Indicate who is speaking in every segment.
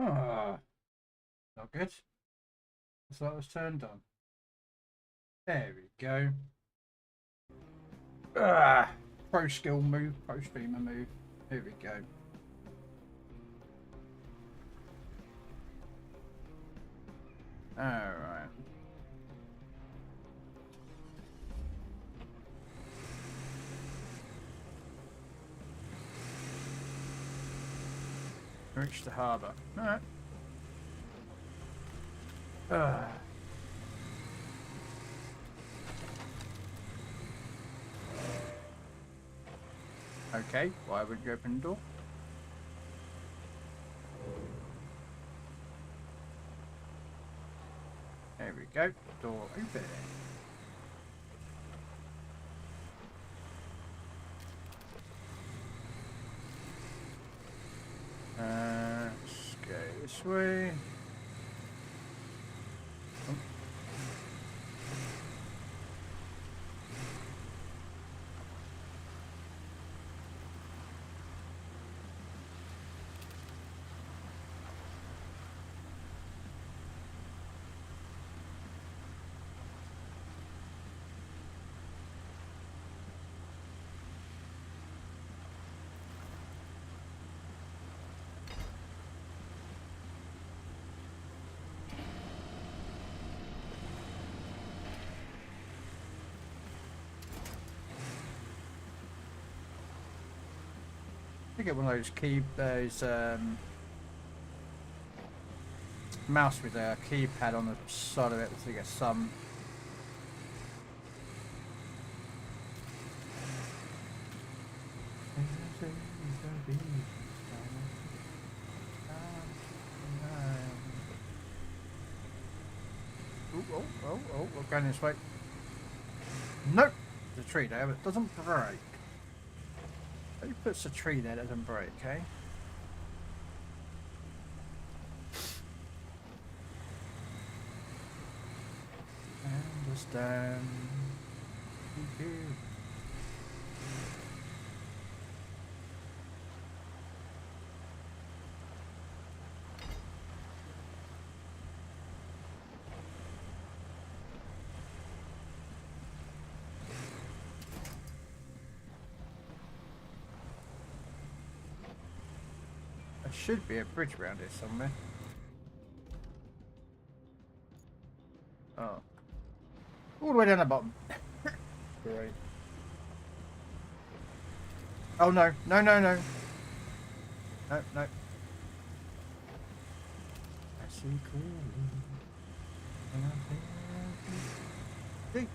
Speaker 1: Ah, not good. Looks like it was turned on. There we go. Ah, pro skill move, pro streamer move. Here we go. Alright. Reach the harbour. Alright. Okay, why would you open the door? There we go. Door open. Let's go this way. Oh. I get one of those mouse with a keypad on the side of it to get some. Oh, we're going this way. Nope! There's a tree there, but it doesn't break. Who puts a tree there that doesn't break, eh? Understand. There should be a bridge around here somewhere. Oh. All the way down the bottom. Great. Oh no, no, no, no. No, no. I see clearly. See?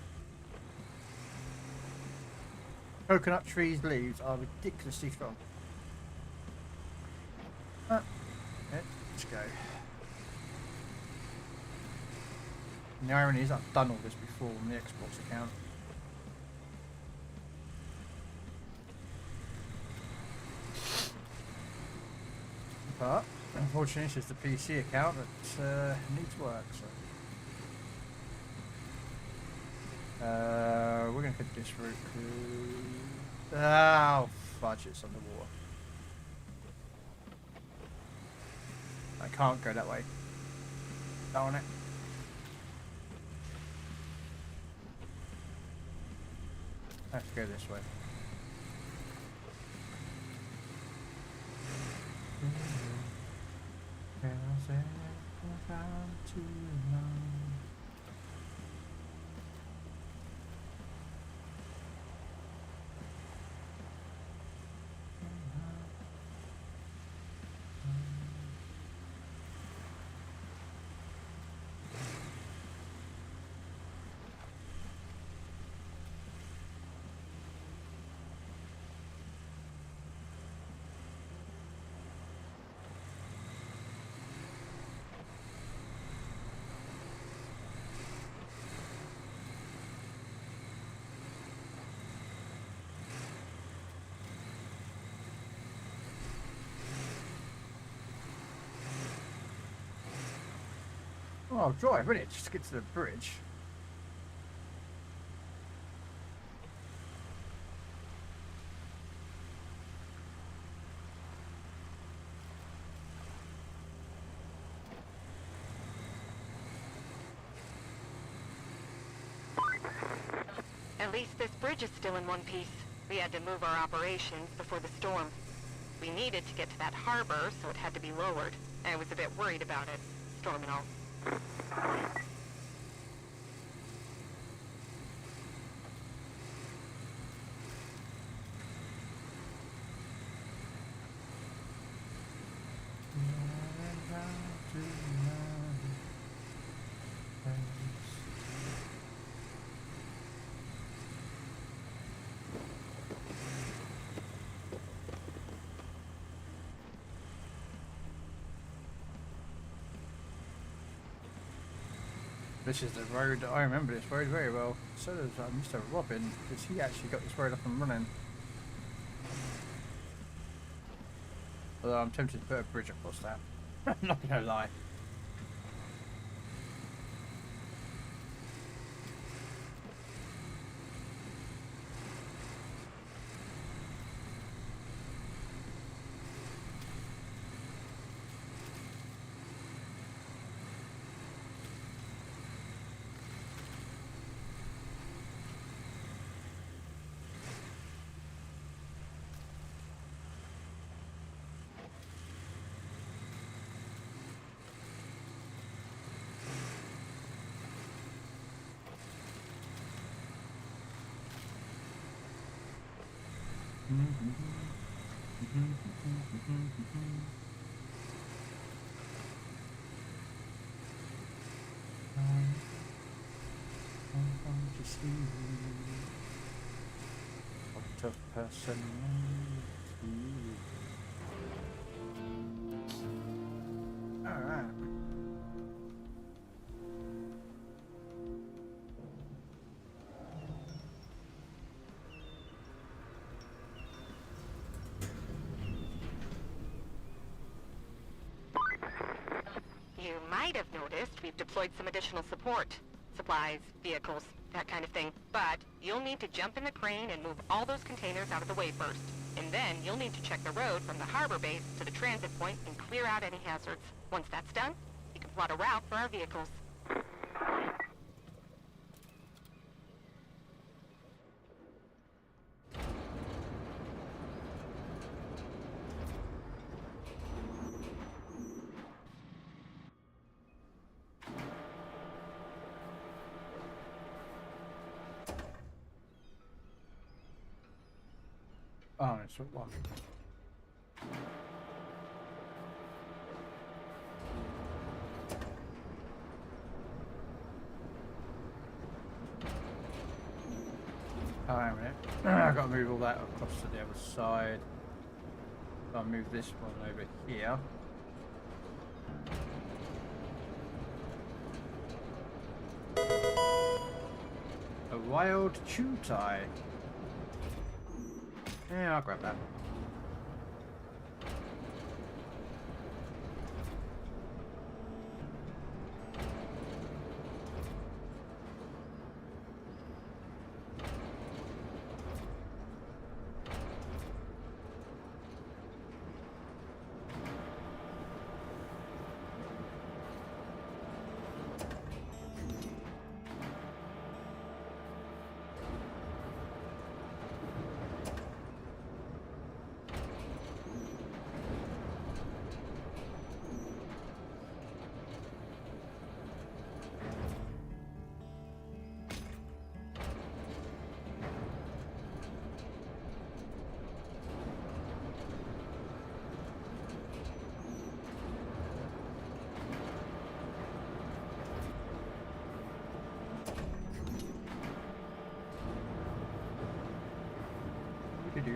Speaker 1: Coconut trees' leaves are ridiculously strong. Let's go. And the irony is I've done all this before on the Xbox account. But unfortunately it's just the PC account that needs work, so we're gonna hit this route. Oh fudge, it's underwater. I can't go that way. Darn it. I have to go this way. Oh, I'll drive, wouldn't it? Just to get to the bridge.
Speaker 2: At least this bridge is still in one piece. We had to move our operations before the storm. We needed to get to that harbor, so it had to be lowered. I was a bit worried about it, storm and all.
Speaker 1: This is the road. I remember this road very well. So does Mr. Robin, because he actually got this road up and running. Although I'm tempted to put a bridge across that. I'm not gonna lie. What a person. Alright.
Speaker 2: You might have noticed we've deployed some additional support. Supplies, vehicles, that kind of thing. But you'll need to jump in the crane and move all those containers out of the way first. And then you'll need to check the road from the harbor base to the transit point and clear out any hazards. Once that's done, you can plot a route for our vehicles.
Speaker 1: Oh, it's what one. Oh, wait a minute. I've got to move all that across to the other side. I'll move this one over here. A wild chew tie. Yeah, I'll grab that. Do.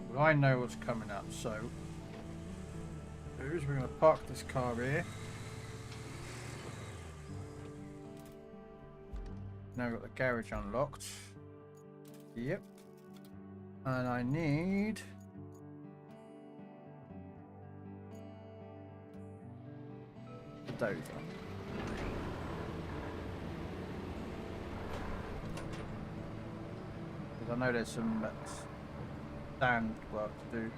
Speaker 1: Well, I know what's coming up, so we're going to park this car here. Now we've got the garage unlocked. Yep. And I need the dozer. Because I know there's some sand work to do.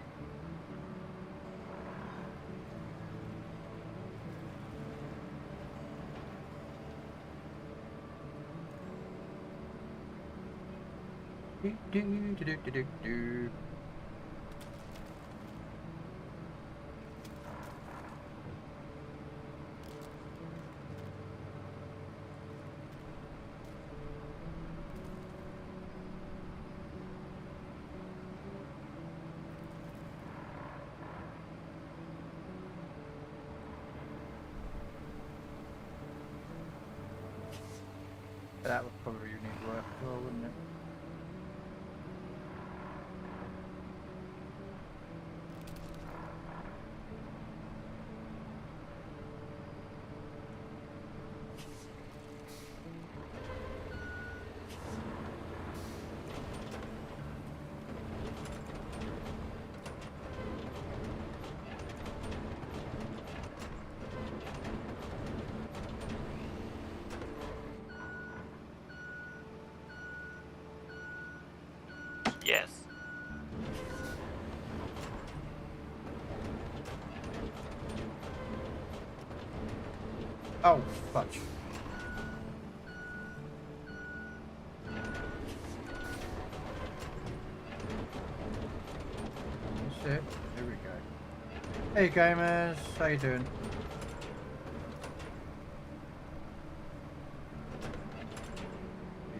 Speaker 1: Do. That would probably need work as well, wouldn't it?
Speaker 3: Yes.
Speaker 1: Oh, fudge. That's it. Here we go. Hey gamers, how you doing?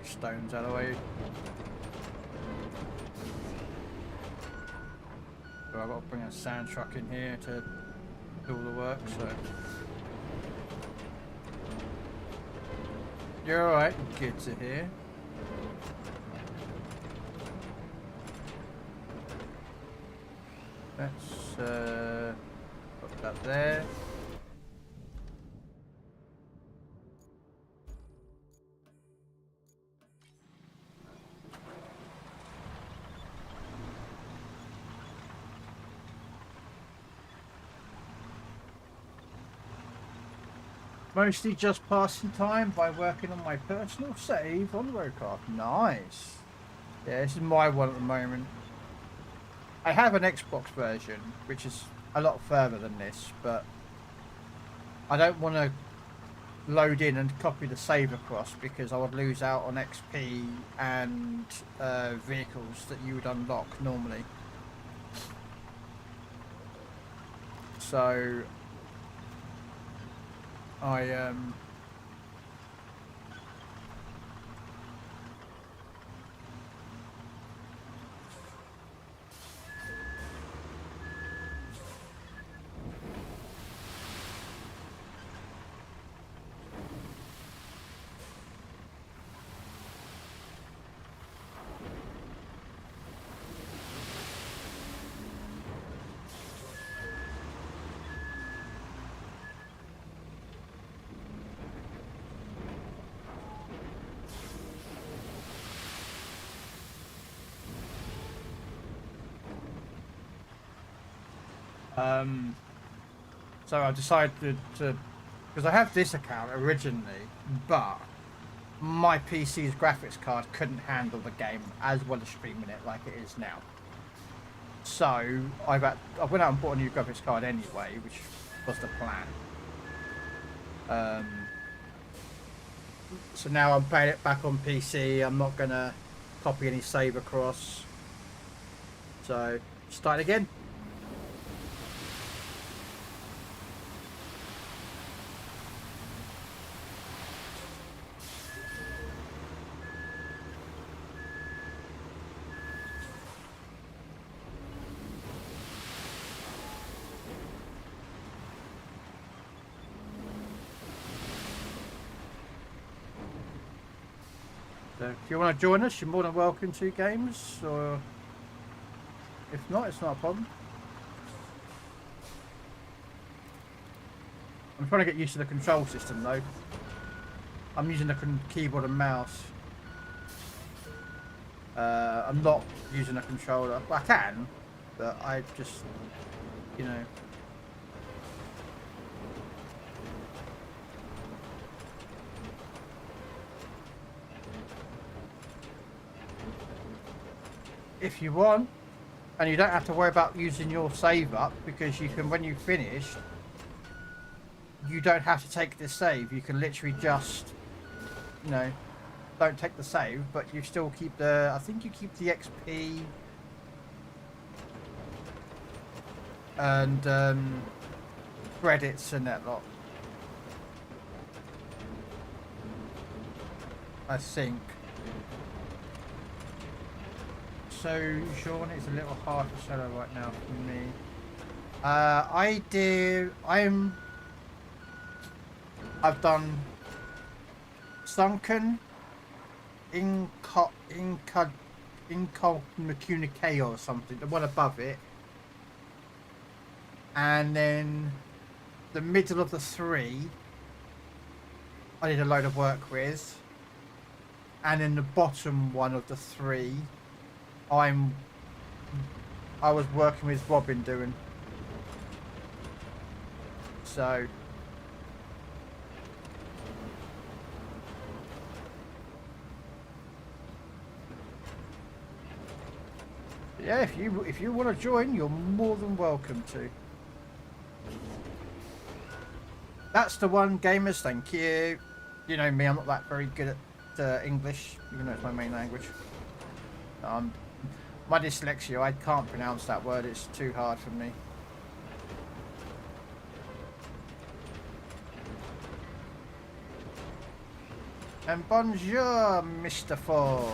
Speaker 1: These stones out of the way. So I've got to bring a sand truck in here to do all the work, so. You're alright, good to hear. Let's put that there. Mostly just passing time by working on my personal save on Roadcraft. Nice. Yeah, this is my one at the moment. I have an Xbox version, which is a lot further than this, but I don't want to load in and copy the save across because I would lose out on XP and vehicles that you would unlock normally. So I so I decided to because I have this account originally, but my PC's graphics card couldn't handle the game as well as streaming it like it is now. So I went out and bought a new graphics card anyway, which was the plan. So now I'm playing it back on PC. I'm not gonna copy any save across. So start again. So if you want to join us, you're more than welcome to, games. Or If not, it's not a problem. I'm trying to get used to the control system though. I'm using the keyboard and mouse. I'm not using a controller. Well, I can, but I just, you know. If you want, and you don't have to worry about using your save up, because you can, when you finish, you don't have to take the save. You can literally just, you know, don't take the save, but you still keep the, I think you keep the XP and credits and that lot, I think. So Sean, it's a little hard to solo right now for me. I've done Sunken, Incommunicate or something, the one above it, and then the middle of the three I did a load of work with, and then the bottom one of the three I was working with Robin doing. So yeah, if you want to join, you're more than welcome to. That's the one, gamers. Thank you. You know me, I'm not that very good at English, even though it's my main language. My dyslexia, I can't pronounce that word. It's too hard for me. And bonjour, Mr. Forge.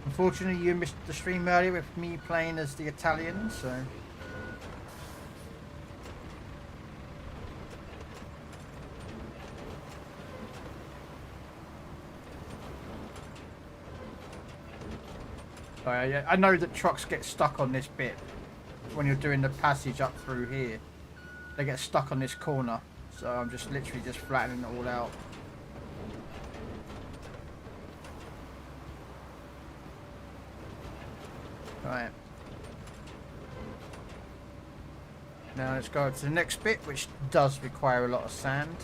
Speaker 1: Unfortunately, you missed the stream earlier with me playing as the Italian, so... yeah, I know that trucks get stuck on this bit when you're doing the passage up through here. They get stuck on this corner, so I'm just literally just flattening it all out. Right. Now let's go to the next bit, which does require a lot of sand.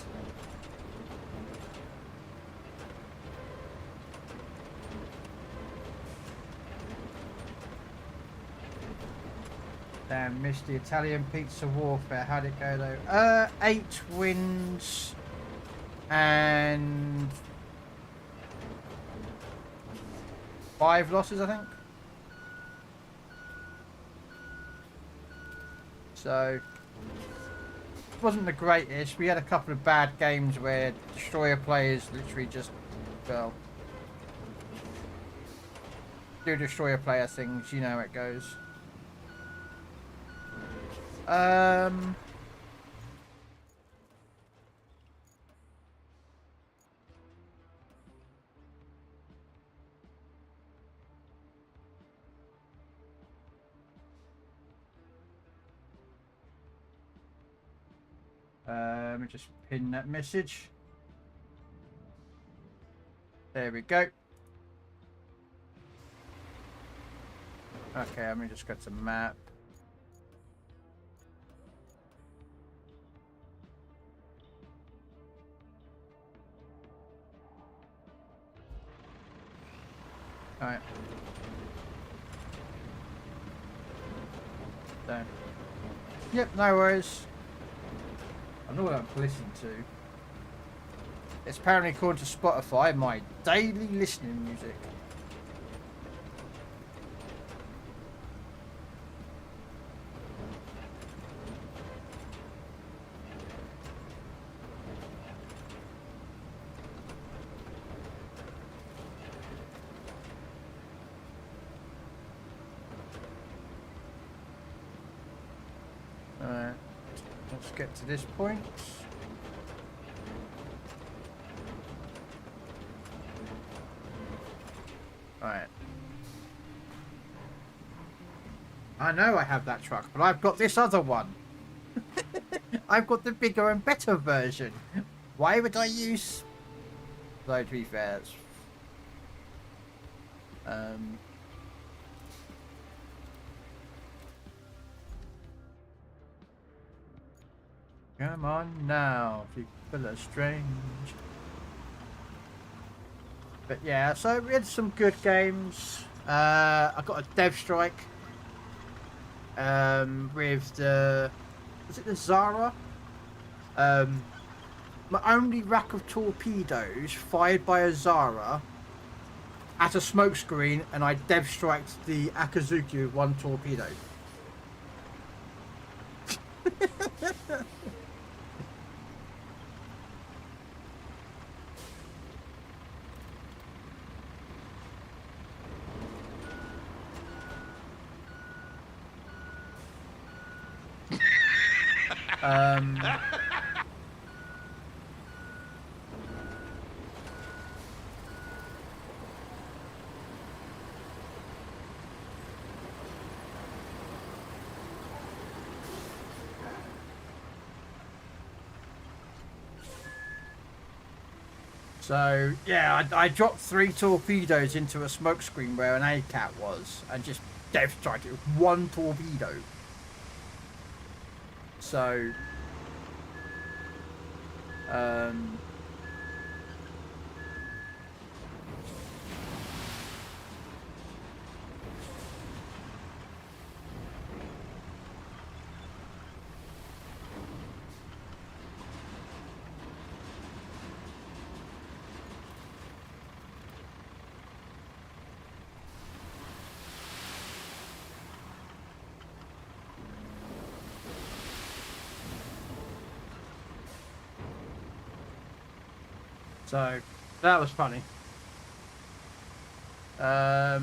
Speaker 1: Damn, missed the Italian pizza warfare. How'd it go though? 8 wins and 5 losses, I think. So it wasn't the greatest. We had a couple of bad games where destroyer players literally just, well, do destroyer player things. You know how it goes. Let me just pin that message. There we go. Okay, let me just go to map. Alright. So, yep, no worries. I know what I'm listening to. It's apparently, according to Spotify, my daily listening music. Alright, let's get to this point. Alright. I know I have that truck, but I've got this other one. I've got the bigger and better version. Why would I use... Though, to be fair, it's... Come on now, if you feel a strange. But yeah, so we had some good games. I got a Dev Strike with the... Was it the Zara? My only rack of torpedoes fired by a Zara at a smokescreen, and I Dev Striked the Akazuki with one torpedo. So yeah, I dropped 3 torpedoes into a smokescreen where an ACAT was, and just Dev Strike it with one torpedo. So So that was funny. Yeah,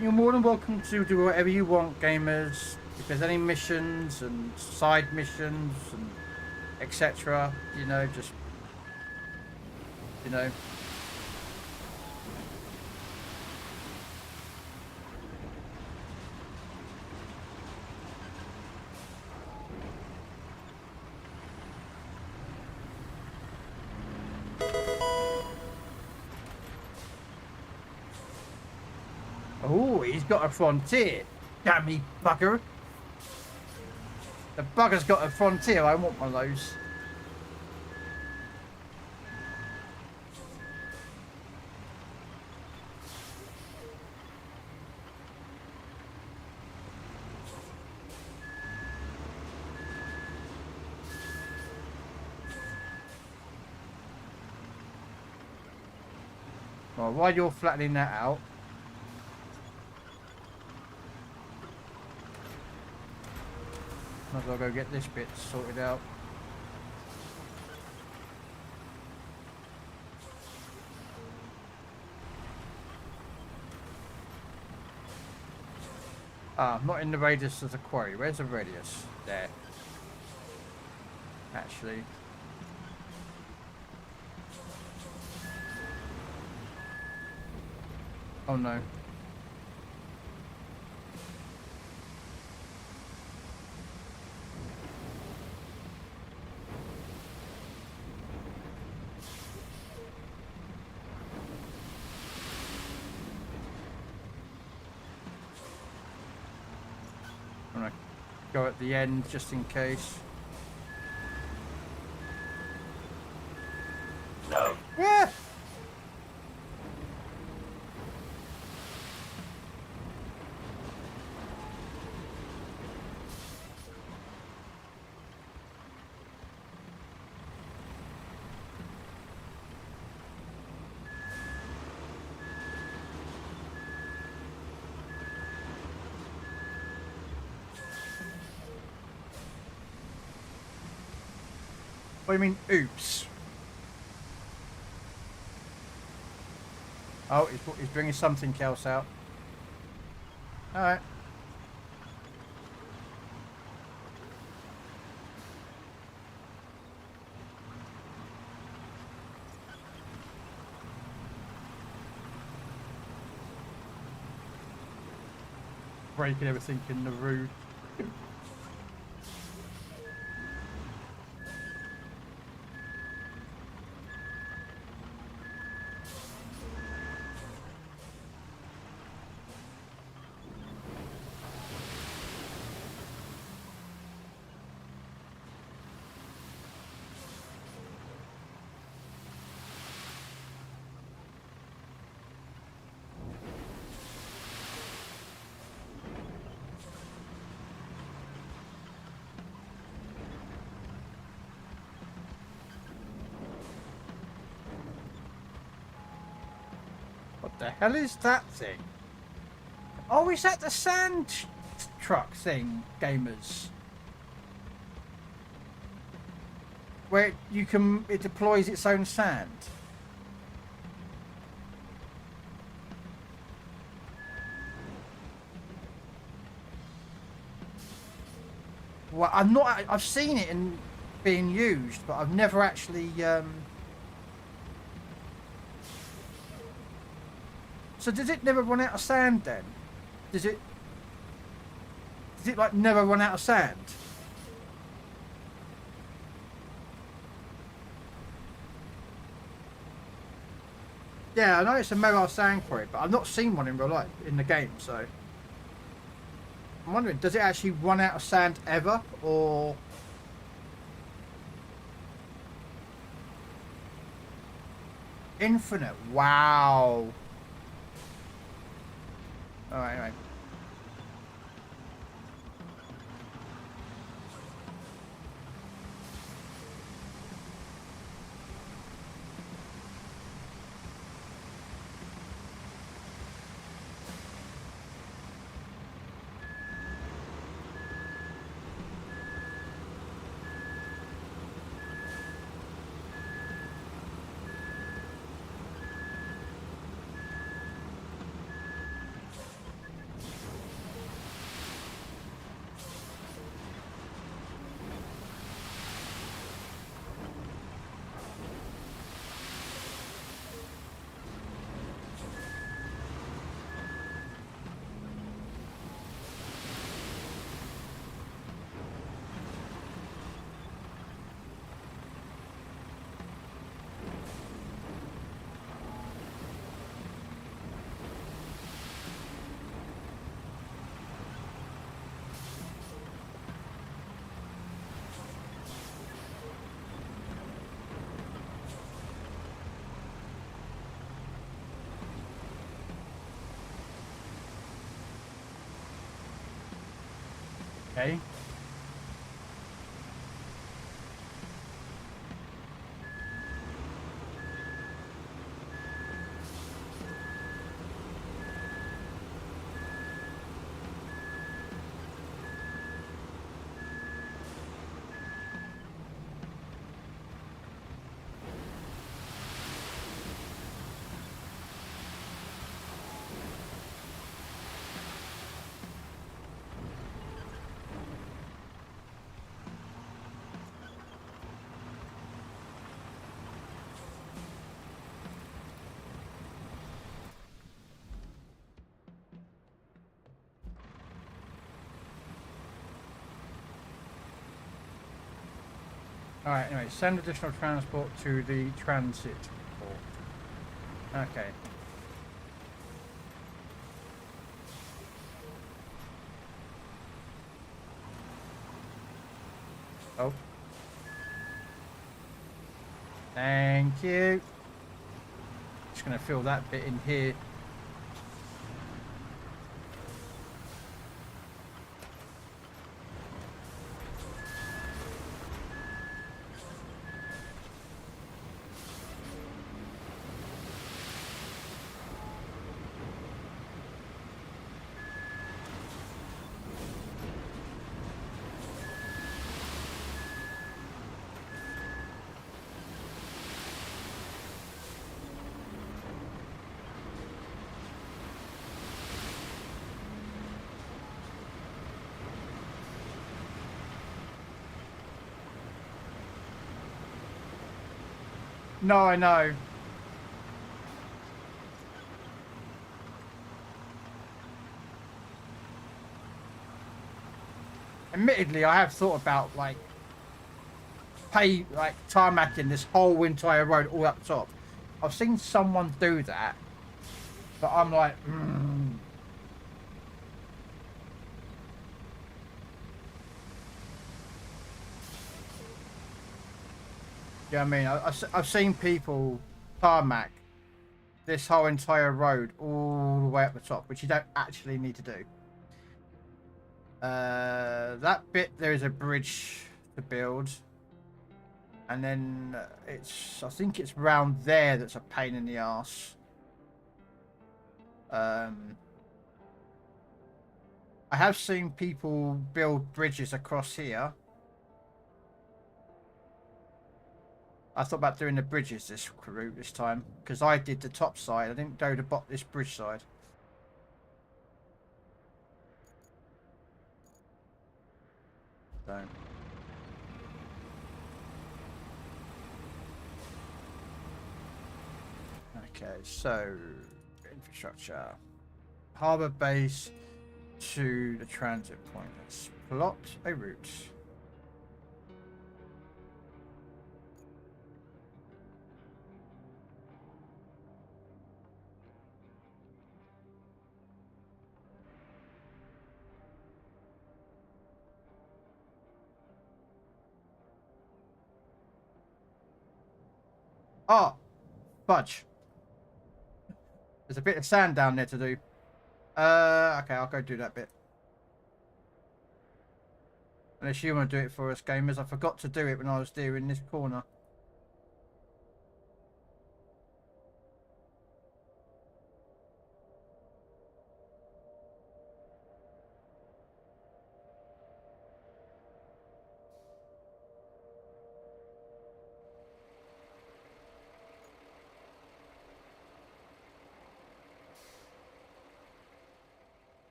Speaker 1: you're more than welcome to do whatever you want, gamers. If there's any missions and side missions and etc., you know, just, you know. Oh, he's got a Frontier. Damn me, bugger. The bugger's got a Frontier. I want one of those. Well, while you're flattening that out, might as well go get this bit sorted out. Ah, not in the radius of the quarry. Where's the radius? There. Actually. Oh no. I'm gonna go at the end just in case.
Speaker 3: No.
Speaker 1: Yeah. What do you mean, oops? Oh, he's bringing something else out. Alright. breaking everything in the route. What the hell is that thing? Oh, is that the sand truck thing, gamers? Where you can, it deploys its own sand. Well, I've seen it in being used, but I've never actually, So does it never run out of sand then? Does it like never run out of sand? Yeah, I know it's a mobile sand quarry, but I've not seen one in real life in the game, so I'm wondering, does it actually run out of sand ever, or infinite? Wow. Alright, anyway. Okay. Alright, anyway, send additional transport to the transit port. Okay. Oh. Thank you. Just gonna fill that bit in here. No, I know. Admittedly, I have thought about like tarmacking this whole entire road all up top. I've seen someone do that, but I'm like, Yeah, I mean, I've seen people tarmac this whole entire road all the way up the top, which you don't actually need to do. That bit, there is a bridge to build. And then I think it's round there that's a pain in the arse. I have seen people build bridges across here. I thought about doing the bridges this route this time, because I did the top side. I didn't go to this bridge side. So. Okay, so infrastructure. Harbour base to the transit point. Let's plot a route. Oh, fudge. There's a bit of sand down there to do. Okay, I'll go do that bit. Unless you want to do it for us, gamers. I forgot to do it when I was there in this corner.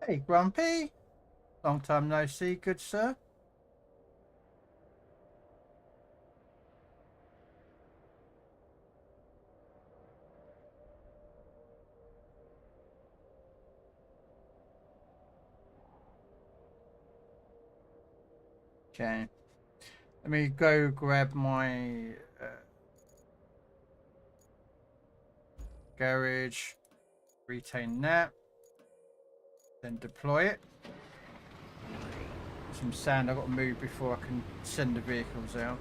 Speaker 1: Hey, Grumpy. Long time no see, good sir. Okay. Let me go grab my garage, retain that, then deploy it. Some sand I've got to move before I can send the vehicles out.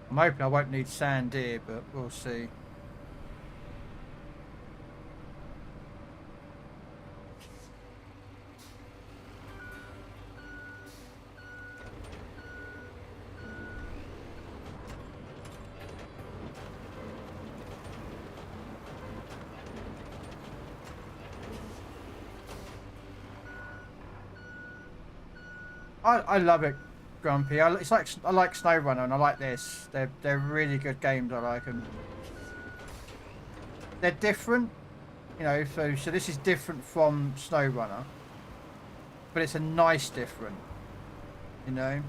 Speaker 1: I'm hoping I won't need sand here, but we'll see. I love it, Grumpy. I like SnowRunner and I like this. They're really good games. I like them. They're different, you know. So this is different from SnowRunner, but it's a nice different. You know,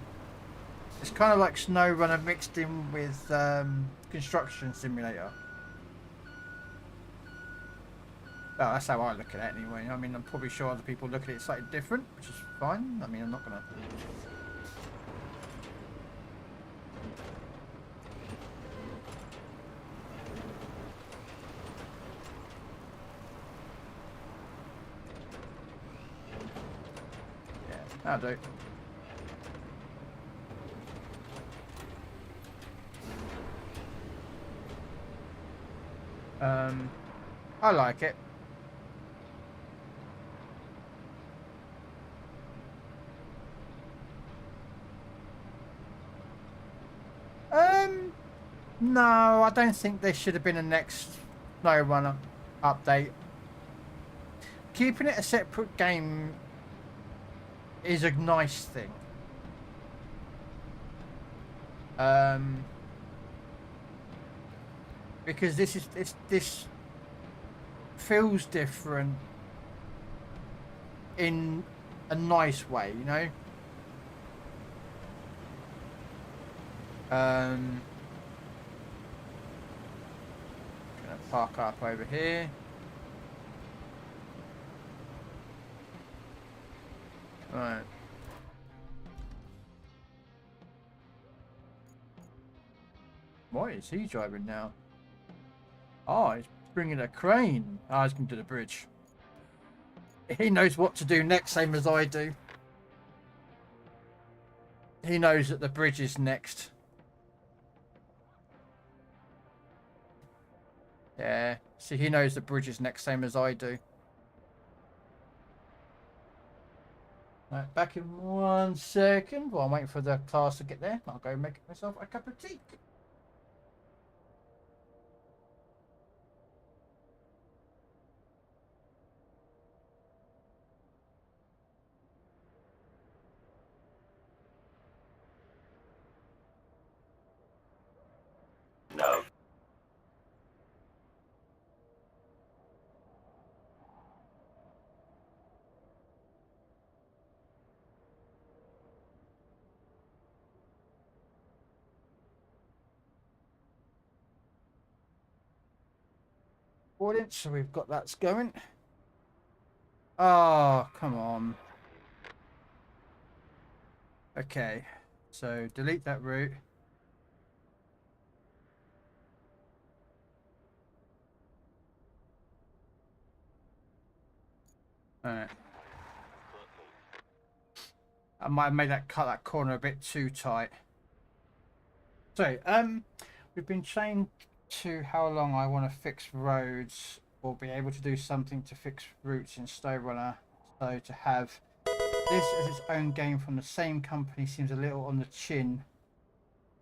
Speaker 1: it's kind of like SnowRunner mixed in with Construction Simulator. Well, that's how I look at it anyway. I mean, I'm probably sure other people look at it slightly different, which is fine. I mean, I'm not gonna. Yeah, that'll do. I like it. No, I don't think there should have been a next SnowRunner update. Keeping it a separate game is a nice thing. Because this feels different in a nice way, you know. Gonna park up over here. Right. What is he driving now? Oh, he's bringing a crane. Oh, he's going to the bridge. He knows what to do next, same as I do. He knows that the bridge is next. Yeah, see, he knows the bridge is next, same as I do. Right, back in 1 second while I'm waiting for the class to get there. I'll go make myself a cup of tea.
Speaker 3: No.
Speaker 1: Audience, so we've got that's going. Oh, come on. Okay, so delete that route. Alright. I might have made that cut that corner a bit too tight. So, we've been trained to how long I want to fix roads or be able to do something to fix routes in SnowRunner. So to have this as its own game from the same company seems a little on the chin.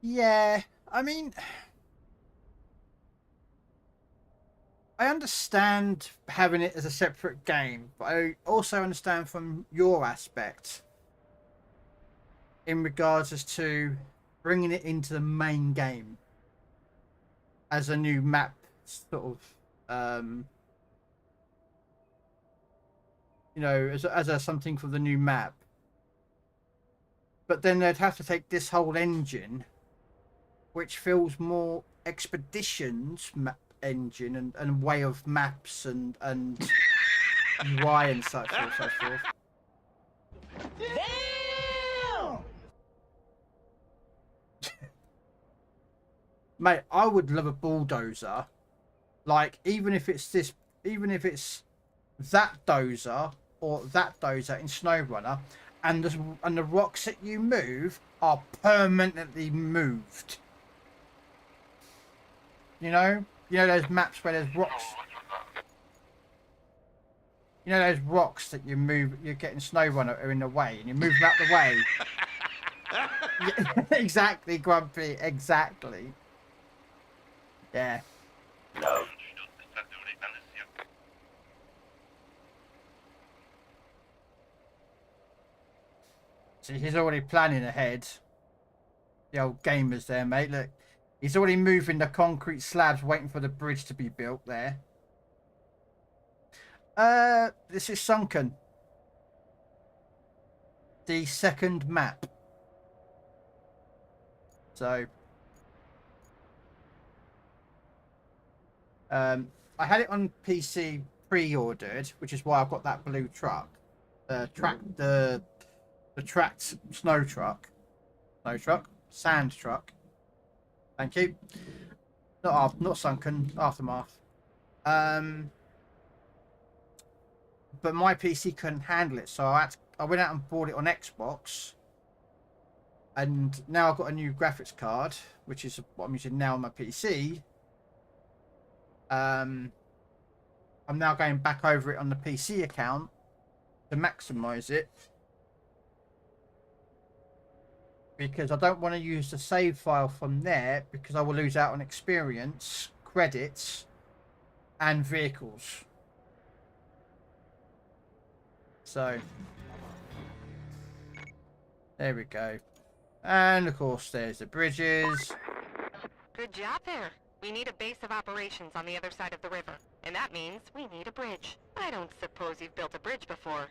Speaker 1: Yeah, I mean, I understand having it as a separate game, but I also understand from your aspect in regards as to bringing it into the main game as a new map sort of you know, as a something for the new map. But then they'd have to take this whole engine, which feels more expeditions map engine and way of maps and UI and such and so forth.
Speaker 4: Damn!
Speaker 1: Mate, I would love a bulldozer. Like, even if it's that dozer or that dozer in SnowRunner, and the rocks that you move are permanently moved. You know those maps where there's rocks. You know those rocks that you move, you're getting SnowRunner are in the way, and you move them out the way. Yeah, exactly, Grumpy. Exactly. Yeah.
Speaker 3: No.
Speaker 1: See, he's already planning ahead. The old gamers there, mate. Look, he's already moving the concrete slabs, waiting for the bridge to be built there. This is Sunken. The second map. So, I had it on PC pre-ordered, which is why I've got that blue truck. The tracked sand truck. Thank you. Not Sunken, Aftermath. But my PC couldn't handle it, so I went out and bought it on Xbox. And now I've got a new graphics card, which is what I'm using now on my PC. I'm now going back over it on the PC account to maximize it. Because I don't want to use the save file from there because I will lose out on experience, credits, and vehicles. So, there we go. And of course, there's the bridges.
Speaker 2: Good job there. We need a base of operations on the other side of the river. And that means we need a bridge. I don't suppose you've built a bridge before,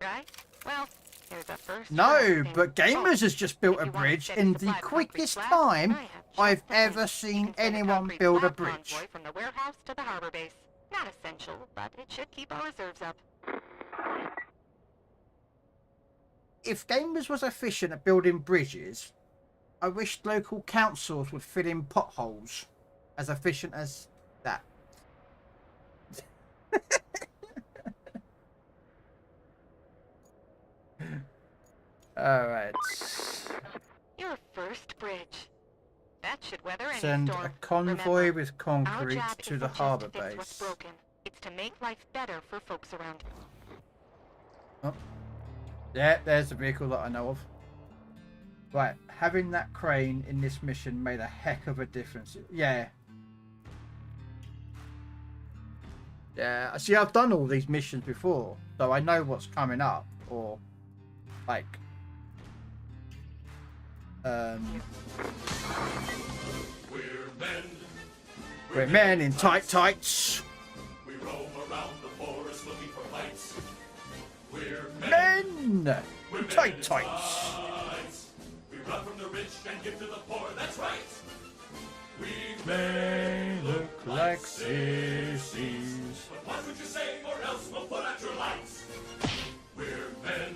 Speaker 2: right? Well, here's a first.
Speaker 1: No, but Gamers has just built a bridge in the quickest time I've ever seen anyone build a bridge.
Speaker 2: From the warehouse to the harbor base. Not essential, but it should keep our reserves up.
Speaker 1: If Gamers was efficient at building bridges, I wish local councils would fill in potholes as efficient as that. Alright.
Speaker 2: Your first bridge. That should weather any
Speaker 1: Send
Speaker 2: storm.
Speaker 1: a convoy
Speaker 2: Remember,
Speaker 1: with
Speaker 2: our
Speaker 1: concrete
Speaker 2: job
Speaker 1: to the
Speaker 2: isn't just
Speaker 1: harbour
Speaker 2: to fix what's
Speaker 1: base.
Speaker 2: broken. It's to make life better for folks around.
Speaker 1: Oh. Yeah, there's the vehicle that I know of. Right, having that crane in this mission made a heck of a difference. Yeah. Yeah, see, I've done all these missions before, so I know what's coming up, or, like, We're men in tight tights.
Speaker 4: We roam around the forest looking for fights. We're
Speaker 1: Men
Speaker 4: We're
Speaker 1: in
Speaker 4: men
Speaker 1: tight
Speaker 4: in
Speaker 1: tights.
Speaker 4: tights. We run from the rich and give to the poor. That's right. We
Speaker 1: May look like sissies.
Speaker 4: But what would you say, or else we'll put out your lights? We're men.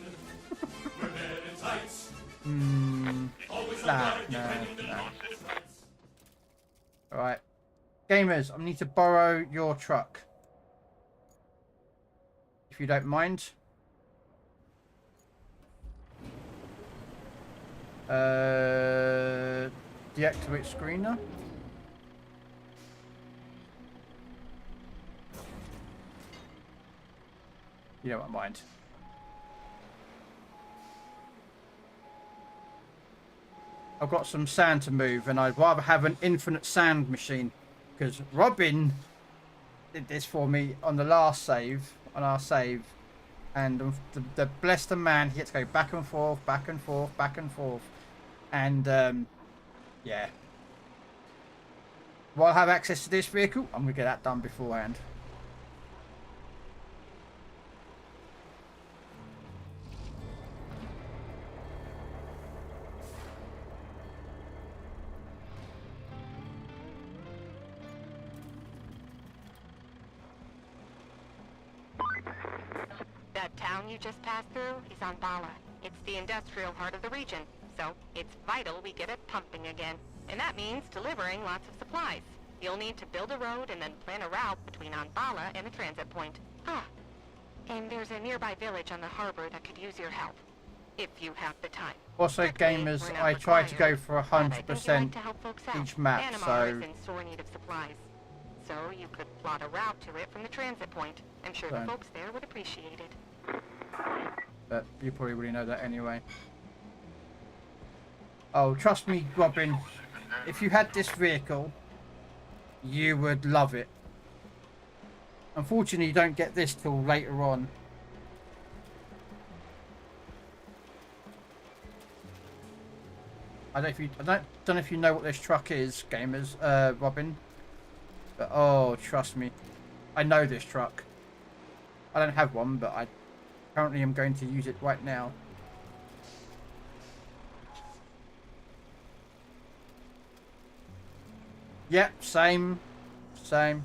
Speaker 4: We're men in tights. Always on guard, defending the honest rights.
Speaker 1: Alright. Gamers, I need to borrow your truck. If you don't mind. Deactivate screener. You don't mind. I've got some sand to move, and I'd rather have an infinite sand machine, because Robin did this for me on the last save, on our save, and the bless the man, he had to go back and forth, back and forth, back and forth, and yeah. While I have access to this vehicle, I'm gonna get that done beforehand.
Speaker 2: That town you just passed through is Anbala. It's the industrial heart of the region, so it's vital we get it pumping again. And that means delivering lots of supplies. You'll need to build a road and then plan a route between Anbala and the transit point. Ah, and there's a nearby village on the harbor that could use your help. If you have the time.
Speaker 1: Also,
Speaker 2: Strictly,
Speaker 1: gamers,
Speaker 2: we're not
Speaker 1: I try to go
Speaker 2: required,
Speaker 1: for
Speaker 2: but I think you
Speaker 1: 100%
Speaker 2: like to help folks out.
Speaker 1: each map,
Speaker 2: Panama
Speaker 1: so
Speaker 2: is in sore need of supplies. So you could plot a route to it from the transit point. I'm sure the
Speaker 1: Fine.
Speaker 2: folks there would appreciate it.
Speaker 1: but you probably already know that anyway. Oh, trust me, Robin, if you had this vehicle, you would love it. Unfortunately, you don't get this till later on. I don't know if you know what this truck is, gamers, Robin. But oh, trust me, I know this truck. I don't have one, but I currently am going to use it right now. Yep, same. I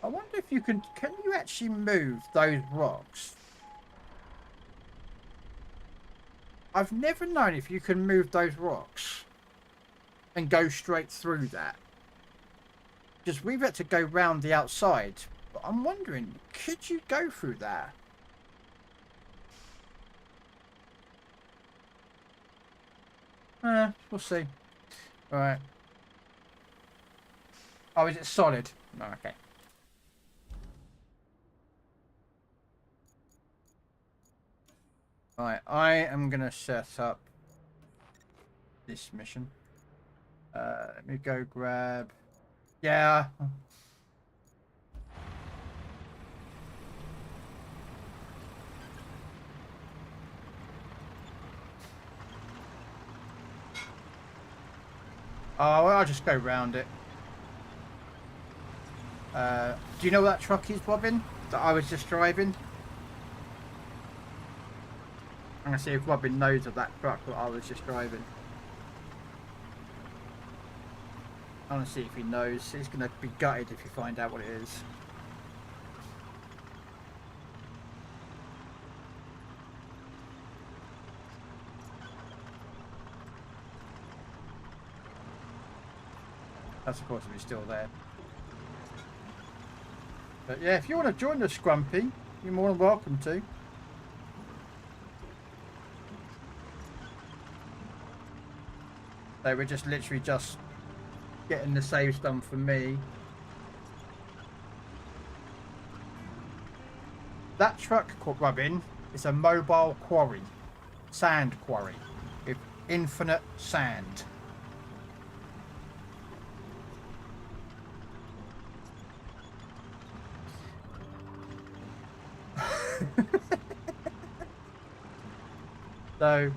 Speaker 1: wonder if you can you actually move those rocks? I've never known if you can move those rocks and go straight through that. Because we've had to go round the outside. But I'm wondering, could you go through that? We'll see. Alright. Oh, is it solid? No, okay. Right, I am going to set up this mission. Let me go grab... Yeah. Oh, well, I'll just go round it. Do you know what that truck is, Robin? That I was just driving? I'm going to see if Robin knows of that truck that I was just driving. I want to see if he knows. He's going to be gutted if you find out what it is. That's of course if he's still there. But yeah, if you want to join us, Grumpy, you're more than welcome to. So we're just literally just getting the saves done for me. That truck, Robin, is a mobile quarry. Sand quarry. With infinite sand. So,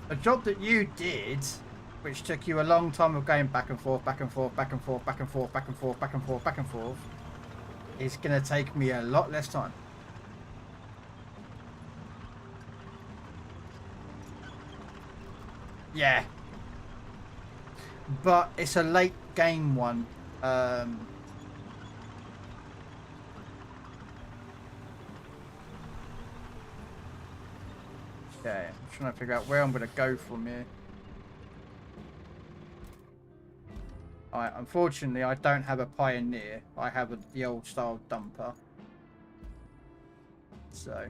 Speaker 1: a job that you did, which took you a long time of going back and forth, back and forth, back and forth, back and forth, back and forth, back and forth, back and forth, is going to take me a lot less time. Yeah. But it's a late game one. Okay, I'm trying to figure out where I'm going to go from here. Alright, unfortunately I don't have a Pioneer. I have the old style dumper. So...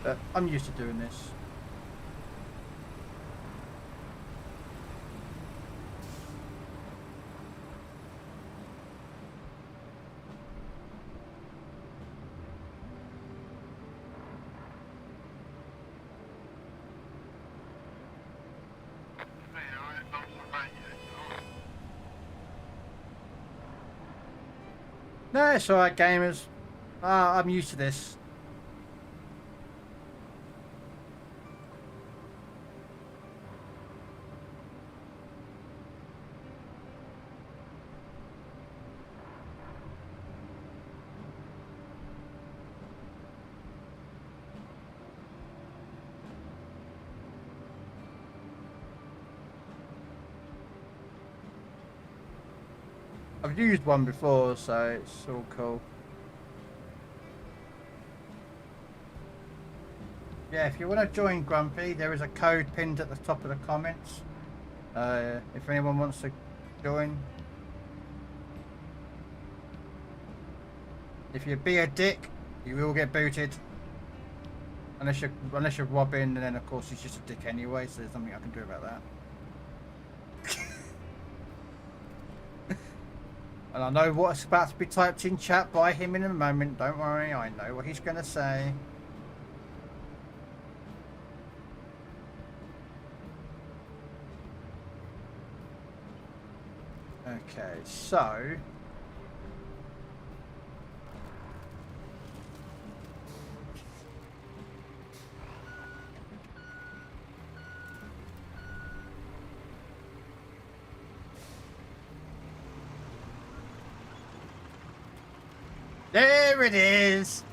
Speaker 1: But I'm used to doing this. No, it's alright, gamers. I'm used to this. I've used one before, so it's all cool. Yeah, if you want to join Grumpy, there is a code pinned at the top of the comments. If anyone wants to join. If you be a dick, you will get booted. Unless you're Robin, and then of course he's just a dick anyway, so there's nothing I can do about that. And I know what's about to be typed in chat by him in a moment. Don't worry, I know what he's going to say. Okay, so... There it is!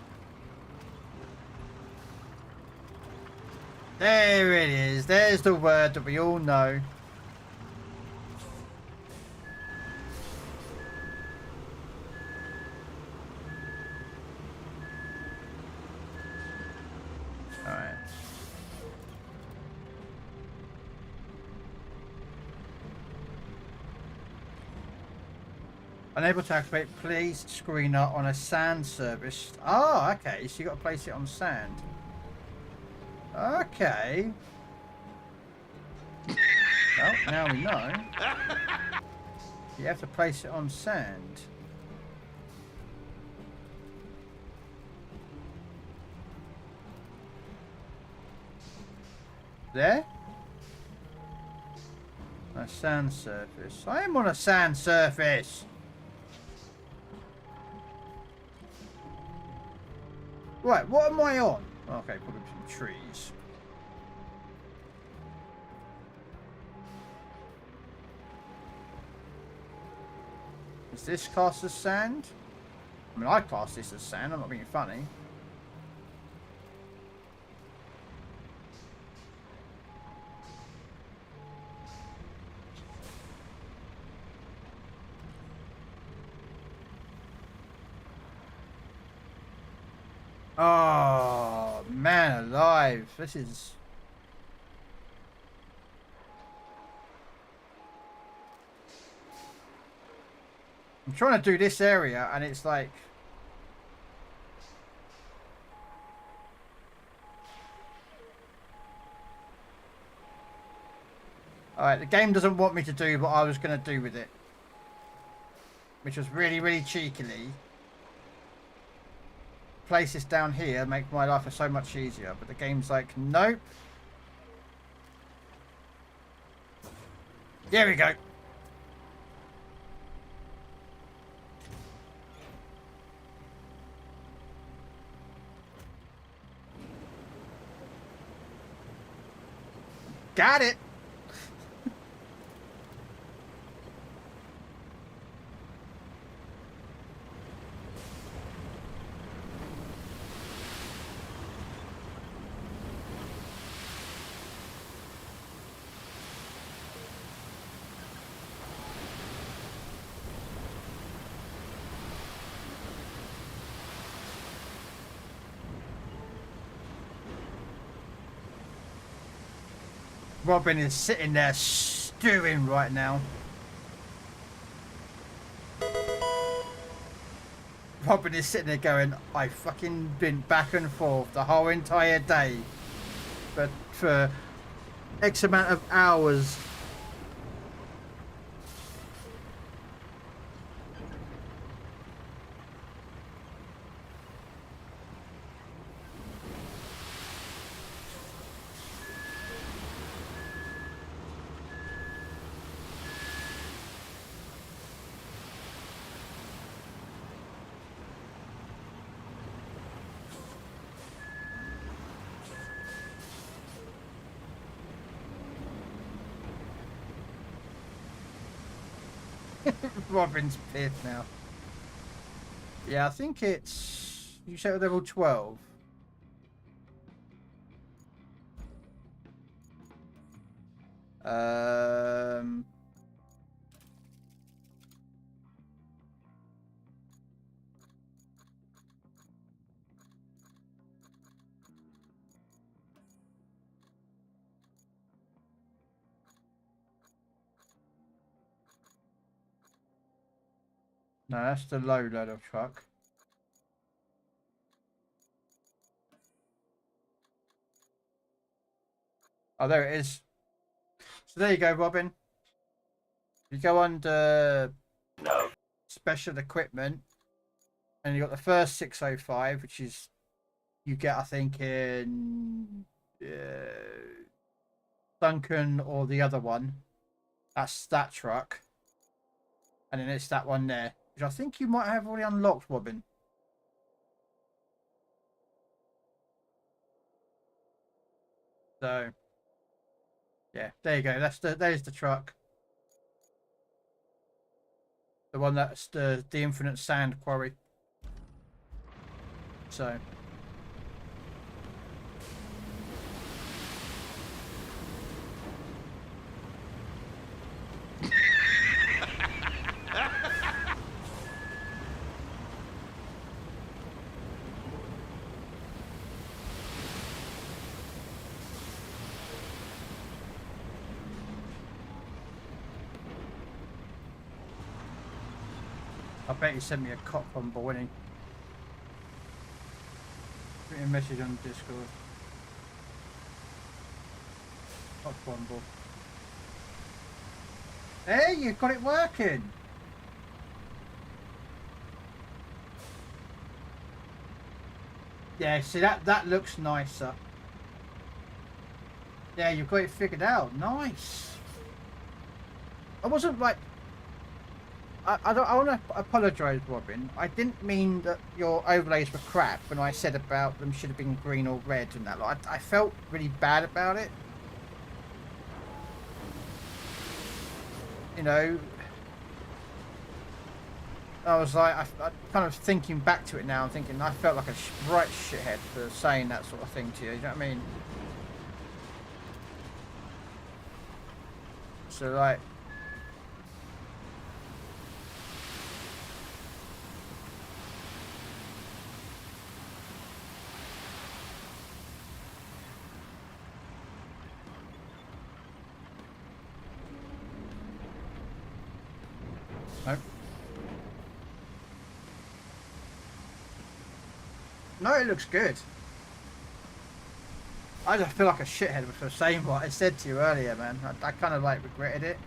Speaker 1: There it is. There's the word that we all know. Alright. Unable to activate place screener on a sand surface. Oh, okay. So you got to place it on sand. Okay. Well, now we know. You have to place it on sand. There? A sand surface. I am on a sand surface. Right, what am I on? Okay, probably some trees. Is this classed as sand? I mean, I class this as sand. I'm not being funny. Oh, man alive. This is... I'm trying to do this area and it's like... Alright, the game doesn't want me to do what I was going to do with it. Which was really, really cheekily. Place this down here, make my life so much easier. But the game's like, nope. There we go. Got it. Robin is sitting there stewing right now. Robin is sitting there going, I fucking been back and forth the whole entire day. But for X amount of hours. Robin's pissed now. Yeah, I think it's... You said level 12. No, that's the low loader truck. Oh, there it is. So there you go, Robin. You go under special equipment, and you got the first 605, which is you get, I think, in Duncan or the other one. That's that truck, and then it's that one there, which I think you might have already unlocked, Robin. So, yeah, there you go. There's the truck. The one that's the infinite sand quarry. So. I bet he sent me a cop rumble, wouldn't he? Put me a message on Discord. Cop rumble. Hey, you got it working! Yeah, see that looks nicer. Yeah, you've got it figured out. Nice. I wasn't like. I want to apologise, Robin. I didn't mean that your overlays were crap when I said about them should have been green or red and that. Like, I felt really bad about it. You know. I was like, I kind of thinking back to it now. I'm thinking I felt like a right shithead for saying that sort of thing to you. You know what I mean? So like. Nope. No, it looks good. I just feel like a shithead for saying what I said to you earlier, man. I kind of like regretted it.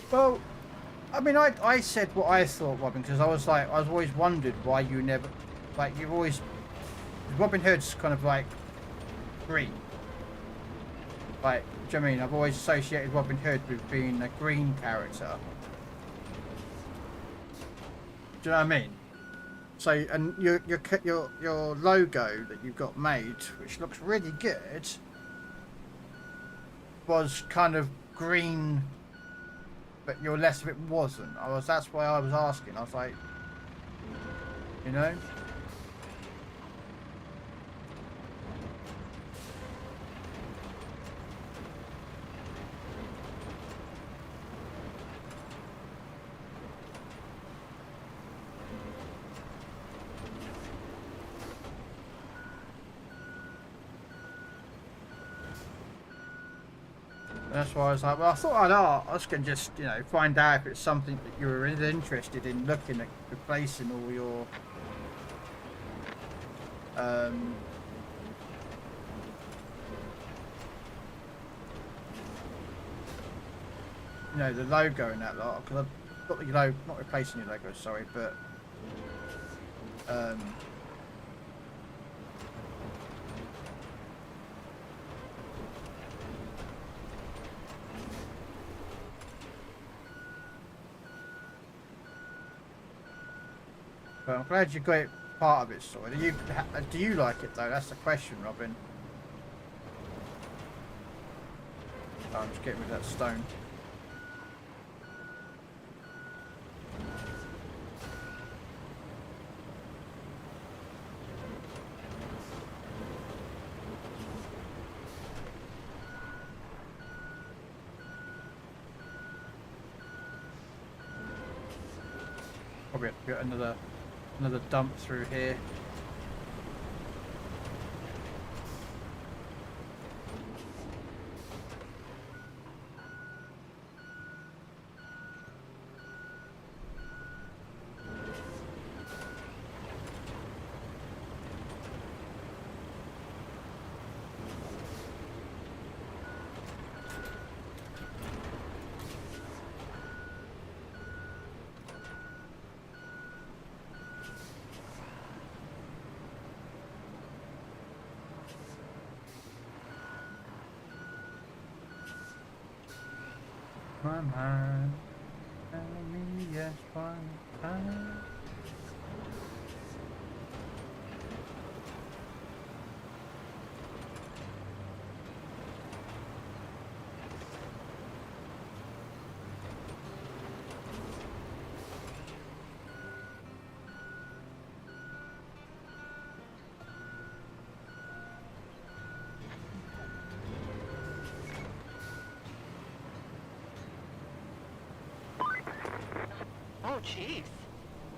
Speaker 1: Well, I mean, I said what I thought, Robin, because I was always wondered why you never, like, you've always, Robin Hood's kind of like green. Like, do you know what I mean? I've always associated Robin Hood with being a green character. Do you know what I mean? So, and your logo that you've got made, which looks really good, was kind of green. But your less of it wasn't. That's why I was asking. I was like, you know? That's why I was like, well, I thought I'd ask and just, you know, find out if it's something that you were really interested in looking at replacing all your, you know, the logo and that lot. Because I've got the logo, not replacing your logo, sorry, but, Well, I'm glad you got it part of it sorted. Do you like it though? That's the question, Robin. Oh, I'm just getting rid of that stone. Probably have to get another dump through here. My mind, tell me yes, one time.
Speaker 2: Oh, jeez.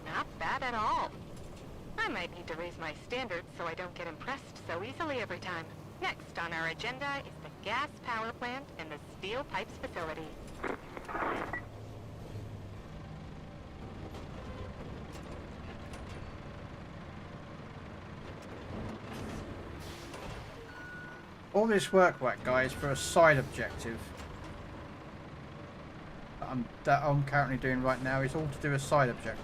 Speaker 2: Not bad at all. I might need to raise my standards so I don't get impressed so easily every time. Next on our agenda is the gas power plant and the steel pipes facility.
Speaker 1: All this work, right, guys, for a side objective that I'm currently doing right now is all to do a side objective.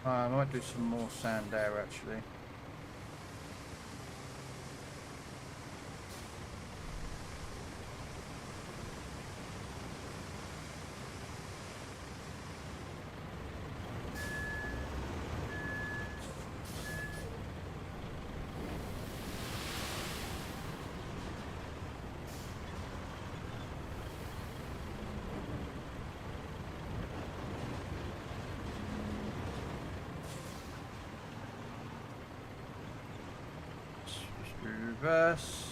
Speaker 1: I might do some more sand there actually. Reverse.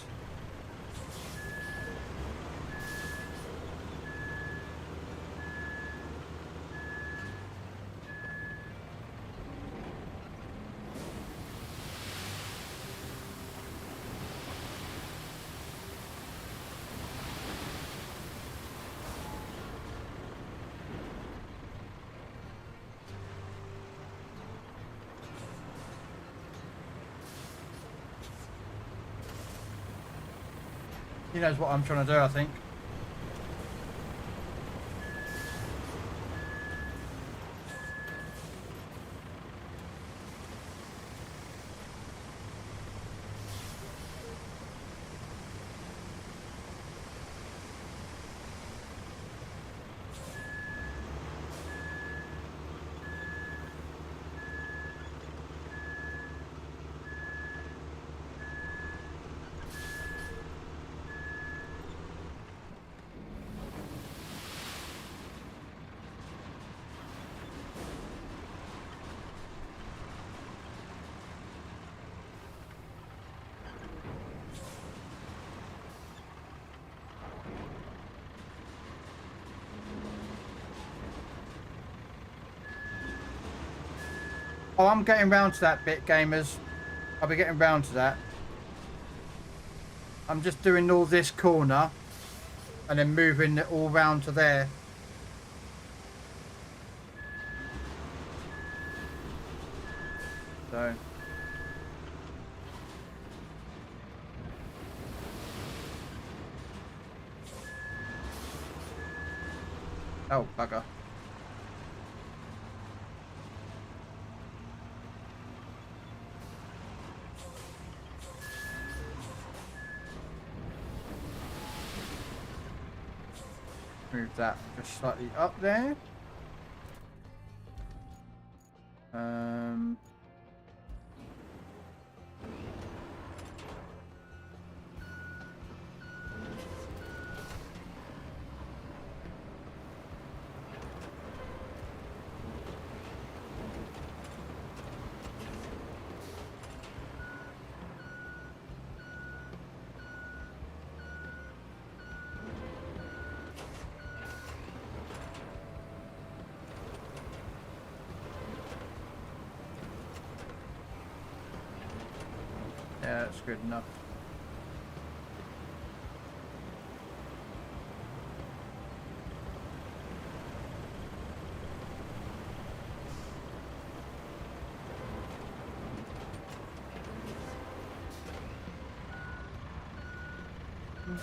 Speaker 1: He knows what I'm trying to do, I think. Oh, I'm getting round to that bit, gamers. I'll be getting round to that. I'm just doing all this corner and then moving it all round to there. So. Oh, bugger. Move that just slightly up there. Yeah, that's good enough.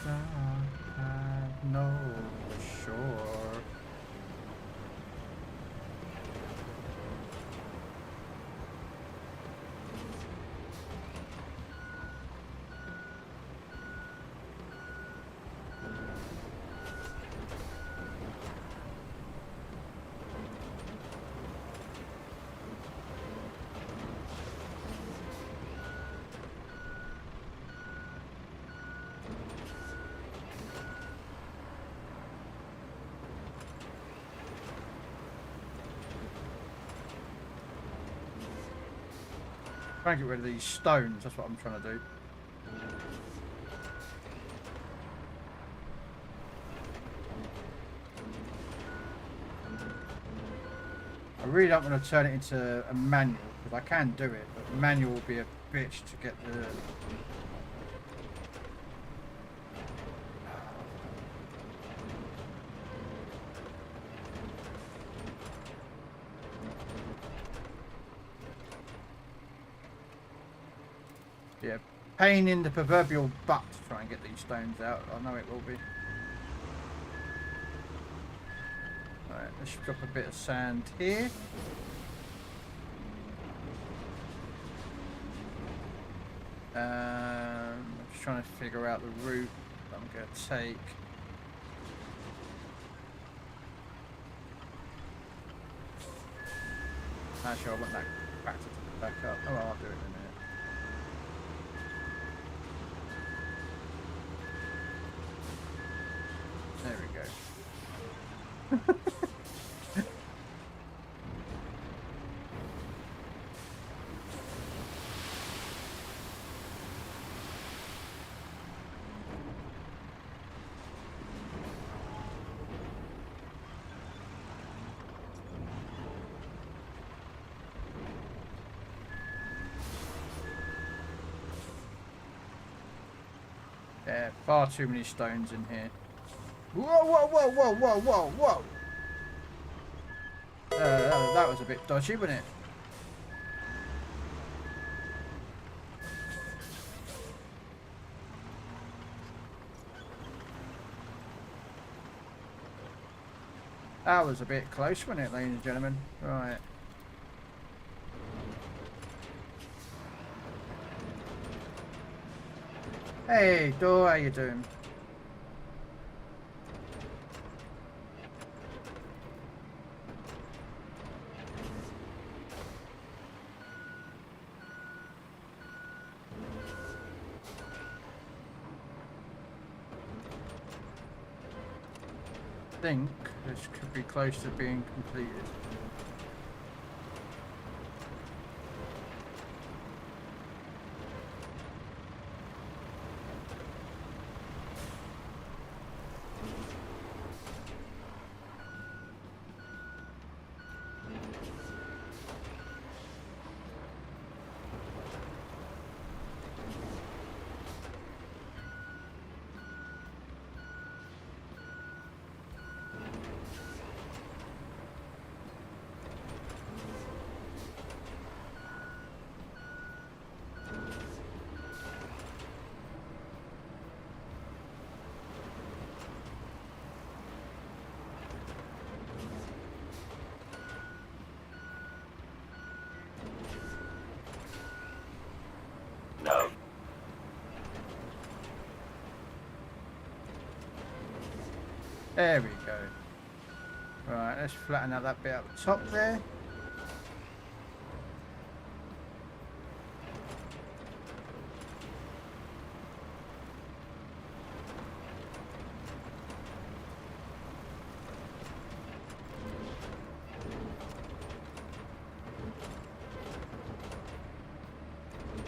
Speaker 1: I know for sure. Trying to get rid of these stones, that's what I'm trying to do. I really don't want to turn it into a manual, because I can do it, but manual will be a bitch to get the... Yeah, pain in the proverbial butt to try and get these stones out. I know it will be. Alright, let's drop a bit of sand here. I'm just trying to figure out the route I'm going to take. Actually, I want that tractor to back up. Oh, I'll do it in a minute. There we go. Yeah, far too many stones in here. Whoa, whoa, whoa, whoa, whoa, whoa, whoa! That was a bit dodgy, wasn't it? That was a bit close, wasn't it, ladies and gentlemen? Right. Hey, Dor, how you doing? I think this could be close to being completed.
Speaker 3: No.
Speaker 1: There we go. Right, let's flatten out that bit up the top there.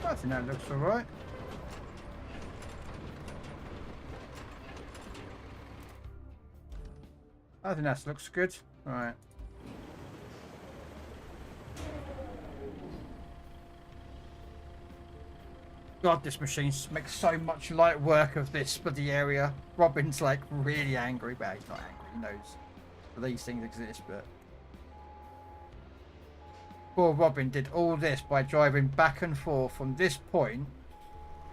Speaker 1: I think that looks alright. I think that looks good. Alright. God, this machine makes so much light work of this for the area. Robin's like really angry. Well, he's not angry. He knows that these things exist, but... Poor Robin did all this by driving back and forth from this point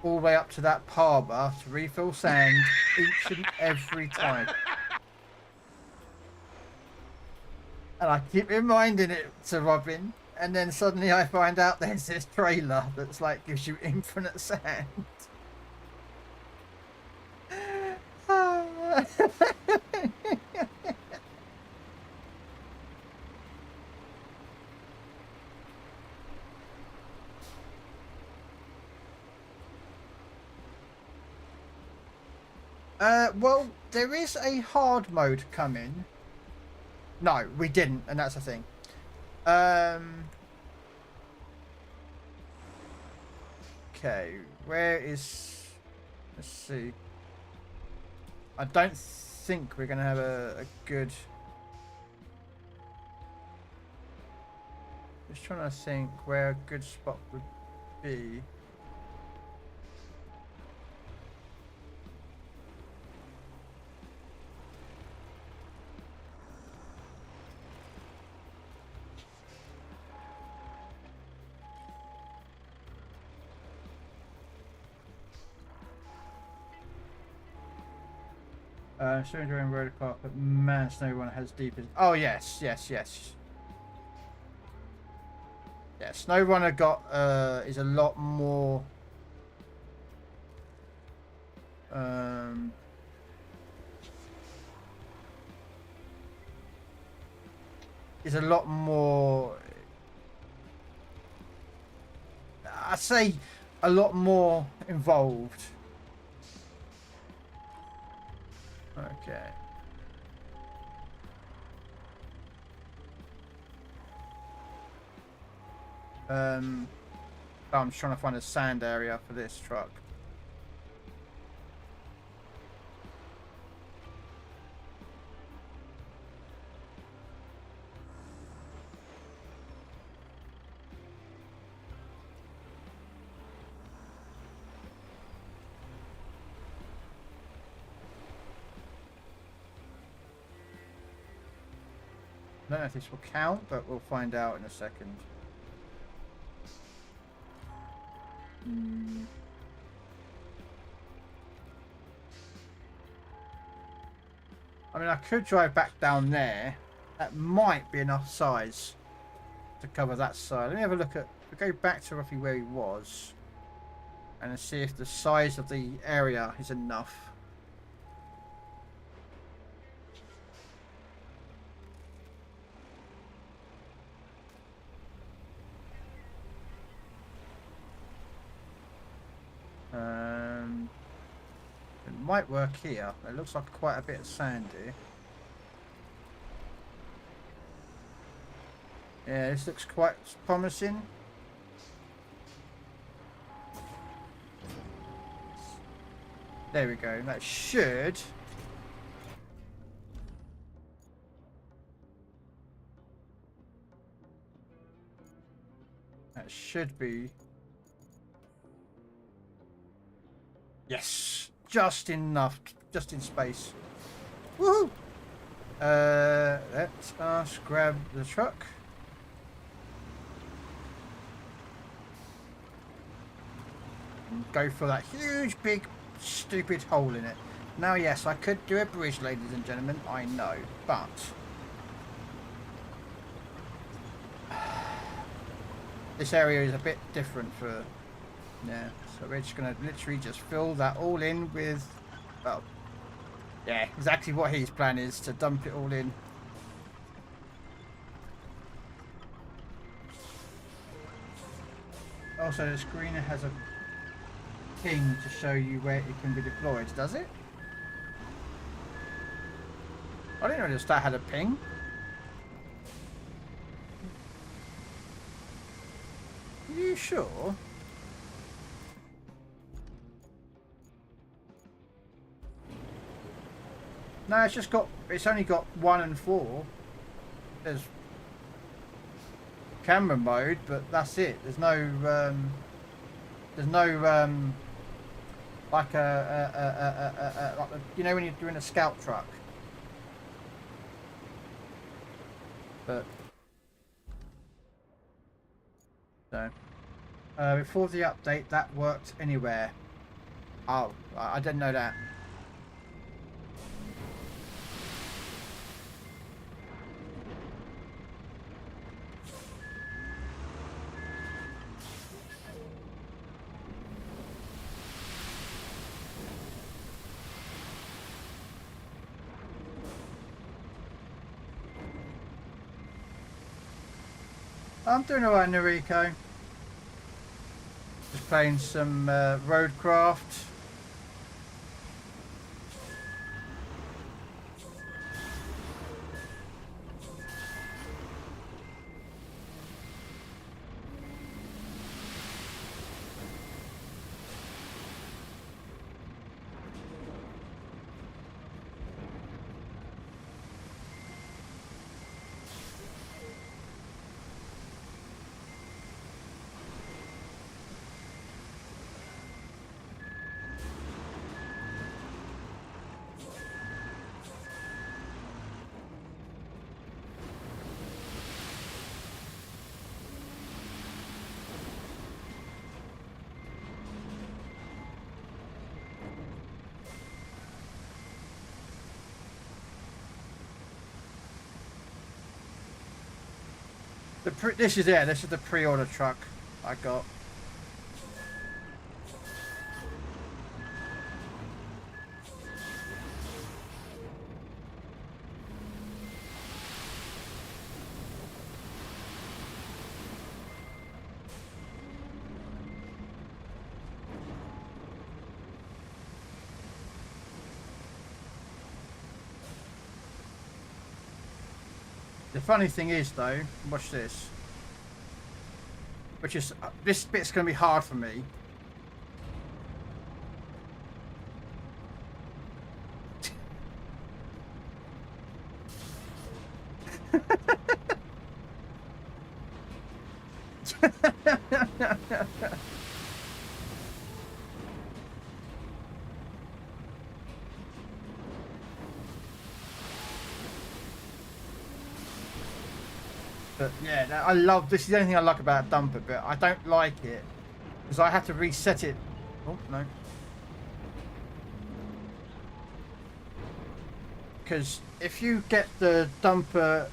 Speaker 1: all the way up to that harbour to refill sand each and every time. And I keep reminding it to Robin, and then suddenly I find out there's this trailer that's like gives you infinite sand. Well, there is a hard mode coming. No, we didn't, and that's the thing. Okay, where is... Let's see. I don't think we're going to have a good... Just trying to think where a good spot would be. So enjoying road carpet. Man, snow one has deep as... Oh, yes, yes, yes. Yeah, SnowRunner got is a lot more is a lot more I say a lot more involved. Okay. I'm just trying to find a sand area for this truck. I don't know if this will count, but we'll find out in a second. I mean, I could drive back down there. That might be enough size to cover that side. Let me have a look at... We'll go back to roughly where he was and see if the size of the area is enough. It might work here. It looks like quite a bit of sand here. Yeah, this looks quite promising. There we go. That should... That should be... Yes! Just enough. Just in space. Woohoo! Let us grab the truck. And go for that huge, big, stupid hole in it. Now, yes, I could do a bridge, ladies and gentlemen. I know. But... this area is a bit different for... Yeah, so we're just going to literally just fill that all in with, well, yeah, exactly what his plan is, to dump it all in. Also, the screener has a ping to show you where it can be deployed, does it? I didn't know that had a ping. Are you sure? No, it's just got... It's only got 1 and 4. There's camera mode, but that's it. There's no... there's no... like like you know when you're doing a scout truck. But... So... before the update, that worked anywhere. Oh, I didn't know that. I'm doing alright, Noriko. Just playing some Roadcraft. This is it. This is the pre-order truck I got. The funny thing is, though, watch this. Which is this bit's going to be hard for me. But yeah, I love this. Is the only thing I like about a dumper, but I don't like it because I have to reset it. Oh no! Because if you get the dumper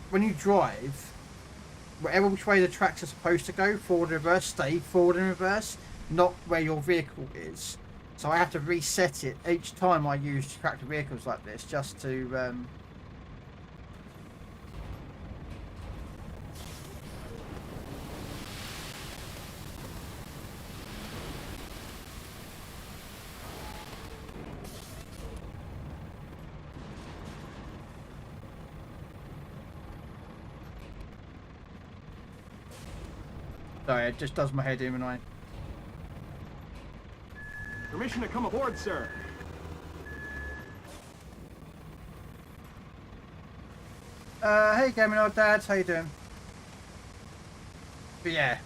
Speaker 1: when you drive, whatever which way the tracks are supposed to go, forward and reverse, stay forward and reverse, not where your vehicle is. So I have to reset it each time I use tractor vehicles like this, just to. Sorry, it just does my head in when I...
Speaker 5: Permission to come aboard, sir.
Speaker 1: Hey gaming old dads, how you doing? But yeah.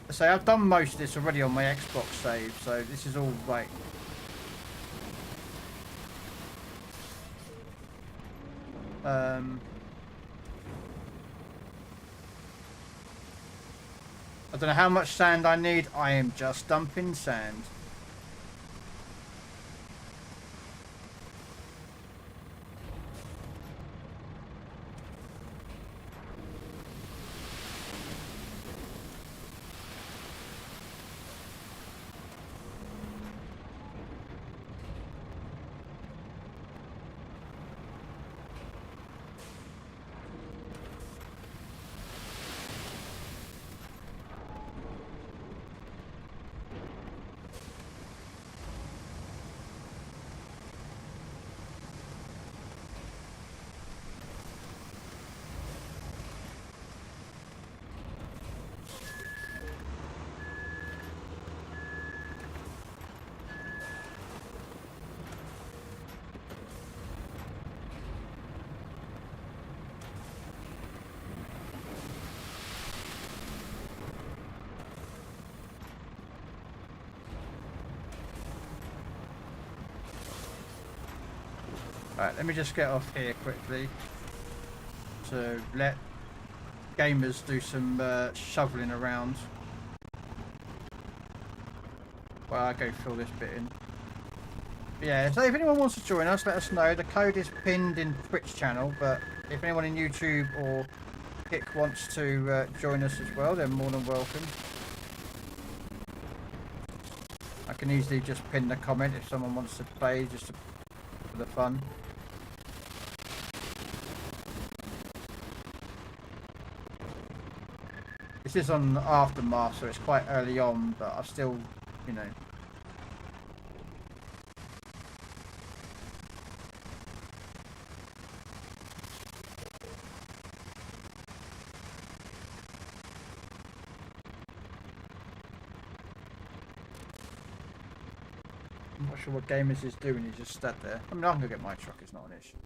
Speaker 1: So I've done most of this already on my Xbox save, so this is all like... I don't know how much sand I need. I am just dumping sand. Alright, let me just get off here quickly to let gamers do some shoveling around while I go fill this bit in. But yeah, so if anyone wants to join us, let us know. The code is pinned in Twitch channel, but if anyone in YouTube or Kick wants to join us as well, they're more than welcome. I can easily just pin the comment if someone wants to play just for the fun. This is on Aftermath, so it's quite early on, but I still, you know. I'm not sure what Gamers is doing, he's just sat there. I mean, I can go get my truck, it's not an issue.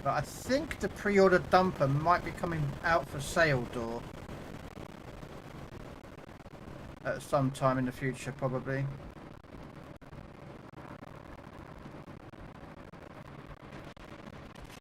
Speaker 1: But I think the pre-order dumper might be coming out for sale door at some time in the future, probably.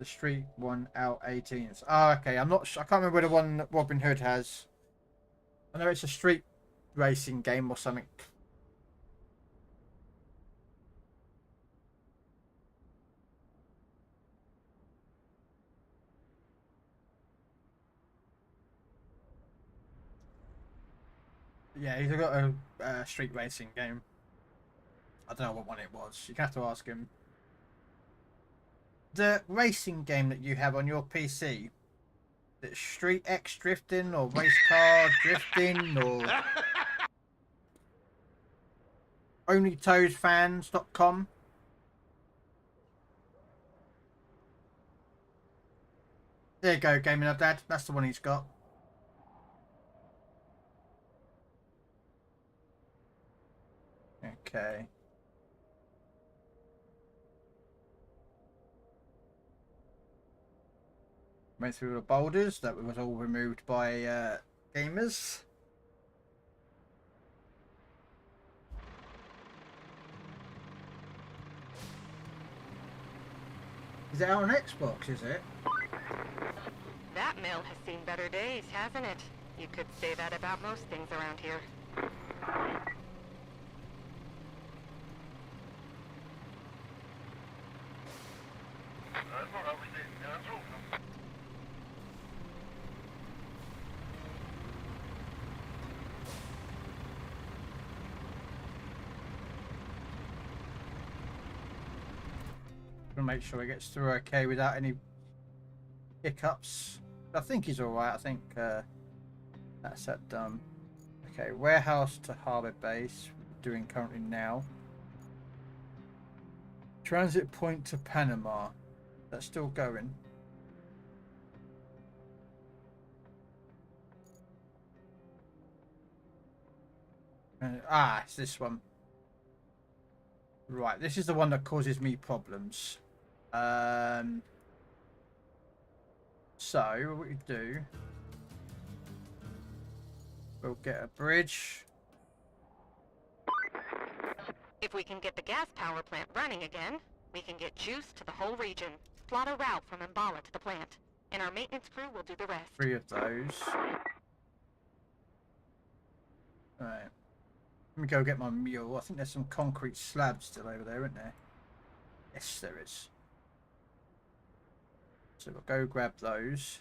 Speaker 1: The street one out 18th. Oh, okay. I'm not sure. I can't remember where the one that Robin Hood has. I know it's a street racing game or something. Yeah, he's got a street racing game. I don't know what one it was. You have to ask him. The racing game that you have on your PC, the Street X Drifting or Race Car Drifting or OnlyToesFans.com. There you go, Gaming Dad. That's the one he's got. Okay. Went through the boulders. That was all removed by gamers. Is it out on Xbox, is it?
Speaker 2: That mill has seen better days, hasn't it? You could say that about most things around here.
Speaker 1: To make sure he gets through okay without any hiccups. I think he's alright. I think that's that done. Okay, warehouse to harbour base. Doing currently now. Transit point to Panama. That's still going. It's this one. Right, this is the one that causes me problems. So what we do, we'll get a bridge.
Speaker 2: If we can get the gas power plant running again, we can get juice to the whole region. Plot a route from Mbala to the plant, and our maintenance crew will do the rest.
Speaker 1: 3 of those. Alright. Let me go get my mule. I think there's some concrete slabs still over there, isn't there? Yes, there is. So we'll go grab those.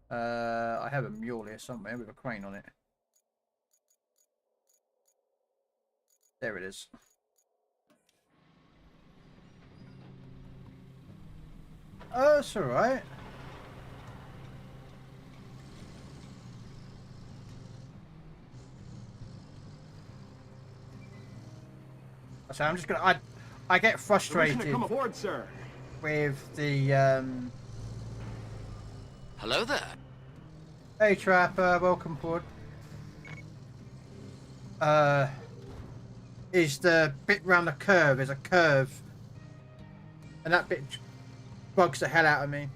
Speaker 1: I have a mule here somewhere with a crane on it. There it is. Oh, it's alright. So I'm just gonna. I get frustrated
Speaker 5: Come aboard, sir.
Speaker 1: with the.
Speaker 3: Hello there.
Speaker 1: Hey, Trapper, welcome aboard. Is the bit round the curve? There's a curve, and that bit bugs the hell out of me.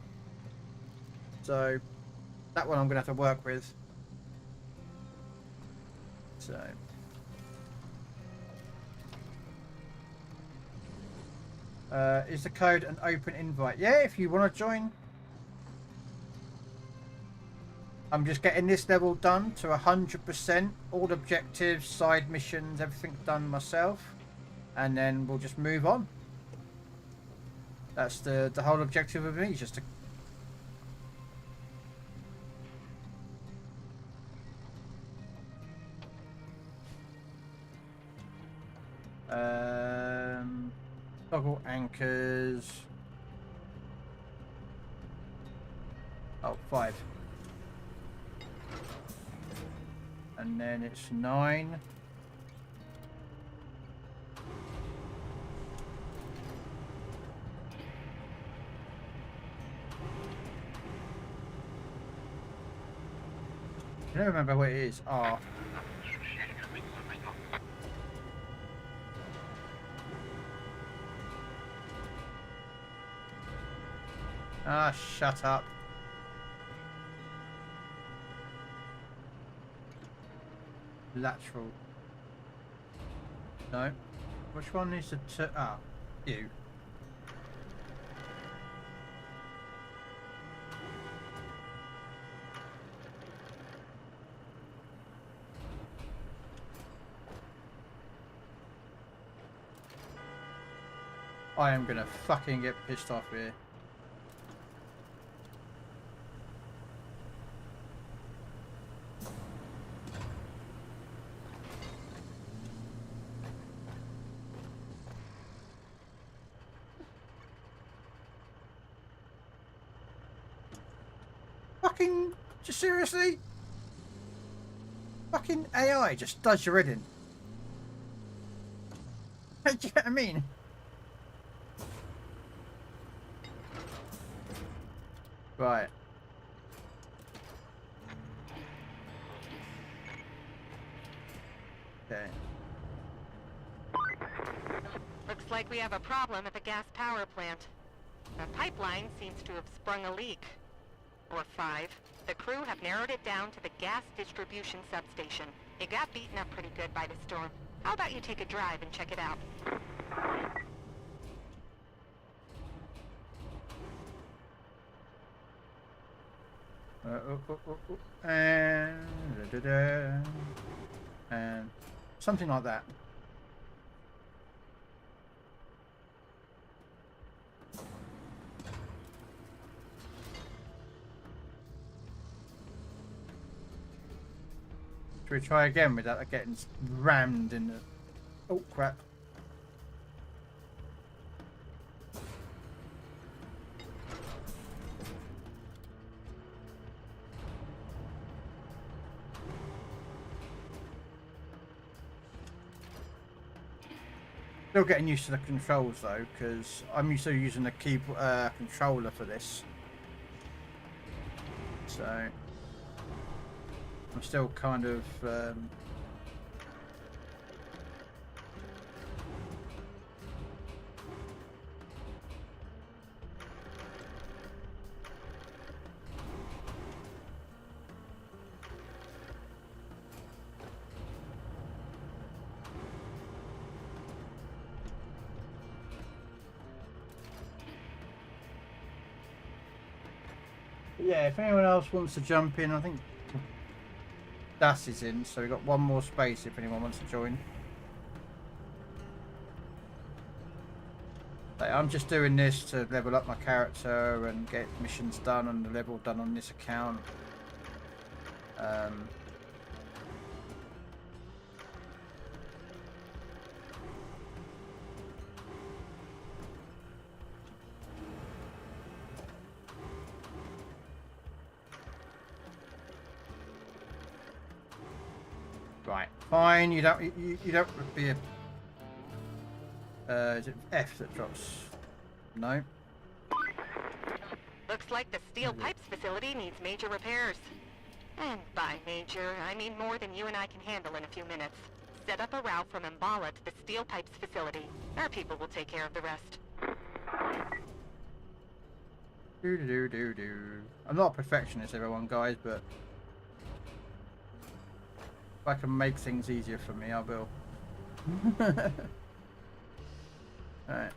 Speaker 1: So that one I'm gonna have to work with. So. Is the code an open invite? Yeah, if you want to join. I'm just getting this level done to 100%. All objectives, side missions, everything done myself. And then we'll just move on. That's the whole objective of me, just to... Toggle anchors. Oh, 5. And then it's 9. I don't remember what it is. R. Ah, shut up. Lateral. No. Which one needs to... you. I am gonna fucking get pissed off here. Fucking, just seriously? Fucking AI just does your head in. Do you get what I mean? Right. Okay.
Speaker 2: Looks like we have a problem at the gas power plant. The pipeline seems to have sprung a leak. Or 5. The crew have narrowed it down to the gas distribution substation. It got beaten up pretty good by the storm. How about you take a drive and check it out?
Speaker 1: And and something like that. Should we try again without getting rammed in the... Oh crap. Still getting used to the controls though, because I'm used to using the keyboard controller for this. So I'm still kind of yeah, if anyone else wants to jump in, I think Das is in, so we've got one more space if anyone wants to join. Like, I'm just doing this to level up my character and get missions done and the level done on this account. Right, fine. You don't be a. Is it F that drops? No.
Speaker 2: Looks like the steel pipes facility needs major repairs. And by major, I mean more than you and I can handle in a few minutes. Set up a route from Mbala to the steel pipes facility. Our people will take care of the rest.
Speaker 1: I'm not a perfectionist, everyone, guys, but if I can make things easier for me, I will. Alright.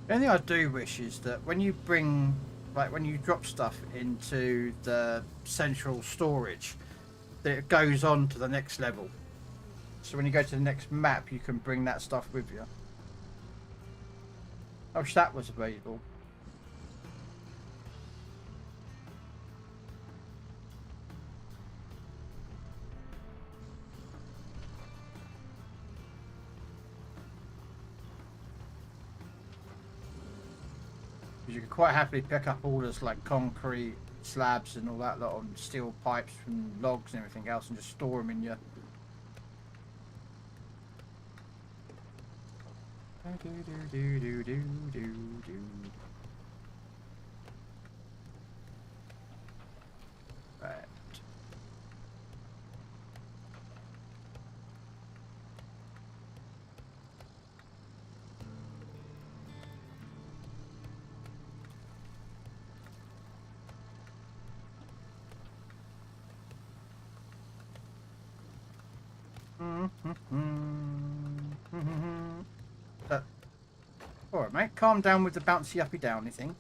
Speaker 1: The only thing I do wish is that when you bring, like when you drop stuff into the central storage, that it goes on to the next level. So when you go to the next map, you can bring that stuff with you. I wish that was available. You could quite happily pick up orders like concrete slabs and all that lot on steel pipes from logs and everything else and just store them in your... Right. Alright, mate. Calm down with the bouncy uppy downy thing.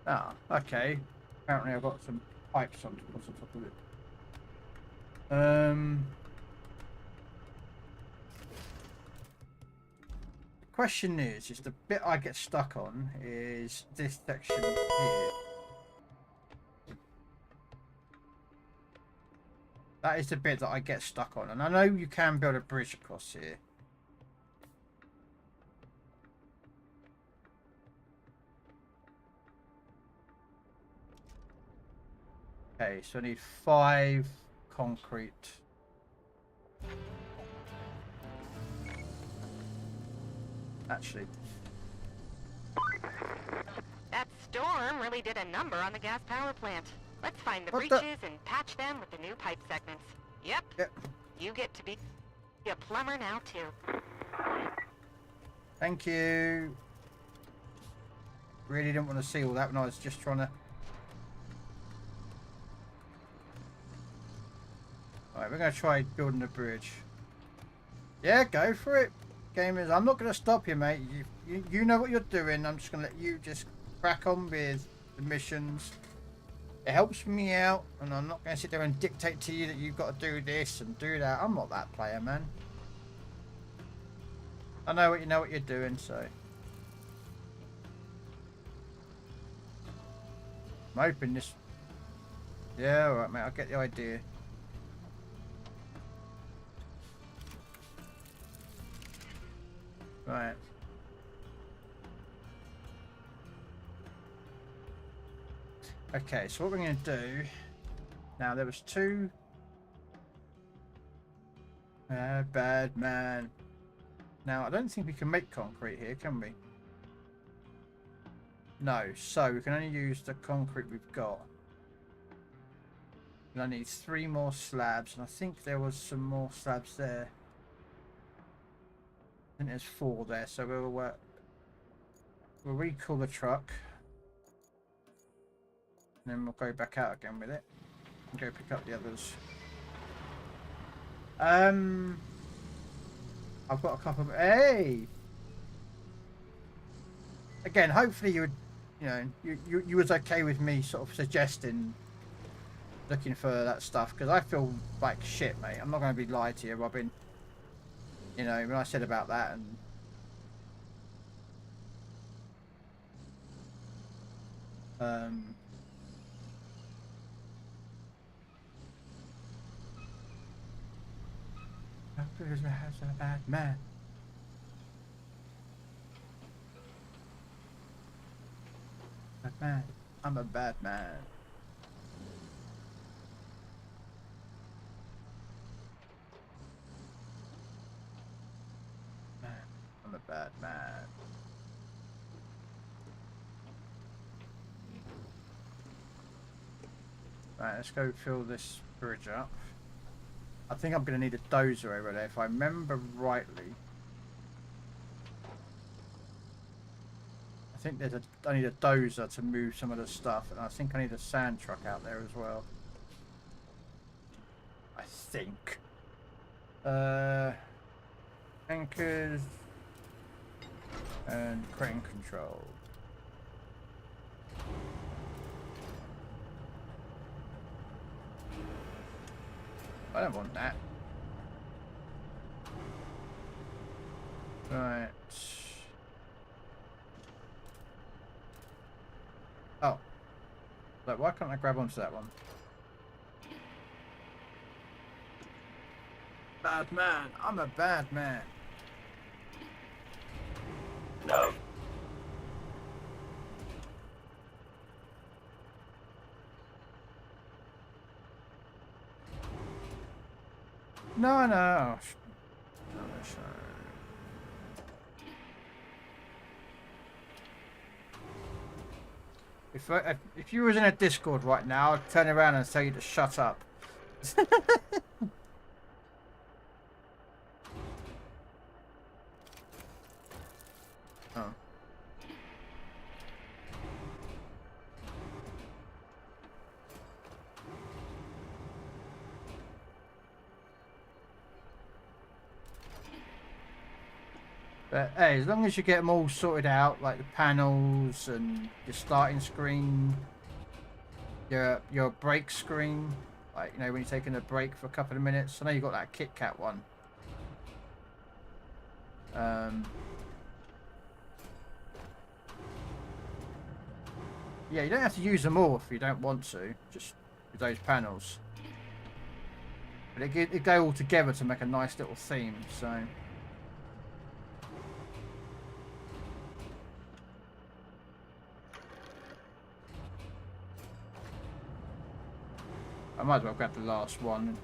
Speaker 1: Ah, okay. Apparently I've got some pipes on top of it. The question is the bit I get stuck on is this section here. That is the bit that I get stuck on, and I know you can build a bridge across here. Okay, so I need 5 concrete. Actually.
Speaker 2: That storm really did a number on the gas power plant. Let's find the
Speaker 1: What
Speaker 2: breaches and patch them with the new pipe segments. Yep. You get to be a plumber now, too.
Speaker 1: Thank you. Really didn't want to see all that when I was just trying to... Alright, we're going to try building a bridge. Yeah, go for it, gamers. I'm not going to stop you, mate. You know what you're doing. I'm just going to let you just crack on with the missions. It helps me out, and I'm not going to sit there and dictate to you that you've got to do this and do that. I'm not that player, man. I know what you're doing, so... I'm hoping this... Yeah, alright, mate. I get the idea. Right. Okay, so what we're going to do... Now, there was 2... bad man. Now, I don't think we can make concrete here, can we? No, so we can only use the concrete we've got. And I need 3 more slabs, and I think there was some more slabs there. I think there's 4 there, so we'll recall the truck. And then we'll go back out again with it. And go pick up the others. I've got a couple of... Hey! Again, hopefully you would... You know, you was okay with me sort of suggesting looking for that stuff, because I feel like shit, mate. I'm not going to be lied to you, Robin. You know, when I said about that and... has a bad man. Bad man. I'm a bad man. I'm a bad man. Right, let's go fill this bridge up. I think I'm going to need a dozer over there, if I remember rightly. I think I need a dozer to move some of the stuff, and I think I need a sand truck out there as well. I think. Anchors and crane control. I don't want that. Right. Oh. Look, why can't I grab onto that one? Bad man. I'm a bad man.
Speaker 3: No.
Speaker 1: No. If you was in a Discord right now, I'd turn around and tell you to shut up. Oh. But hey, as long as you get them all sorted out, like the panels and your starting screen, your break screen, like, you know, when you're taking a break for a couple of minutes. I know you got that Kit Kat one. Yeah, you don't have to use them all if you don't want to, just with those panels. But it go all together to make a nice little theme, so. I might as well grab the last one.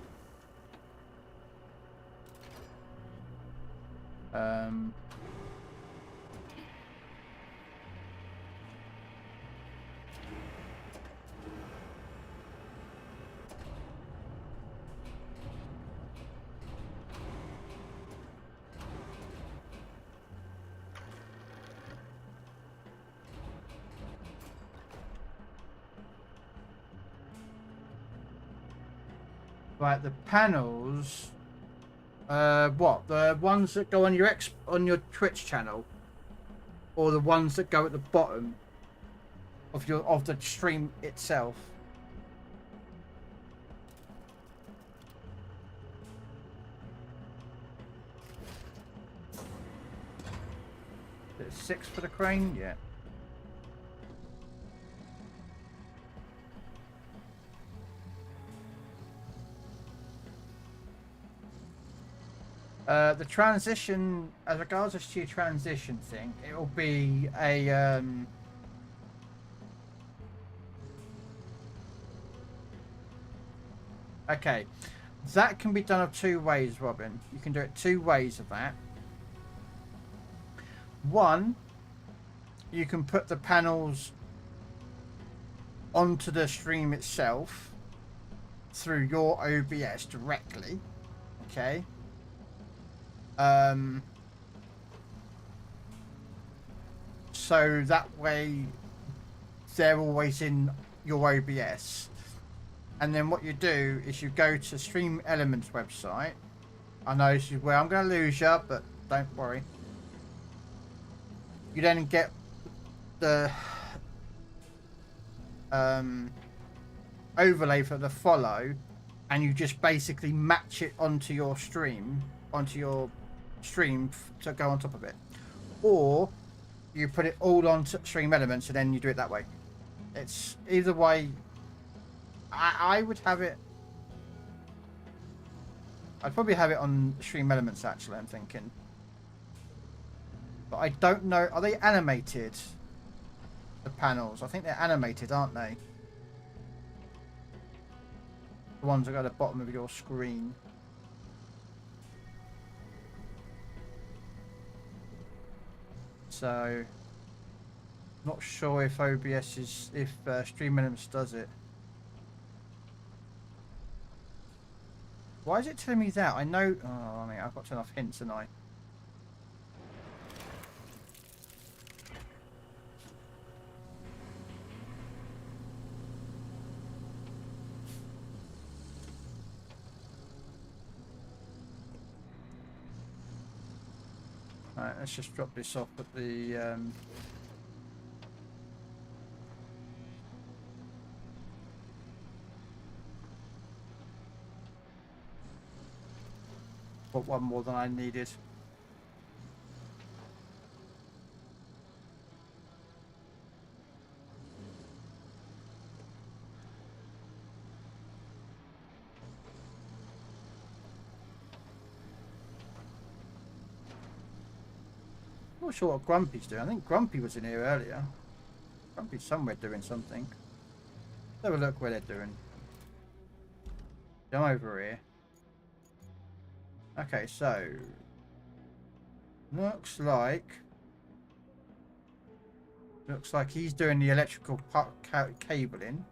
Speaker 1: Right, the panels. What? The ones that go on your Twitch channel, or the ones that go at the bottom of the stream itself? Is it 6 for the crane? Yeah. The transition, as regards to your transition thing, it will be a okay, that can be done of 2 ways, Robin. You can do it 2 ways of that. One, you can put the panels onto the stream itself through your OBS directly, okay? So that way they're always in your OBS, and then what you do is you go to Stream Elements website. I know this is where I'm going to lose you, but don't worry. You then get the overlay for the follow, and you just basically match it onto your stream to go on top of it, or you put it all on Stream Elements and then you do it that way. It's either way. I would have it. I'd probably have it on Stream Elements, actually, I'm thinking. But I don't know. Are they animated? The panels? I think they're animated, aren't they? The ones that go at the bottom of your screen. So, not sure if OBS is, if Stream Elements does it. Why is it telling me that? I know. Oh, I mean, I've got enough hints, haven't I? Alright, let's just drop this off at the got one more than I needed. Not sure what Grumpy's doing. I think Grumpy was in here earlier. Grumpy's somewhere doing something. Let's have a look where they're doing. Come over here. Okay, so looks like he's doing the electrical cabling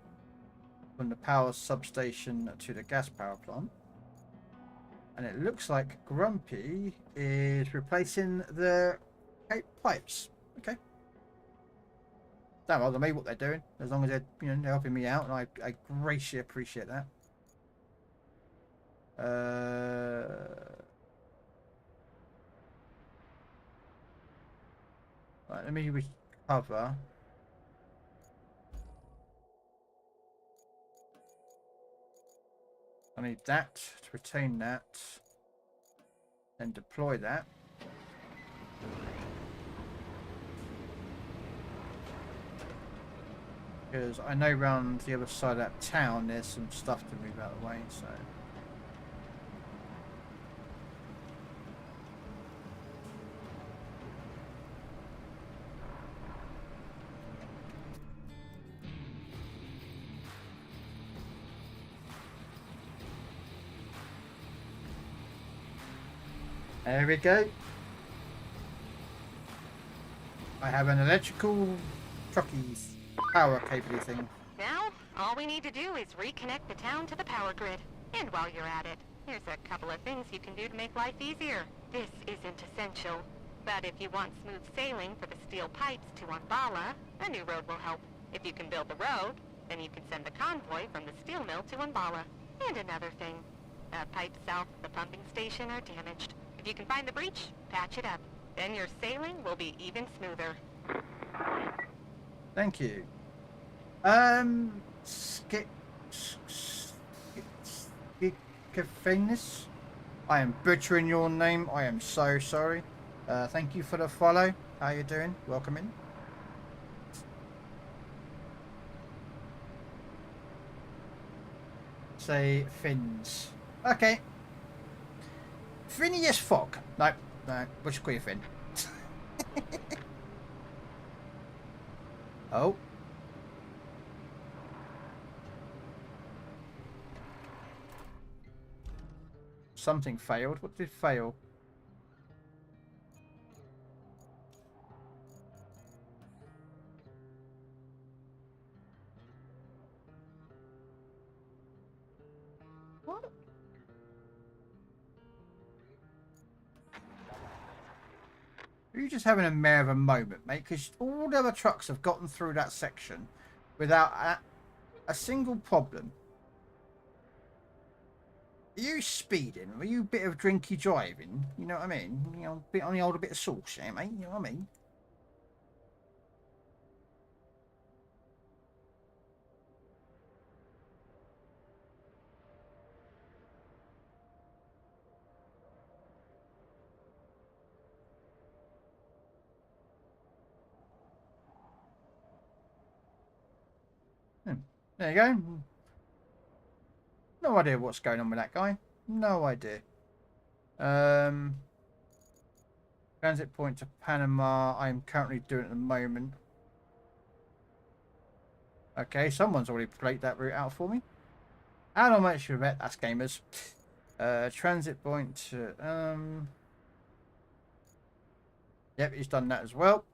Speaker 1: from the power substation to the gas power plant, and it looks like Grumpy is replacing the pipes. Okay. Don't bother me what they're doing, as long as they're, you know, they're helping me out, and I greatly appreciate that. Right, let me recover. I need that to retain that, and deploy that. Because I know round the other side of that town there's some stuff to move out of the way, so. There we go. I have an electrical truckies power cable thing.
Speaker 2: Now, all we need to do is reconnect the town to the power grid. And while you're at it, here's a couple of things you can do to make life easier. This isn't essential, but if you want smooth sailing for the steel pipes to Umbala, a new road will help. If you can build the road, then you can send the convoy from the steel mill to Umbala. And another thing, pipes south of the pumping station are damaged. If you can find the breach, patch it up. Then your sailing will be even smoother.
Speaker 1: Thank you. Skipiness. I am butchering your name. I am so sorry. Thank you for the follow. How you doing? Welcome in. Say fins. Okay. Phineas Fogg. No, no. We'll just call you Finn. Oh. Something failed. What did fail? What? Are you just having a mare of a moment, mate? Because all the other trucks have gotten through that section without a single problem. Are you speeding? Are you a bit of drinky driving? You know what I mean? You know, a bit on the old, a bit of sauce, yeah, mate? You know what I mean? There you go. No idea what's going on with that guy. No idea. Transit point to Panama. I'm currently doing it at the moment. Okay, someone's already played that route out for me. And I'm actually bet that's gamers. Transit point to yep, he's done that as well.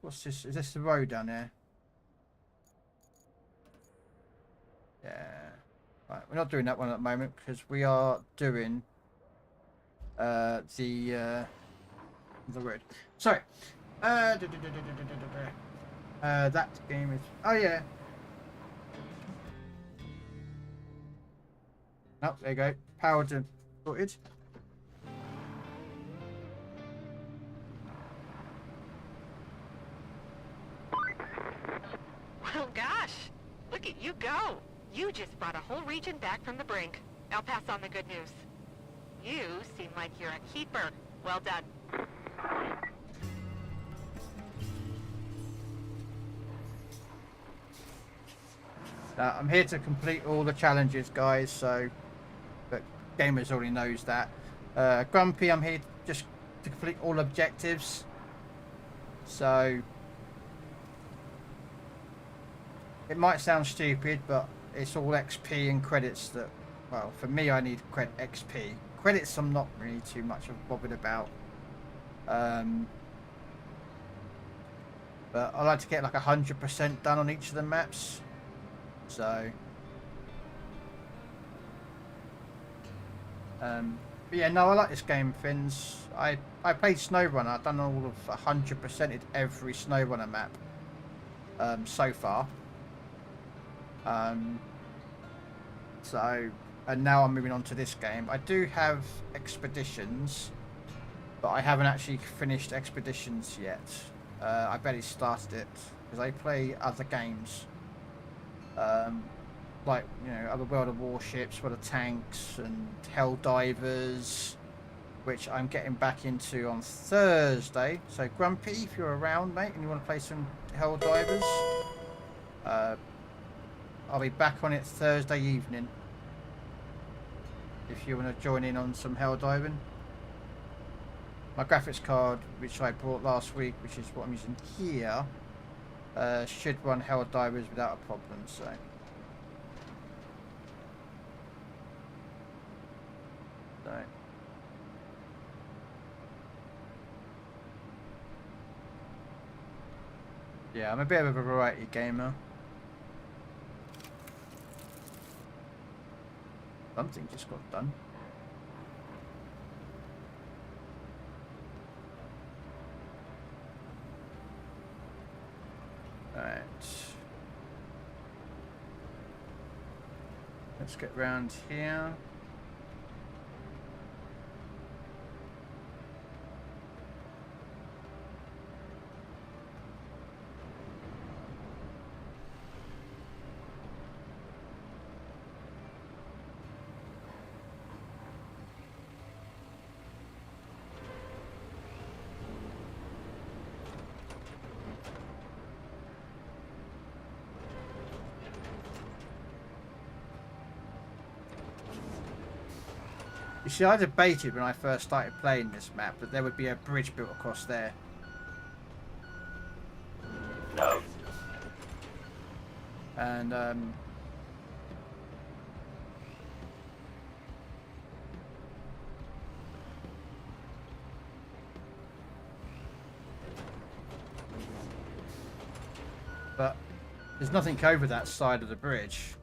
Speaker 1: What's this? Is this the road down there? Yeah. Right, we're not doing that one at the moment because we are doing the road. Sorry. That game is. Oh yeah. Oh, there you go. Powered and sorted.
Speaker 2: Well, gosh, look at you go. You just brought a whole region back from the brink. I'll pass on the good news. You seem like you're a keeper. Well done.
Speaker 1: I'm here to complete all the challenges, guys, so but gamers already knows that. Grumpy, I'm here just to complete all objectives. So it might sound stupid, but it's all XP and credits that, well, for me, I need XP. Credits I'm not really too much bothered about. But I like to get like 100% done on each of the maps. So But yeah, no, I like this game, Fins. I played SnowRunner. I've done all of 100%ed every SnowRunner map so far. So, and now I'm moving on to this game. I do have Expeditions, but I haven't actually finished Expeditions yet. I barely started it because I play other games. Like, you know, other World of Warships, World of Tanks, and Helldivers, which I'm getting back into on Thursday. So, Grumpy, if you're around, mate, and you want to play some Helldivers, I'll be back on it Thursday evening. If you want to join in on some Helldiving. My graphics card, which I bought last week, which is what I'm using here, should run Helldivers without a problem, so... Yeah, I'm a bit of a variety gamer. Something just got done. Alright. Let's get round here. You see, I debated when I first started playing this map that there would be a bridge built across there.
Speaker 3: No.
Speaker 1: And, but there's nothing over that side of the bridge.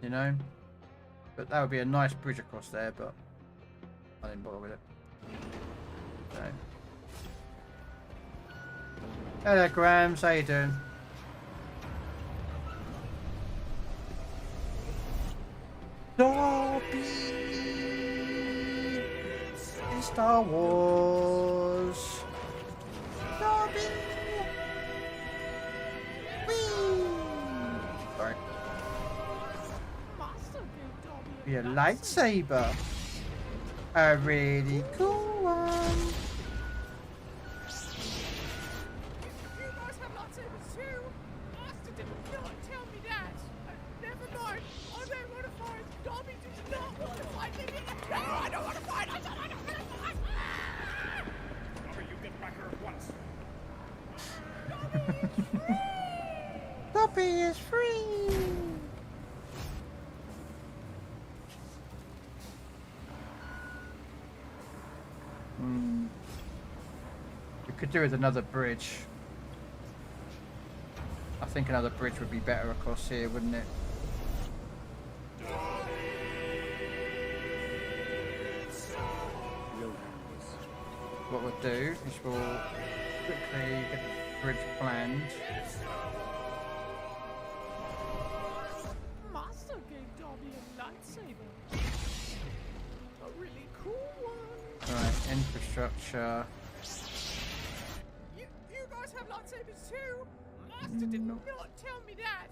Speaker 1: You know, but that would be a nice bridge across there, but I didn't bother with it. So. Hello, Grams, how you doing? Dobby in Star Wars. Dobby. Whee! Sorry. Be a lightsaber. A really cool one.
Speaker 6: You guys have lightsabers too? Master did not tell me that. Never mind. I don't want to fight. Dobby does not want to fight me. No, I don't want to fight. I don't want to fight.
Speaker 5: Dobby, you get back here at once.
Speaker 1: Dobby is free. We could do with another bridge. I think another bridge would be better across here, wouldn't it? What we'll do is we'll quickly get the bridge planned.
Speaker 6: Master gave Dobby a lightsaber. A really cool one.
Speaker 1: Right, infrastructure.
Speaker 6: You guys have lightsabers too? Master did not tell me that.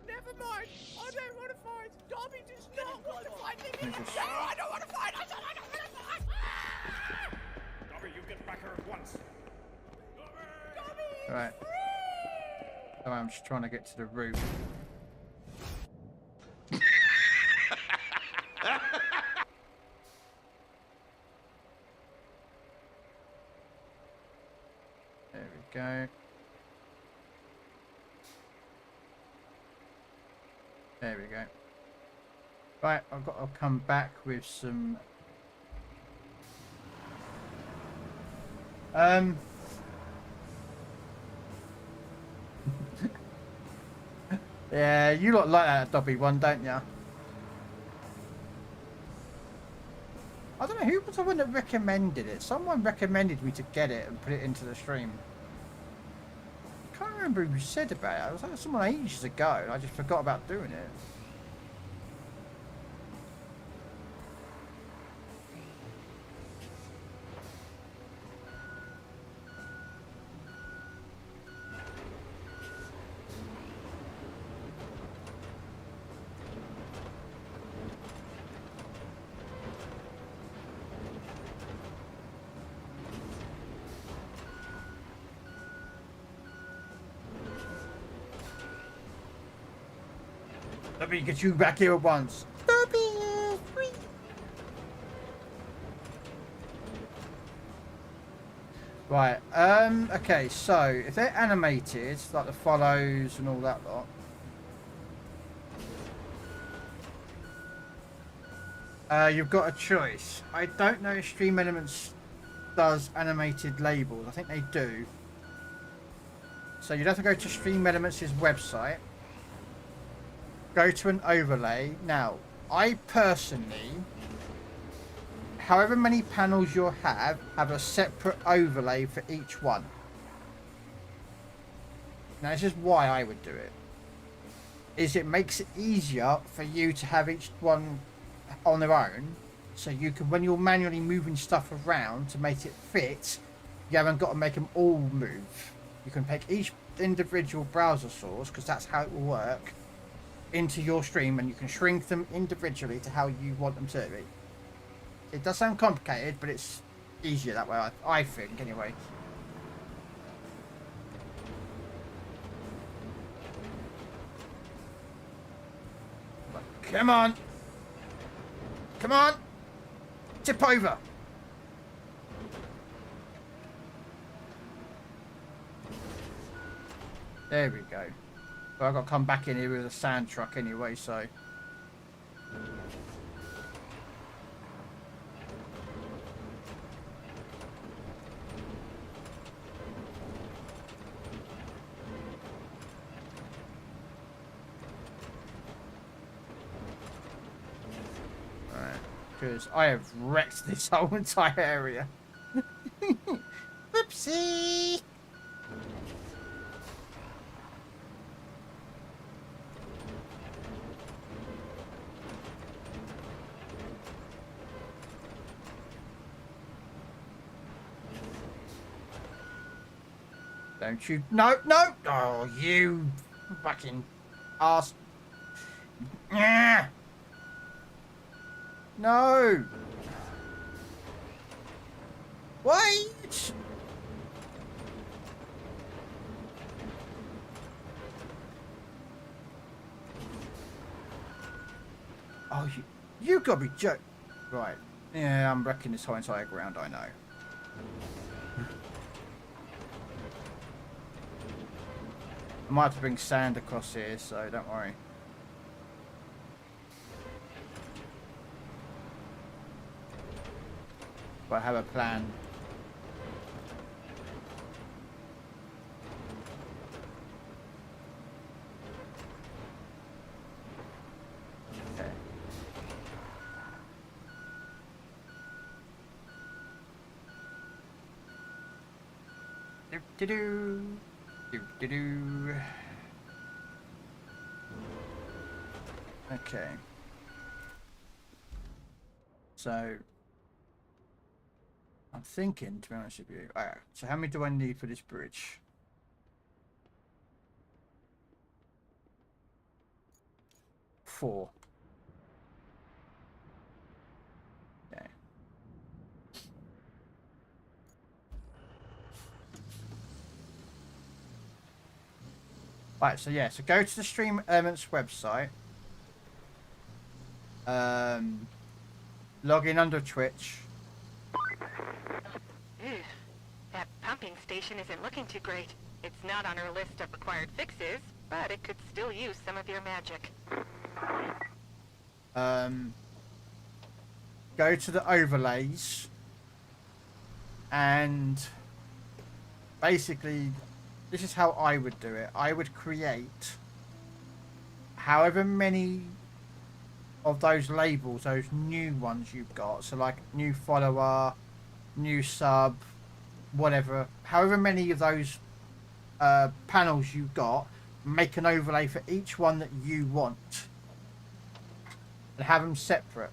Speaker 6: Never mind. I don't want to fight. Dobby does not want to fight me. No, I don't want to fight. I don't want to fight.
Speaker 5: Dobby, you get back here at once.
Speaker 6: Dobby!
Speaker 1: Right. Oh, I'm just trying to get to the roof. There we go. There we go. Right, I'll come back with some Yeah, you lot like that Dobby one, don't ya? I don't know, who was the one that recommended it? Someone recommended me to get it and put it into the stream. I can't remember who said about it. It was like someone ages ago, and I just forgot about doing it. Let me get you back here at once. Right, okay, so if they're animated, like the follows and all that lot, you've got a choice. I don't know if Stream Elements does animated labels. I think they do. So you'd have to go to Stream Elements' website. Go to an overlay. Now, I personally, however many panels you'll have a separate overlay for each one. Now, this is why I would do it. Is it makes it easier for you to have each one on their own. So you can, when you're manually moving stuff around to make it fit, you haven't got to make them all move. You can take each individual browser source, because that's how it will work, into your stream, and you can shrink them individually to how you want them to be. It does sound complicated, but it's easier that way, I think, anyway. Come on! Come on! Tip over! There we go. But I've got to come back in here with a sand truck anyway, so... Because I have wrecked this whole entire area. Whoopsie! Don't you... No, no! Oh, you fucking ass. Yeah. No! Wait! Oh, you gotta be joking. Right. Yeah, I'm wrecking this whole entire ground, I know. I might have to bring sand across here, so don't worry. But I have a plan. Okay. Do-do-do. Do-do-do. Okay. So... I'm thinking, to be honest with you. Alright, so how many do I need for this bridge? 4. Okay. Right, so yeah, so go to the Stream Elements website. Log in under Twitch.
Speaker 2: That pumping station isn't looking too great. It's not on our list of required fixes, but it could still use some of your magic.
Speaker 1: Go to the overlays, and basically, this is how I would do it. I would create however many of those labels, those new ones you've got, so like new follower, new sub, whatever, however many of those panels you've got, make an overlay for each one that you want and have them separate.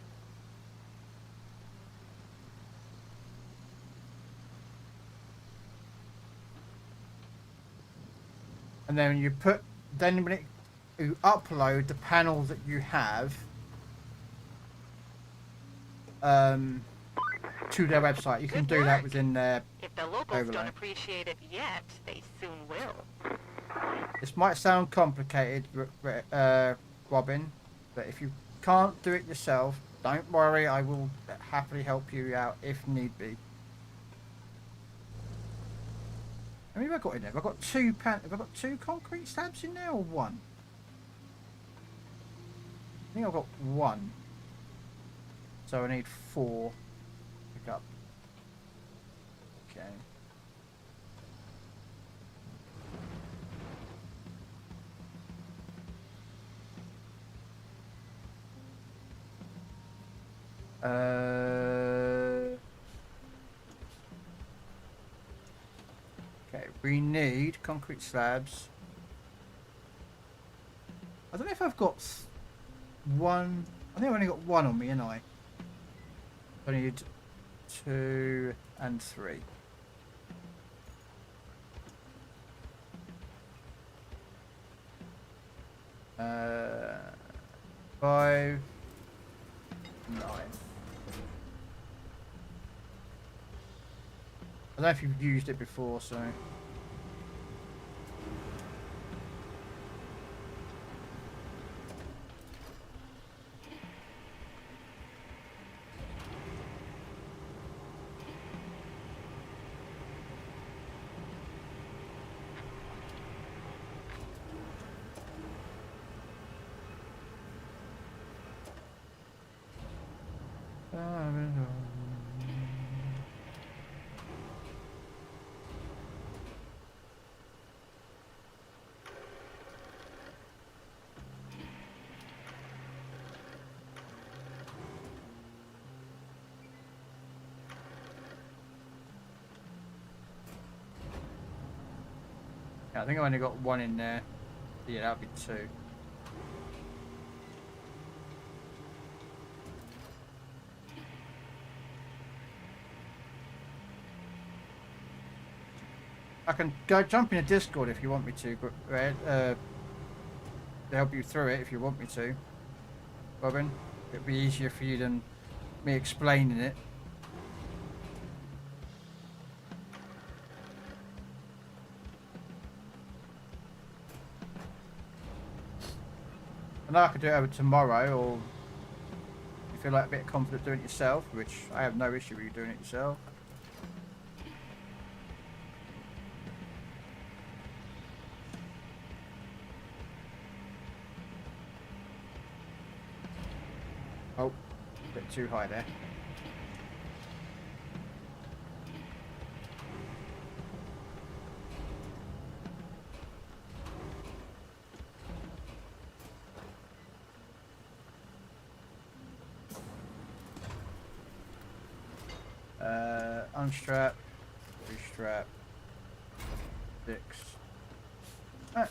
Speaker 1: And then you put, then when you upload the panel that you have to their website, you can
Speaker 2: Good
Speaker 1: do that
Speaker 2: work.
Speaker 1: within their
Speaker 2: If the locals
Speaker 1: overlay.
Speaker 2: don't appreciate it yet, they soon will.
Speaker 1: This might sound complicated, Robin, but if you can't do it yourself, don't worry, I will happily help you out if need be. How many have I got in there? Have I got have I got 2 concrete slabs in there or 1? I think I've got 1. So I need 4 to pick up. Okay. Okay, we need concrete slabs. I don't know if I've got 1. I think I've only got 1 on me, ain't I? I need 2 and 3. Uh, 5, 9. I don't know if you've used it before, so. I think I've only got 1 in there. Yeah, that'll be 2. I can go jump in a Discord if you want me to, but to help you through it if you want me to, Robin. It'd be easier for you than me explaining it. I know I could do it over tomorrow, or if you feel like a bit confident doing it yourself, which I have no issue with you doing it yourself. Oh, a bit too high there. Unstrap, restrap, 6. Ah.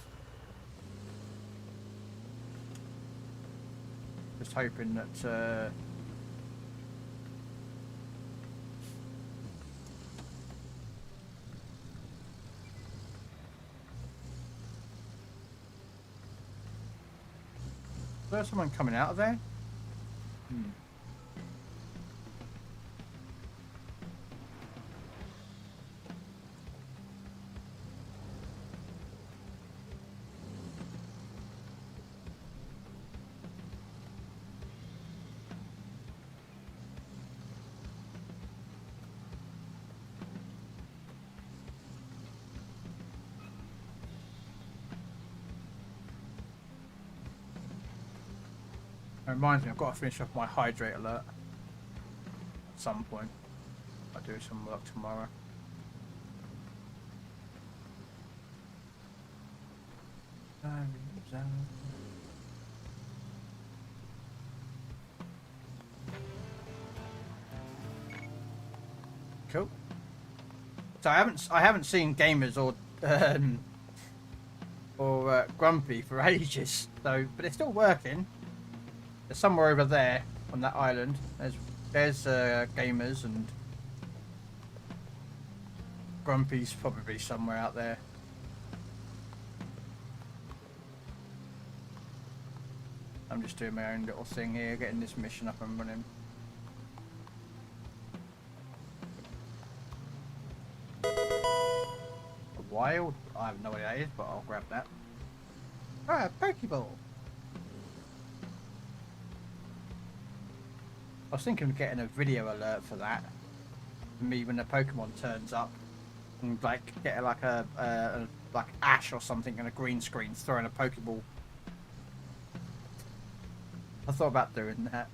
Speaker 1: Just hoping that there's someone coming out of there? It reminds me, I've got to finish off my hydrate alert at some point. I'll do some work tomorrow. Cool. So I haven't seen gamers or Grumpy for ages. So, but it's still working. They're somewhere over there on that island. There's gamers, and Grumpy's probably somewhere out there. I'm just doing my own little thing here, getting this mission up and running. A wild? I have no idea what that is, but I'll grab that. Ah, Pokeball! I was thinking of getting a video alert for that. For me, when the Pokemon turns up, and like get like a like Ash or something and a green screen throwing a Pokeball. I thought about doing that.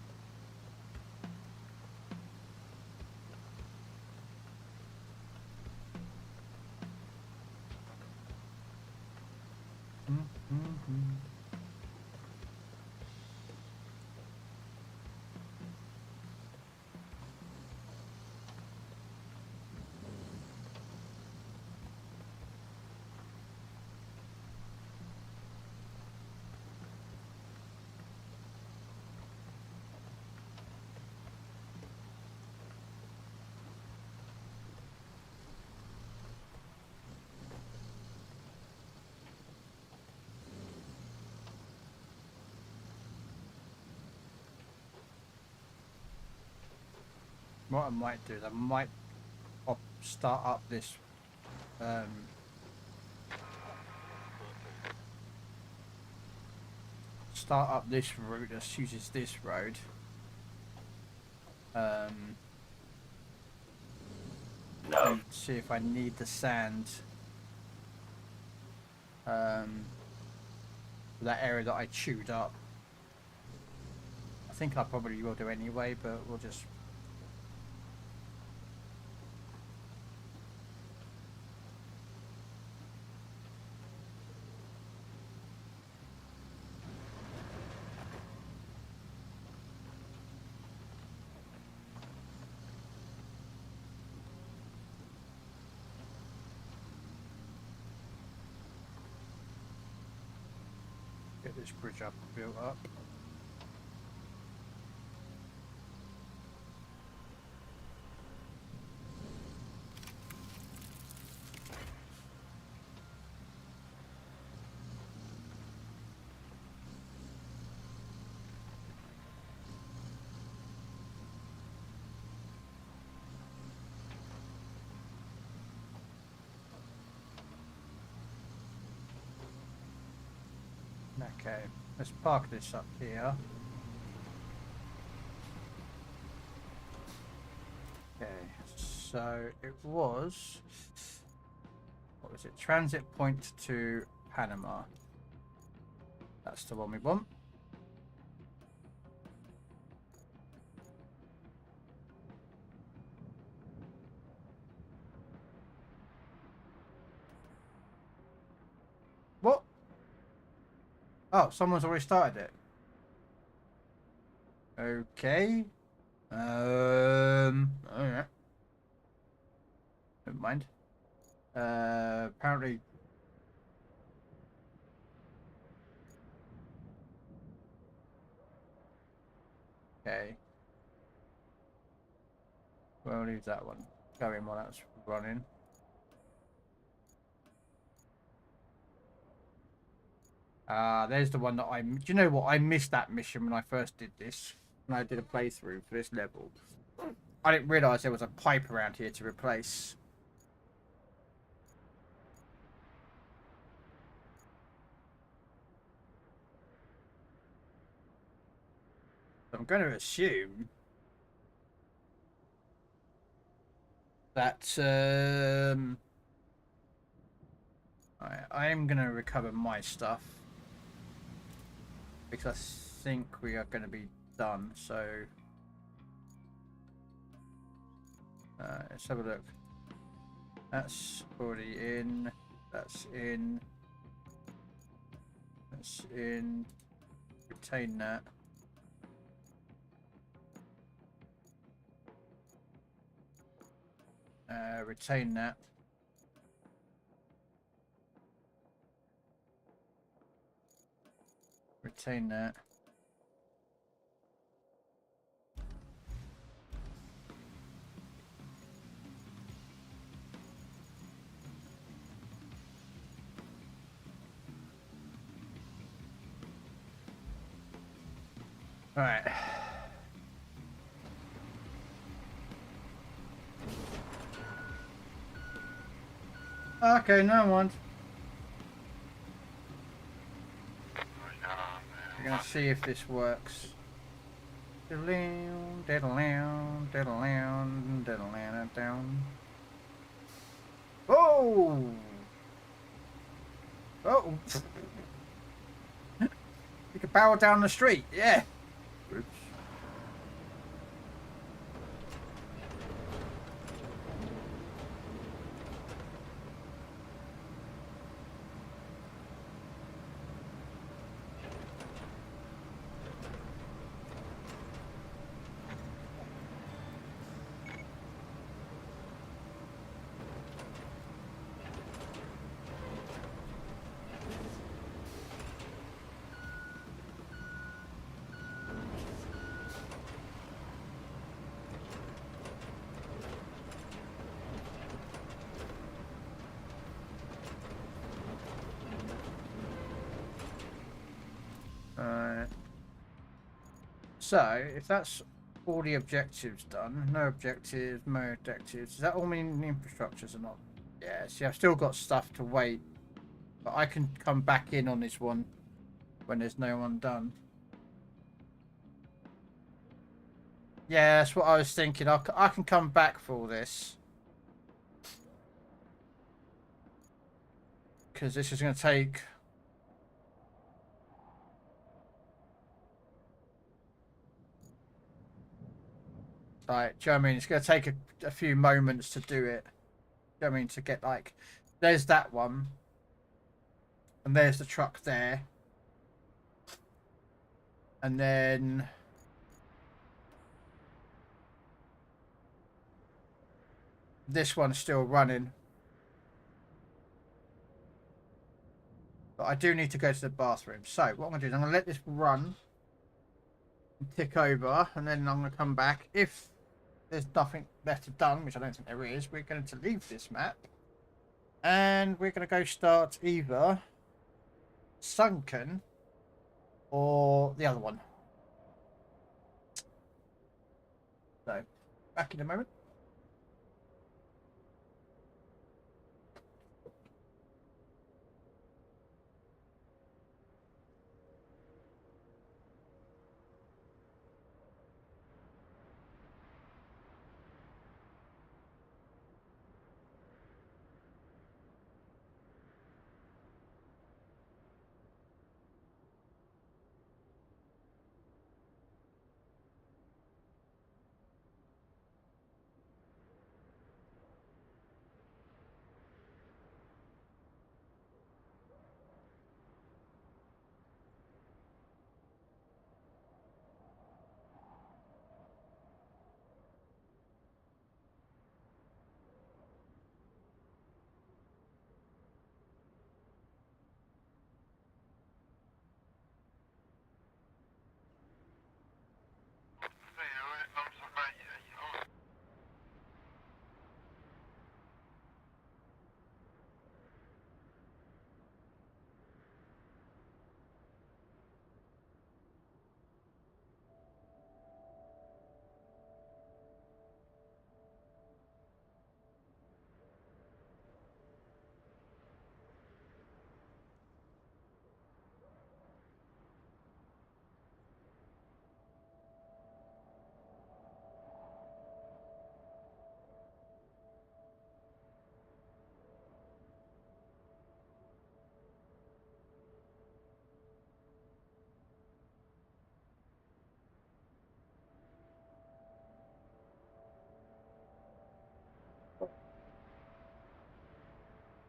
Speaker 1: What I might do is I might start up this route that uses this road. And see if I need the sand for that area that I chewed up. I think I probably will do anyway, but we'll just get this bridge up built up. Okay, let's park this up here. Okay, so it was, what was it? Transit point to Panama. That's the one we want. What? Oh, someone's already started it. Okay. Alright. Never mind. Apparently. Okay. We'll leave that one going while that's running. There's the one that do you know what? I missed that mission when I first did this. When I did a playthrough for this level. I didn't realise there was a pipe around here to replace. I'm going to assume that I am going to recover my stuff. Because I think we are going to be done, so let's have a look. That's already in, that's in, that's in, retain that. Retain that. Retain that. All right. Okay, no one. We're gonna see if this works. Down. Oh! Oh! You can barrel down the street, yeah. Oops. So, if that's all the objectives done, no objectives, no objectives, does that all mean the infrastructures are not? Yeah, see, I've still got stuff to wait, but I can come back in on this one when there's no one done. Yeah, that's what I was thinking. I can come back for all this. Because this is going to take... Like, do you know what I mean? It's going to take a few moments to do it. Do you know what I mean? To get, like... There's that one. And there's the truck there. And then... This one's still running. But I do need to go to the bathroom. So, what I'm going to do is I'm going to let this run. And tick over. And then I'm going to come back. If there's nothing better done, which I don't think there is, we're going to leave this map. And we're going to go start either Sunken or the other one. So, back in a moment.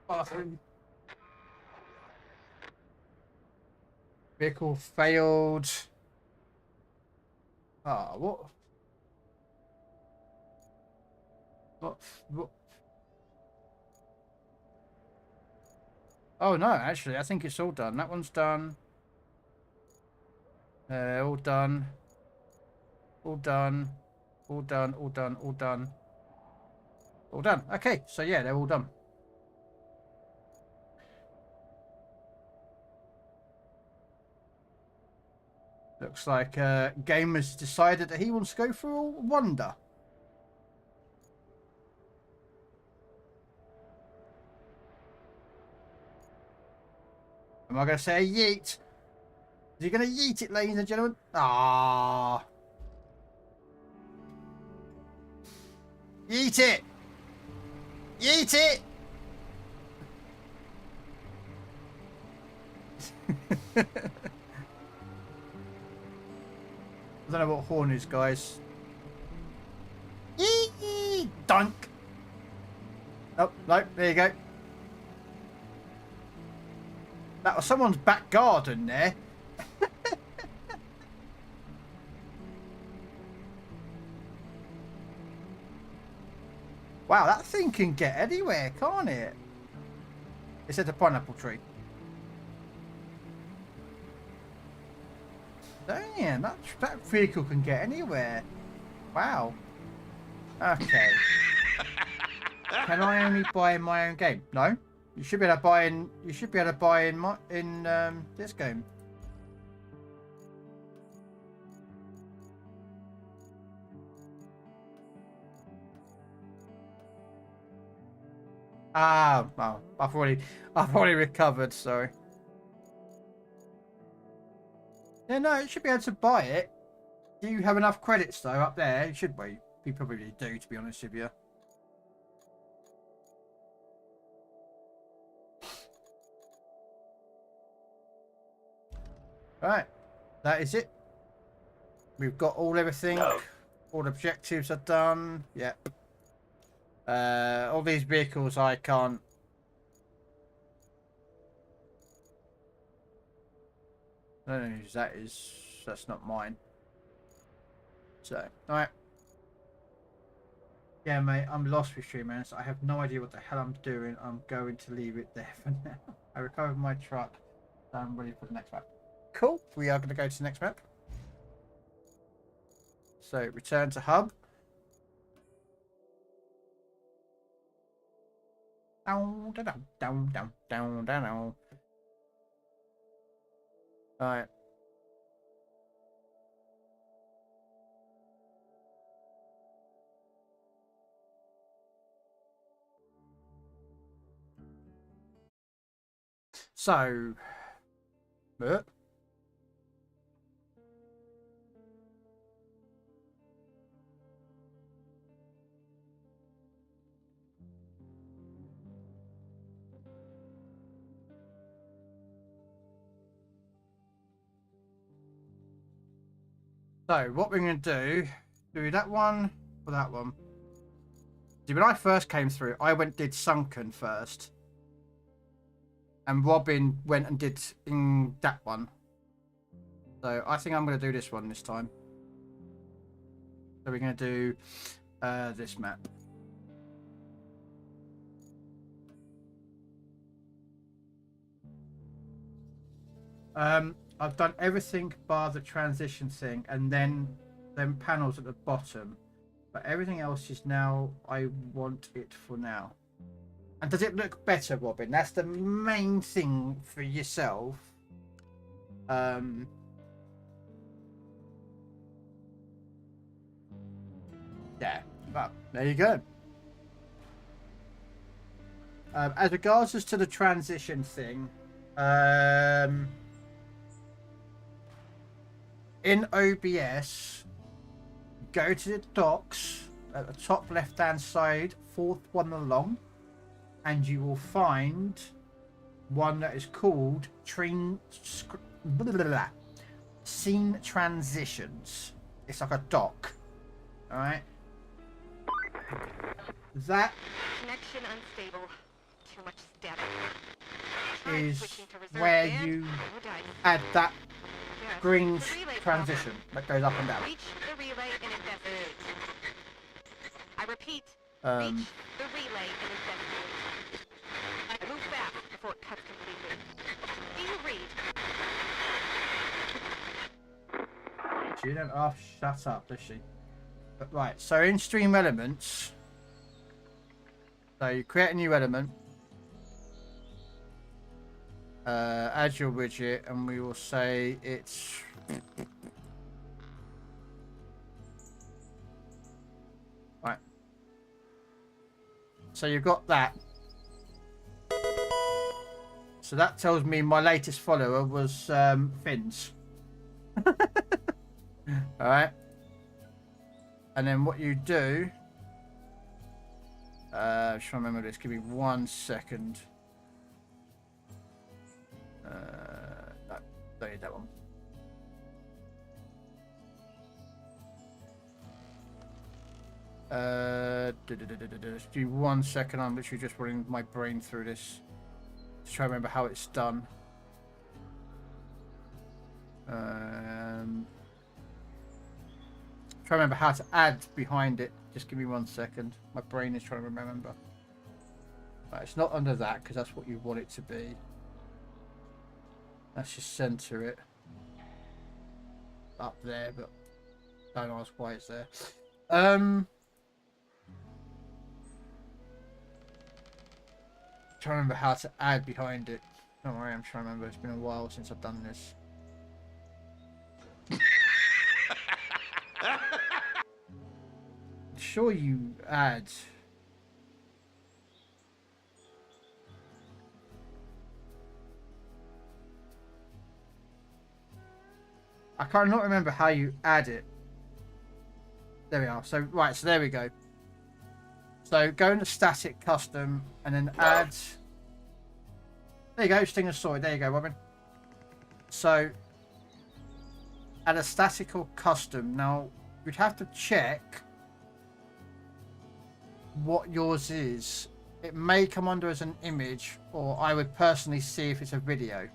Speaker 1: Bathroom. Vehicle failed. Ah, what? What? Oh no, actually, I think it's all done. That one's done. All done. All done. All done. All done. All done. All done. Okay, so yeah, they're all done. Looks like Game has decided that he wants to go for a wonder. Am I going to say yeet? Is he going to yeet it, ladies and gentlemen? Ah, yeet it! Yeet it! I don't know what horn is, guys. Yee! Dunk! Oh, no, there you go. That was someone's back garden there. Wow, that thing can get anywhere, can't it? It's at a pineapple tree. Damn, that vehicle can get anywhere. Wow. Okay. Can I only buy in my own game? No. You should be able to buy in. You should be able to buy in this game. Ah, oh, I've already recovered. Sorry. Yeah, no, you should be able to buy it. Do you have enough credits though up there? You should be. You probably do, to be honest with you. Right, that is it. We've got everything.
Speaker 3: No.
Speaker 1: All the objectives are done. Yep. All these vehicles I can't. I don't know whose that is. That's not mine. So, alright. Yeah, mate, I'm lost with streamers. I have no idea what the hell I'm doing. I'm going to leave it there for now. I recovered my truck. So I'm ready for the next map. Cool. We are going to go to the next map. So, return to hub. Down, down, down, down, down, down. Alright. So, what we're going to do that one or that one. See, when I first came through, I did Sunken first. And Robin went and did in that one. So I think I'm going to do this one this time. So we're going to do this map. I've done everything bar the transition thing and then panels at the bottom. But everything else is now, I want it for now. And does it look better, Robin? That's the main thing for yourself. Yeah, well, there you go. As regards as to the transition thing, in OBS, go to the docks at the top left-hand side, fourth one along, and you will find one that is called Scene Transitions. It's like a dock. Alright? That
Speaker 2: Connection unstable. Too much static.
Speaker 1: is
Speaker 2: Switching to reserve
Speaker 1: where
Speaker 2: band.
Speaker 1: you
Speaker 2: Oh, dice.
Speaker 1: add that
Speaker 2: Yes,
Speaker 1: green
Speaker 2: the relay
Speaker 1: transition that goes up and down.
Speaker 2: Reach the relay and investigate. I repeat,
Speaker 1: Um,
Speaker 2: reach the relay and investigate. Move fast before it cuts completely.
Speaker 1: She don't half shut up, does she? But right, so in Stream Elements, so you create a new element, add your widget, and we will say it's right. So you've got that. So that tells me my latest follower was Finn's. All right. And then what you do, I'm just trying to remember this. Give me 1 second. No, don't need that one. Just give me 1 second. I'm literally just running my brain through this to try to remember how it's done. Try to remember how to add behind it. Just give me 1 second. My brain is trying to remember. Right, it's not under that because that's what you want it to be. Let's just center it up there, but don't ask why it's there. Trying to remember how to add behind it. Don't worry, I'm trying to remember. It's been a while since I've done this. Sure, you add. I can't not remember how you add it. There we are. So right, so there we go. So go into static custom and then add. There you go, Stinger Soy. There you go, Robin. So add a statical custom. Now you'd have to check what yours is. It may come under as an image, or I would personally see if it's a video.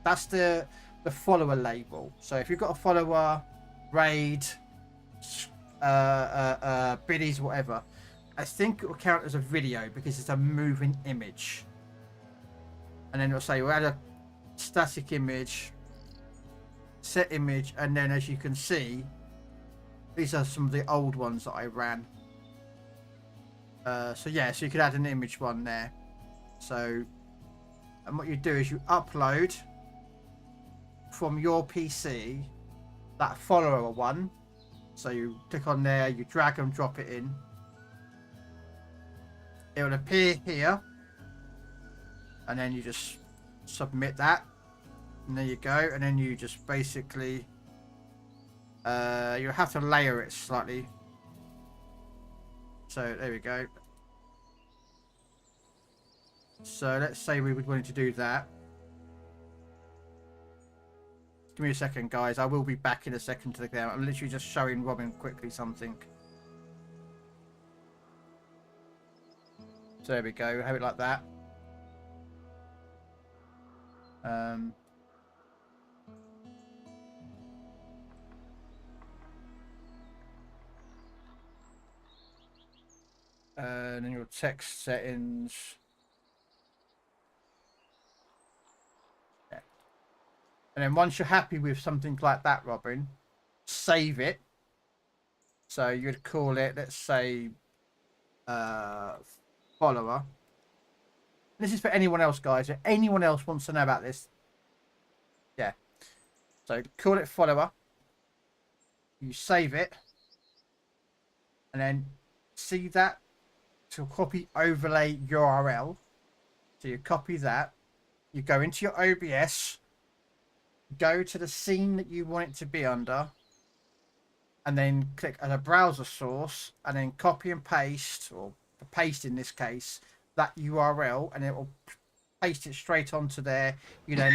Speaker 1: That's the follower label. So if you've got a follower, raid, biddies, whatever, I think it will count as a video because it's a moving image. And then it'll say we'll add a static image, set image, and then as you can see, these are some of the old ones that I ran. So yeah, so you could add an image one there. So, and what you do is you upload from your PC that follower one. So you click on there, you drag and drop it in. It will appear here, and then you just submit that, and there you go. And then you just basically you have to layer it slightly. So there we go. So let's say we would want to do that. Give me a second, guys. I will be back in a second to the camera. I'm literally just showing Robin quickly something. So there we go. Have it like that. And then your text settings. Yeah. And then once you're happy with something like that, Robin, save it. So you'd call it, let's say, follower. This is for anyone else, guys. If anyone else wants to know about this, yeah. So call it follower. You save it, and then see that to copy overlay URL. So you copy that. You go into your OBS. Go to the scene that you want it to be under, and then click as a browser source, and then copy and paste, or paste in this case, that URL, and it will paste it straight onto there. You then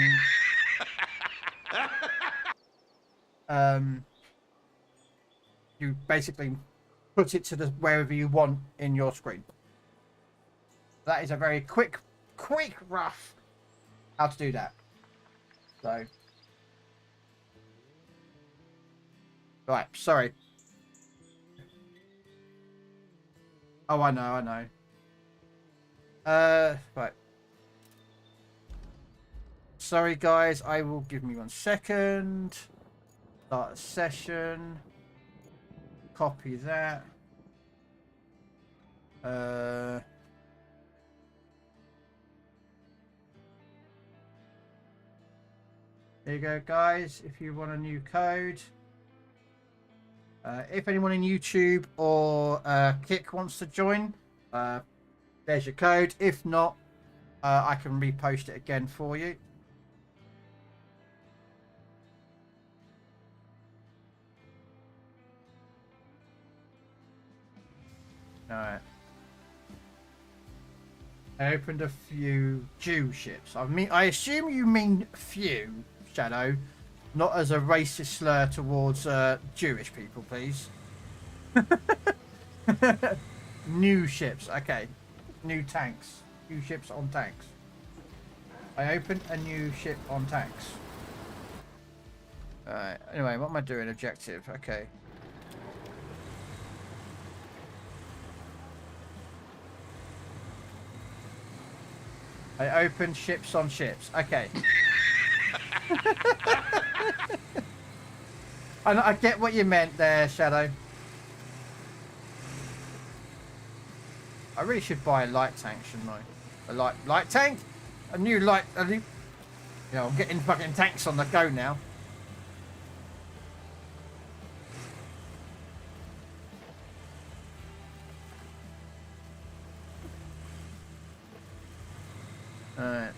Speaker 1: you basically put it to the wherever you want in your screen. That is a very quick rough how to do that. So right, sorry. Oh, I know. Right. Sorry, guys. I will give me 1 second. Start a session. Copy that. There you go, guys. If you want a new code. If anyone in YouTube or Kick wants to join, there's your code. If not, I can repost it again for you. Alright. I opened a few Jew ships. I assume you mean few, Shadow, not as a racist slur towards Jewish people, please. New ships, okay. New tanks. New ships on tanks. I opened a new ship on tanks. Alright, anyway, what am I doing? Objective, okay. I opened ships on ships. Okay. I get what you meant there, Shadow. I really should buy a light tank, shouldn't I? A light tank? A new light... You know, I'm getting fucking tanks on the go now. Alright.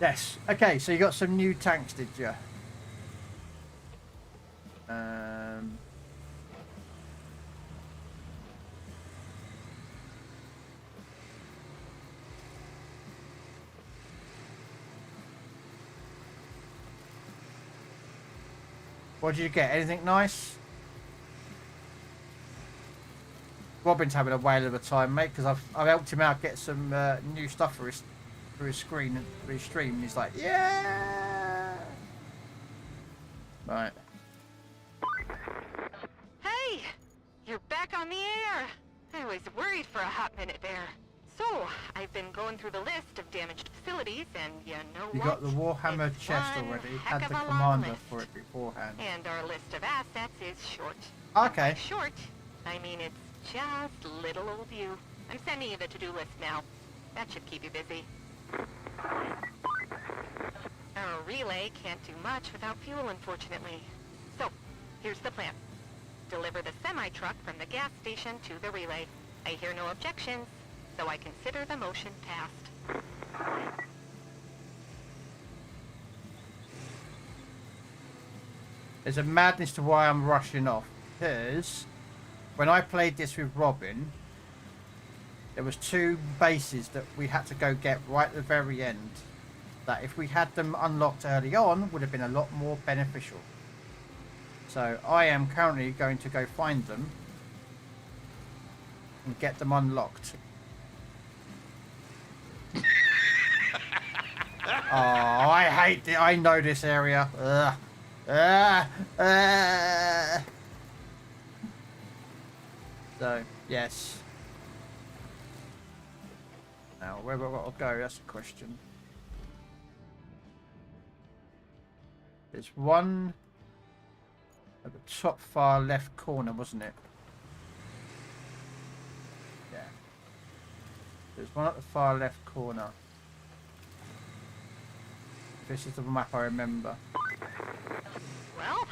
Speaker 1: Yes. Okay, so you got some new tanks, did you? What did you get? Anything nice? Robin's having a whale of a time, mate, because I've helped him out get some new stuff for his screen and for his stream. And he's like, yeah. Right.
Speaker 2: Hey, you're back on the air. I was worried for a hot minute there. So, I've been going through the list of damaged facilities, and you know
Speaker 1: You
Speaker 2: what?
Speaker 1: got the Warhammer
Speaker 2: It's
Speaker 1: chest
Speaker 2: one
Speaker 1: already.
Speaker 2: heck
Speaker 1: Had
Speaker 2: of
Speaker 1: the
Speaker 2: a long
Speaker 1: commander
Speaker 2: list.
Speaker 1: for it beforehand.
Speaker 2: And our list of assets is short.
Speaker 1: Okay.
Speaker 2: By short, I mean it's just little old you. I'm sending you the to-do list now. That should keep you busy. Our relay can't do much without fuel, unfortunately. So, here's the plan. Deliver the semi-truck from the gas station to the relay. I hear no objections, so I consider the motion passed.
Speaker 1: There's a madness to why I'm rushing off. Because when I played this with Robin, there was 2 bases that we had to go get right at the very end. That if we had them unlocked early on, would have been a lot more beneficial. So I am currently going to go find them and get them unlocked. Oh, I hate it. I know this area. Ugh. So, yes. Now, where have I got to go? That's the question. There's one at the top far left corner, wasn't it? Yeah. There's one at the far left corner. This is the map I remember.
Speaker 2: Well,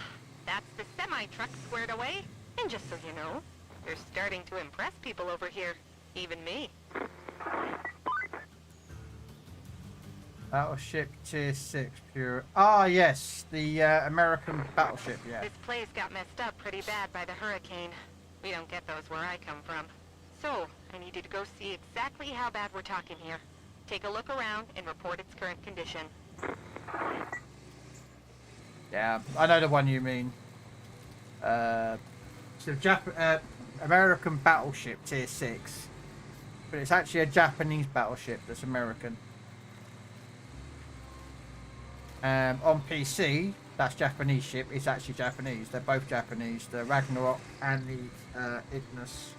Speaker 2: that's the semi-truck squared away. And just so you know, you're starting to impress people over here. Even me.
Speaker 1: Battleship Tier 6 pure. Ah, yes. The American battleship, yeah.
Speaker 2: This place got messed up pretty bad by the hurricane. We don't get those where I come from. So, I need you to go see exactly how bad we're talking here. Take a look around and report its current condition.
Speaker 1: Yeah, I know the one you mean. It's a American battleship Tier 6. But it's actually a Japanese battleship that's American. On PC, that's Japanese ship. It's actually Japanese. They're both Japanese. The Ragnarok and the Ignis.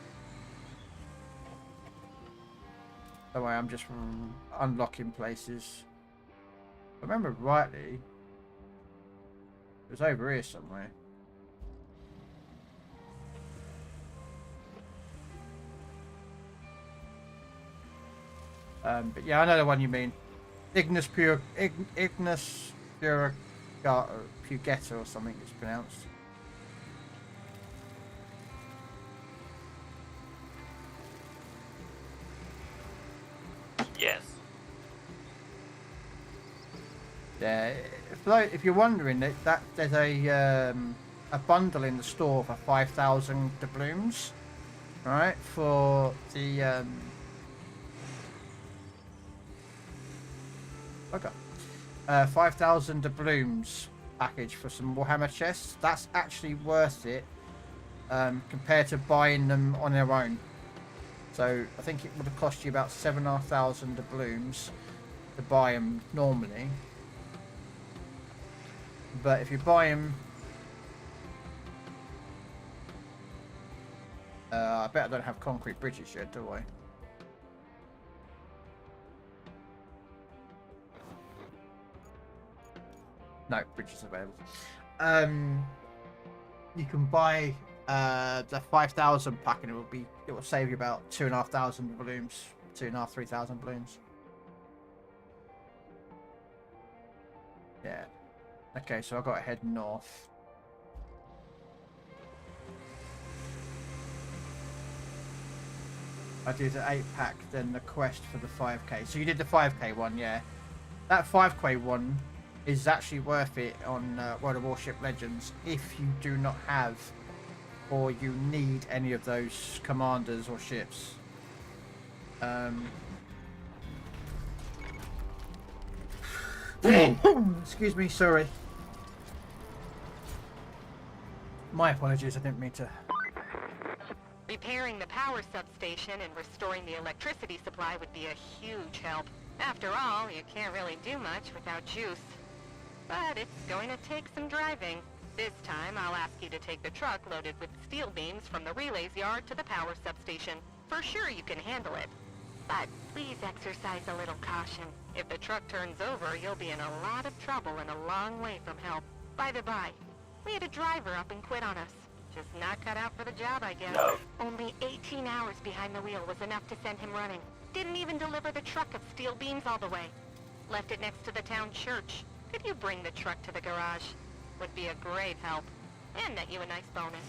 Speaker 1: Don't worry, I'm just unlocking places. I remember rightly, it was over here somewhere. But yeah, I know the one you mean. Ignis Pugetta or something it's pronounced.
Speaker 3: Yes.
Speaker 1: Yeah, if you're wondering, that there's a bundle in the store for 5,000 doubloons, right? For the okay, 5,000 doubloons package for some Warhammer chests. That's actually worth it compared to buying them on their own. So I think it would have cost you about 7,500 doubloons to buy them normally. But if you buy them, I bet I don't have concrete bridges yet, do I? No, bridges available. You can buy the 5,000 pack, and it will save you about 2,500 balloons, 3,000 balloons. Yeah. Okay, so I've got to head north. I did the 8-pack, then the quest for the 5k. So you did the 5k one, yeah. That 5k one is actually worth it on World of Warship Legends if you do not have or you need any of those commanders or ships. Excuse me, sorry. My apologies, I didn't mean to.
Speaker 2: Repairing the power substation and restoring the electricity supply would be a huge help. After all, you can't really do much without juice. But it's going to take some driving. This time, I'll ask you to take the truck loaded with steel beams from the relays yard to the power substation. For sure you can handle it. But please exercise a little caution. If the truck turns over, you'll be in a lot of trouble and a long way from help. By the by, we had a driver up and quit on us. Just not cut out for the job, I guess.
Speaker 3: No.
Speaker 2: Only 18 hours behind the wheel was enough to send him running. Didn't even deliver the truck of steel beams all the way. Left it next to the town church. Could you bring the truck to the garage? Would be a great help. And net you a nice bonus.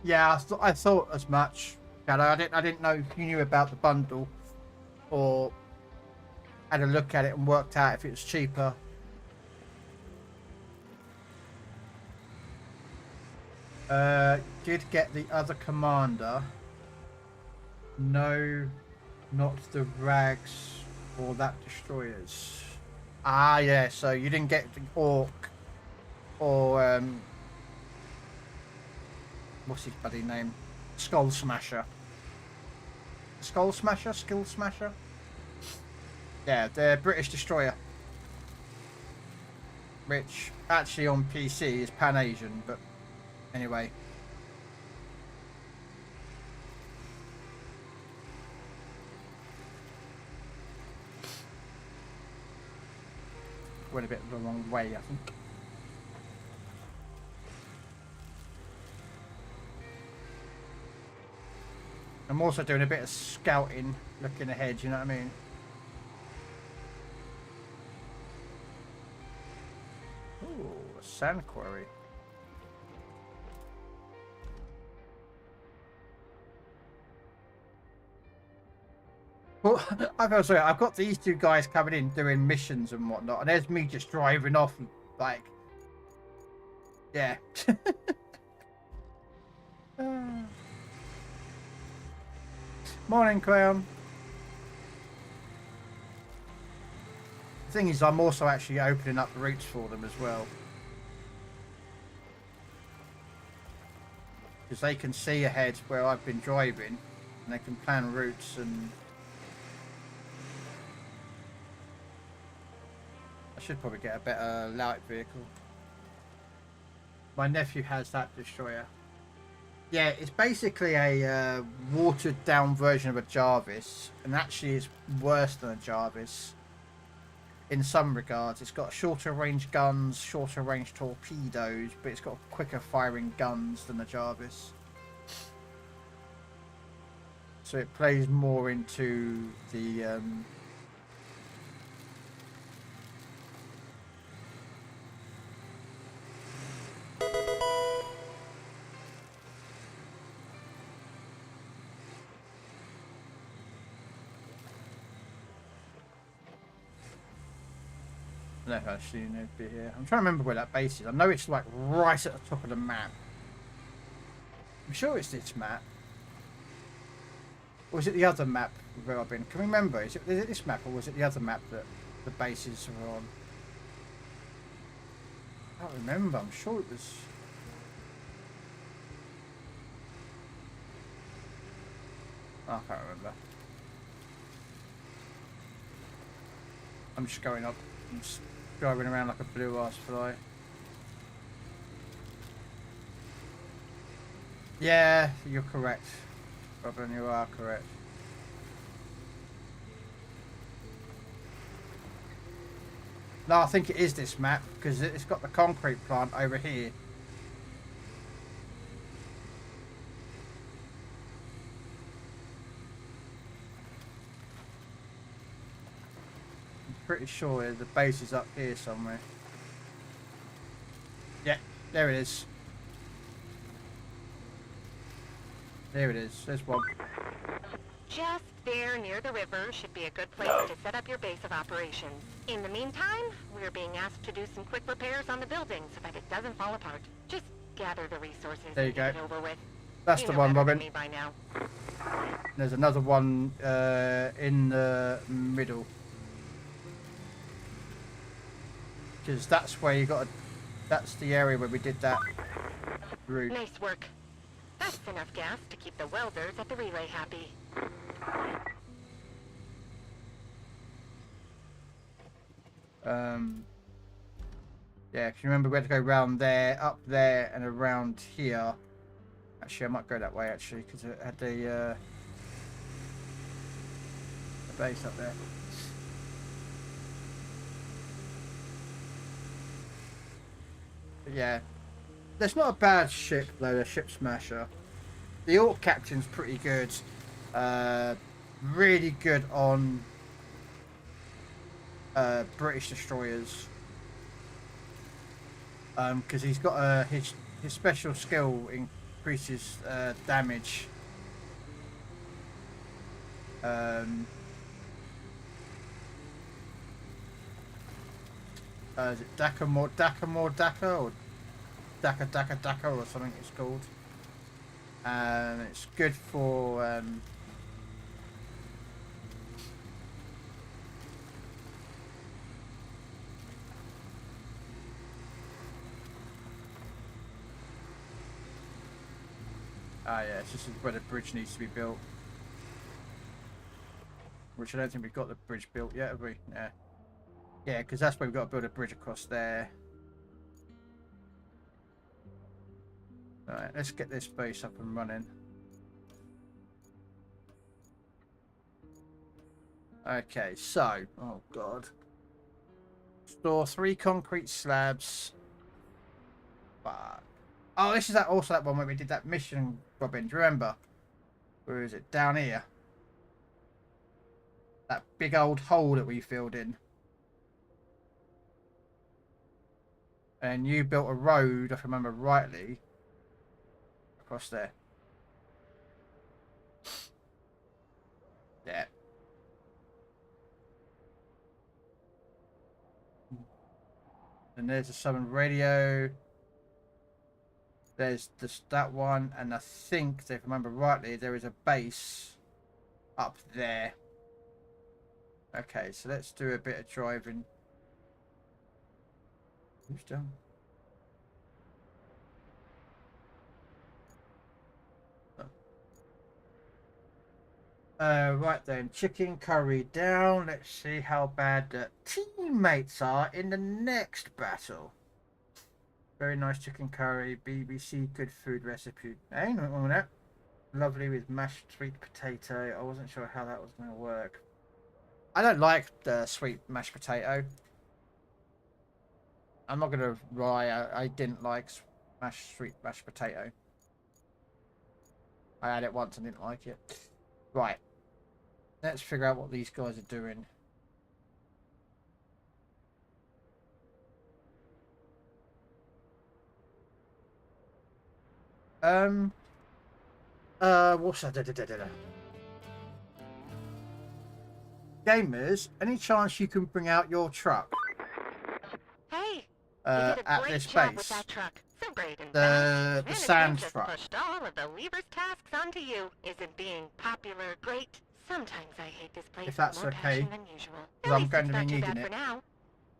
Speaker 1: Yeah, I thought as much. I didn't know if you knew about the bundle or had a look at it and worked out if it was cheaper. Did get the other commander. No, not the rags or that destroyers. Ah, yeah. So you didn't get the orc or what's his bloody name? Skull Smasher. Skull Smasher? Skill Smasher? Yeah, the British destroyer. Which actually on PC is Pan-Asian, but anyway. Went a bit the wrong way, I think. I'm also doing a bit of scouting, looking ahead, you know what I mean? Ooh, a sand quarry. Well, I've got these two guys coming in doing missions and whatnot, and there's me just driving off, like, yeah. Morning, Crown. The thing is, I'm also actually opening up the routes for them as well. Because they can see ahead where I've been driving, and they can plan routes and... I should probably get a better light vehicle. My nephew has that destroyer. Yeah, it's basically a watered down version of a Jarvis, and actually it's worse than a Jarvis in some regards. It's got shorter range guns, shorter range torpedoes, but it's got quicker firing guns than the Jarvis. So it plays more into the no, actually, no be here. I'm trying to remember where that base is. I know it's like right at the top of the map. I'm sure it's this map. Or was it the other map where I've been? Can we remember? Is it this map or was it the other map that the bases are on? I can't remember. I'm sure it was. Oh, I can't remember. I'm just going up. I'm just driving around like a blue ass fly. Yeah, you're correct. Robin, you are correct. No, I think it is this map because it's got the concrete plant over here. I'm pretty sure the base is up here somewhere. Yeah, there it is. There it is. There's one.
Speaker 2: Just there near the river should be a good place to set up your base of operations. In the meantime, we're being asked to do some quick repairs on the building so that it doesn't fall apart. Just gather the resources
Speaker 1: There you
Speaker 2: and
Speaker 1: go.
Speaker 2: get it over with.
Speaker 1: That's
Speaker 2: You
Speaker 1: the
Speaker 2: know
Speaker 1: one,
Speaker 2: better than
Speaker 1: Robin.
Speaker 2: me by now.
Speaker 1: There's another one in the middle. Because that's where you got to... That's the area where we did that route.
Speaker 2: Nice work. That's enough gas to keep the welders at the relay happy.
Speaker 1: Yeah, if you remember we had to go round there, up there, and around here. Actually, I might go that way, actually, because it had the base up there. But yeah. There's not a bad ship, though, the Ship Smasher. The Orc Captain's pretty good. Really good on British destroyers. Because he's got his special skill increases damage. Is it Daka or Daka or something it's called. And it's good for yeah, it's just where the bridge needs to be built. Which I don't think we've got the bridge built yet, have we? Yeah. Yeah, because that's where we've got to build a bridge across there. Alright, let's get this base up and running. Okay, so... Oh, God. Store 3 concrete slabs. Fuck. Oh, this is also that one where we did that mission, Robin. Do you remember? Where is it? Down here. That big old hole that we filled in. And you built a road, if I remember rightly, across there. Yeah. And there's a summon radio. There's that one, and I think, if I remember rightly, there is a base up there. Okay, so let's do a bit of driving. Who's done? Right then, chicken curry down. Let's see how bad the teammates are in the next battle. Very nice chicken curry. BBC good food recipe. Hey, nothing wrong with that. Lovely with mashed sweet potato. I wasn't sure how that was going to work. I don't like the sweet mashed potato. I'm not going to lie. I didn't like sweet mashed potato. I had it once and didn't like it. Right. Let's figure out what these guys are doing. What's that? Gamers, any chance you can bring out your truck?
Speaker 2: Hey, you
Speaker 1: At
Speaker 2: did a great
Speaker 1: this
Speaker 2: job with
Speaker 1: base?
Speaker 2: that truck. So great and
Speaker 1: The
Speaker 2: fast.
Speaker 1: sand
Speaker 2: Management just
Speaker 1: truck.
Speaker 2: pushed all of the lever's tasks onto you. Isn't being popular great? Sometimes I hate this place
Speaker 1: If that's
Speaker 2: with more
Speaker 1: okay,
Speaker 2: passion than usual.
Speaker 1: 'cause
Speaker 2: At
Speaker 1: I'm
Speaker 2: least
Speaker 1: going
Speaker 2: it's
Speaker 1: to be
Speaker 2: not too
Speaker 1: needing
Speaker 2: bad
Speaker 1: it.
Speaker 2: for now.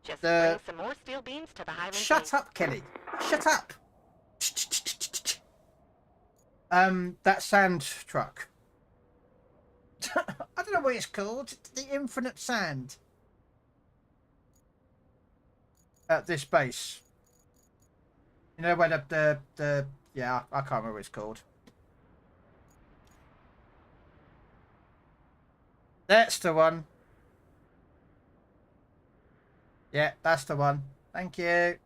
Speaker 2: Just
Speaker 1: The-
Speaker 2: bring some more steel beams to the Highland
Speaker 1: Shut
Speaker 2: base.
Speaker 1: up, Kelly. Shut up. That sand truck. I don't know what it's called. It's the infinite sand. At this base. You know where the yeah, I can't remember what it's called. That's the one. Yeah, that's the one. Thank you.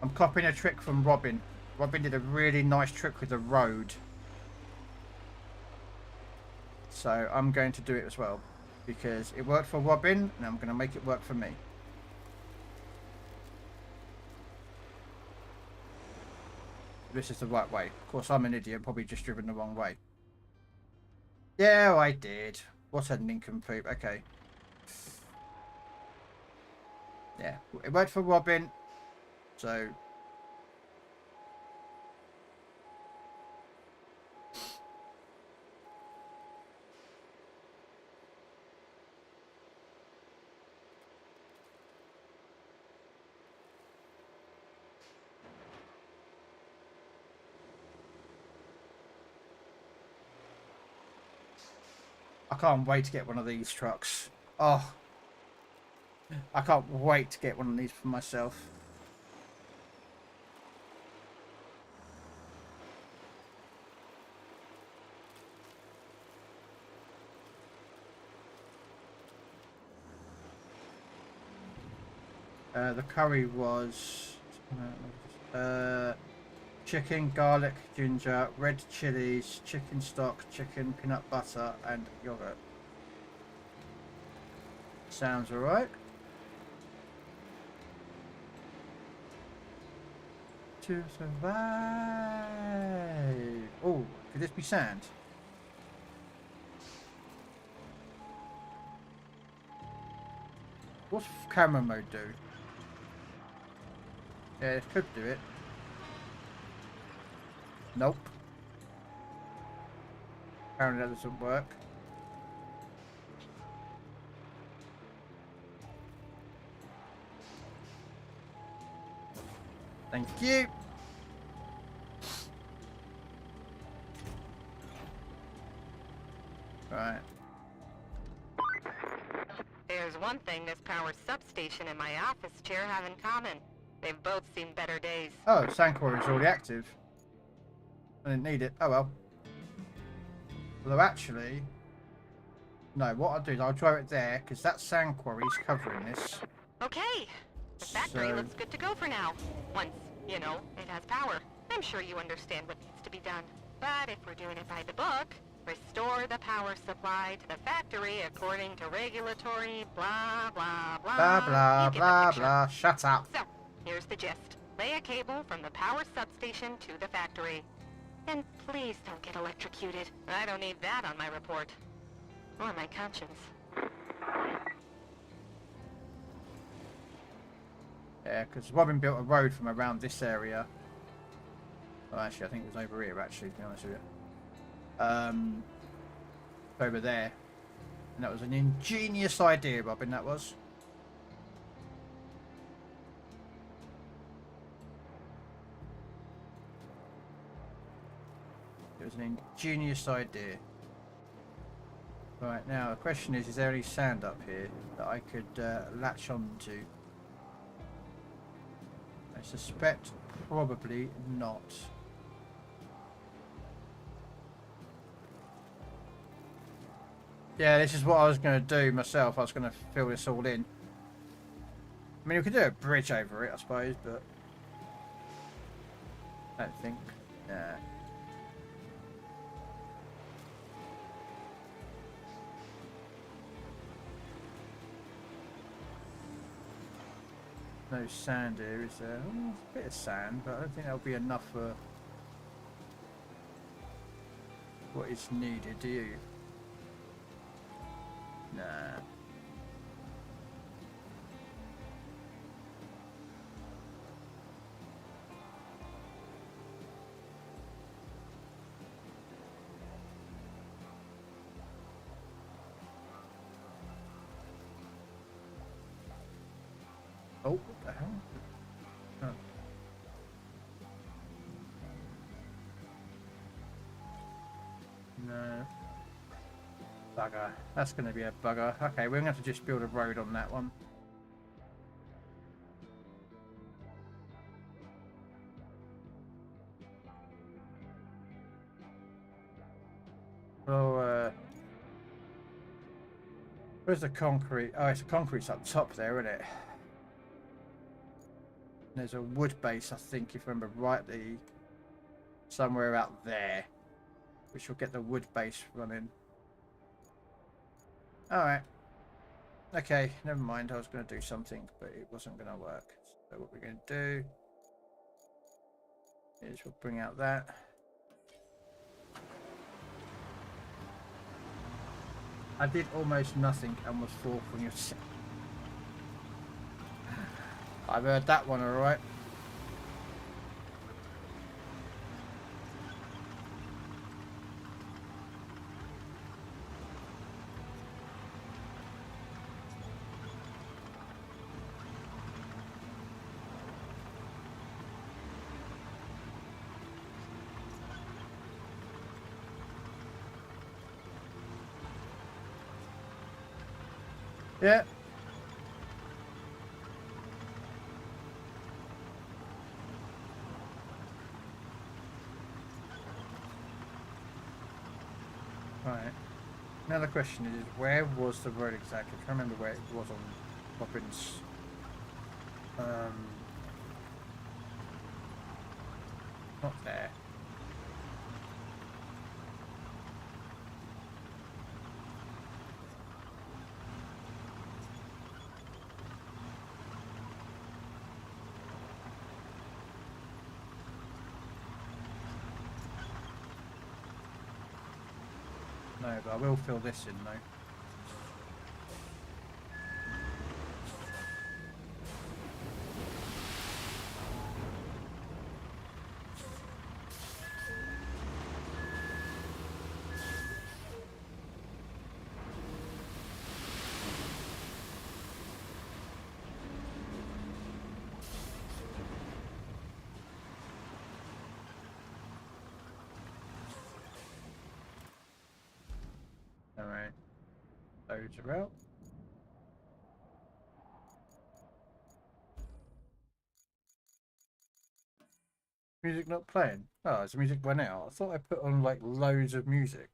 Speaker 1: I'm copying a trick from Robin. Robin did a really nice trick with the road. So I'm going to do it as well. Because it worked for Robin, and I'm going to make it work for me. This is the right way. Of course, I'm an idiot, probably just driven the wrong way. Yeah, I did. What a nincompoop. Okay. Yeah, it worked for Robin. So... I can't wait to get one of these trucks. Oh. I can't wait to get one of these for myself. The curry was chicken, garlic, ginger, red chilies, chicken stock, chicken, peanut butter, and yogurt. Sounds alright. To survive. Oh, could this be sand? What's camera mode do? Yeah, it could do it. Nope. Apparently that doesn't work. Thank you. Right.
Speaker 2: There's one thing this power substation and my office chair have in common. They've both seen better days.
Speaker 1: Oh, sand quarry is already active. I didn't need it. Oh well. Although actually, no. What I'll do is I'll drive it there because that sand quarry is covering this.
Speaker 2: Okay, the factory
Speaker 1: So-
Speaker 2: looks good to go for now. Once, you know, it has power. I'm sure you understand what needs to be done. But if we're doing it by the book, restore the power supply to the factory according to regulatory blah blah blah.
Speaker 1: Blah blah
Speaker 2: You get the
Speaker 1: blah
Speaker 2: picture.
Speaker 1: blah. Shut up.
Speaker 2: So, here's the gist. Lay a cable from the power substation to the factory. And please don't get electrocuted. I don't need that on my report. Or my conscience.
Speaker 1: Yeah, because Robin built a road from around this area. Well, actually, I think it was over here. Actually, to be honest with you. Over there, and that was an ingenious idea, Robin. That was. It was an ingenious idea. Right, now the question is there any sand up here that I could latch on to? I suspect probably not. Yeah, this is what I was going to do myself. I was going to fill this all in. I mean, we could do a bridge over it, I suppose, but I don't think. Nah. No sand here, is there? Oh, a bit of sand, but I don't think that'll be enough for what is needed, do you? Nah. Oh, what the hell? Oh. No. Bugger. That's going to be a bugger. Okay, we're going to have to just build a road on that one. Well, where's the concrete? Oh, it's the concrete's up top there, isn't it? There's a wood base, I think, if I remember rightly, somewhere out there, which will get the wood base running. Alright. Okay, never mind. I was going to do something, but it wasn't going to work. So what we're going to do is we'll bring out that. I did almost nothing and was fourth on your set. I've heard that one alright. Yeah. Right. Now the question is, where was the road exactly? I can't remember where it was on Robbins. Not there. No, but I will fill this in though. Alright. Loads are out. Music not playing? Oh, is the music went out? I thought I put on like loads of music.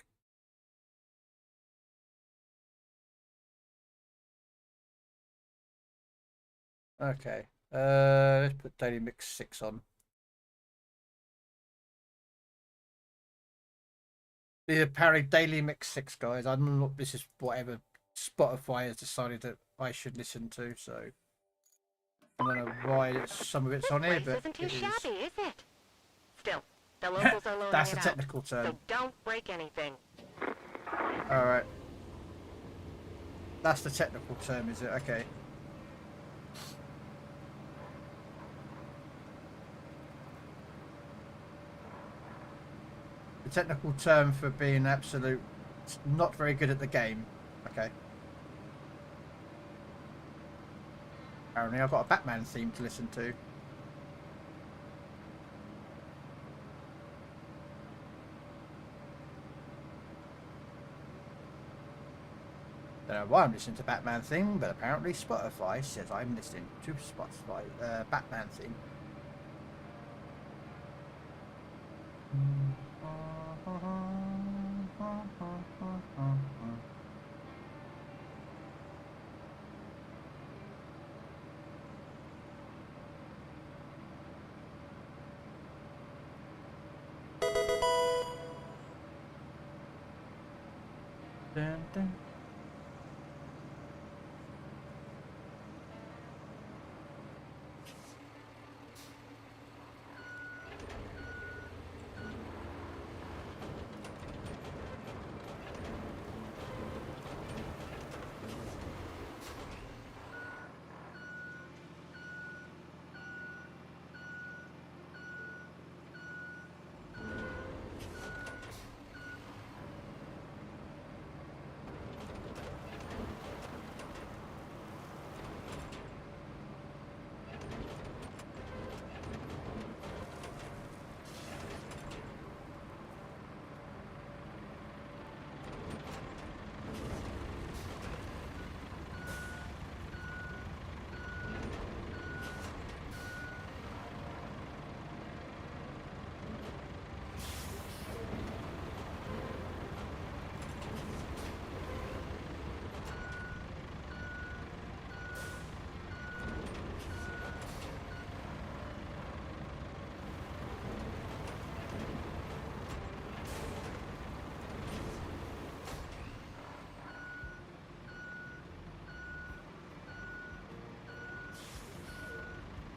Speaker 1: Okay. Let's put Daily Mix 6 on. The apparently Daily Mix 6, guys. I'm not. This is whatever Spotify has decided that I should listen to. So I don't know why some of it's on here, but
Speaker 2: isn't too
Speaker 1: it
Speaker 2: shabby,
Speaker 1: is.
Speaker 2: is it? Still, the locals are loaning
Speaker 1: That's a
Speaker 2: it out,
Speaker 1: technical term.
Speaker 2: so don't break anything.
Speaker 1: All right. That's the technical term, is it? Okay. The technical term for being absolute not very good at the game. Okay. Apparently I've got a Batman theme to listen to. know why I'm listening to Batman theme, but apparently Spotify says I'm listening to Spotify Batman theme. Dun, dun.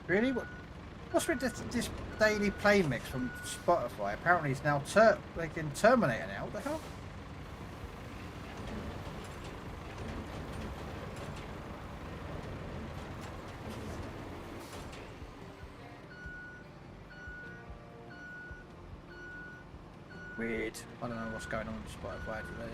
Speaker 1: Really? What's with this daily play mix from Spotify? Apparently it's now they can terminate it now. What the hell? Weird. I don't know what's going on with Spotify today.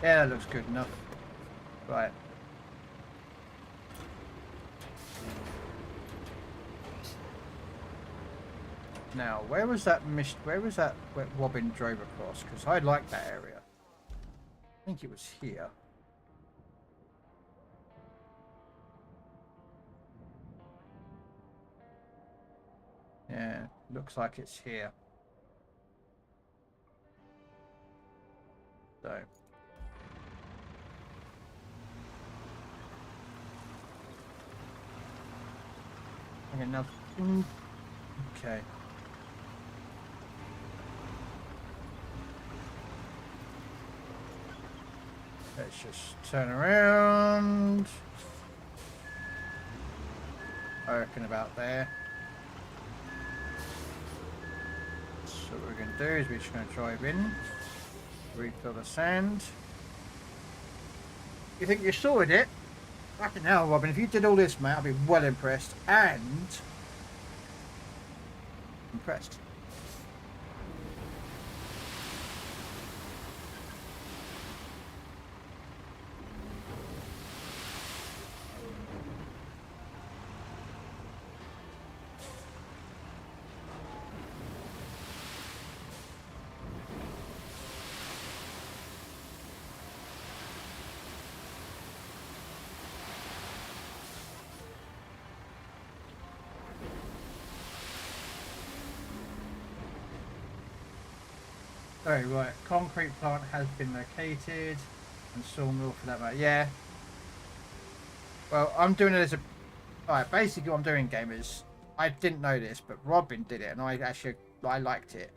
Speaker 1: Yeah, that looks good enough. Right. Now, where was that where Robin drove across? Because I like that area. I think it was here. Yeah, looks like it's here. So. Okay, now. Okay. Let's just turn around. I reckon about there. So what we're going to do is we're just going to drive in, refill the sand. You think you sorted it? Fucking hell, Robin, if you did all this, mate, I'd be well impressed and impressed. Oh, right. Concrete plant has been located. And sawmill for that matter. Yeah. Well, I'm doing it as a... Alright, basically what I'm doing, gamers, I didn't know this, but Robin did it, and I liked it.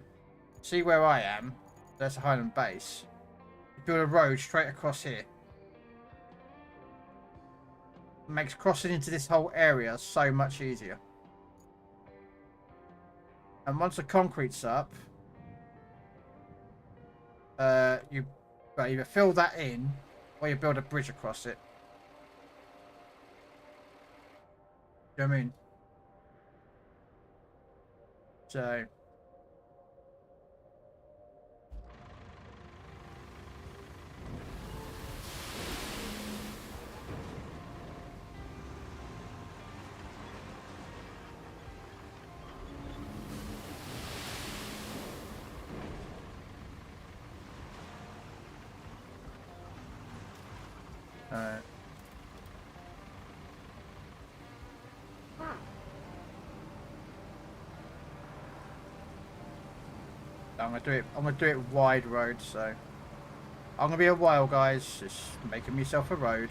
Speaker 1: See where I am? That's a Highland base. You build a road straight across here. Makes crossing into this whole area so much easier. And once the concrete's up, you either fill that in or you build a bridge across it. Do you know what I mean? So I'm gonna do it wide road, so I'm gonna be a while, guys, just making myself a road.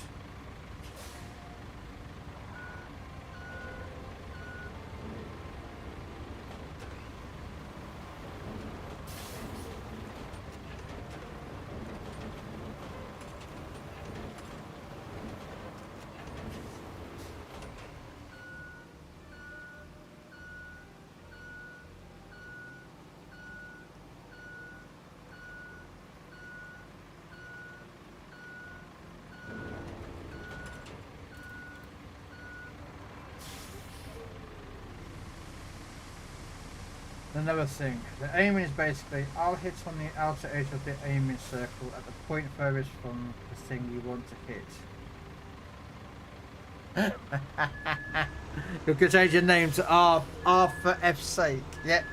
Speaker 1: Another thing, the aiming is basically, I'll hit on the outer edge of the aiming circle at the point furthest from the thing you want to hit. You could change your name to R for F's sake, yeah.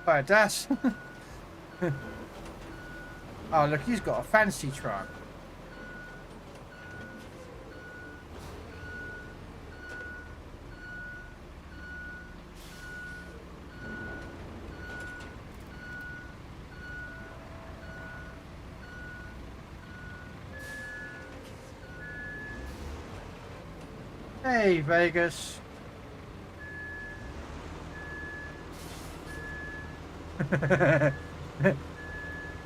Speaker 1: Fire dash. Oh look, he's got a fancy truck. Hey Vegas.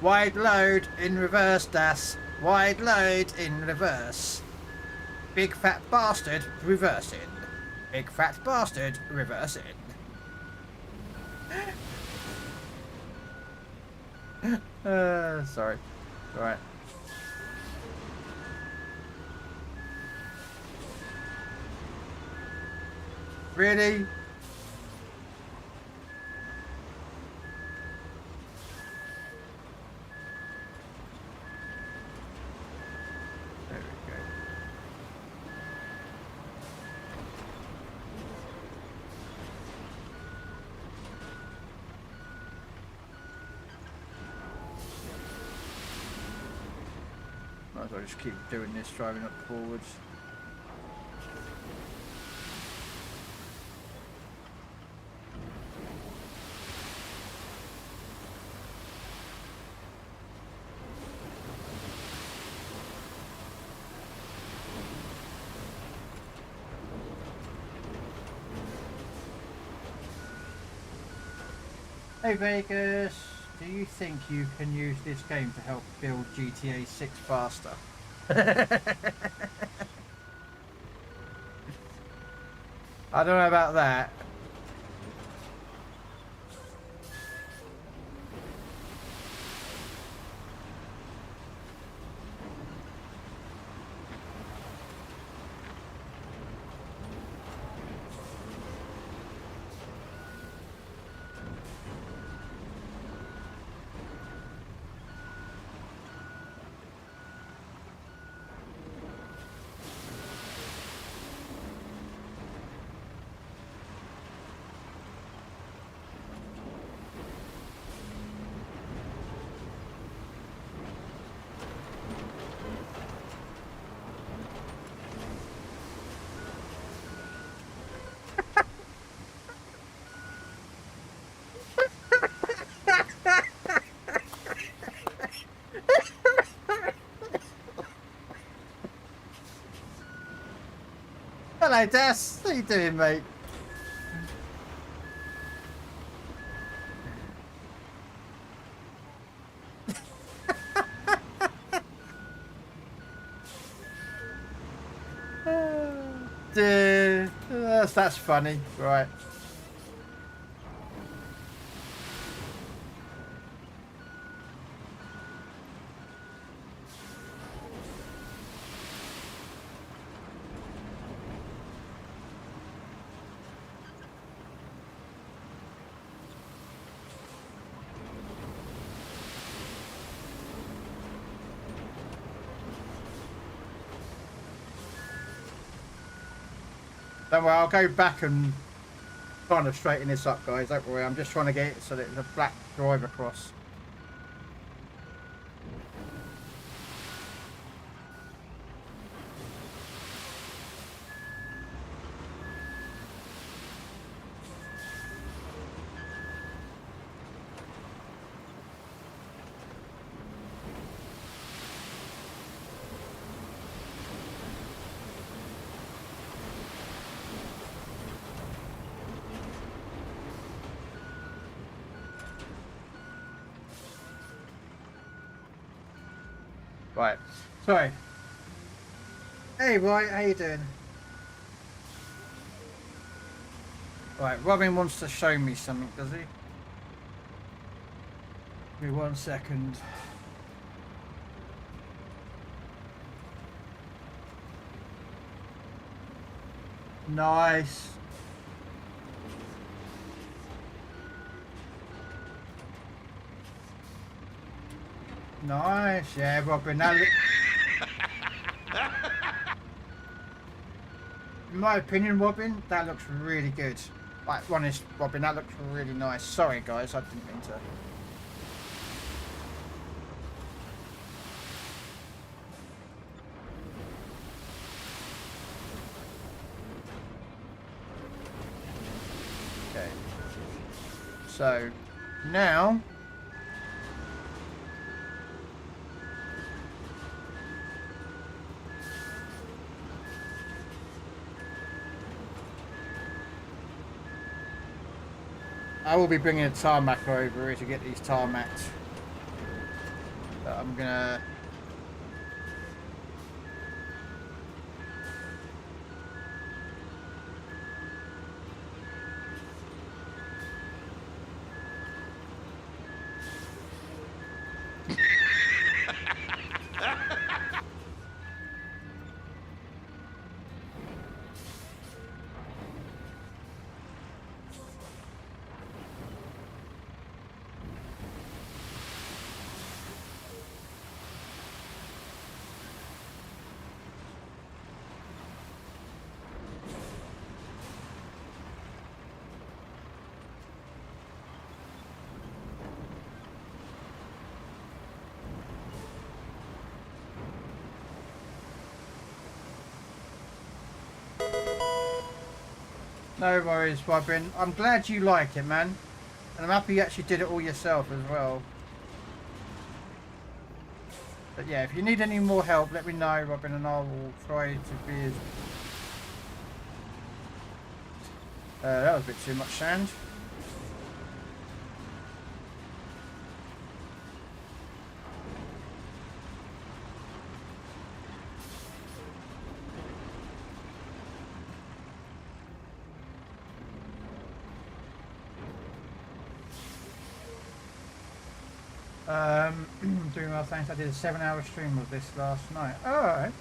Speaker 1: Wide load in reverse, Das. Wide load in reverse. Big fat bastard reversing. Big fat bastard reversing. Sorry. Alright. Really? Might as well just keep doing this, driving up forwards. Hey Vegas, do you think you can use this game to help build GTA 6 faster? I don't know about that. Hello, Des. How you doing, mate? Dude, that's funny, right? Don't worry, I'll go back and kind of straighten this up, guys. Don't worry, I'm just trying to get it so that it's a black drive across. Right, sorry. Hey, Roy, how you doing? Right, Robin wants to show me something, does he? Give me 1 second. Nice. Nice, yeah, Robin. That in my opinion, Robin, that looks really good. Like, honest, Robin, that looks really nice. Sorry, guys, I didn't mean to. Okay. So, now. I will be bringing a tarmac over here to get these tarmacs. But I'm gonna... No worries, Robin. I'm glad you like it, man. And I'm happy you actually did it all yourself as well. But yeah, if you need any more help, let me know, Robin, and I will try to be as... that was a bit too much sand. Doing well, thanks. I did a 7-hour stream of this last night. Alright.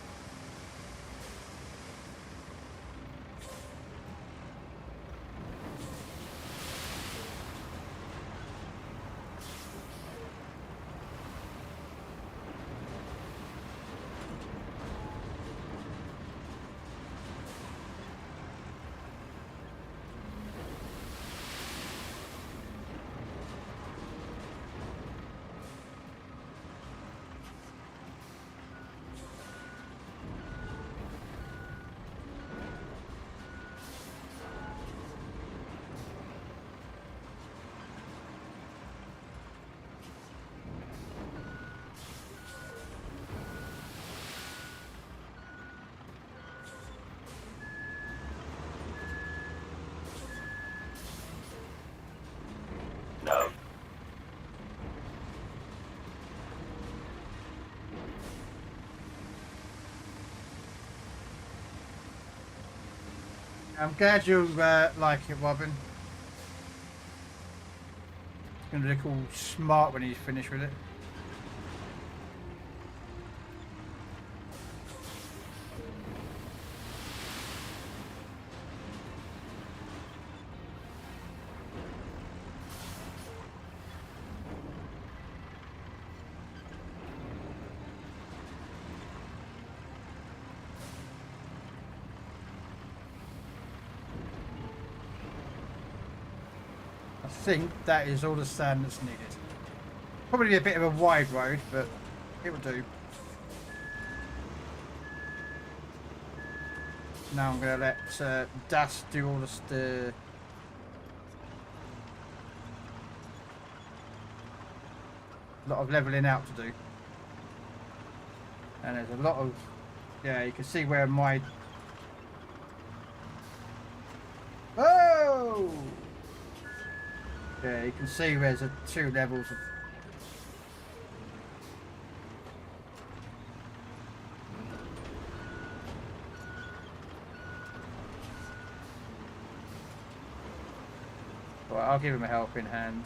Speaker 3: No.
Speaker 1: I'm glad you like it, Robin. It's going to look all smart when he's finished with it. I think that is all the sand that's needed. Probably a bit of a wide road, but it will do. Now I'm going to let Das do all the lot of leveling out to do. And there's a lot of, yeah, you can see where my... Oh! Yeah, you can see there's 2 levels of... Right, I'll give him a helping hand.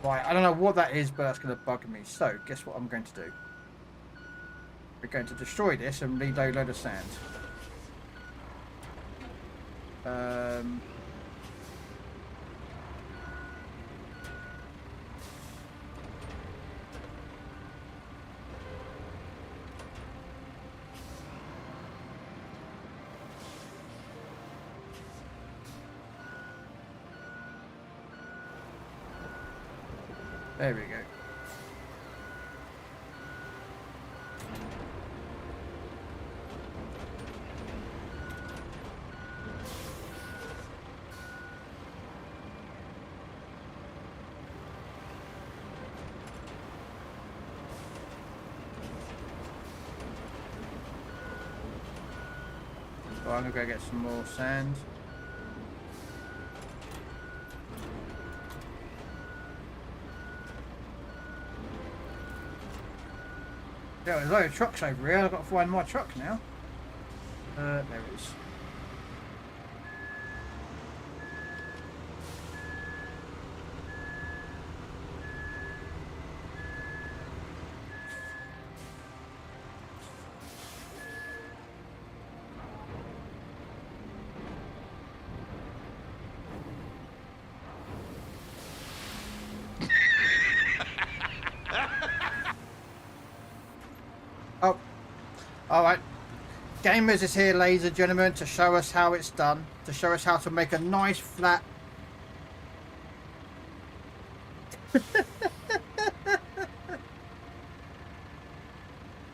Speaker 1: Right, I don't know what that is, but that's going to bug me. So, guess what I'm going to do? We're going to destroy this and reload a load of sand. There we go. So I'm gonna go get some more sand. Yeah, there's a load of trucks over here. I've got to find my truck now. There it is. All right. Gamers is here, ladies and gentlemen, to show us how it's done. To show us how to make a nice flat.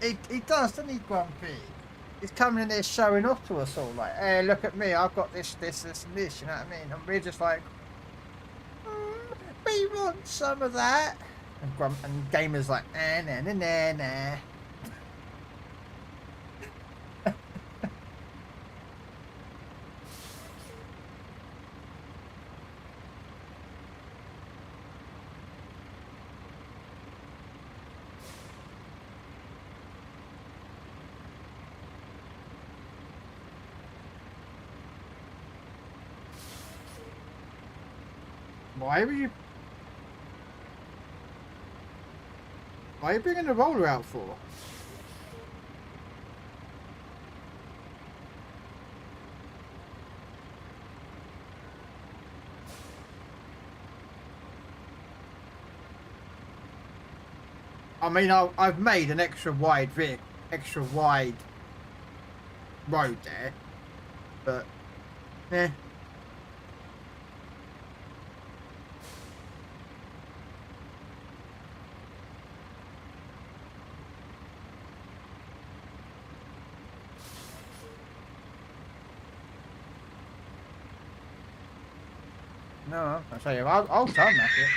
Speaker 1: he does, doesn't he, Grumpy? He's coming in there showing off to us all, like, hey, look at me, I've got this, and this, you know what I mean? And we're just like, we want some of that. And Gamer's like, nah. Why are you bringing the roller out for? I mean, I've made an extra wide road there, but eh. No, I'll tell you, I'll tarmac it.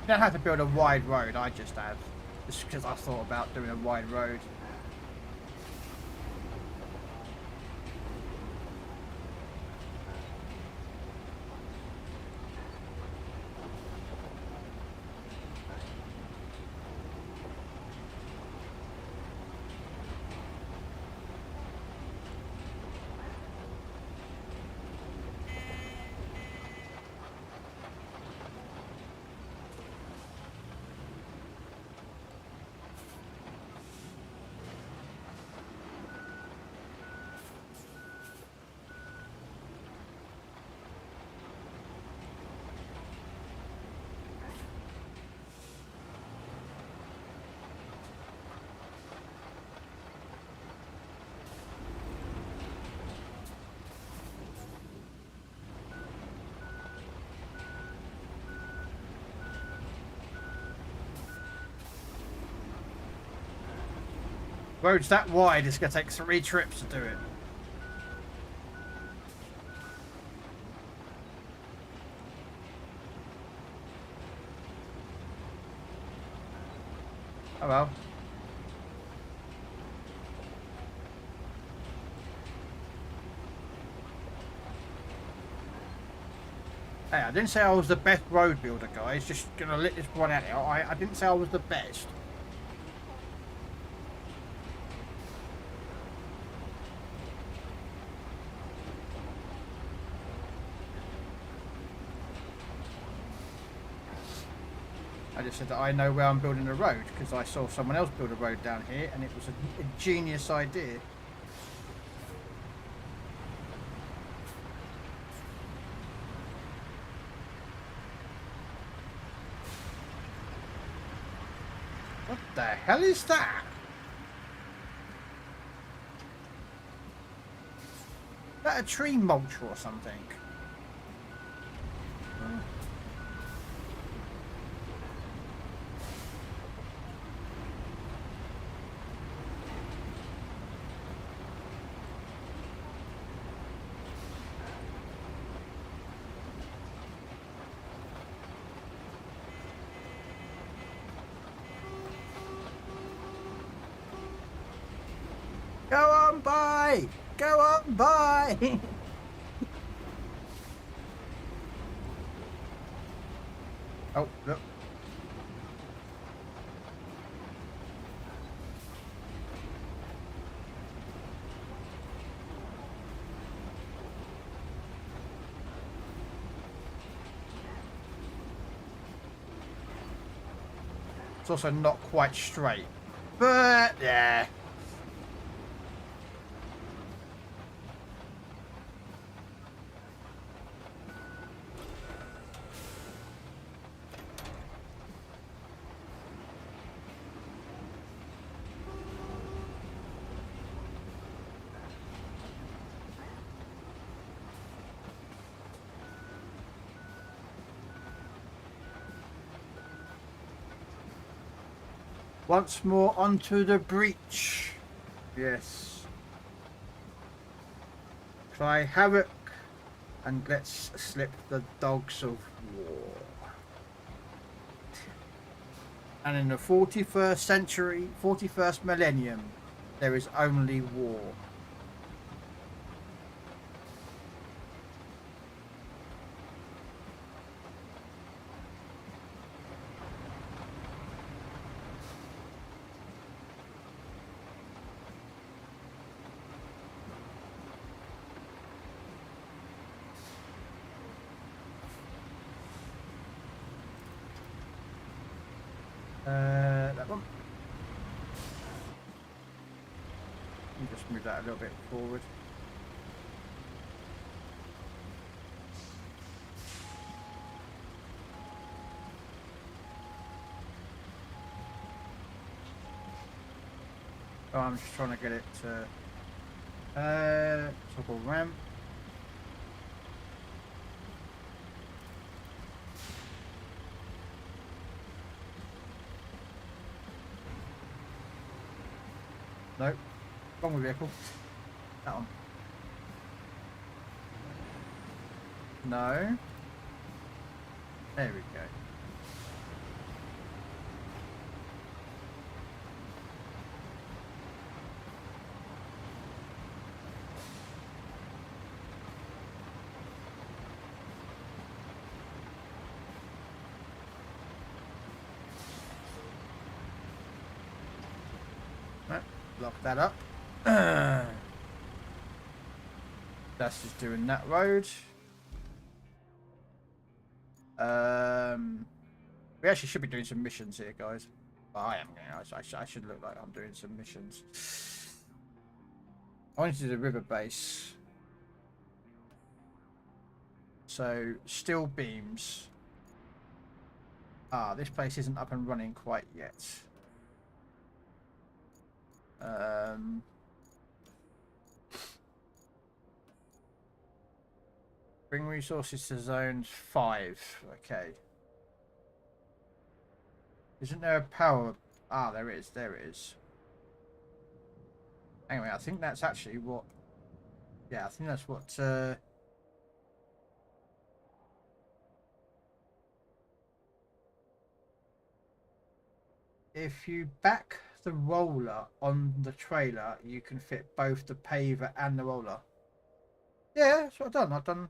Speaker 1: You don't have to build a wide road, I just have. Just because I thought about doing a wide road. Roads that wide, it's going to take 3 trips to do it. Oh well. Hey, I didn't say I was the best road builder, guys. Just going to let this one out there. I didn't say I was the best. I just said that I know where I'm building a road because I saw someone else build a road down here and it was a genius idea. What the hell is that? Is that a tree mulch or something? on by! Go on by! Oh, look. It's also not quite straight. But, yeah. Once more onto the breach. Yes. Try havoc and let's slip the dogs of war. And in the 41st century, 41st millennium, there is only war. That one. Let me just move that a little bit forward. Oh, I'm just trying to get it to toggle ramp. Nope. Wrong vehicle. That one. No. There we go. Right. Lock that up. That's just doing that road. We actually should be doing some missions here, guys. Well, I am. I should look like I'm doing some missions. I want to do the river base. So steel beams. Ah, this place isn't up and running quite yet. Bring resources to zone 5. Okay. Isn't there a power? Ah, there is. There is. Anyway, I think that's actually what. Yeah, I think that's what. If you back the roller on the trailer, you can fit both the paver and the roller. Yeah, that's what I've done. I've done.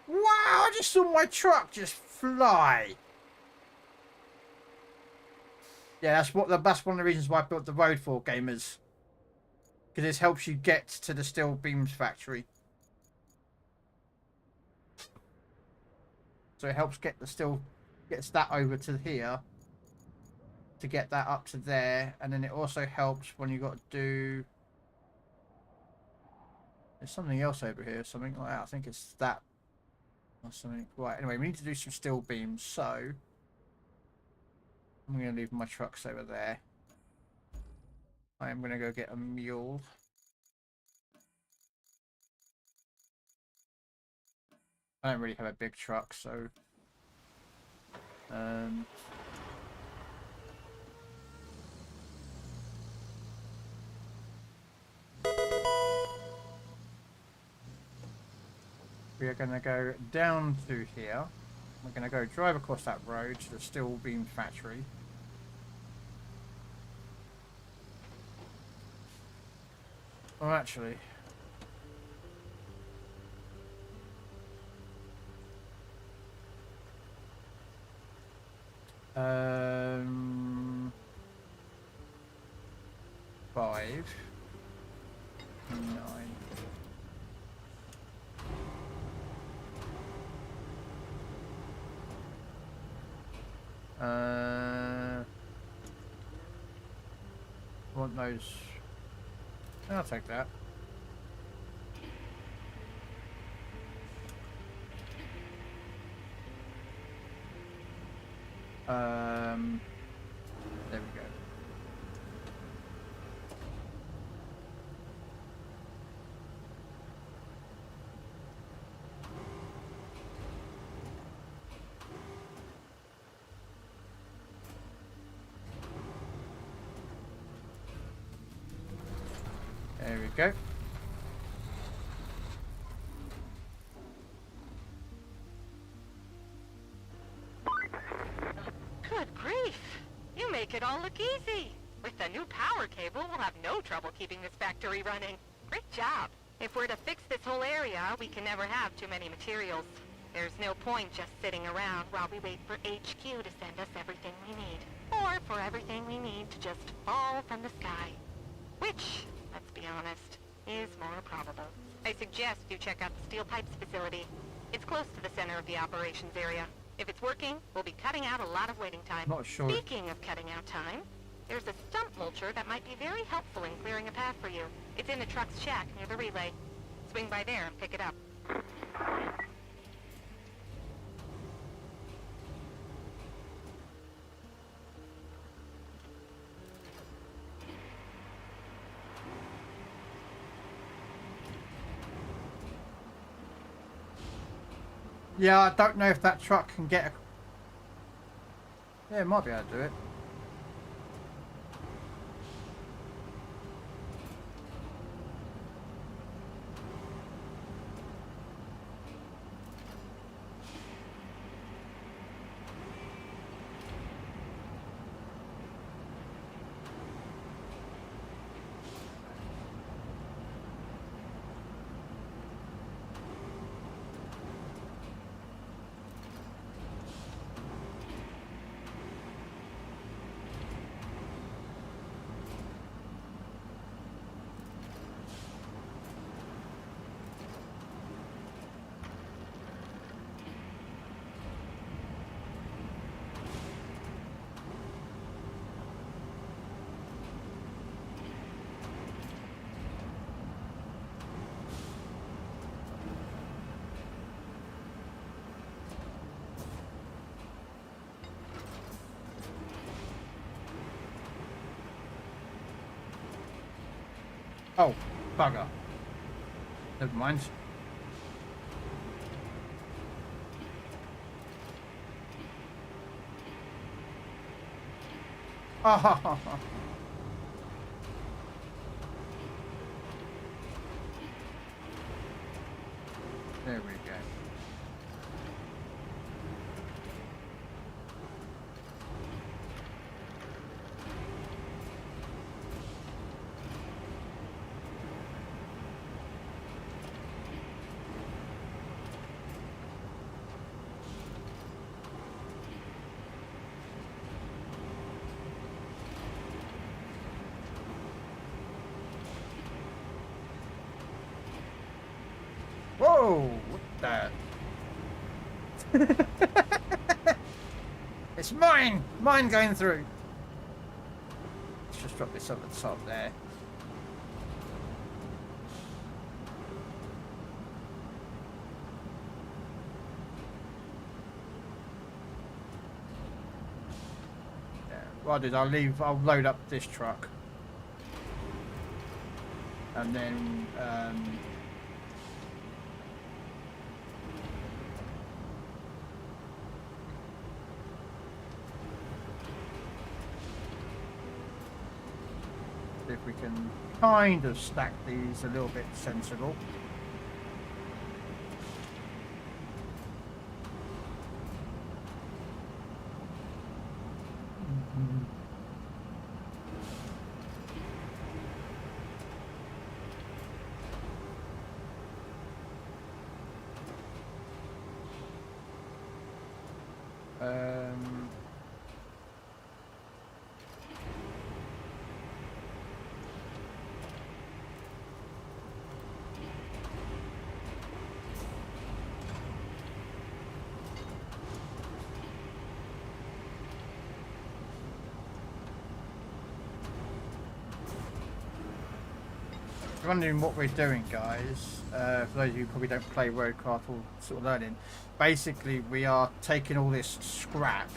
Speaker 1: Wow, I just saw my truck just fly. Yeah, that's one of the reasons why I built the road for gamers. Because this helps you get to the steel beams factory. So it helps get the steel, gets that over to here. To get that up to there. And then it also helps when you got to do. There's something else over here, something like that. I think it's that. Or something. Right, anyway, we need to do some steel beams, so I'm going to leave my trucks over there. I am going to go get a mule. I don't really have a big truck, so we are going to go down to here. We're going to go drive across that road to the steel beam factory. Oh, actually. Five. 9. Want those? I'll take that. There we go. There we go.
Speaker 2: Good grief! You make it all look easy. With the new power cable, we'll have no trouble keeping this factory running. Great job. If we're to fix this whole area, we can never have too many materials. There's no point just sitting around while we wait for HQ to send us everything we need. Or for everything we need to just fall from the sky. Which, let's be honest, is more probable. I suggest you check out the steel pipes facility. It's close to the center of the operations area. If it's working, we'll be cutting out a lot of waiting time.
Speaker 1: Not sure.
Speaker 2: Speaking of cutting out time, there's a stump mulcher that might be very helpful in clearing a path for you. It's in the truck's shack near the relay. Swing by there and pick it up.
Speaker 1: Yeah, I don't know if that truck can get a... Yeah, it might be able to do it. Oh, bugger. Never mind. Ah ha ha ha. There we go. Whoa! What the? It's mine! Mine going through! Let's just drop this over the top there. Yeah, what I'll do is I'll load up this truck. And then, if we can kind of stack these a little bit sensible. Wondering what we're doing, guys. For those of you who probably don't play roadcraft or sort of learning, basically we are taking all this scrap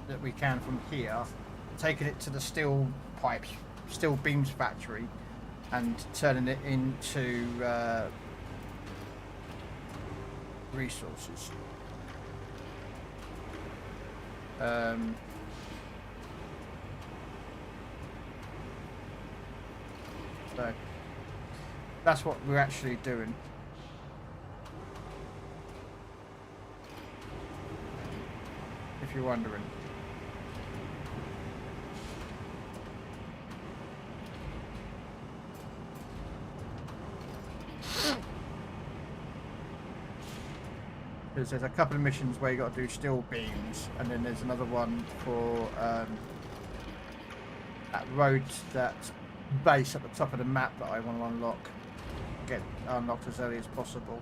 Speaker 1: that we can from here, taking it to the steel pipes, steel beams factory, and turning it into resources. So that's what we're actually doing. If you're wondering. Because there's a couple of missions where you got to do steel beams, and then there's another one for that road, that base at the top of the map that I want to unlock. Get unlocked as early as possible.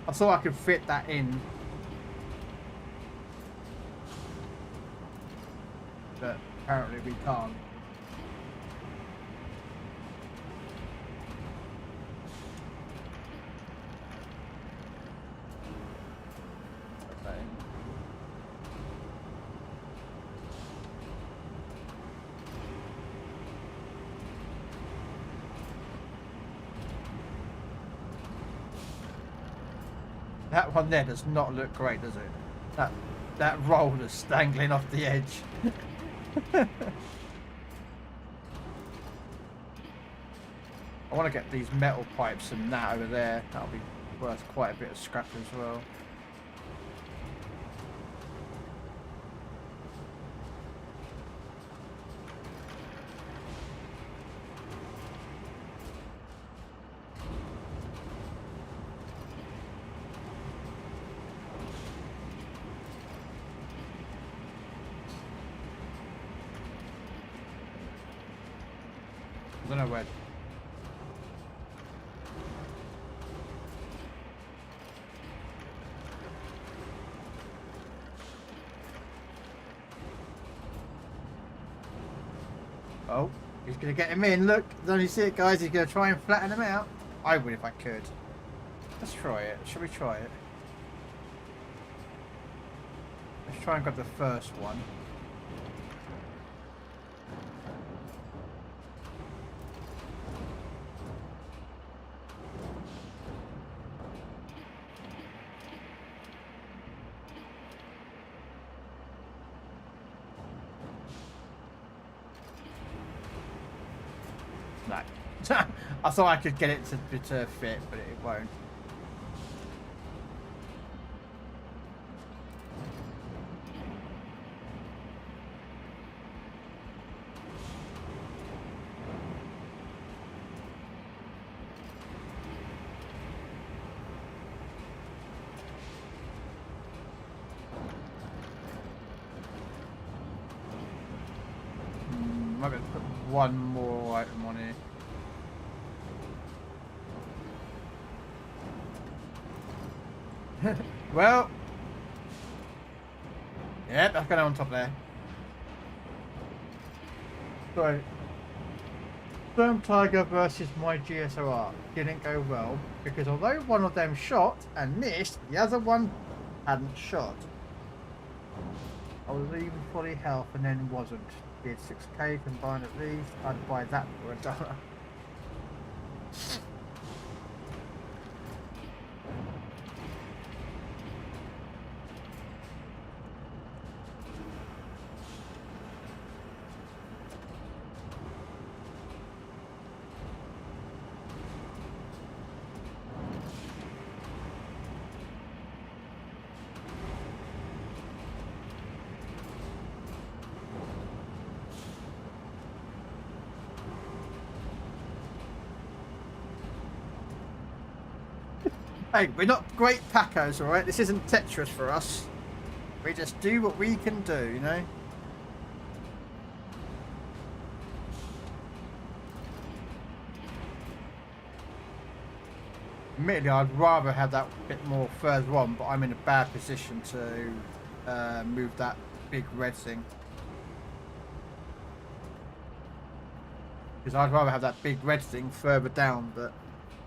Speaker 1: I thought I could fit that in, but apparently we can't. Okay. That one there does not look great, does it? That roller's dangling off the edge. I want to get these metal pipes and that over there. That'll be worth quite a bit of scrap as well. I don't know where. Oh, he's going to get him in. Look, don't you see it, guys? He's going to try and flatten him out. I would if I could. Let's try it. Shall we try it? Let's try and grab the first one. No. I thought I could get it to fit, but it won't. Might be able to put one more item on here. Well. Yep, that's going on top there. So, Storm Tiger versus my GSOR didn't go well because although one of them shot and missed, the other one hadn't shot. I was even fully health and then wasn't. Did 6k combined at least. I'd buy that for $1. Hey, we're not great packers, alright? This isn't Tetris for us. We just do what we can do, you know? Admittedly, I'd rather have that bit more further on, but I'm in a bad position to move that big red thing. Because I'd rather have that big red thing further down, but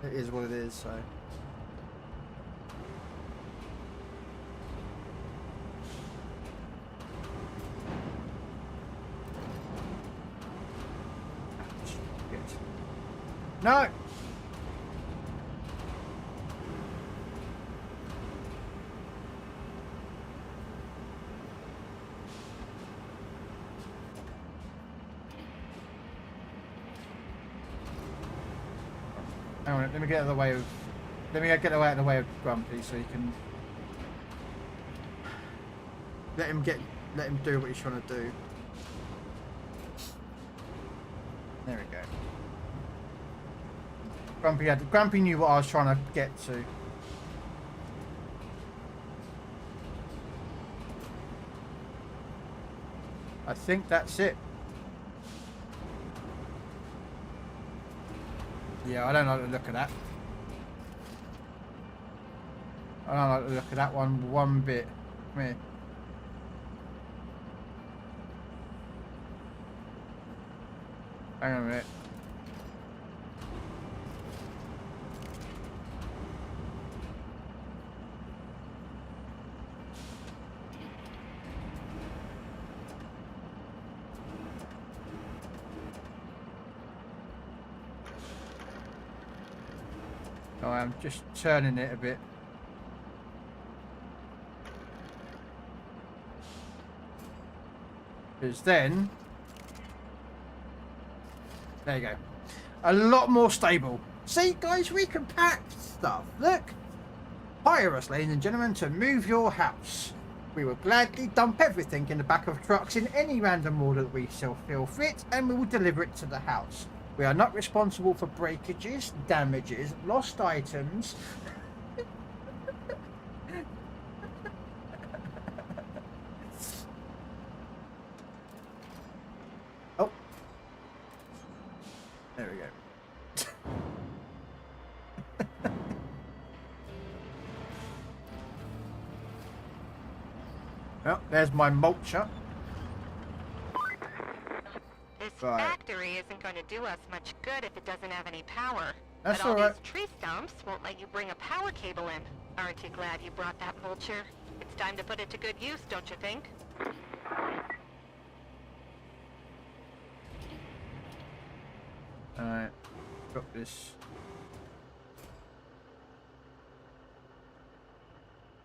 Speaker 1: it is what it is, so... No! Hang on, let me get out of the way of... Let me get out of the way of Grumpy so you can... Let him do what he's trying to do. There we go. Grumpy knew what I was trying to get to. I think that's it. Yeah, I don't like the look of that. I don't like the look of that one bit. Come here. Hang on a minute. Oh, I'm just turning it a bit. Because then... There you go. A lot more stable. See, guys, we can pack stuff. Look. Hire us, ladies and gentlemen, to move your house. We will gladly dump everything in the back of trucks in any random order that we shall feel fit, and we will deliver it to the house. We are not responsible for breakages, damages, lost items. Oh. There we go. Well, there's my mulcher.
Speaker 2: This
Speaker 1: Right.
Speaker 2: factory isn't going to do us much good if it doesn't have any power.
Speaker 1: That's
Speaker 2: but all
Speaker 1: all right.
Speaker 2: these tree stumps won't let you bring a power cable in. Aren't you glad you brought that vulture? It's time to put it to good use, don't you think?
Speaker 1: Alright, got this.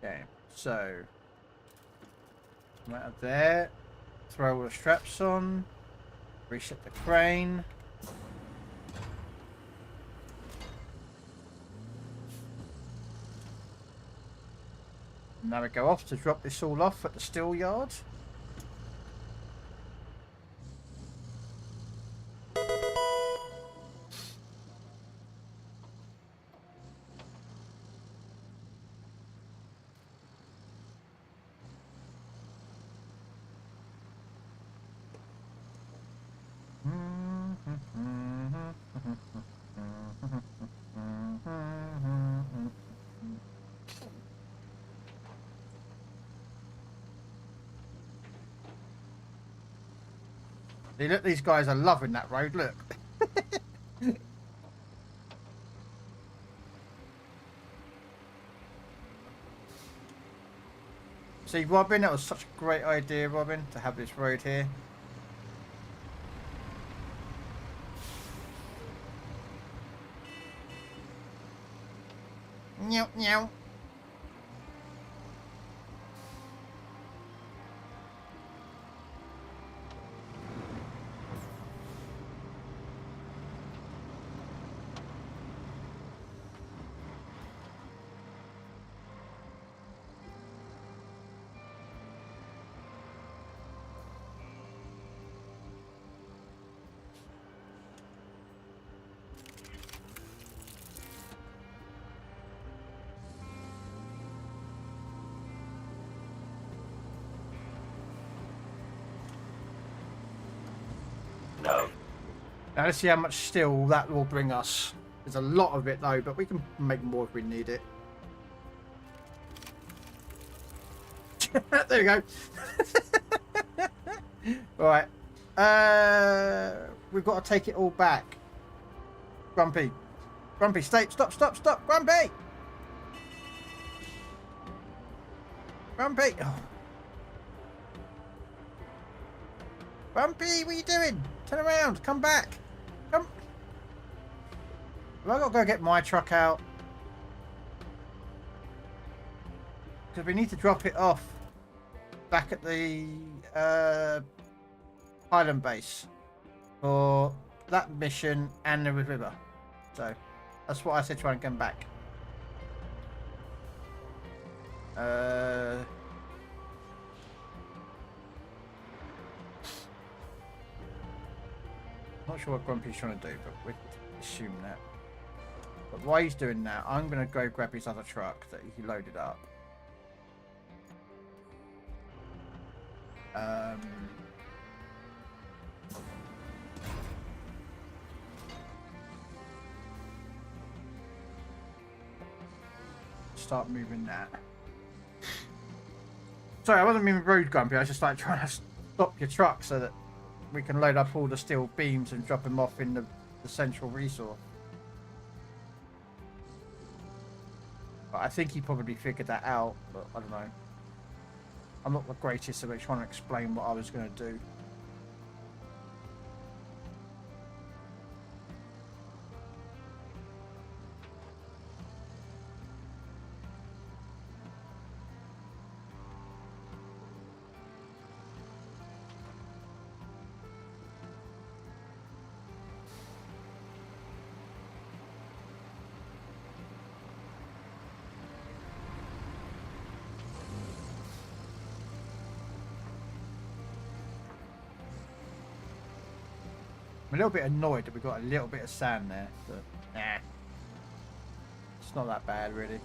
Speaker 1: Okay, so come out of there, throw all the straps on, reset the crane. Now we go off to drop this all off at the steel yard. See, look, these guys are loving that road. Look. See, Robin, that was such a great idea, Robin, to have this road here. Meow, meow.
Speaker 3: No.
Speaker 1: Now let's see how much steel that will bring us. There's a lot of it though, but we can make more if we need it. There we go. Right. We've got to take it all back. Grumpy. Grumpy, stay. Stop, stop, stop. Grumpy! Grumpy! Oh. Grumpy, what are you doing? Turn around. Come back. Come. Have I got to go get my truck out? Because we need to drop it off back at the island base for that mission and the river. So that's what I said, try and come back. Not sure what Grumpy's trying to do, but we'll assume that. But while he's doing that, I'm going to go grab his other truck that he loaded up. Start moving that. Sorry, I wasn't meaning road Grumpy. I was just like trying to stop your truck so that we can load up all the steel beams and drop them off in the central resource. But I think he probably figured that out, but I don't know. I'm not the greatest at trying to explain what I was going to do. I'm a little bit annoyed that we've got a little bit of sand there, but nah. It's not that bad, really.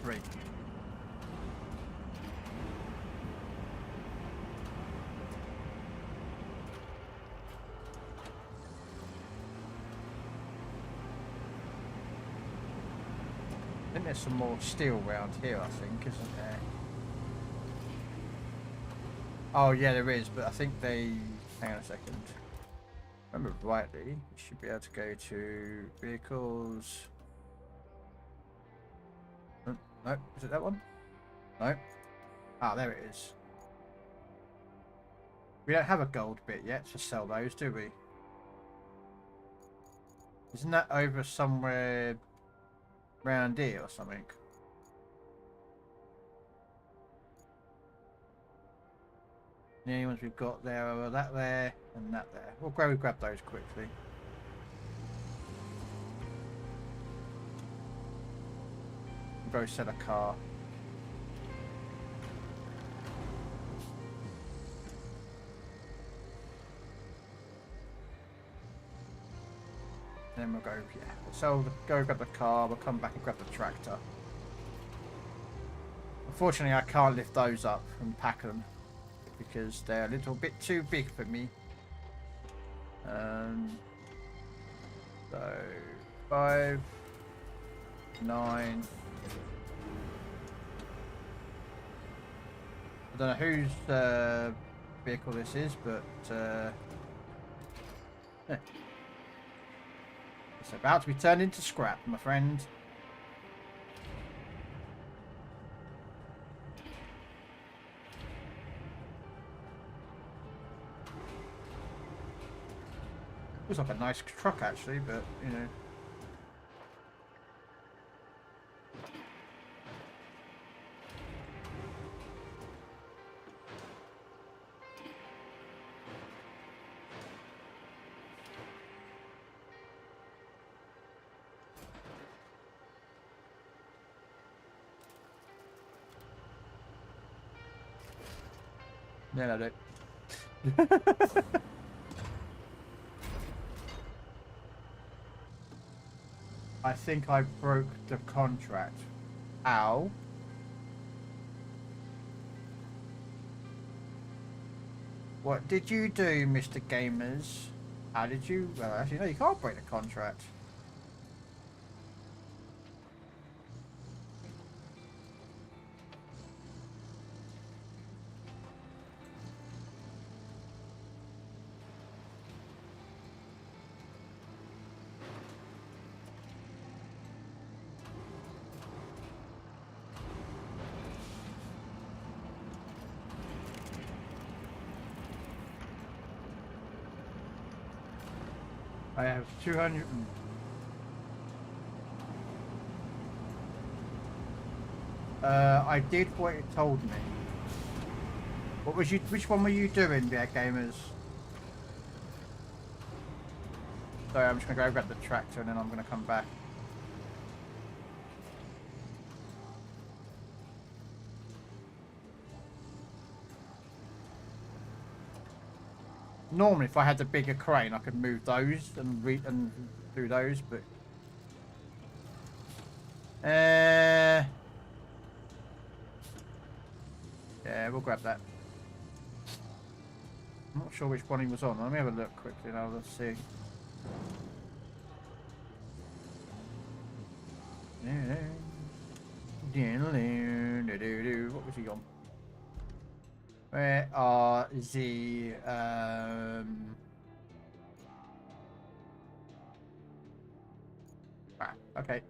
Speaker 1: Three. I think there's some more steel around here, I think, isn't there? Oh, yeah, there is, but I think they... Hang on a second. Remember rightly, we should be able to go to vehicles... No, is it that one? No. Ah, there it is. We don't have a gold bit yet to sell those, do we? Isn't that over somewhere round here or something? The only ones we've got there are that there and that there. We'll grab those quickly. Go sell a car. Then we'll go, yeah. We'll go grab the car, we'll come back and grab the tractor. I Unfortunately, I can't lift those up and pack them because they're a little bit too big for me. So 5, 9. I don't know whose vehicle this is, but it's about to be turned into scrap, my friend. Looks like a nice truck, actually, but you know. Yeah, no, I think I broke the contract. Ow. What did you do, Mr. Gamers? How did you... Well, actually, no, you can't break the contract. I have 200. I did what it told me. What was you? Which one were you doing, there, Gamers? Sorry, I'm just gonna go grab the tractor and then I'm gonna come back. Normally, if I had the bigger crane, I could move those and do those, but yeah, we'll grab that. I'm not sure which one he was on. Let me have a look quickly now. Let's see. What was he on? Where are the okay.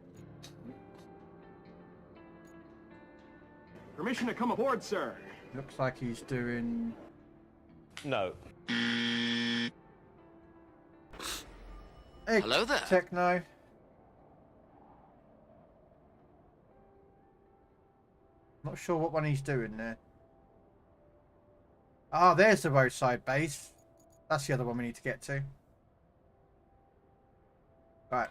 Speaker 7: Permission to come aboard, sir.
Speaker 1: Looks like he's doing
Speaker 3: No.
Speaker 1: Hey,
Speaker 8: Hello there.
Speaker 1: Techno. Not sure what one he's doing there. Ah, there's the roadside base. That's the other one we need to get to. Right.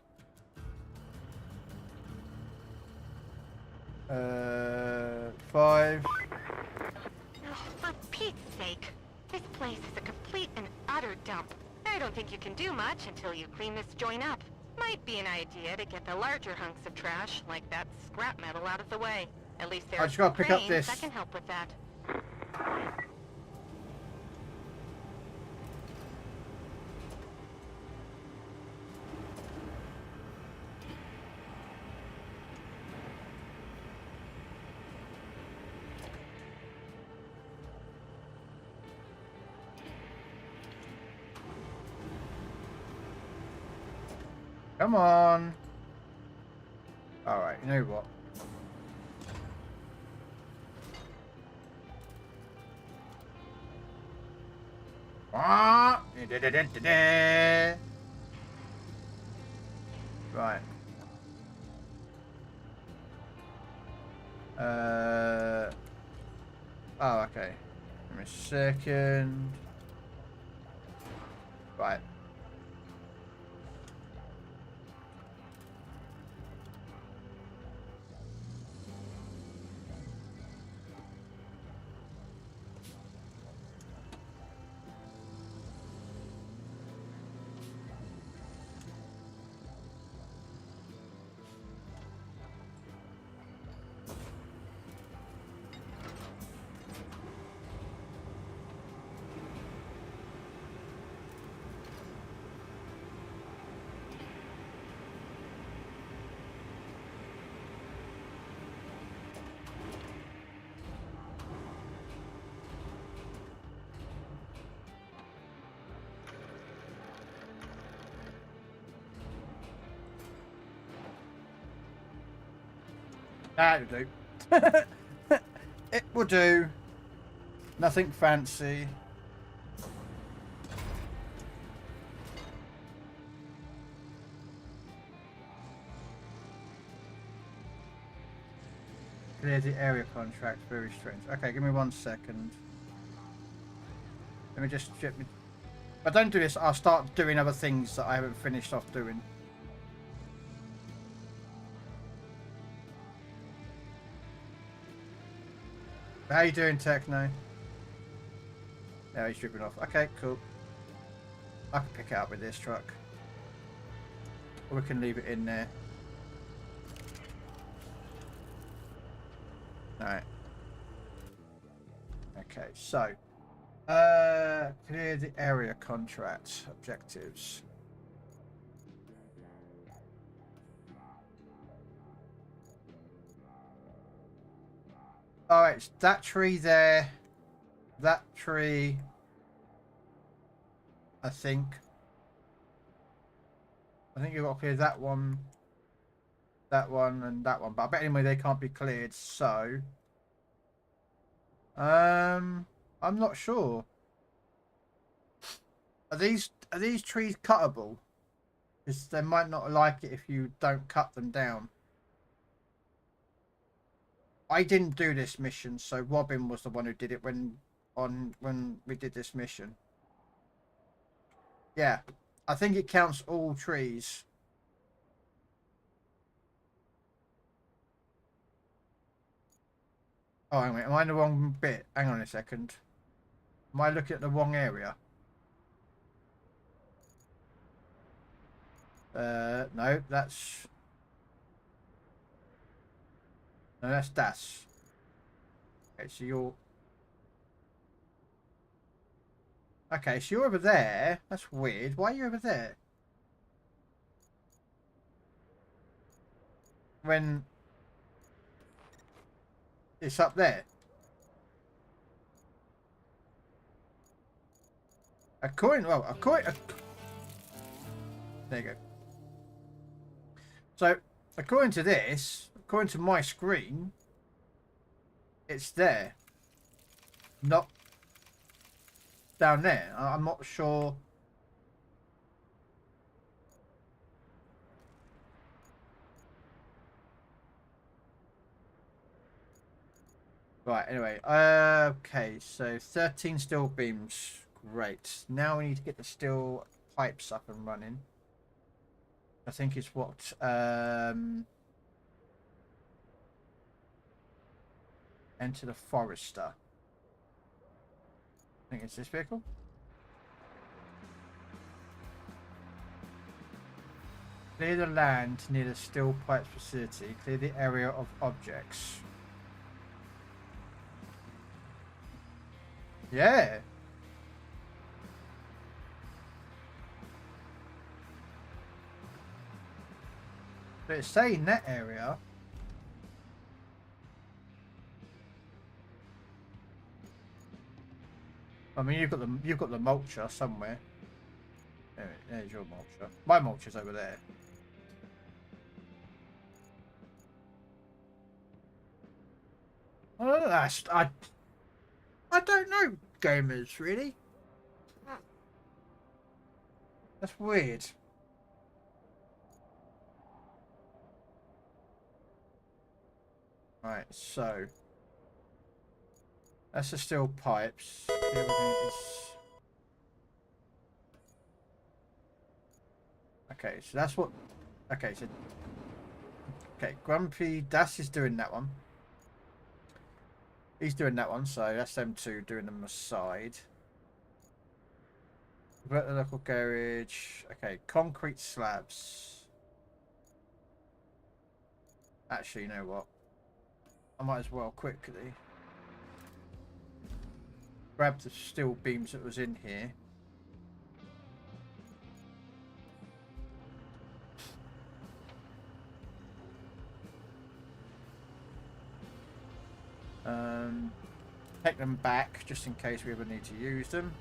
Speaker 1: 5.
Speaker 2: Oh, for Pete's sake. This place is a complete and utter dump. I don't think you can do much until you clean this joint up. Might be an idea to get the larger hunks of trash, like that scrap metal, out of the way. At least there
Speaker 1: I
Speaker 2: are
Speaker 1: just gotta pick up
Speaker 2: cranes
Speaker 1: this.
Speaker 2: that can help with that.
Speaker 1: Come on. Alright, you know what? Right. Oh, okay. Give me a second. Right. That'll do. It will do. Nothing fancy. Clear the area contract. Very strange. Okay, give me 1 second. Let me just ship me. If I don't do this, I'll start doing other things that I haven't finished off doing. How you doing, Techno? Yeah, he's dripping off. Okay, cool. I can pick it up with this truck. Or we can leave it in there. Alright. Okay, so. Clear the area contract objectives. Alright, it's that tree there. That tree. I think you've got to clear that one, and that one. But I bet anyway they can't be cleared, so I'm not sure. Are these trees cuttable? Because they might not like it if you don't cut them down. I didn't do this mission, so Robin was the one who did it when we did this mission. Yeah, I think it counts all trees. Oh, hang on, am I in the wrong bit? Hang on a second. Am I looking at the wrong area? No, that's... No, that's Das. Okay, so you're... Okay, so you're over there. That's weird. Why are you over there? When... It's up there. According... Well, according... There you go. So, according to this, according to my screen, it's there. Not down there. I'm not sure. Right, anyway. Okay, so 13 steel beams. Great. Now we need to get the steel pipes up and running. I think it's what enter the Forester. I think it's this vehicle. Clear the land near the steel pipes facility. Clear the area of objects. Yeah. But it's saying that area. I mean, you've got the mulcher somewhere. There's your mulcher. My mulcher's over there. I don't know, gamers, really. That's weird. Right, so that's the steel pipes. Everything is... Okay, so that's what... Okay, so... Okay, Grumpy Das is doing that one. He's doing that one, so that's them two doing them aside. Convert the local garage. Okay, concrete slabs. Actually, you know what? I might as well quickly grab the steel beams that was in here. Take them back just in case we ever need to use them.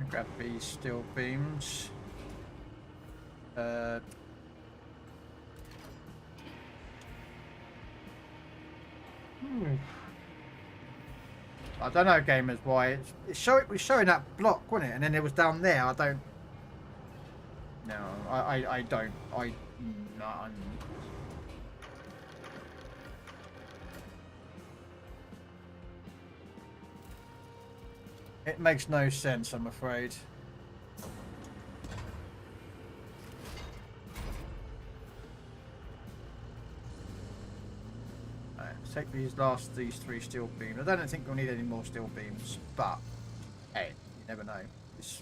Speaker 1: Grab these steel beams. I don't know, gamers, why it was showing that block, wasn't it? And then it was down there. I don't. No, I don't. No, it makes no sense, I'm afraid. Right, let's take these 3 steel beams. I don't think we'll need any more steel beams, but hey, you never know. It's...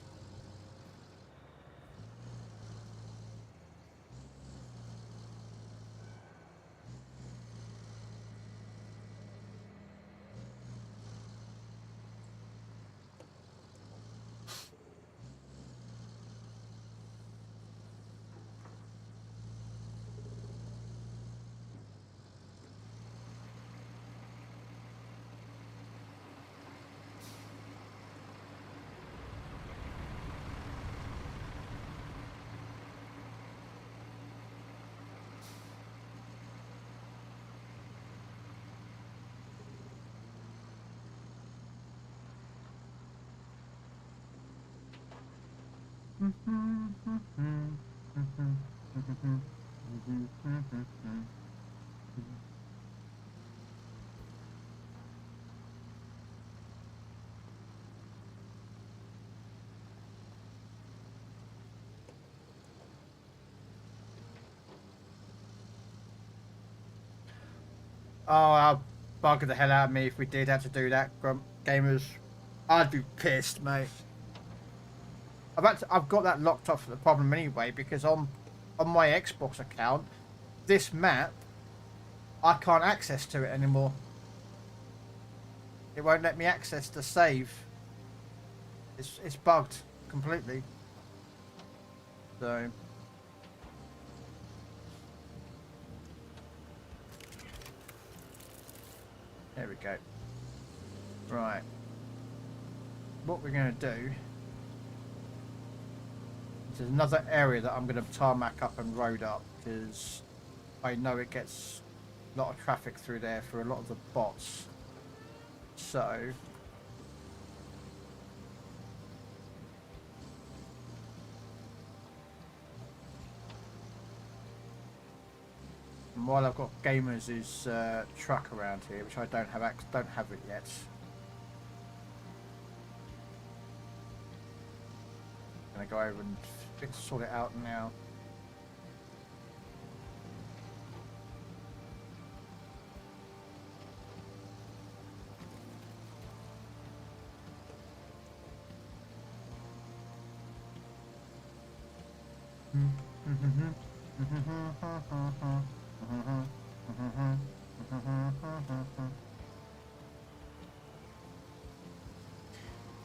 Speaker 1: Oh, I'll bugger the hell out of me if we did have to do that, gamers. I'd be pissed, mate. I've got that locked off for the problem anyway, because on my Xbox account, this map, I can't access to it anymore. It won't let me access the save. It's bugged completely. So there we go. Right. What we're going to do, there's another area that I'm going to tarmac up and road up, because I know it gets a lot of traffic through there for a lot of the bots. So and while I've got gamers' truck around here, which I don't have it yet. I'm gonna go over and sort it out now.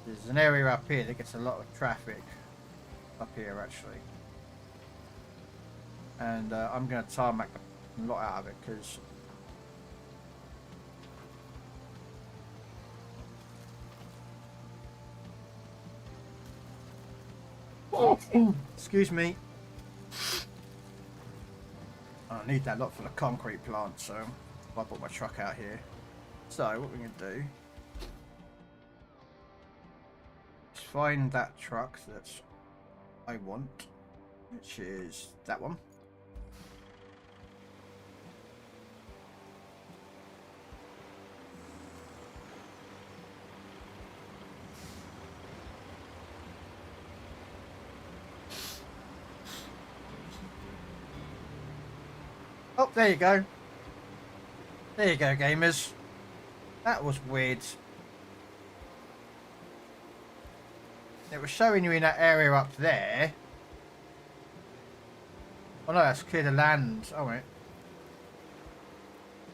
Speaker 1: There's an area up here that gets a lot of traffic. Up here actually, and I'm going to tarmac a lot out of it because excuse me, I need that lot for the concrete plant, so I brought my truck out here. So what we're going to do is find that truck that's I want, which is that one. Oh, there you go. There you go, gamers. That was weird. It was showing you in that area up there. Oh no, that's clear the land. Oh wait.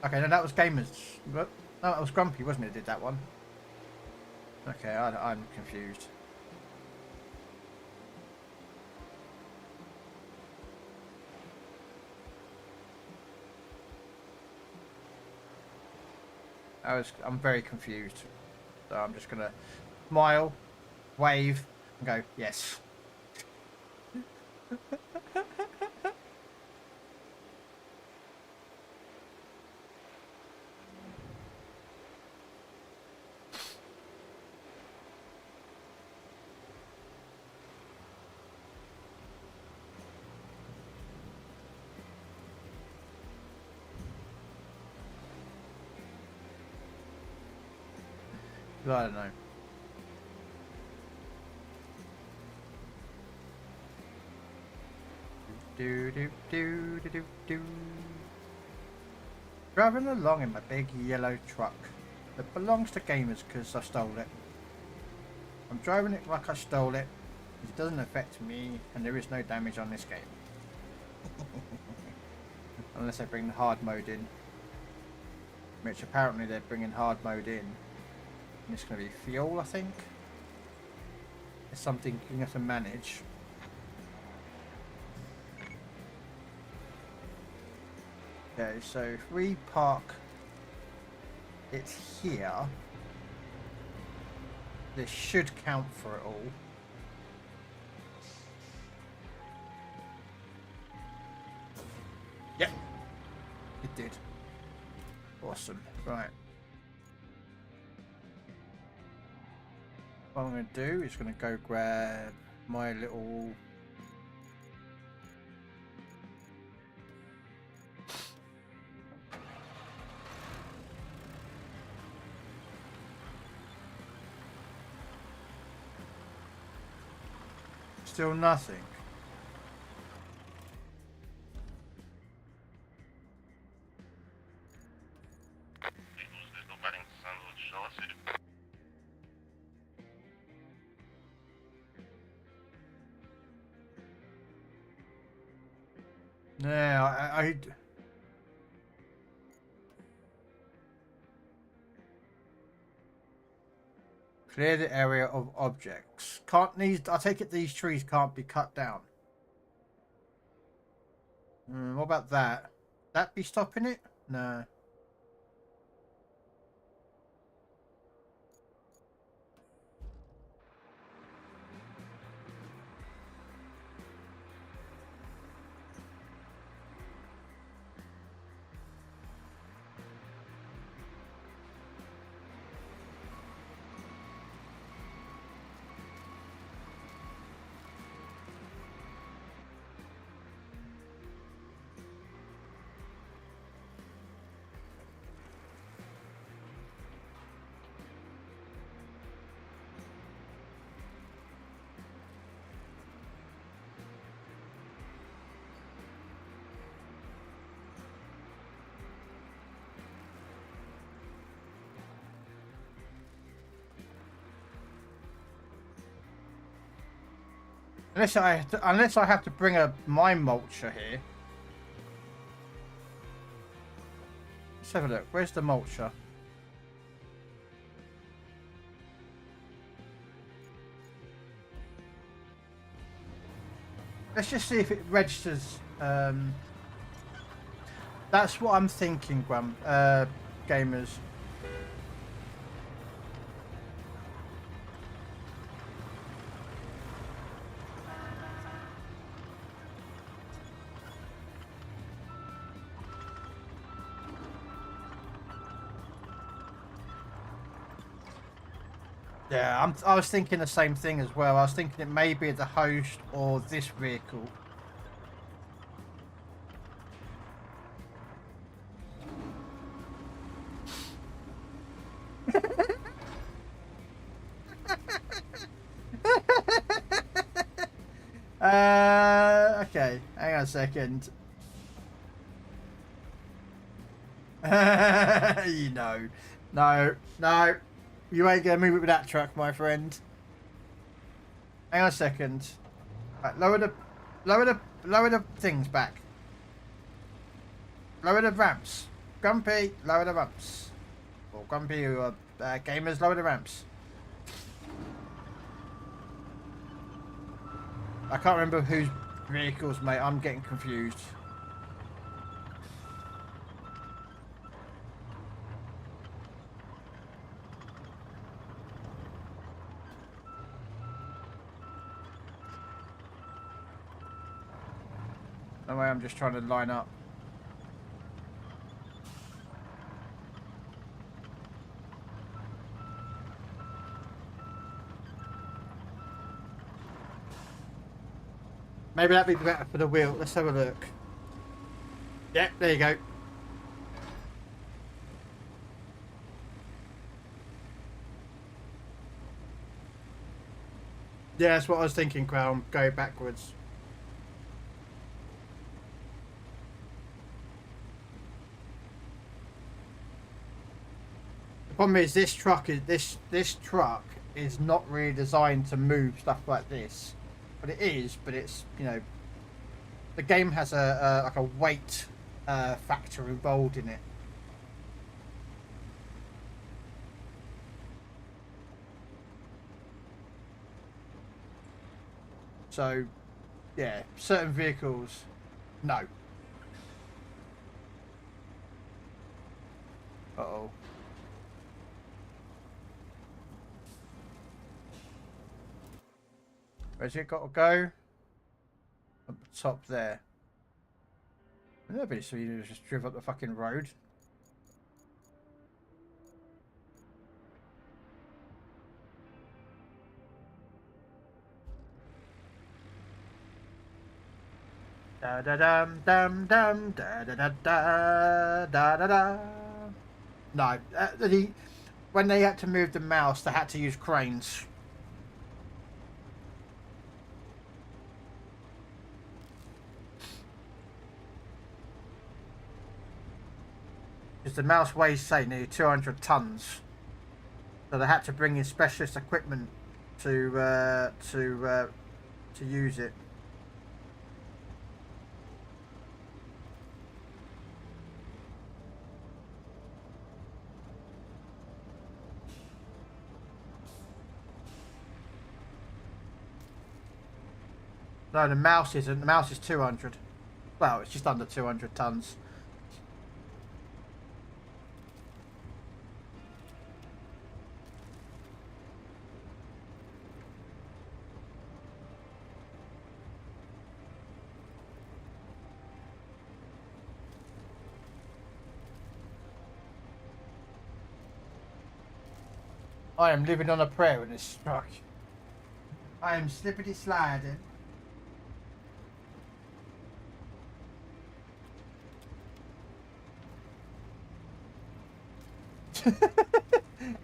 Speaker 1: Okay, no, that was gamers. No, that was Grumpy, wasn't it? Did that one? Okay, I'm confused. I'm very confused. So I'm just gonna smile, wave, And go, yes. I don't know. Do. Driving along in my big yellow truck that belongs to gamers because I stole it. I'm driving it like I stole it. It doesn't affect me and there is no damage on this game. Unless they bring the hard mode in. Which apparently they're bringing hard mode in. And it's going to be fuel, I think. It's something you have to manage. Okay, so if we park it here, this should count for it all. Yep, it did. Awesome. Right. What I'm going to do is going to go grab my little still nothing. Yeah, I clear the area of objects. Can't these? I take it these trees can't be cut down. What about that? That be stopping it? No. Unless I have to bring a mine mulcher here. Let's have a look. Where's the mulcher? Let's just see if it registers. That's what I'm thinking, gamers. Yeah, I was thinking the same thing as well. I was thinking it may be the host or this vehicle. Okay, hang on a second. You know, no. You ain't gonna move it with that truck, my friend. Hang on a second. Right, lower the things back. Lower the ramps. Grumpy, lower the ramps. Or Grumpy, or gamers, lower the ramps. I can't remember whose vehicles, mate. I'm getting confused. No way, I'm just trying to line up. Maybe that'd be better for the wheel. Let's have a look. Yep, there you go. Yeah, that's what I was thinking, Krell. Go backwards. The problem is this truck is not really designed to move stuff like this. But it is, but it's, you know, the game has a like a weight factor involved in it. So, yeah, certain vehicles, no. Uh-oh. Where's it got to go? Up the top there. Nobody saw you just drive up the fucking road. Da da dum dum dum da da da da da da da. No, when they had to move the mouse, they had to use cranes. Because the mouse weighs, say, nearly 200 tons, so they had to bring in specialist equipment to use it. No, the mouse isn't. The mouse is 200. Well, it's just under 200 tons. I am living on a prayer in this truck. I am slippity sliding.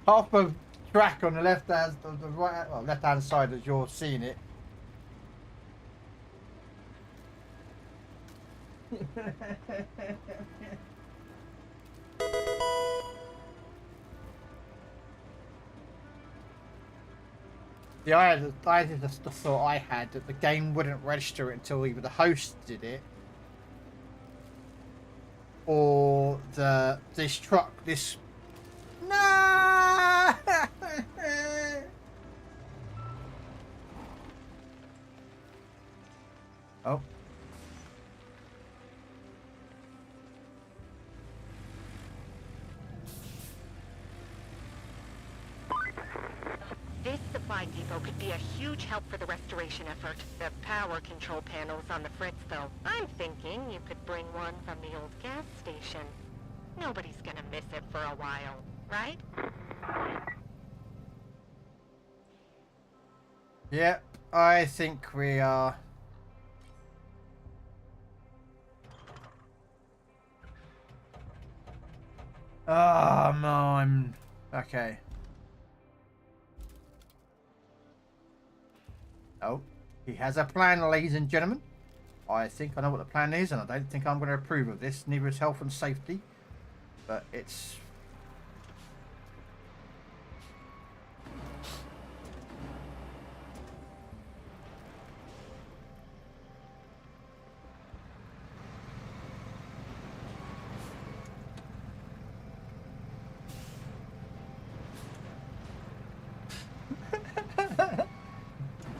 Speaker 1: Half a track on the left hand, the right, well, left hand side as you're seeing it. The I had the thought I had that the game wouldn't register it until either the host did it or this truck. No! Oh.
Speaker 2: This supply depot could be a huge help for the restoration effort. The power control panel's on the fritz, though. I'm thinking you could bring one from the old gas station. Nobody's gonna miss it for a while, right?
Speaker 1: Yep, I think we are. Oh, no, I'm... Okay. Oh, he has a plan, ladies and gentlemen. I think I know what the plan is, and I don't think I'm going to approve of this. Neither is health and safety. But it's...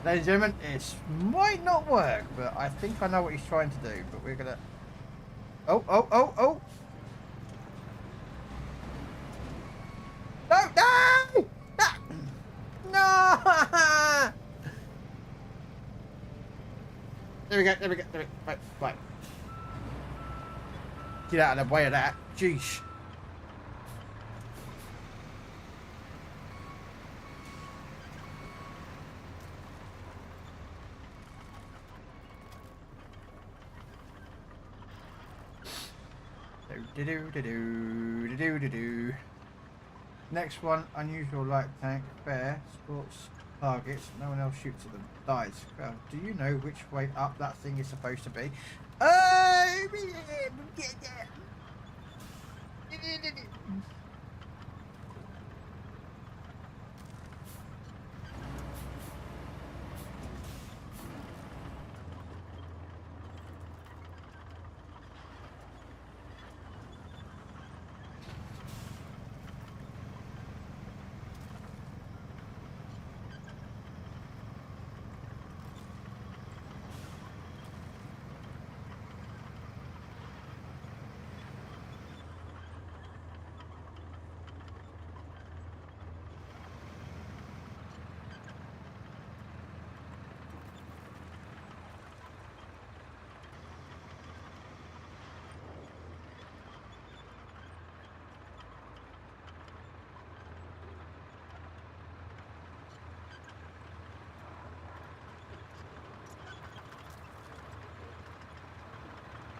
Speaker 1: Ladies and gentlemen, it might not work, but I think I know what he's trying to do. But we're gonna... Oh, oh, oh, oh! No, no! No! There we go, there we go, there we go. Right, right. Get out of the way of that. Jeez. Do. Next one, unusual light tank, fair, sports targets, no one else shoots at them, dies. Well, do you know which way up that thing is supposed to be?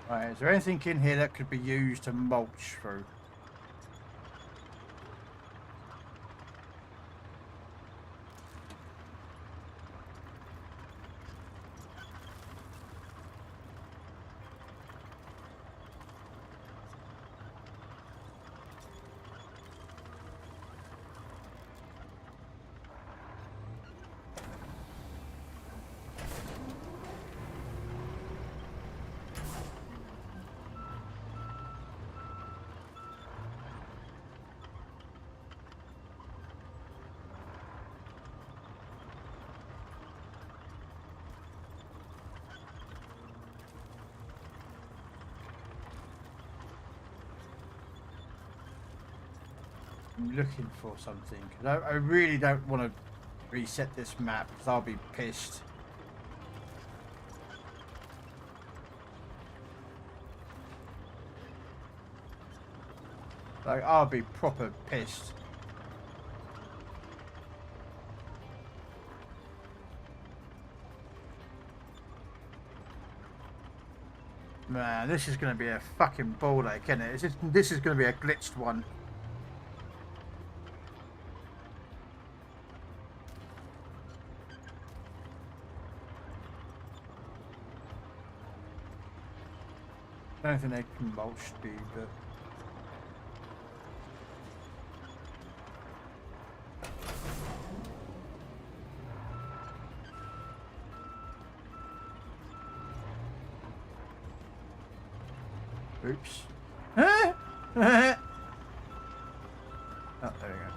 Speaker 1: Right, is there anything in here that could be used to mulch through? I'm looking for something. I really don't want to reset this map because I'll be pissed. Like, I'll be proper pissed. Man, this is going to be a fucking ball ache, isn't it? This is going to be a glitched one. I don't think they can mulch speed, but... Oops. Oh, there we go.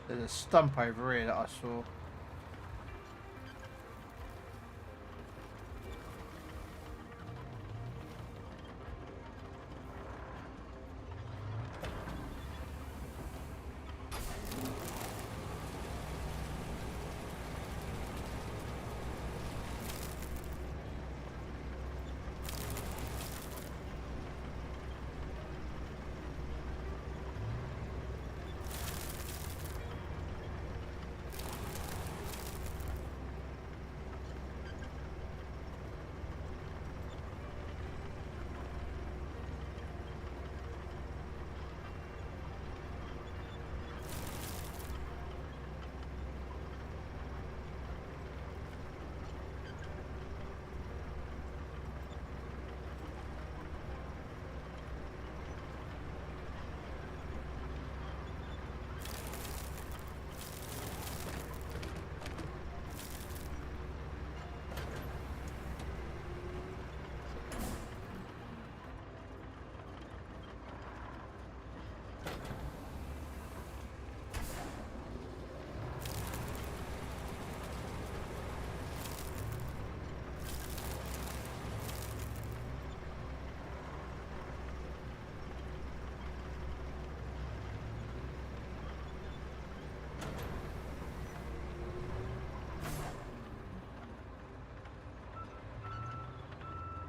Speaker 1: There's a stump over here that I saw.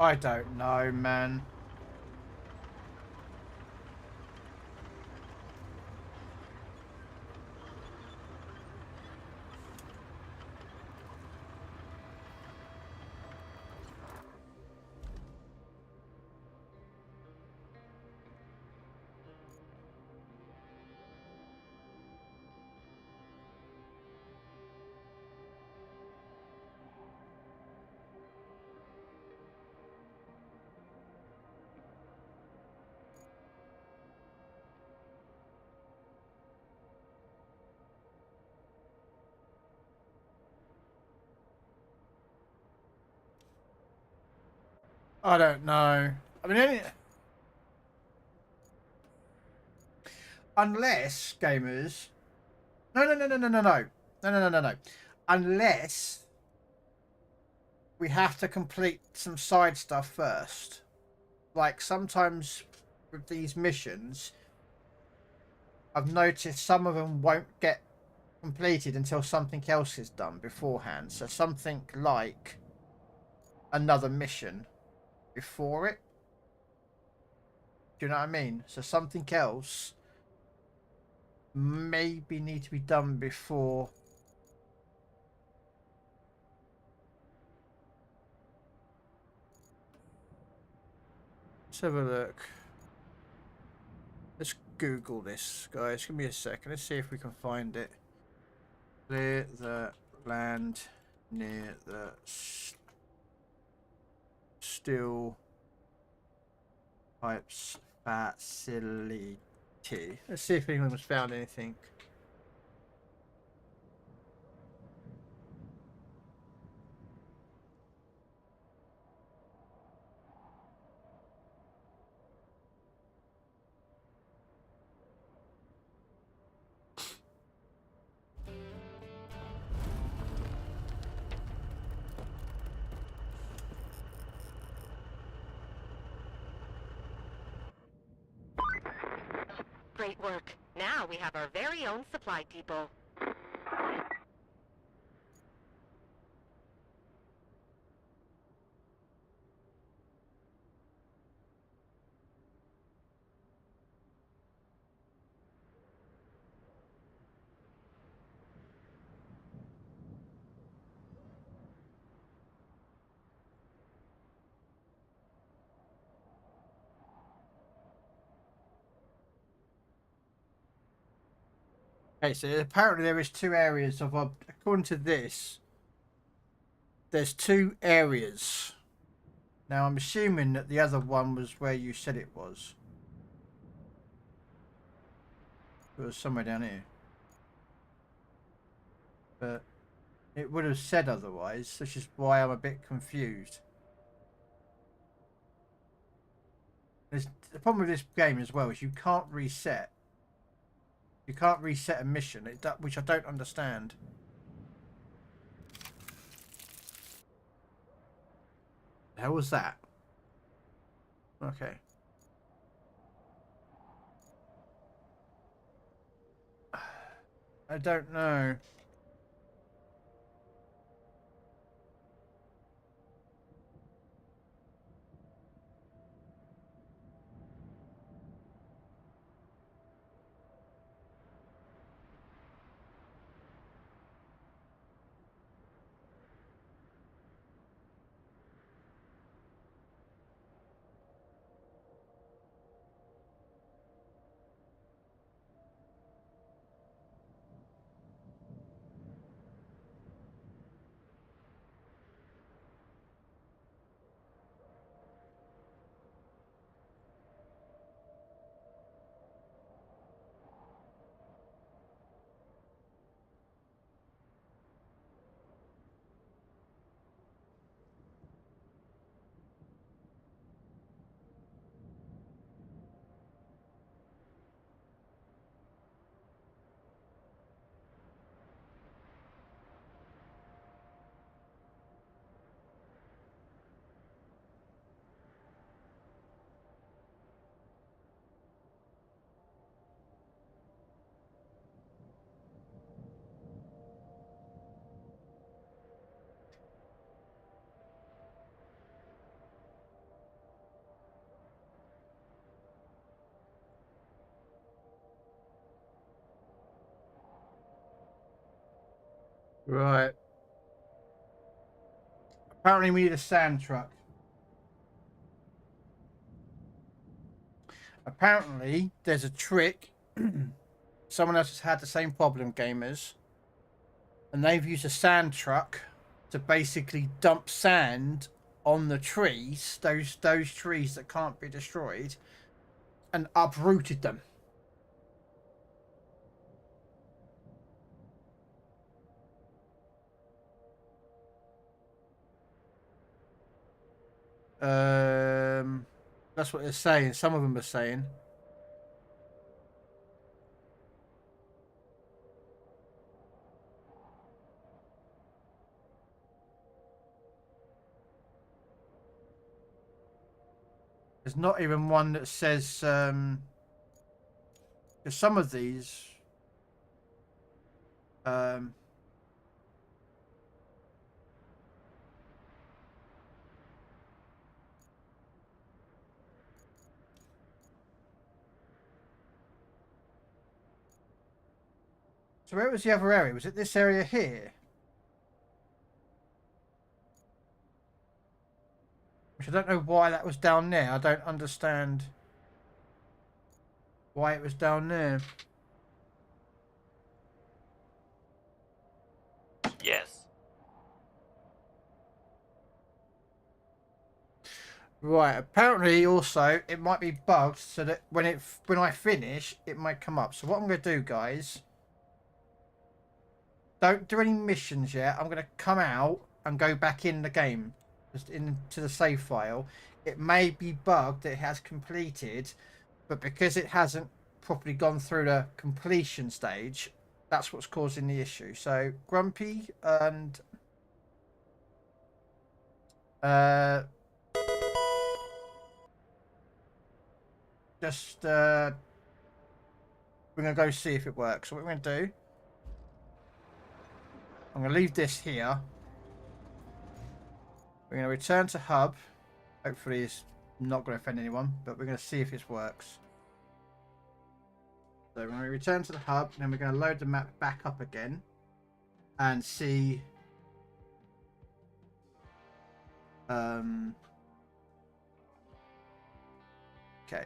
Speaker 1: I don't know, man. I don't know. I mean, unless gamers. No, no, no, no, no, no, no, no, no, no, no, no. Unless we have to complete some side stuff first. Like sometimes with these missions, I've noticed some of them won't get completed until something else is done beforehand. So something like another mission before it. Do you know what I mean? So something else maybe need to be done before. Let's have a look. Let's Google this, guys. Give me a second. Let's see if we can find it. Clear the land near the steel pipes facility. Let's see if anyone's found anything.
Speaker 2: Great work. Now we have our very own supply depot.
Speaker 1: Okay, so apparently there is two areas of, according to this, there's two areas. Now I'm assuming that the other one was where you said it was. It was somewhere down here. But it would have said otherwise, which is why I'm a bit confused. The problem with this game as well is you can't reset. You can't reset a mission, which I don't understand. The hell was that? Okay. I don't know. Right. Apparently we need a sand truck. Apparently there's a trick. Someone else has had the same problem, gamers. And they've used a sand truck to basically dump sand on the trees, those trees that can't be destroyed, and uprooted them. That's what they're saying. Some of them are saying. There's not even one that says, because some of these, so where was the other area? Was it this area here? Which I don't know why that was down there. I don't understand why it was down there.
Speaker 3: Yes.
Speaker 1: Right. Apparently, also it might be bugged so that when I finish, it might come up. So what I'm going to do, guys, don't do any missions yet. I'm going to come out and go back in the game, just into the save file. It may be bugged that it has completed, but because it hasn't properly gone through the completion stage, that's what's causing the issue. So Grumpy and just we're gonna go see if it works. So what we're gonna do, I'm gonna leave this here. We're gonna return to hub. Hopefully it's not gonna offend anyone, but we're gonna see if this works. So we're going to return to the hub, and then we're going to load the map back up again and see. Okay,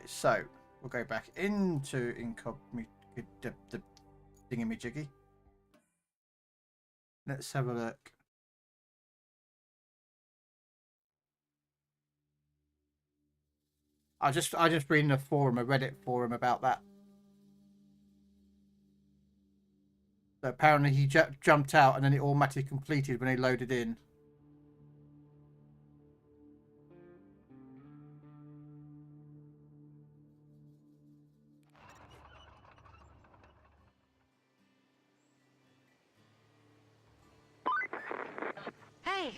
Speaker 1: so we'll go back into the thingamajiggy. Let's have a look. I just read in a forum, a Reddit forum about that. So apparently he jumped out and then it automatically completed when he loaded in.
Speaker 2: Hey,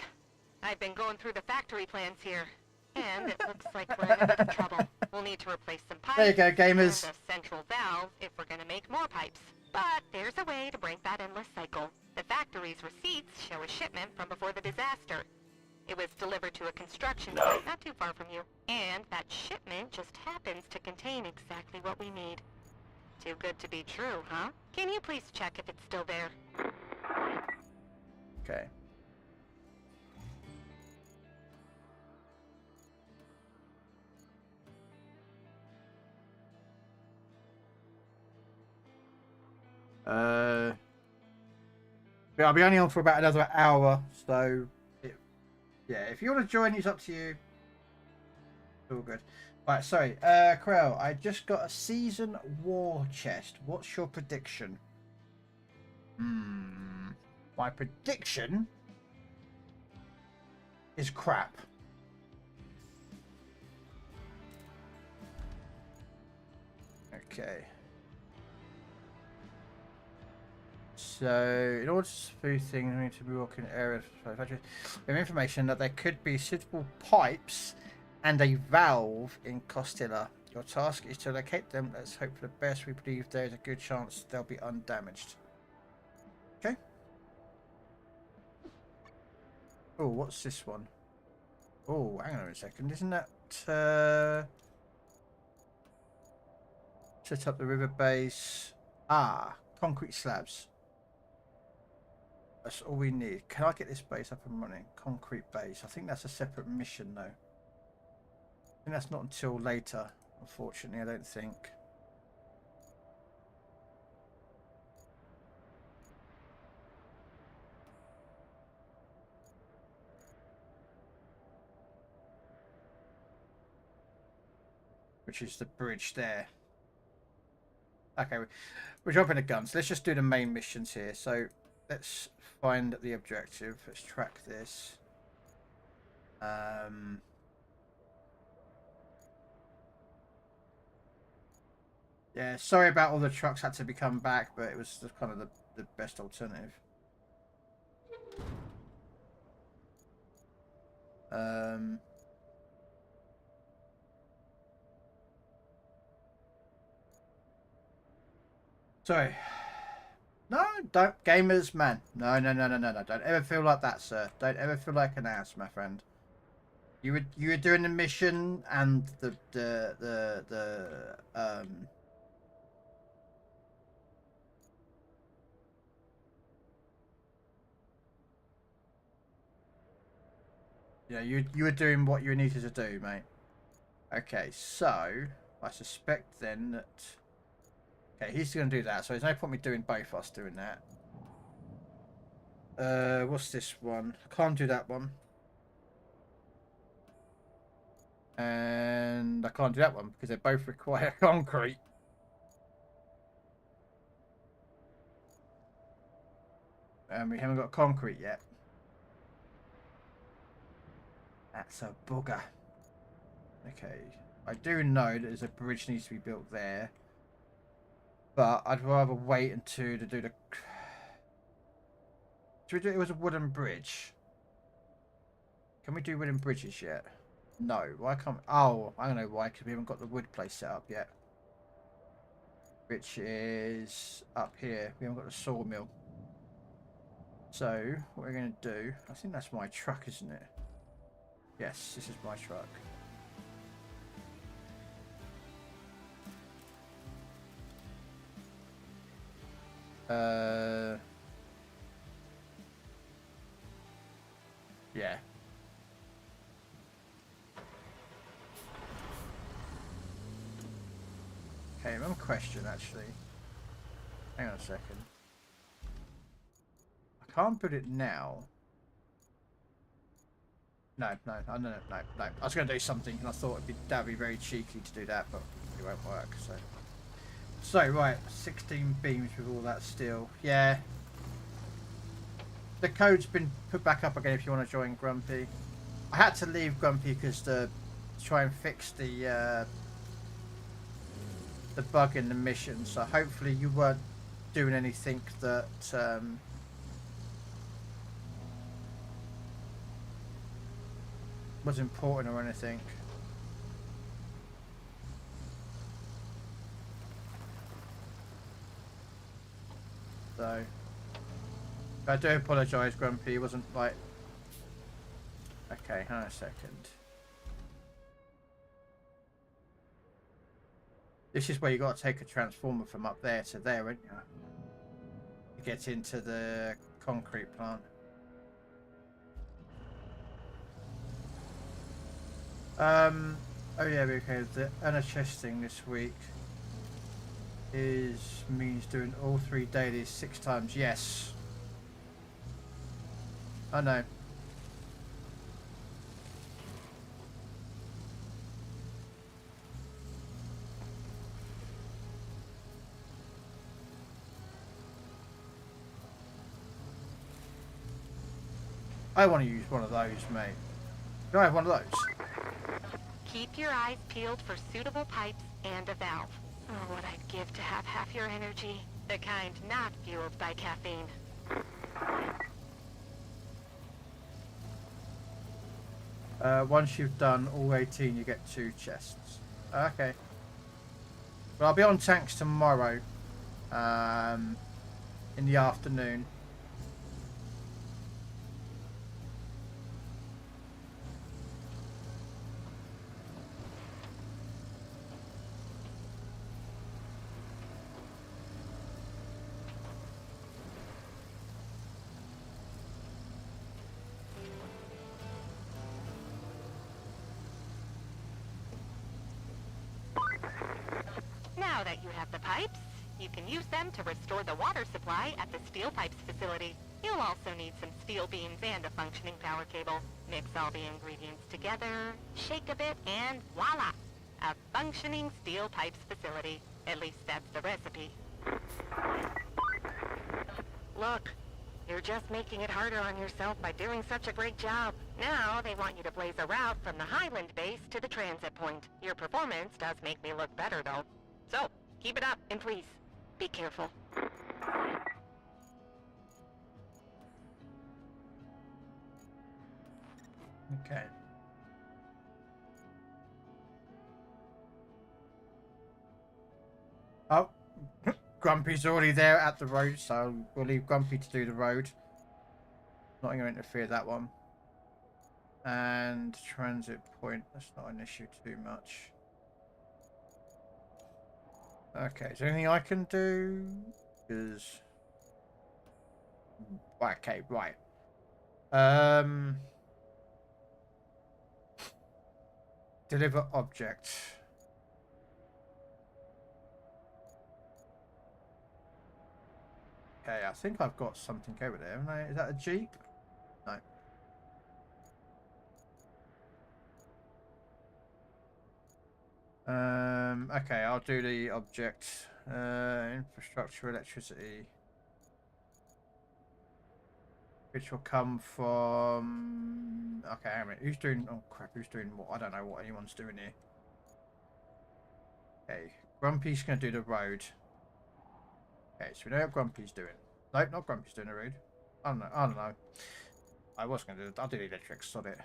Speaker 2: I've been going through the factory plans here, and it looks like we're in a bit of trouble. We'll need to replace some pipes.
Speaker 1: There you go, gamers.
Speaker 2: And a central valve if we're going to make more pipes. But there's a way to break that endless cycle. The factory's receipts show a shipment from before the disaster. It was delivered to a construction site not too far from you. And that shipment just happens to contain exactly what we need. Too good to be true, huh? Can you please check if it's still there?
Speaker 1: Okay. Yeah, I'll be only on for about another hour, so yeah, if you want to join, it's up to you. All good. Right, sorry, Krell, I just got a season war chest. What's your prediction? My prediction is crap. Okay. So, in order to smooth things, we need to be walking areas. We have information that there could be suitable pipes and a valve in Costilla. Your task is to locate them. Let's hope for the best. We believe there is a good chance they'll be undamaged. Okay. Oh, what's this one? Oh, hang on a second. Isn't that set up the river base? Ah, concrete slabs. That's all we need. Can I get this base up and running? Concrete base. I think that's a separate mission though. I think that's not until later, unfortunately, I don't think. Which is the bridge there. Okay, we're dropping the guns. Let's just do the main missions here. So let's find the objective. Let's track this. Yeah, sorry about all the trucks had to be come back, but it was kind of the best alternative. Sorry. No, don't, gamers, man. No. Don't ever feel like that, sir. Don't ever feel like an ass, my friend. You were doing the mission and yeah, you were doing what you needed to do, mate. Okay, so I suspect then that. Okay, he's going to do that, so there's no point me doing both of us doing that. What's this one? I can't do that one. And I can't do that one because they both require concrete. And we haven't got concrete yet. That's a bugger. Okay, I do know that there's a bridge needs to be built there. But I'd rather wait until to do the... Should we do it as a wooden bridge? Can we do wooden bridges yet? No. Why can't... Oh, I don't know why, because we haven't got the wood place set up yet. Which is up here. We haven't got the sawmill. So, what we're going to do... I think that's my truck, isn't it? Yes, this is my truck. Yeah. Okay, one question actually. Hang on a second. I can't put it now. No. I was going to do something, and I thought that'd be very cheeky to do that, but it won't work. So right, 16 beams with all that steel. Yeah. The code's been put back up again if you want to join Grumpy. I had to leave Grumpy because to try and fix the bug in the mission. So hopefully you weren't doing anything that was important or anything. So I do apologise, Grumpy. It wasn't like... Okay, hang on a second. This is where you got to take a transformer from up there to there, aren't you? To get into the concrete plant. Oh yeah, okay. The NHS thing this week means doing all 3 dailies 6 times. Yes. I know. I want to use one of those, mate. Can I have one of those?
Speaker 2: Keep your eyes peeled for suitable pipes and a valve. Oh, what I'd give to have half your energy. The kind not fueled by caffeine.
Speaker 1: Once you've done all 18, you get 2 chests. Okay. But I'll be on tanks tomorrow. In the afternoon.
Speaker 2: Now that you have the pipes, you can use them to restore the water supply at the steel pipes facility. You'll also need some steel beams and a functioning power cable. Mix all the ingredients together, shake a bit, and voila! A functioning steel pipes facility. At least that's the recipe. Look, you're just making it harder on yourself by doing such a great job. Now they want you to blaze a route from the Highland base to the transit point. Your performance does make me look better, though. So, keep it up, and please, be careful.
Speaker 1: Okay. Oh, Grumpy's already there at the road, so we'll leave Grumpy to do the road. Not going to interfere with that one. And transit point, that's not an issue too much. Okay, is there anything I can do? Because... Okay, right. Deliver object. Okay, I think I've got something over there, haven't I? Is that a Jeep? No. Okay, I'll do the object. Infrastructure, electricity. Which will come from... Okay, hang on a minute. Who's doing... Oh, crap. Who's doing what? I don't know what anyone's doing here. Okay. Grumpy's going to do the road. Okay, so we know what Grumpy's doing. Nope, not Grumpy's doing the road. I don't know. I don't know. I was going to do it. I'll do the electrics. Sod it.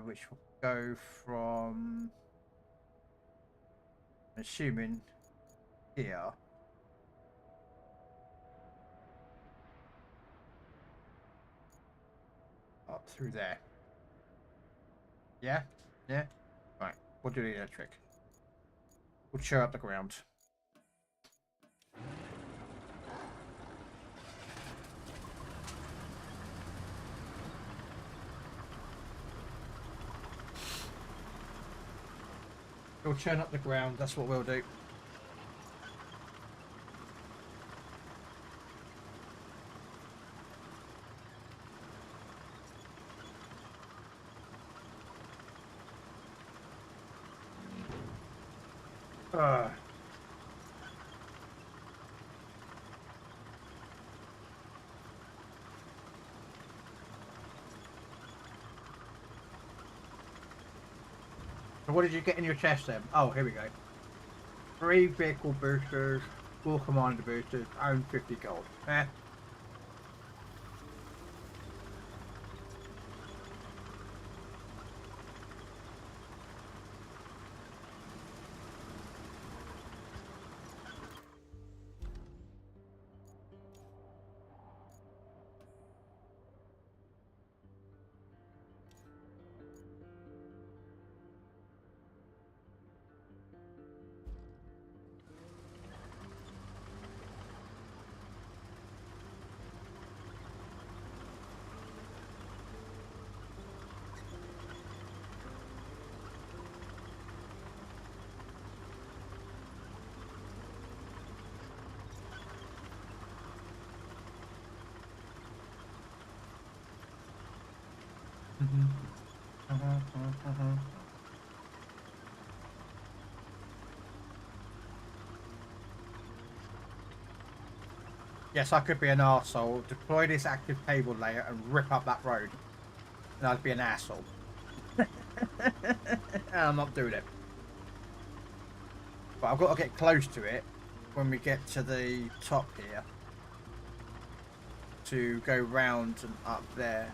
Speaker 1: Which will go from... Assuming here. Up through there. Yeah? Yeah? Right. We'll do the electric. We'll cheer up the ground. We'll churn up the ground, that's what we'll do. So what did you get in your chest then? Oh, here we go. 3 vehicle boosters, 4 commander boosters, and 50 gold. Eh. Yes, I could be an arsehole, deploy this active cable layer and rip up that road. And I'd be an asshole. I'm not doing it. But I've got to get close to it when we get to the top here. To go round and up there.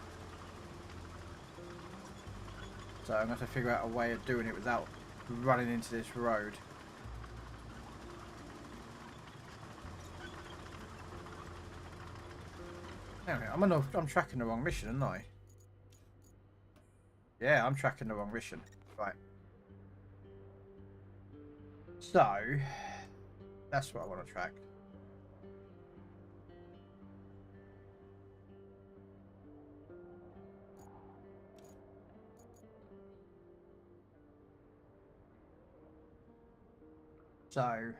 Speaker 1: So I'm going to have to figure out a way of doing it without running into this road. I'm tracking the wrong mission, aren't I? Yeah, I'm tracking the wrong mission. Right. So, that's what I want to track. So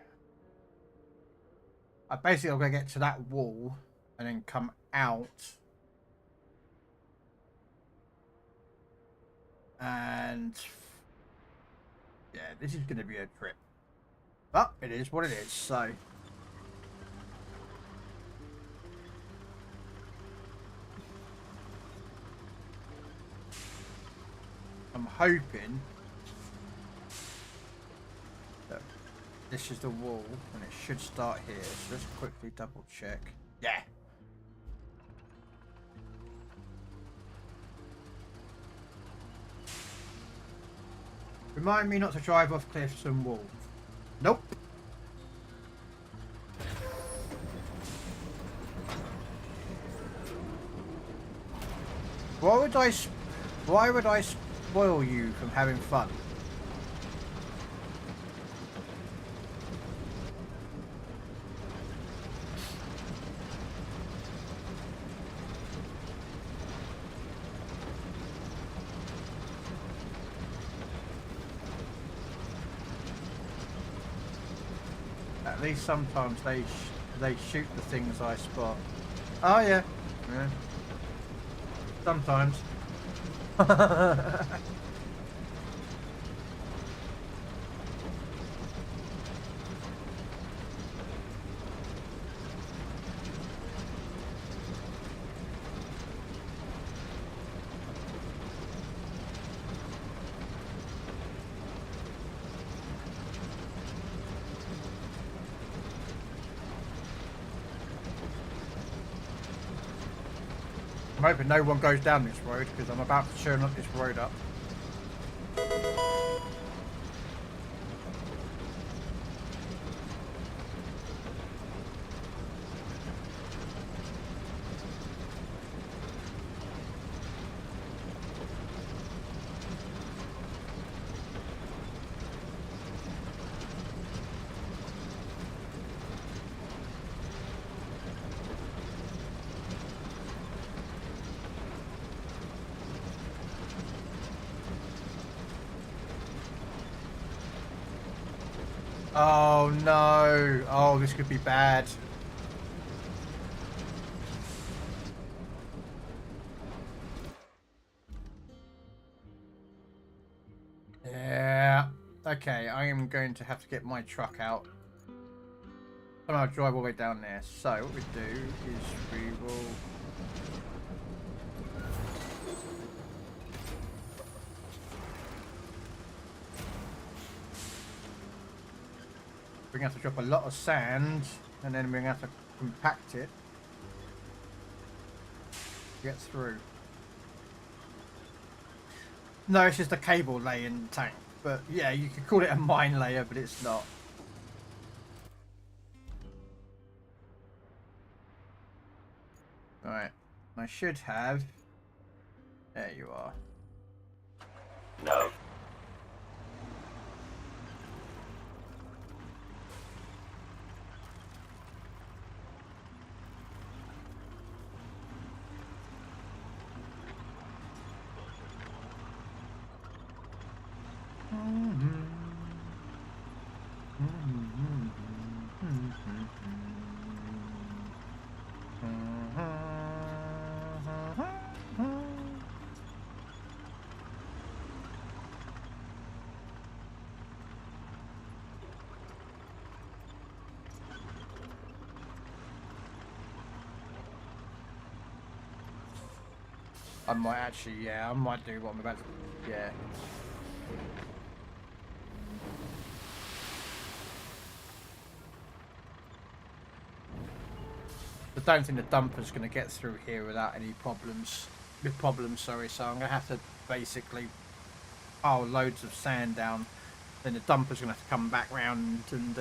Speaker 1: I basically I'm gonna get to that wall and then come out and yeah, this is gonna be a trip. But it is what it is, so I'm hoping that this is the wall and it should start here. So let's quickly double check. Yeah. Remind me not to drive off cliffs and walls. Nope. Why would I spoil you from having fun? At least sometimes they shoot the things I spot. Oh yeah. Yeah. Sometimes. I'm hoping no one goes down this road because I'm about to churn up this road up. Oh no! Oh, this could be bad. Yeah. Okay, I am going to have to get my truck out. And I'll drive all the way down there. So what we do is we will we're going to have to drop a lot of sand, and then we're going to have to compact it to get through. No, it's just a cable laying tank. But yeah, you could call it a mine layer, but it's not. Alright, I should have... There you are.
Speaker 3: No.
Speaker 1: I might actually, yeah, I might do what I'm about to, yeah. I don't think the dumper's going to get through here without any problems. Sorry. So I'm going to have to basically pile loads of sand down. Then the dumper's going to have to come back round and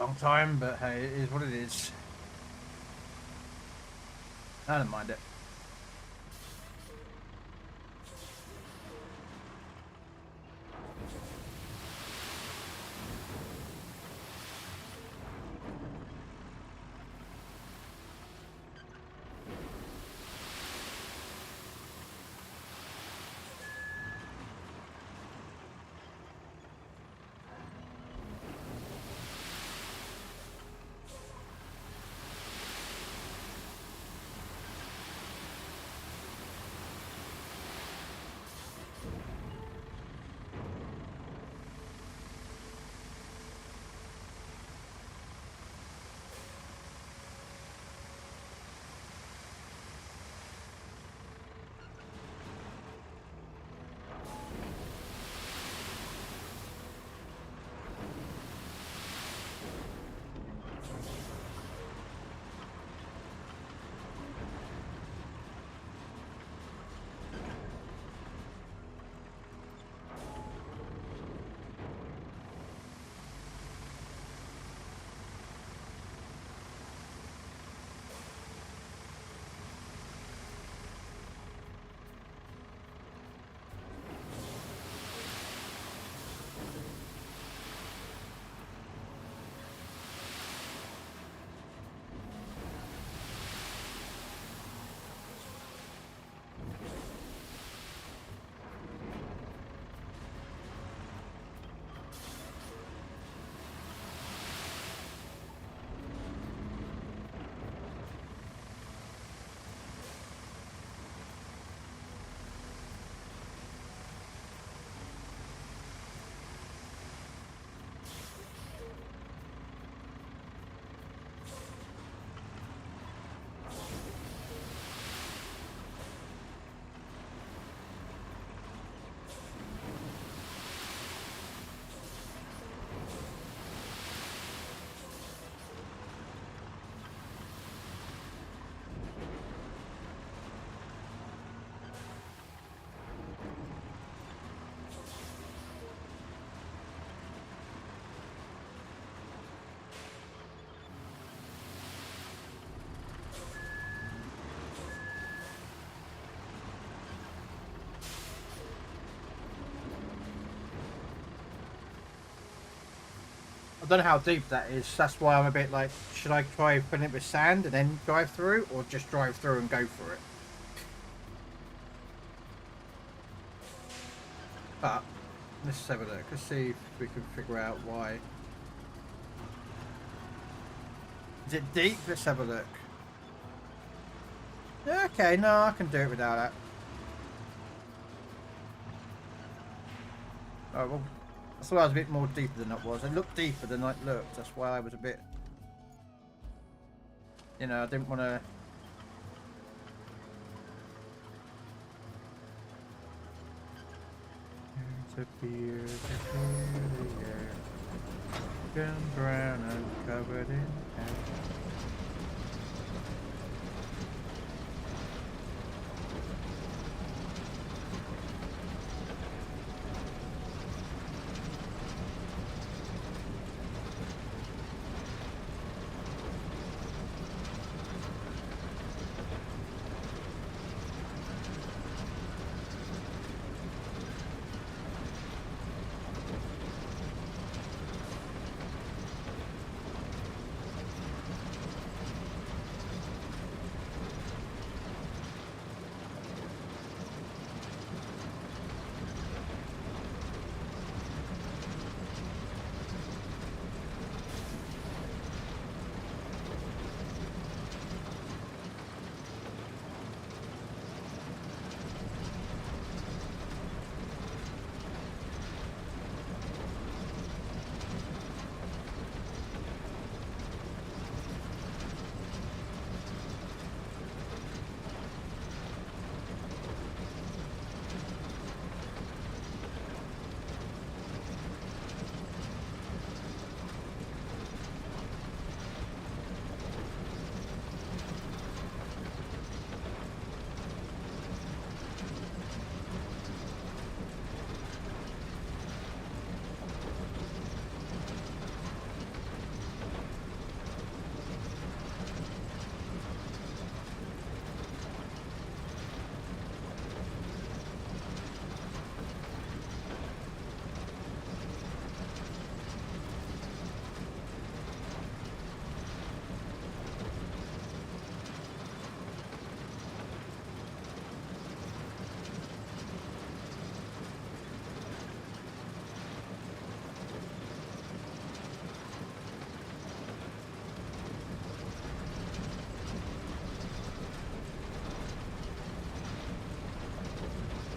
Speaker 1: Long time, but hey, it is what it is. I don't mind it. I don't know how deep that is. That's why I'm a bit like, should I try filling it with sand and then drive through, or just drive through and go for it? But let's have a look. Let's see if we can figure out why. Is it deep? Let's have a look. Okay, no, I can do it without that. Oh well. I thought I was a bit more deeper than it was. It looked deeper than it looked. That's why I was a bit... You know, I didn't want to... Brown and covered in ash.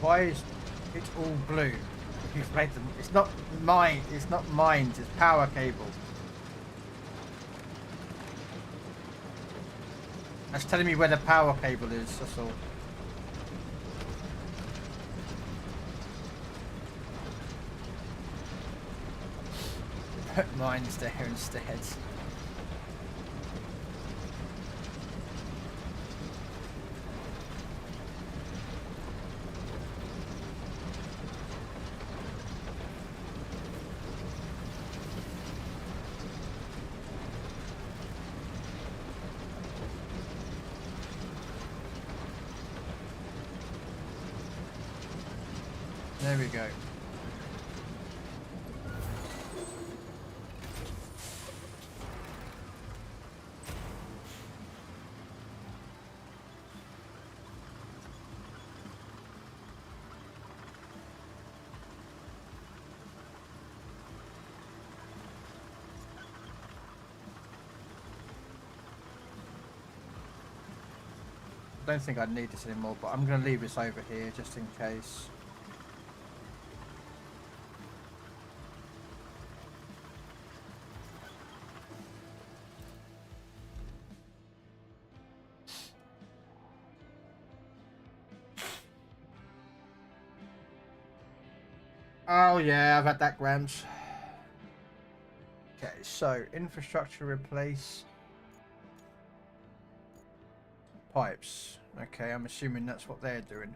Speaker 1: Why is it all blue? You've made them. It's not mine. It's not mine. It's power cable. That's telling me where the power cable is. That's all. Put mine's there instead. There we go. I don't think I need this anymore, but I'm going to leave this over here just in case. Oh yeah, I've had that, Grams. Okay, so infrastructure replace pipes. Okay, I'm assuming that's what they're doing.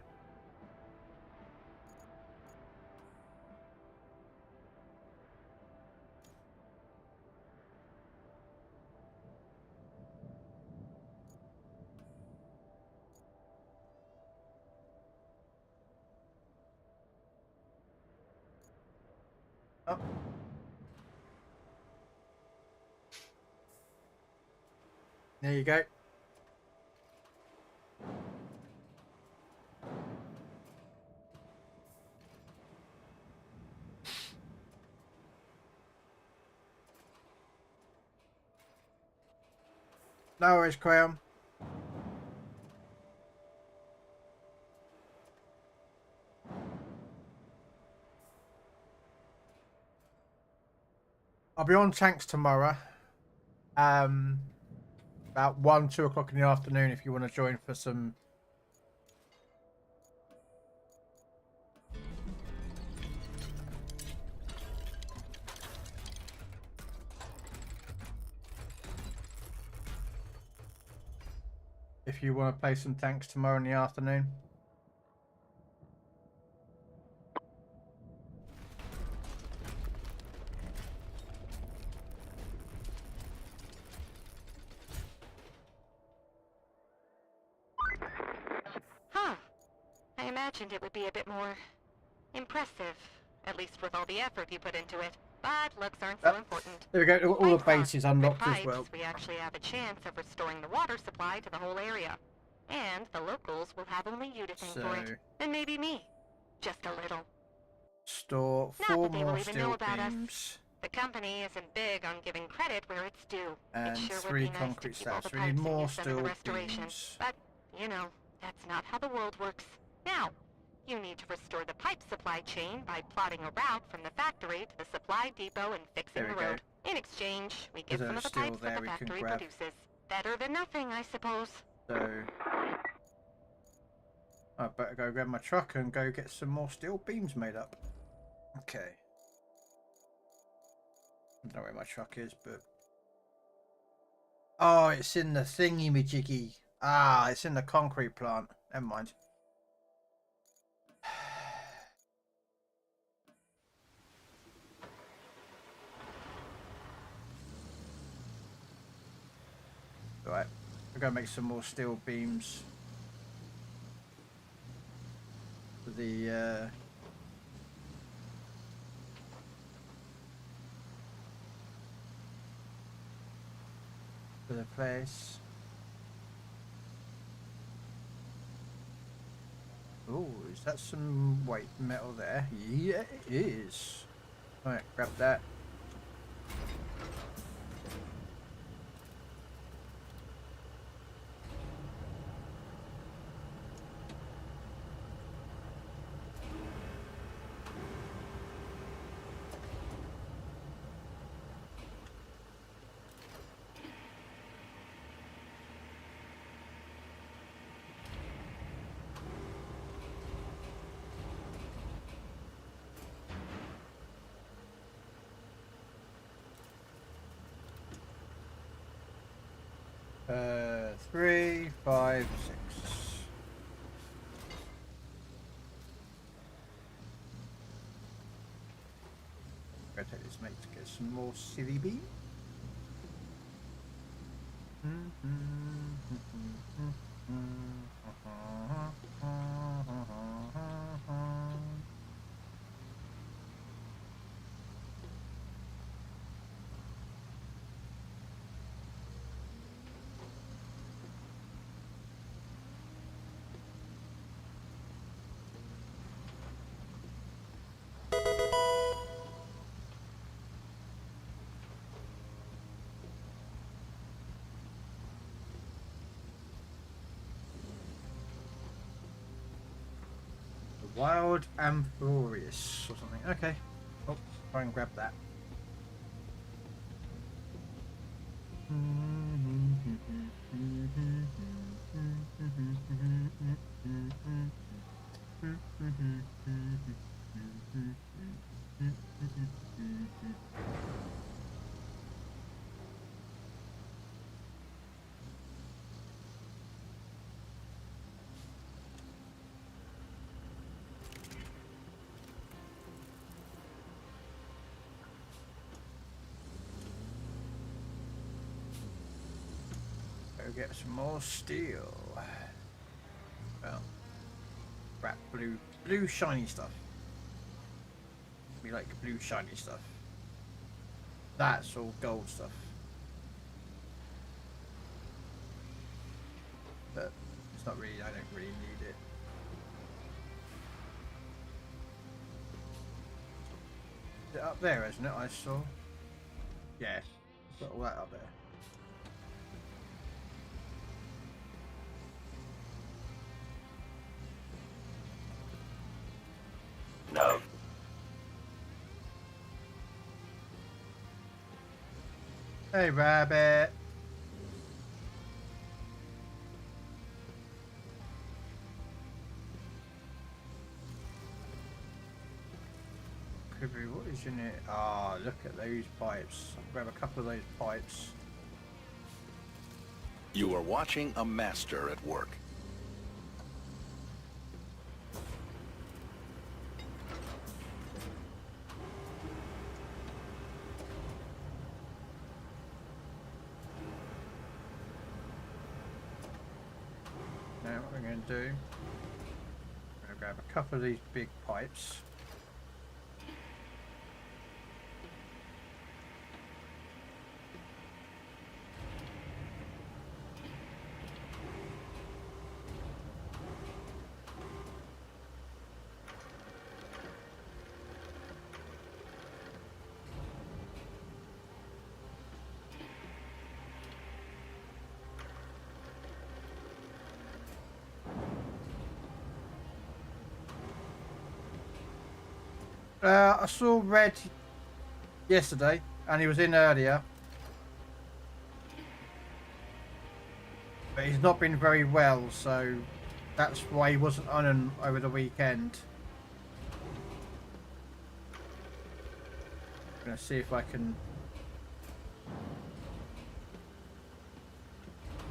Speaker 1: Oh. There you go. No worries, Crown. I'll be on tanks tomorrow. About 1, 2 o'clock in the afternoon if you want to join for some. If you want to play some tanks tomorrow in the afternoon.
Speaker 2: Huh. I imagined it would be a bit more impressive, at least with all the effort you put into it. But looks aren't so important.
Speaker 1: There we go. All the
Speaker 2: Thanks,
Speaker 1: bases
Speaker 2: With
Speaker 1: unlocked
Speaker 2: pipes,
Speaker 1: as well.
Speaker 2: we actually have a chance of restoring the water supply to the whole area. And the locals will have only you to thank for it. And maybe me. Just a little.
Speaker 1: Store
Speaker 2: Not
Speaker 1: 4
Speaker 2: that they will
Speaker 1: more
Speaker 2: even know
Speaker 1: steel
Speaker 2: about us.
Speaker 1: beams
Speaker 2: The company isn't big on giving credit where it's due.
Speaker 1: and
Speaker 2: It sure
Speaker 1: 3
Speaker 2: would be nice
Speaker 1: concrete
Speaker 2: to keep all
Speaker 1: slabs.
Speaker 2: the
Speaker 1: We need
Speaker 2: pipes and
Speaker 1: more
Speaker 2: use them in the
Speaker 1: steel
Speaker 2: restoration.
Speaker 1: beams.
Speaker 2: But, you know, that's not how the world works. Now, you need to restore the pipe supply chain by plotting a route from the factory to the supply depot and fixing
Speaker 1: There
Speaker 2: the
Speaker 1: we go.
Speaker 2: road. In exchange, we get
Speaker 1: There's
Speaker 2: some of the
Speaker 1: still
Speaker 2: pipes that
Speaker 1: there
Speaker 2: the
Speaker 1: we can
Speaker 2: factory
Speaker 1: grab.
Speaker 2: produces. Better than nothing, I suppose.
Speaker 1: So I better go grab my truck and go get some more steel beams made up. Okay. I don't know where my truck is, but oh, it's in the thingy me jiggy. Ah, it's in the concrete plant. Never mind. Right, I'm gonna make some more steel beams for the place. Oh, is that some white metal there? Yeah, it is. Alright, grab that. 3, 5, 6. Go take this mate to get some more silly beans. Wild Amphorius or something. Okay. Oh, try and grab that. Go get some more steel. Well, crap, blue shiny stuff. We like blue shiny stuff. That's all gold stuff. But it's not really, I don't really need it. Is it up there, isn't it? I saw. Yeah, got all that up there.
Speaker 3: No.
Speaker 1: Hey, rabbit. What is in it? Ah, look at those pipes. I'll grab a couple of those pipes.
Speaker 7: You are watching a master at work.
Speaker 1: Now what we're going to do, I'm going to grab a couple of these big pipes. I saw Red yesterday, and he was in earlier. But he's not been very well, so that's why he wasn't on over the weekend. I'm going to see if I can...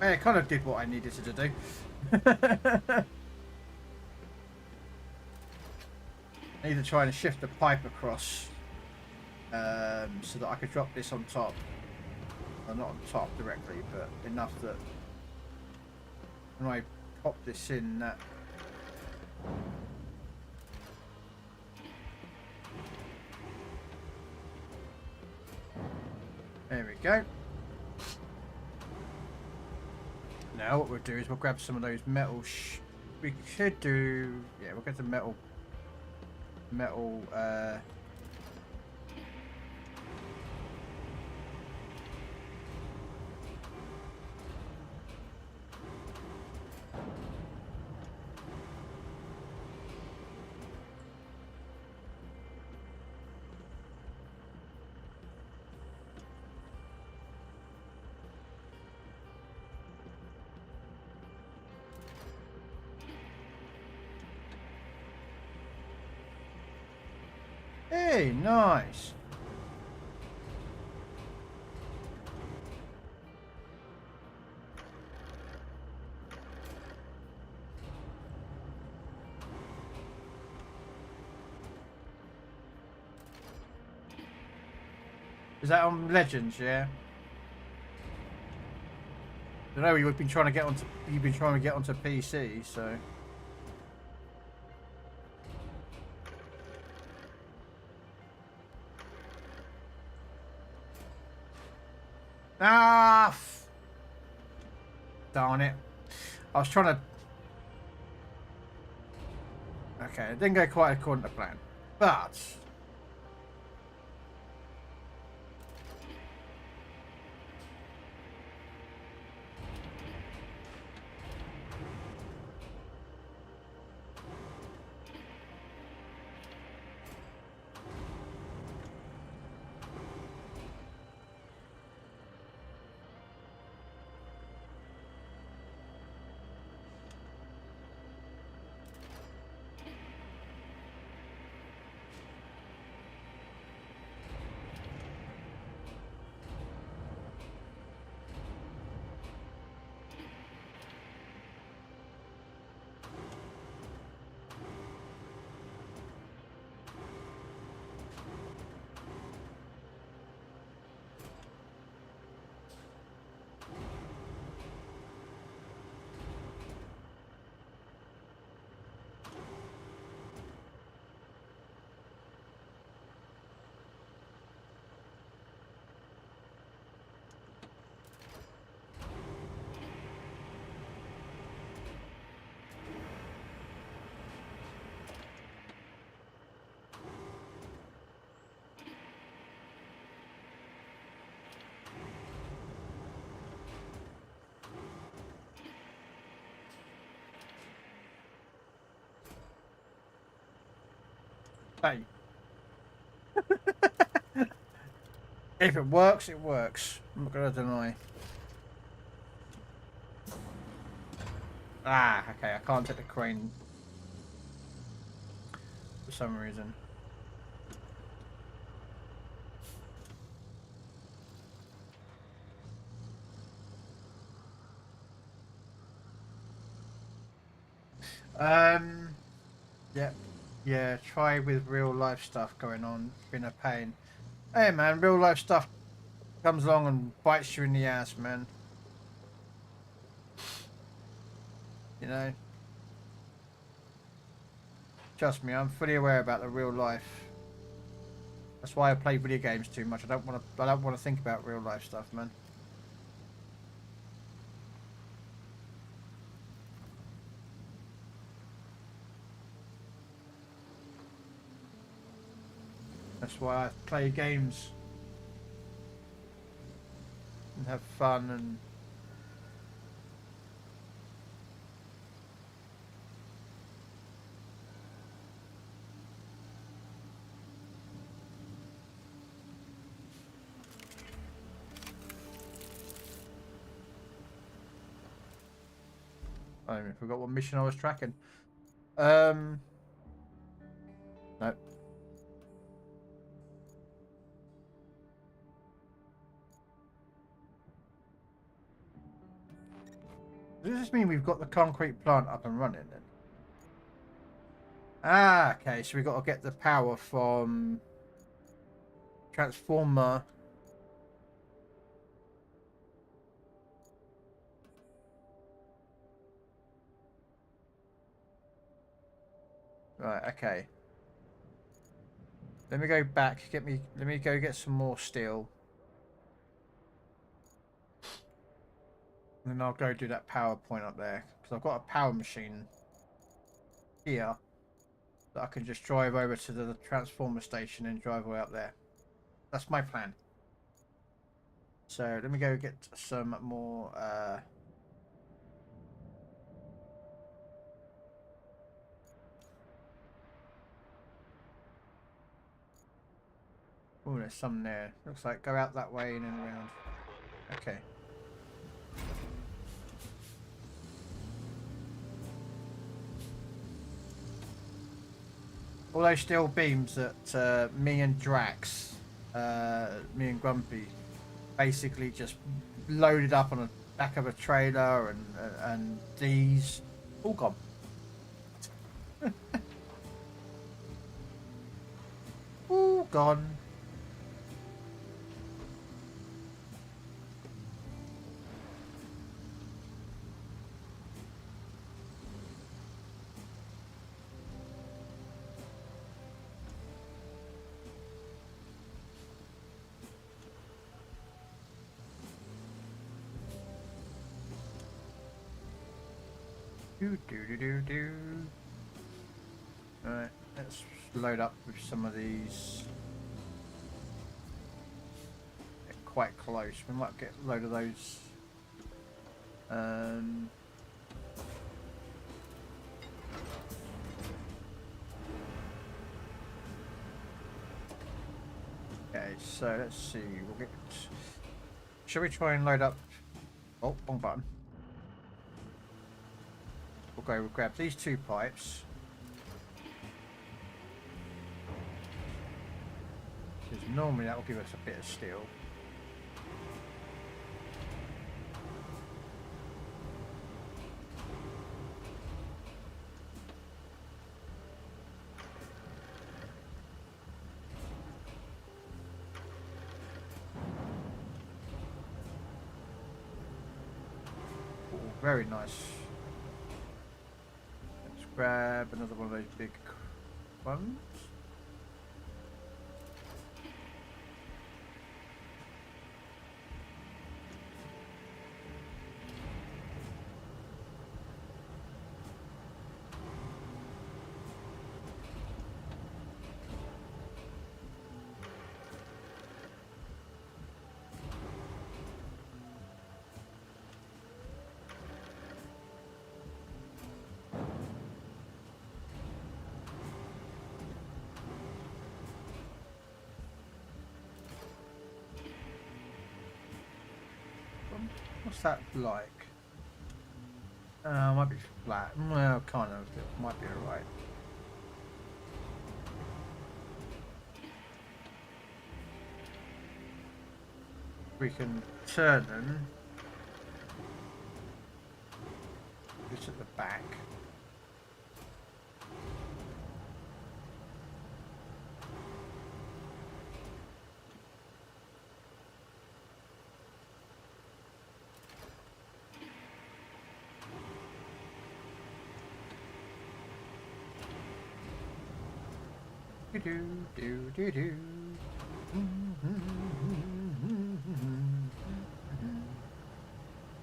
Speaker 1: I kind of did what I needed to do. I need to try and shift the pipe across so that I could drop this on top. Well, not on top directly, but enough that when I pop this in, that there we go. Now what we'll do is we'll grab some of those metal. We could do, yeah, we'll get the metal. Hey, nice. Is that on Legends? Yeah. I know you've been trying to get onto. You've been trying to get onto PC, so. Ah! Darn it! I was trying to. Okay, it didn't go quite according to plan, but. Hey. If it works, it works. I'm not gonna deny. Ah, okay, I can't take the crane for some reason. Yeah, yeah, try with real life stuff going on. It's been a pain. Hey man, real life stuff comes along and bites you in the ass, man. You know? Trust me, I'm fully aware about the real life. That's why I play video games too much. I don't want to think about real life stuff, man. That's why I play games and have fun and I even forgot what mission I was tracking. No. Does this mean we've got the concrete plant up and running then? Ah, okay, so we've got to get the power from transformer. Right, okay. Let me go back, let me go get some more steel. And then I'll go do that power point up there. Because I've got a power machine here that I can just drive over to the transformer station and drive way up there. That's my plan. So let me go get some more oh, there's some there. Looks like go out that way and then around. Okay. All those steel beams that me and Drax, me and Grumpy, basically just loaded up on the back of a trailer and these all gone. All gone. Do do do do do. Alright, let's load up with some of these. They're quite close. We might get a load of those. Okay, so let's see. We'll get. Shall we try and load up? Oh, wrong button. We'll grab these 2 pipes. Because normally that will give us a bit of steel. Oh, very nice. Grab another one of those big ones. What's that like? Might be flat. Well, kind of. It might be alright. We can turn them. This at the back. Do do do do.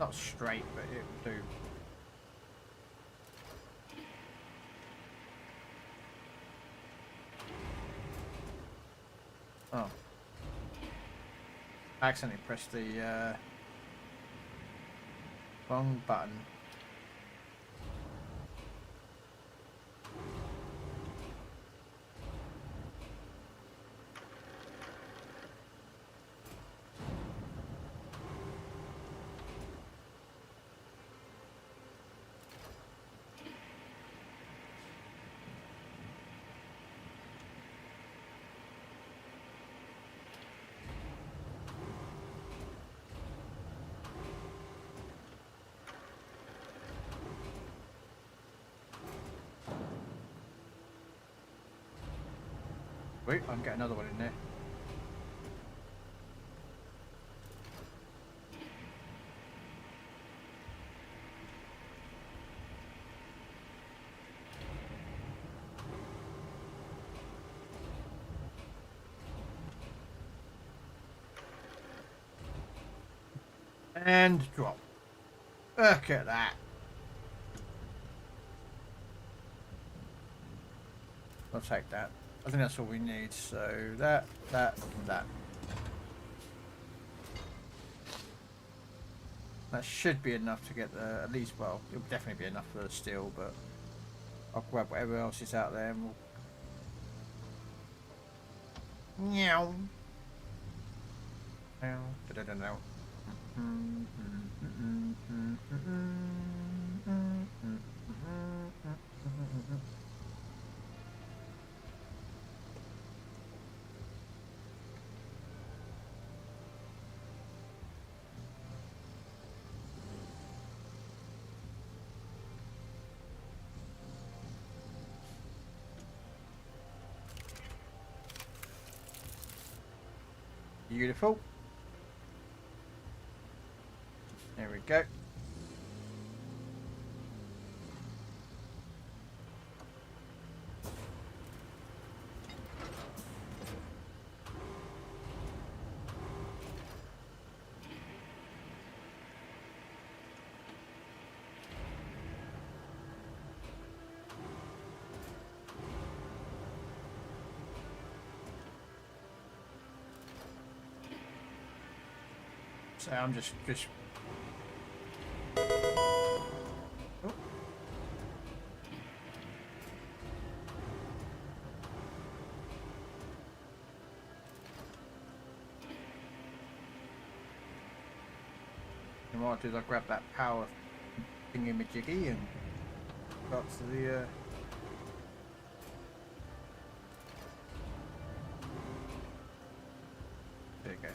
Speaker 1: Not straight, but it will do. Oh. I accidentally pressed the wrong button. Wait, I can get another one in there. And drop. Look at that. I'll take that. I think that's all we need. So that, and that. That should be enough to get the, at least, well, it'll definitely be enough for the steel, but I'll grab whatever else is out there and we'll... Meow. Meow. Da-da-da-da. Beautiful. There we go. So I'm just. Oh. And what I'll do is I'll grab that power thingy-majiggy and go up to the. There you go.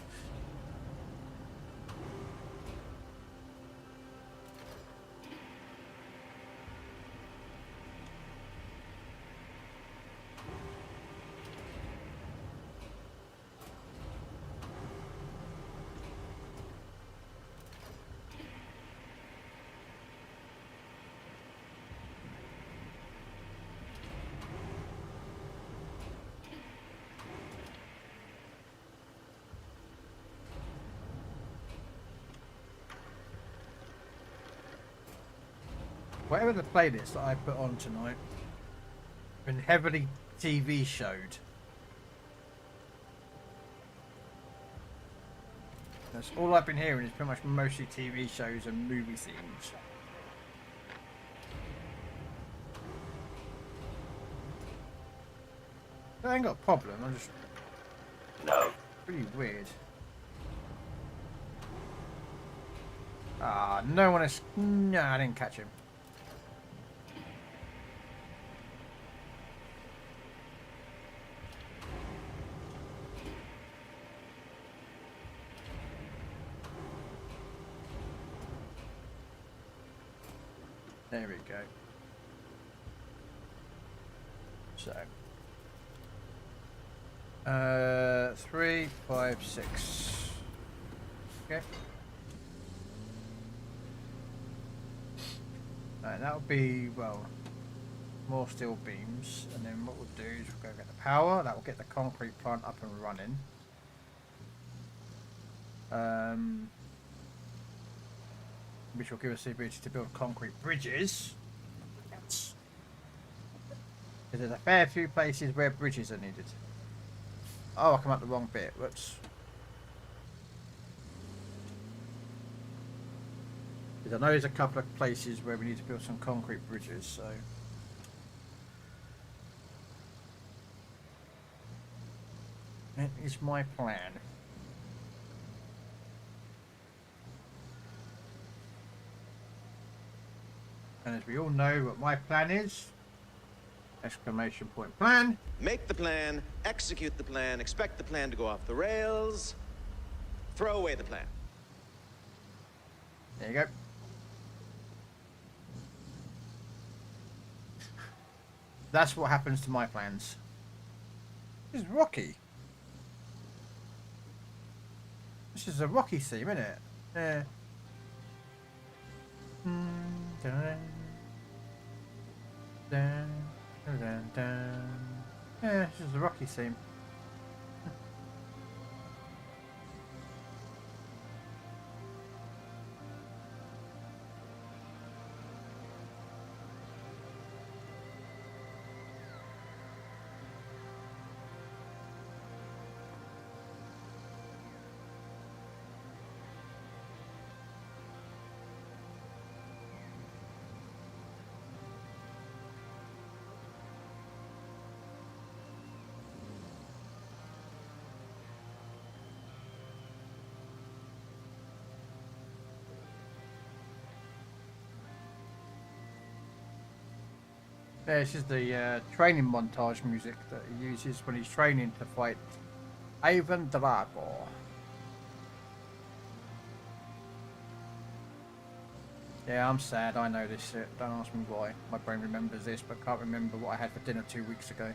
Speaker 1: Whatever the playlist that I put on tonight, been heavily TV showed. That's all I've been hearing is pretty much mostly TV shows and movie themes. I ain't got a problem. I'm just
Speaker 3: No.
Speaker 1: pretty weird. Ah, no one is. No, I didn't catch him. There we go. So, 3, 5, 6. Okay. Alright, that'll be, well, more steel beams, and then what we'll do is we'll go get the power. That will get the concrete plant up and running. Which will give us the ability to build concrete bridges. Yes. There's a fair few places where bridges are needed. Oh, I come up the wrong bit. Whoops. Because I know there's a couple of places where we need to build some concrete bridges, so. That is my plan. And as we all know what my plan is, exclamation point plan.
Speaker 8: Make the plan, execute the plan, expect the plan to go off the rails, throw away the plan.
Speaker 1: There you go. That's what happens to my plans. This is Rocky. This is a Rocky theme, isn't it? Yeah. Yeah, this is the Rocky theme. Yeah, this is the training montage music that he uses when he's training to fight Avon Drago. Yeah, I'm sad. I know this shit. Don't ask me why. My brain remembers this, but can't remember what I had for dinner 2 weeks ago.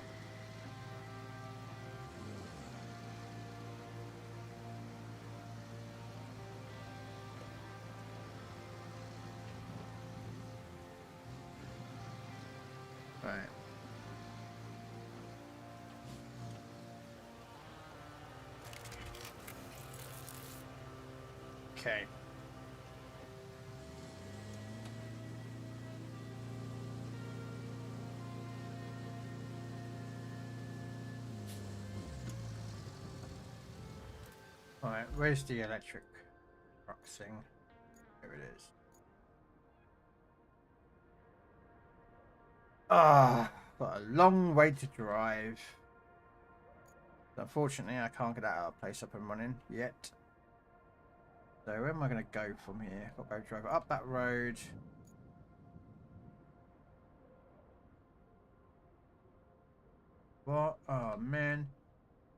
Speaker 1: Right. Okay. Right, where's the electric? Right. thing. Here it is. Ah, got a long way to drive. Unfortunately, I can't get that out of place up and running yet. So where am I going to go from here? I've got to go drive up that road. What? Oh, man.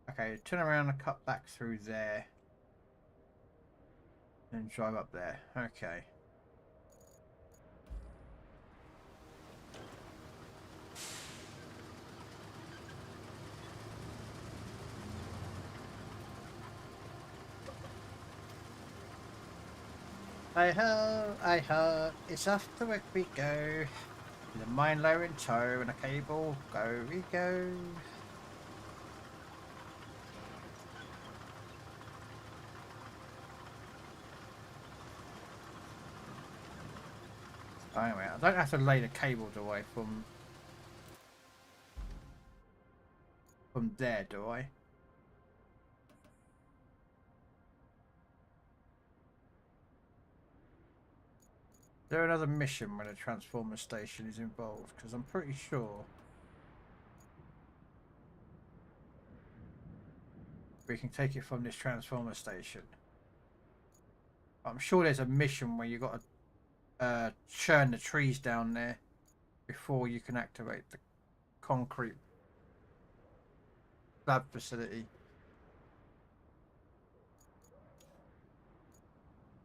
Speaker 1: Okay, turn around and cut back through there. And drive up there. Okay. Hi ho, it's off to work we go. With a mine lower in tow and a cable, go we go. Anyway, I don't have to lay the cables away from there, do I? Is there another mission when a transformer station is involved? Because I'm pretty sure we can take it from this transformer station. I'm sure there's a mission where you got to churn the trees down there before you can activate the concrete lab facility.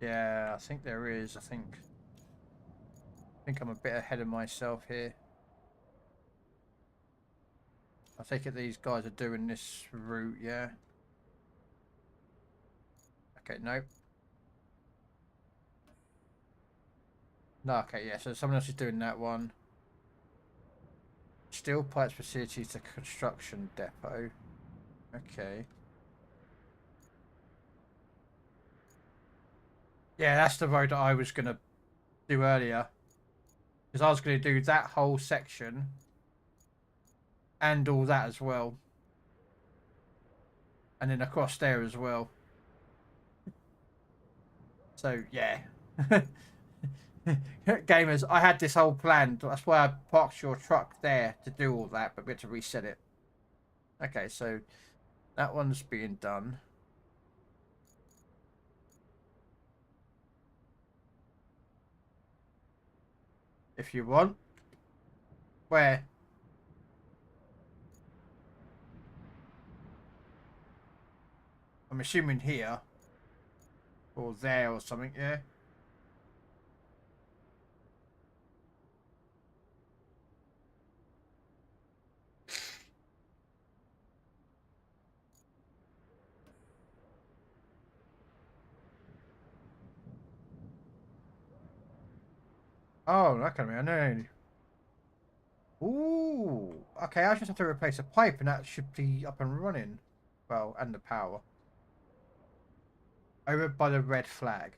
Speaker 1: Yeah, I think there is. I think I'm a bit ahead of myself here. I take it these guys are doing this route, yeah. Okay, nope. No, okay, yeah, so someone else is doing that one. Steel pipes facilities to construction depot. Okay. Yeah, that's the road that I was going to do earlier. Because I was going to do that whole section. And all that as well. And then across there as well. So, yeah. Gamers, I had this whole plan. That's why I parked your truck there to do all that. But we had to reset it. Okay, so that one's being done. If you want. Where? I'm assuming here. Or there or something, yeah? Oh, that can be a name. Ooh. Okay, I just have to replace a pipe and that should be up and running. Well, and the power. Over by the red flag.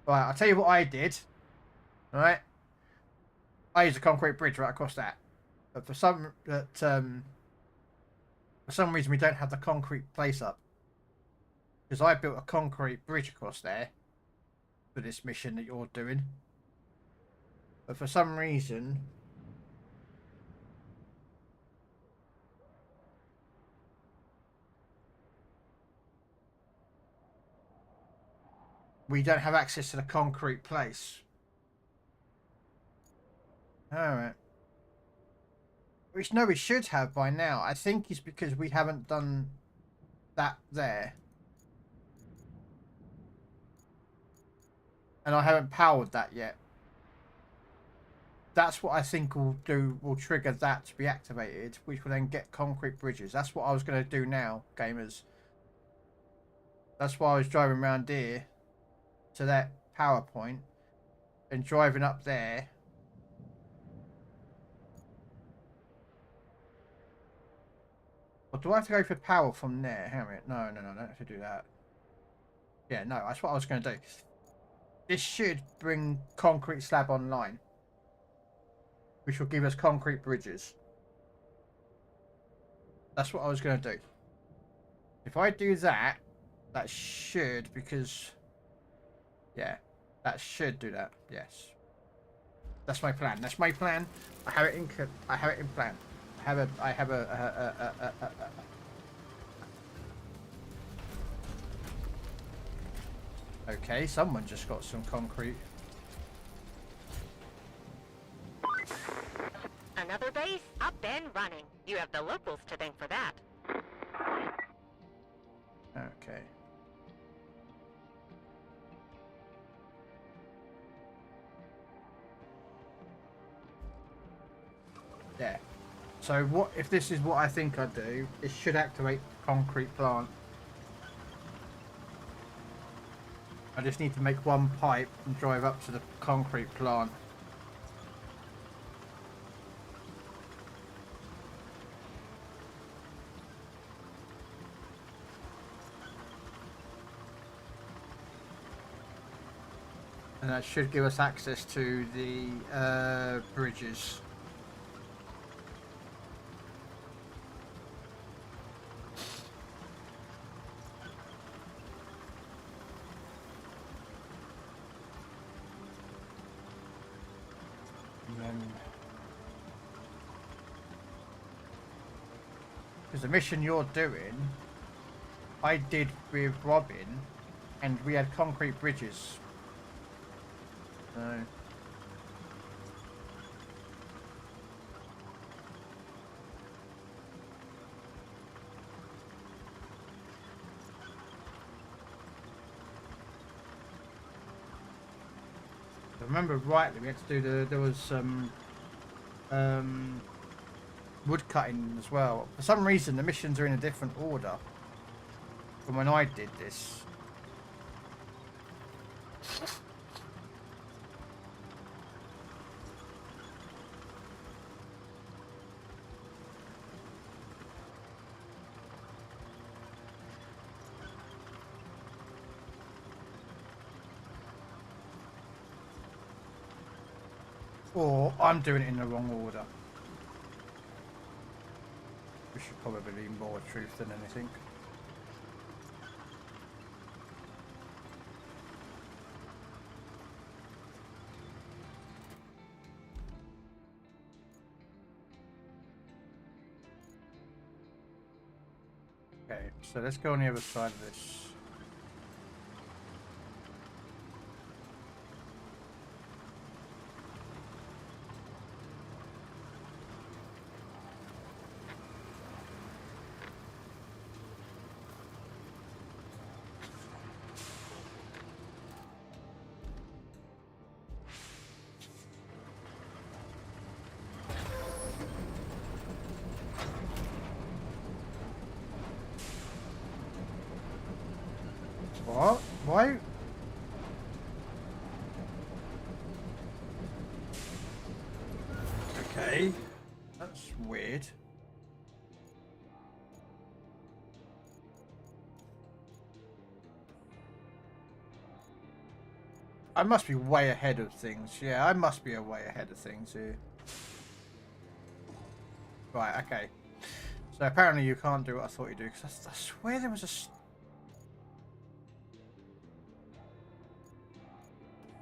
Speaker 1: Right, I'll tell you what I did. Alright. I used a concrete bridge right across that. But for some reason we don't have the concrete place up. Because I built a concrete bridge across there for this mission that you're doing. But for some reason we don't have access to the concrete place. Alright. Which no, we should have by now. I think it's because we haven't done that there. And I haven't powered that yet. That's what I think will trigger that to be activated, which will then get concrete bridges. That's what I was going to do now, gamers. That's why I was driving around here to that power point and driving up there. Or do I have to go for power from there? Hang on a minute. No, I don't have to do that. Yeah, no, that's what I was going to do. This should bring concrete slab online. which will give us concrete bridges. That's what I was going to do. If I do that, that should, because yeah, that should do that. Yes, that's my plan. That's my plan. I have it in. I have it in plan. I have a. Okay, someone just got some concrete.
Speaker 2: Another base up and running. You have the locals to thank for that.
Speaker 1: Okay. There. So what if this is what I think I do? It should activate the concrete plant. I just need to make one pipe and drive up to the concrete plant. And that should give us access to the bridges. Because the mission you're doing, I did with Robin, and we had concrete bridges. So. If I remember rightly, we had to do there was some wood cutting as well. For some reason, the missions are in a different order from when I did this. Or I'm doing it in the wrong order. Which should probably be more truth than anything. Okay, so let's go on the other side of this. What? Why? Okay. That's weird. I must be way ahead of things. Yeah, I must be way ahead of things here. Right, okay. So apparently you can't do what I thought you do, because I swear there was a...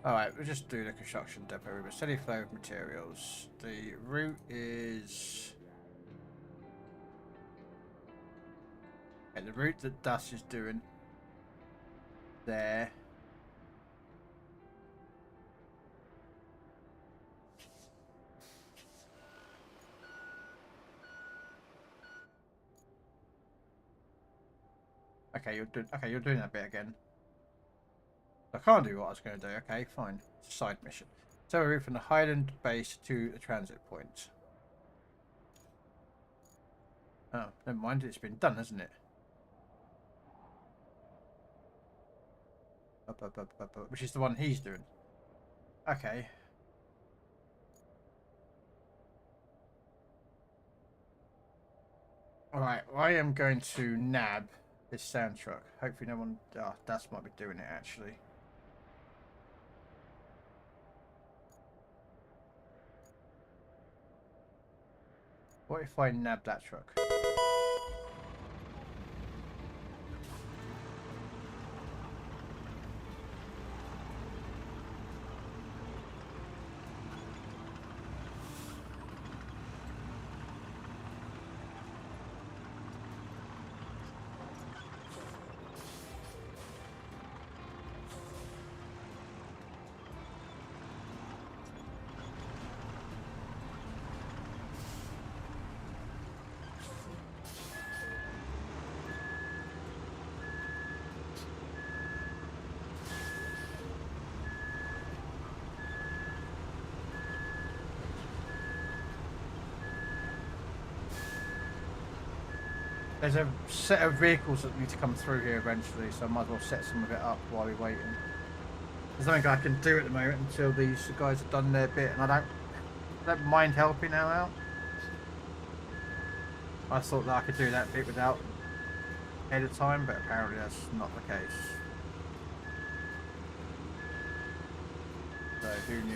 Speaker 1: Alright, we'll just do the construction depot route. Steady flow of materials. The route is... Okay, the route that Dust is doing there. Okay, you're doing that bit again. I can't do what I was going to do. Okay, fine. It's a side mission. So a route from the Highland base to the transit point. Oh, never mind. It's been done, hasn't it? Up, which is the one he's doing. Okay. Alright, I am going to nab this sound truck. Hopefully no one... Oh, Das might be doing it, actually. What if I nab that truck? There's a set of vehicles that need to come through here eventually, so I might as well set some of it up while we're waiting. There's nothing I can do at the moment until these guys have done their bit, and I don't mind helping them out. I thought that I could do that bit without ahead of time, but apparently that's not the case. So who knew?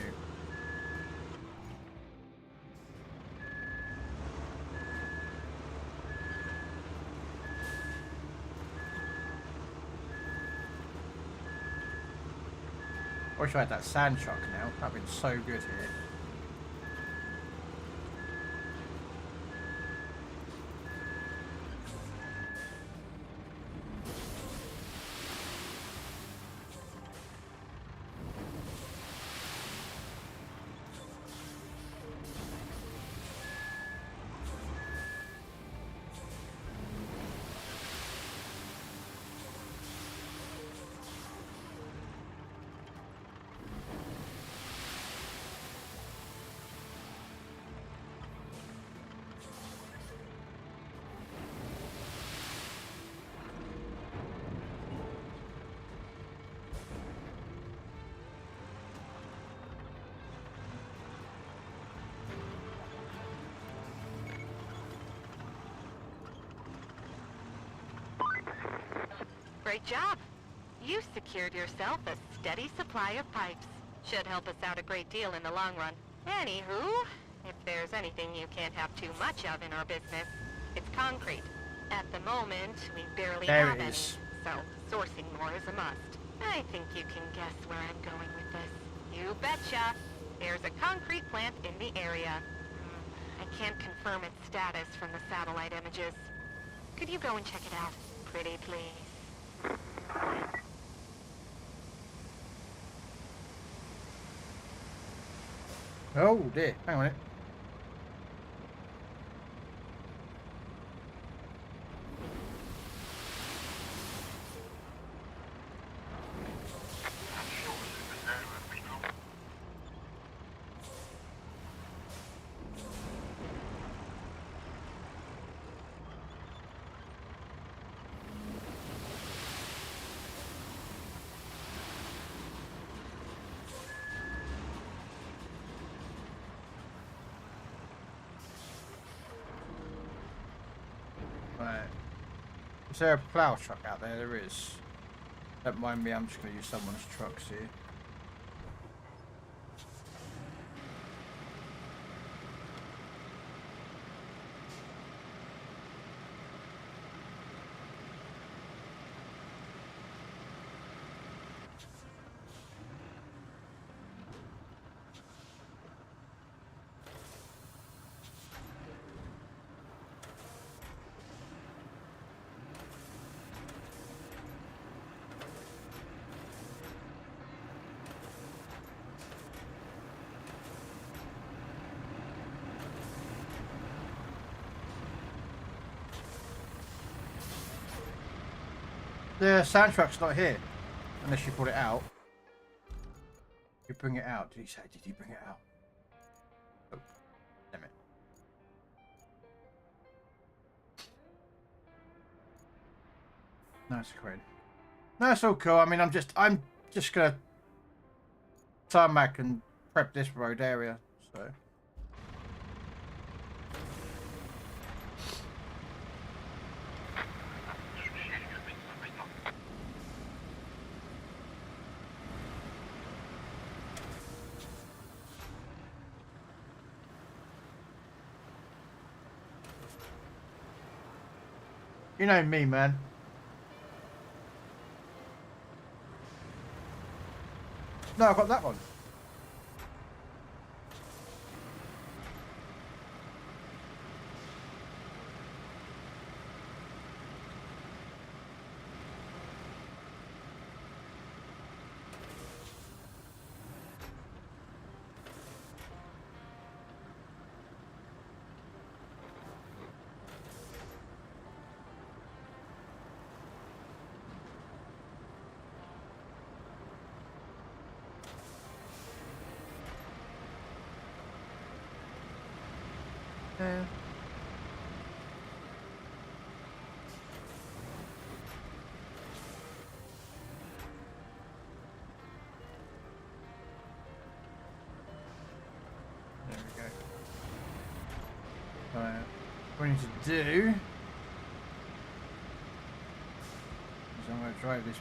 Speaker 1: I wish I had that sand truck now. That'd been so good here.
Speaker 2: Great job. You secured yourself a steady supply of pipes. Should help us out a great deal in the long run. Anywho, if there's anything you can't have too much of in our business, it's concrete. At the moment, we barely have any, so sourcing more is a must. I think you can guess where I'm going with this. You betcha. There's a concrete plant in the area. I can't confirm its status from the satellite images. Could you go and check it out? Pretty please.
Speaker 1: Oh dear, hang on a minute. Right. Is there a plough truck out there? There is. Don't mind me, I'm just going to use someone's trucks here. The sand truck's not here, unless you put it out. You bring it out. Did he say? Did he bring it out? Oh, damn it! Nice crane. No, it's all cool. I mean, I'm just gonna tarmac and prep this road area. So. You know me, man. No, I've got that one. Yeah. There we go. Right. What we need to do is I'm going to drive this.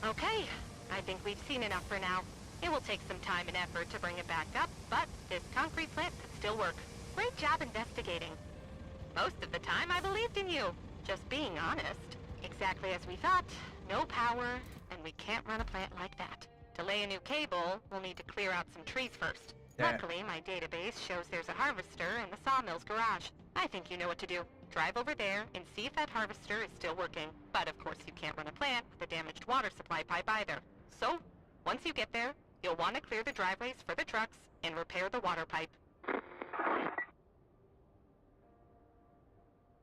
Speaker 2: Okay, I think we've seen enough for now. It will take some time and effort to bring it back up, but this concrete plant could still work. Great job investigating. Most of the time, I believed in you. Just being honest. Exactly as we thought. No power, and we can't run a plant like that. To lay a new cable, we'll need to clear out some trees first.
Speaker 1: Yeah.
Speaker 2: Luckily, my database shows there's a harvester in the sawmill's garage. I think you know what to do. Drive over there and see if that harvester is still working. But of course you can't run a plant with a damaged water supply pipe either. So, once you get there, you'll want to clear the driveways for the trucks and repair the water pipe.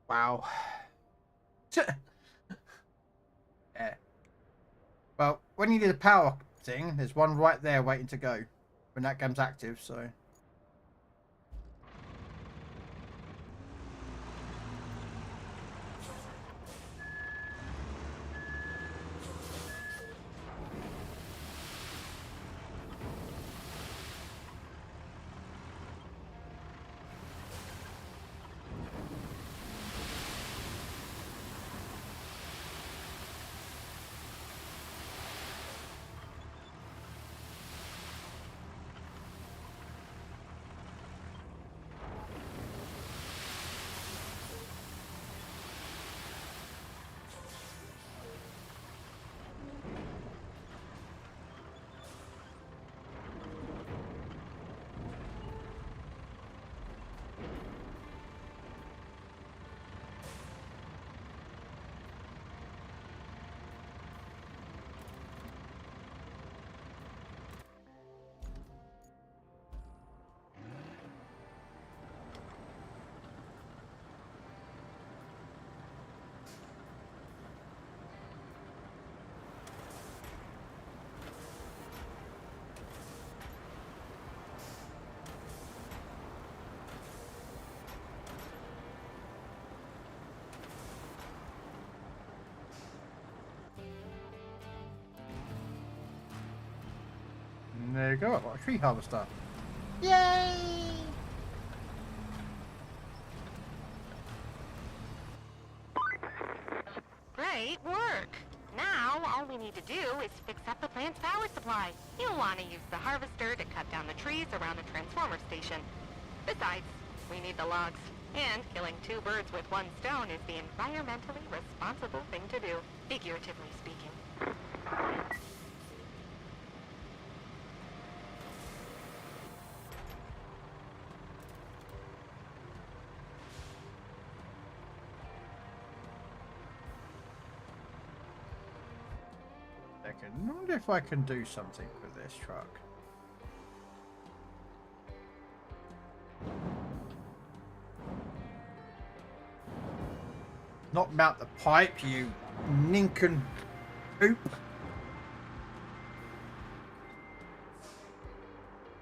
Speaker 1: Wow. Yeah. Well, when you need a power thing, there's one right there waiting to go when that comes active, so. And there you go, I've got a tree harvester. Yay!
Speaker 2: Great work! Now, all we need to do is fix up the plant's power supply. You'll want to use the harvester to cut down the trees around the transformer station. Besides, we need the logs. And killing two birds with one stone is the environmentally responsible thing to do, figuratively speaking.
Speaker 1: I wonder if I can do something with this truck. Not mount the pipe, you ninken poop.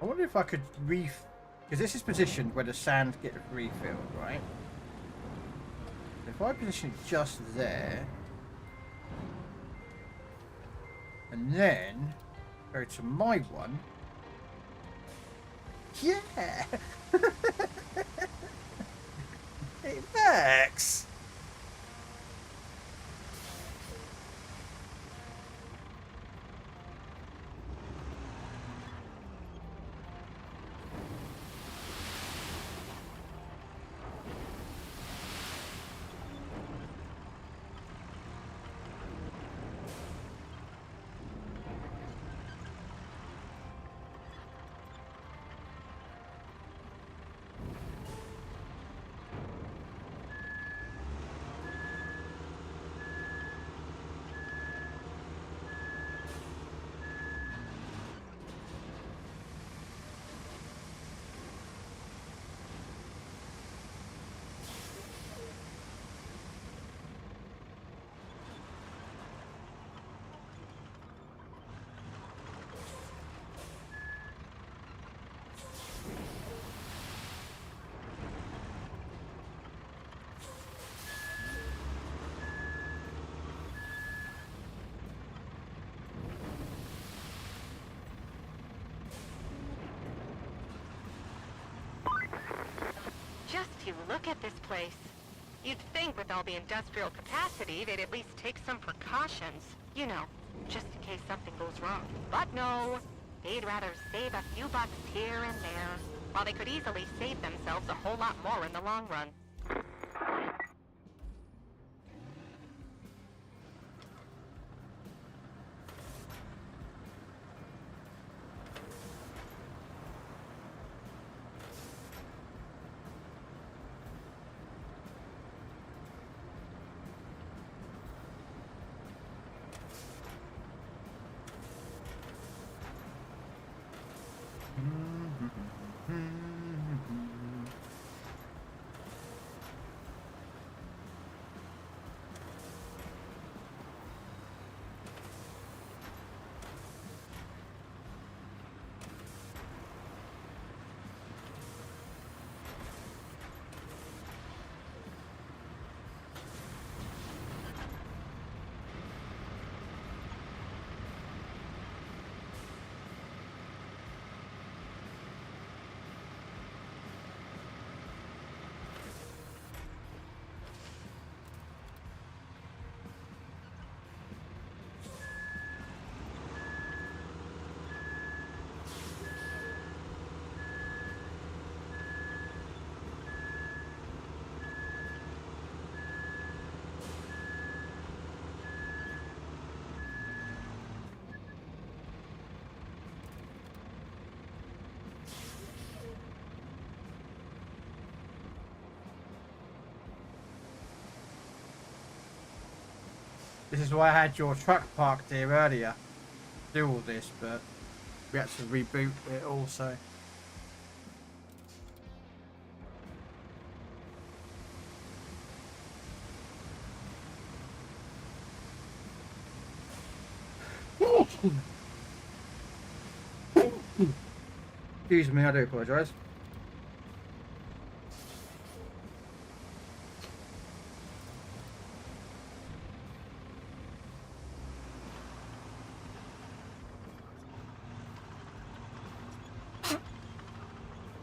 Speaker 1: I wonder if I could because this is positioned where the sand gets refilled, right? If I position it just there, and then go to my one, Yeah. It works.
Speaker 2: Just you look at this place. You'd think with all the industrial capacity, they'd at least take some precautions. You know, just in case something goes wrong. But no, they'd rather save a few bucks here and there, while they could easily save themselves a whole lot more in the long run.
Speaker 1: This is why I had your truck parked here earlier. Do all this, but we had to reboot it also. Excuse me, I do apologise.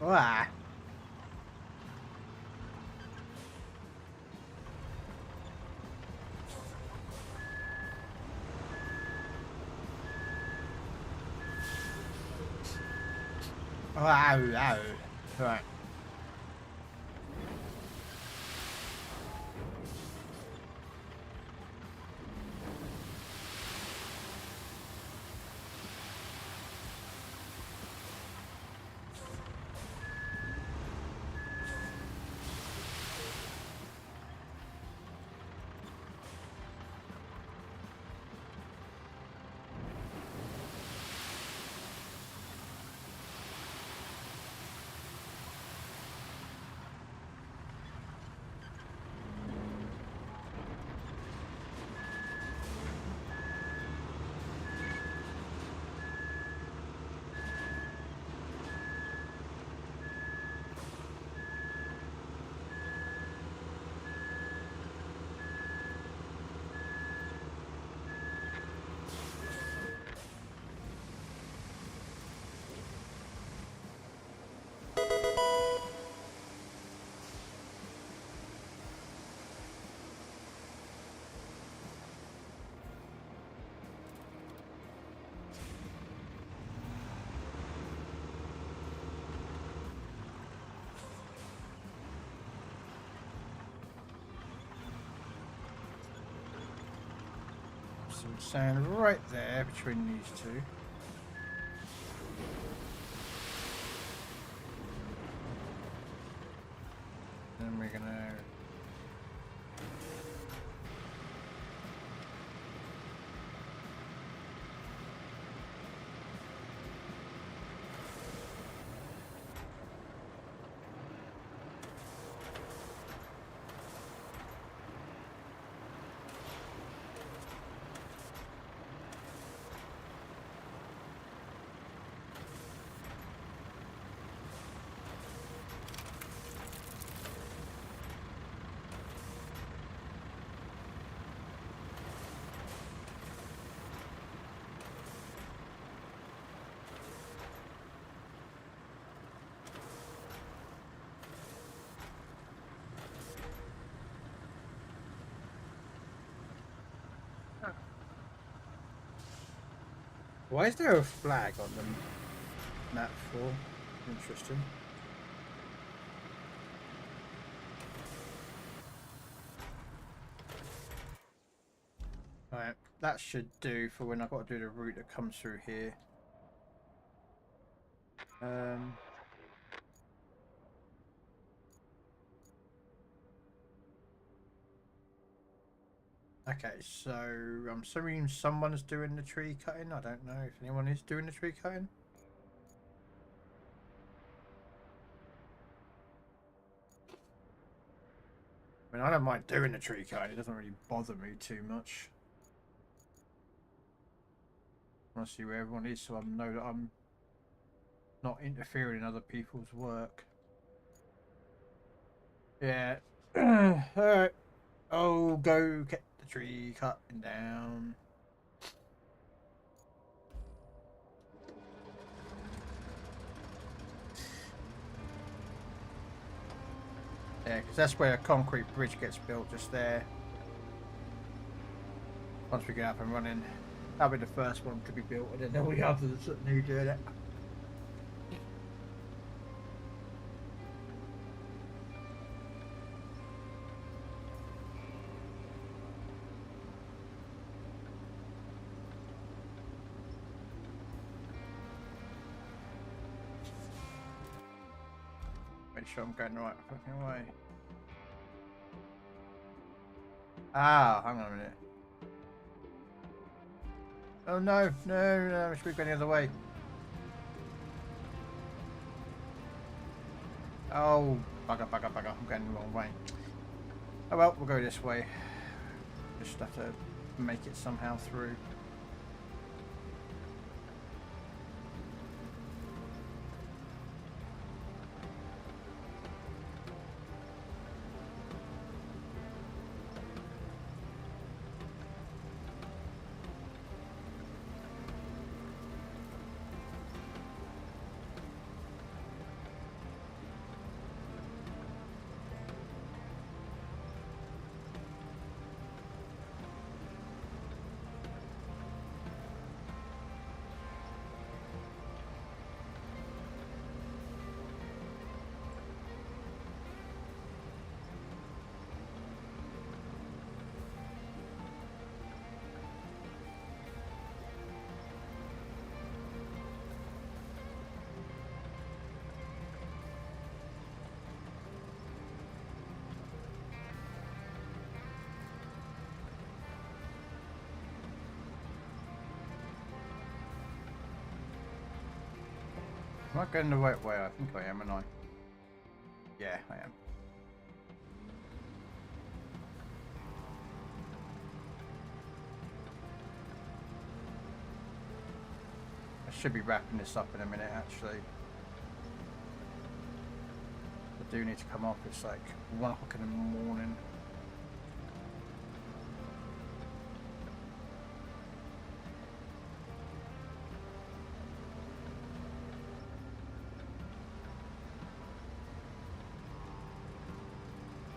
Speaker 1: Ah. Oh, ow, ow. Right. some sand right there between these two. Then we're gonna Why is there a flag on them? Map 4. Interesting. Right, that should do for when I've got to do the route that comes through here. Okay, so I'm assuming someone's doing the tree cutting. I don't know if anyone is doing the tree cutting. I mean, I don't mind doing the tree cutting. It doesn't really bother me too much. I want to see where everyone is so I know that I'm not interfering in other people's work. Yeah. Alright. Oh, go get the tree cutting down. Yeah, because that's where a concrete bridge gets built, just there. Once we get up and running, that'll be the first one to be built, and then there'll be others that need doing it. Make sure I'm going the right fucking way. Ah, hang on a minute. Oh no, no, I should be going the other way. Oh, bugger, bugger, bugger, I'm going the wrong way. Oh well, we'll go this way. Just have to make it somehow through. Am I going the right way? I think I am, and I. Yeah, I am. I should be wrapping this up in a minute, actually. I do need to come off. It's like 1 o'clock in the morning.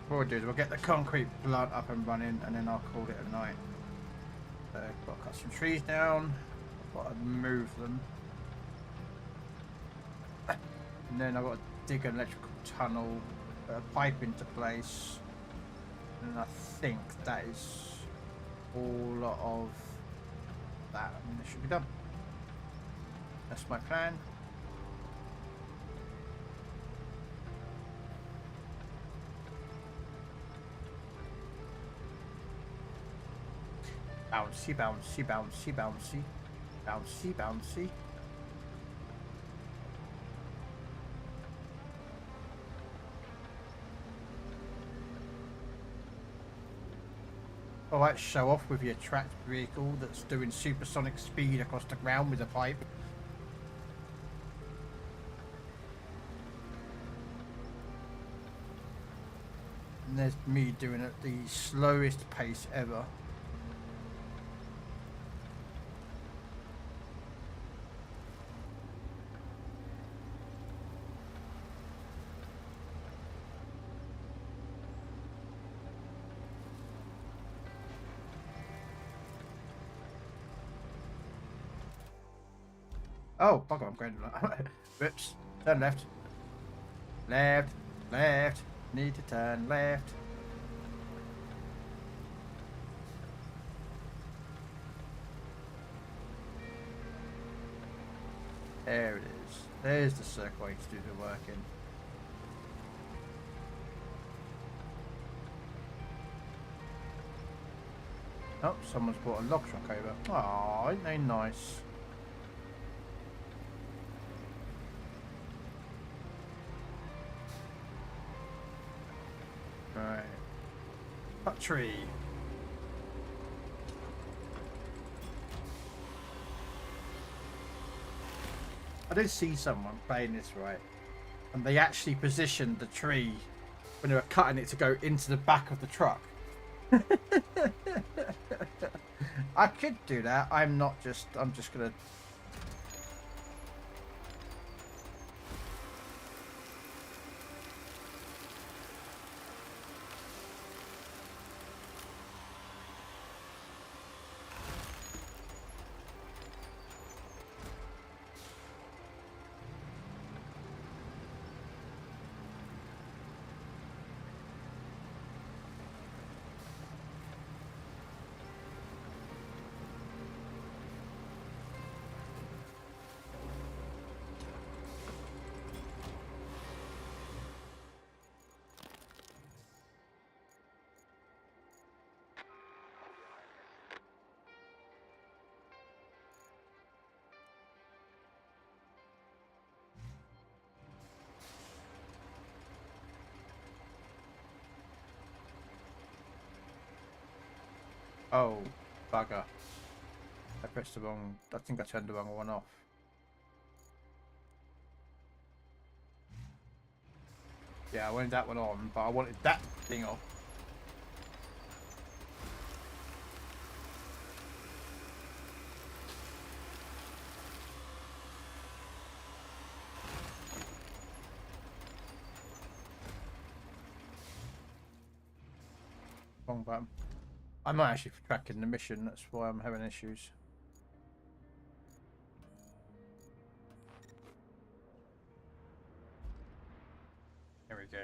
Speaker 1: What we'll do is we'll get the concrete plant up and running, and then I'll call it a night. So I've got to cut some trees down. I've got to move them. And then I've got to dig an electrical tunnel, put a pipe into place. And I think that is all of that, and this should be done. That's my plan. Bouncy, bouncy, bouncy, bouncy. Bouncy, bouncy. Alright, show off with your tracked vehicle that's doing supersonic speed across the ground with a pipe. And there's me doing it at the slowest pace ever. Oh, bugger, I'm going Whoops. Turn left. Left. Left. Need to turn left. There it is. There's the circle I need to do the work in. Oh, someone's brought a log truck over. Oh, ain't they nice? Right. Cut tree. I did see someone playing this right, and they actually positioned the tree when they were cutting it to go into the back of the truck. I could do that. I'm just gonna. Oh, bugger. I pressed the wrong... I think I turned the wrong one off. Yeah, I wanted that one on, but I wanted that thing off. Wrong button. I'm not actually tracking the mission, that's why I'm having issues. Here we go.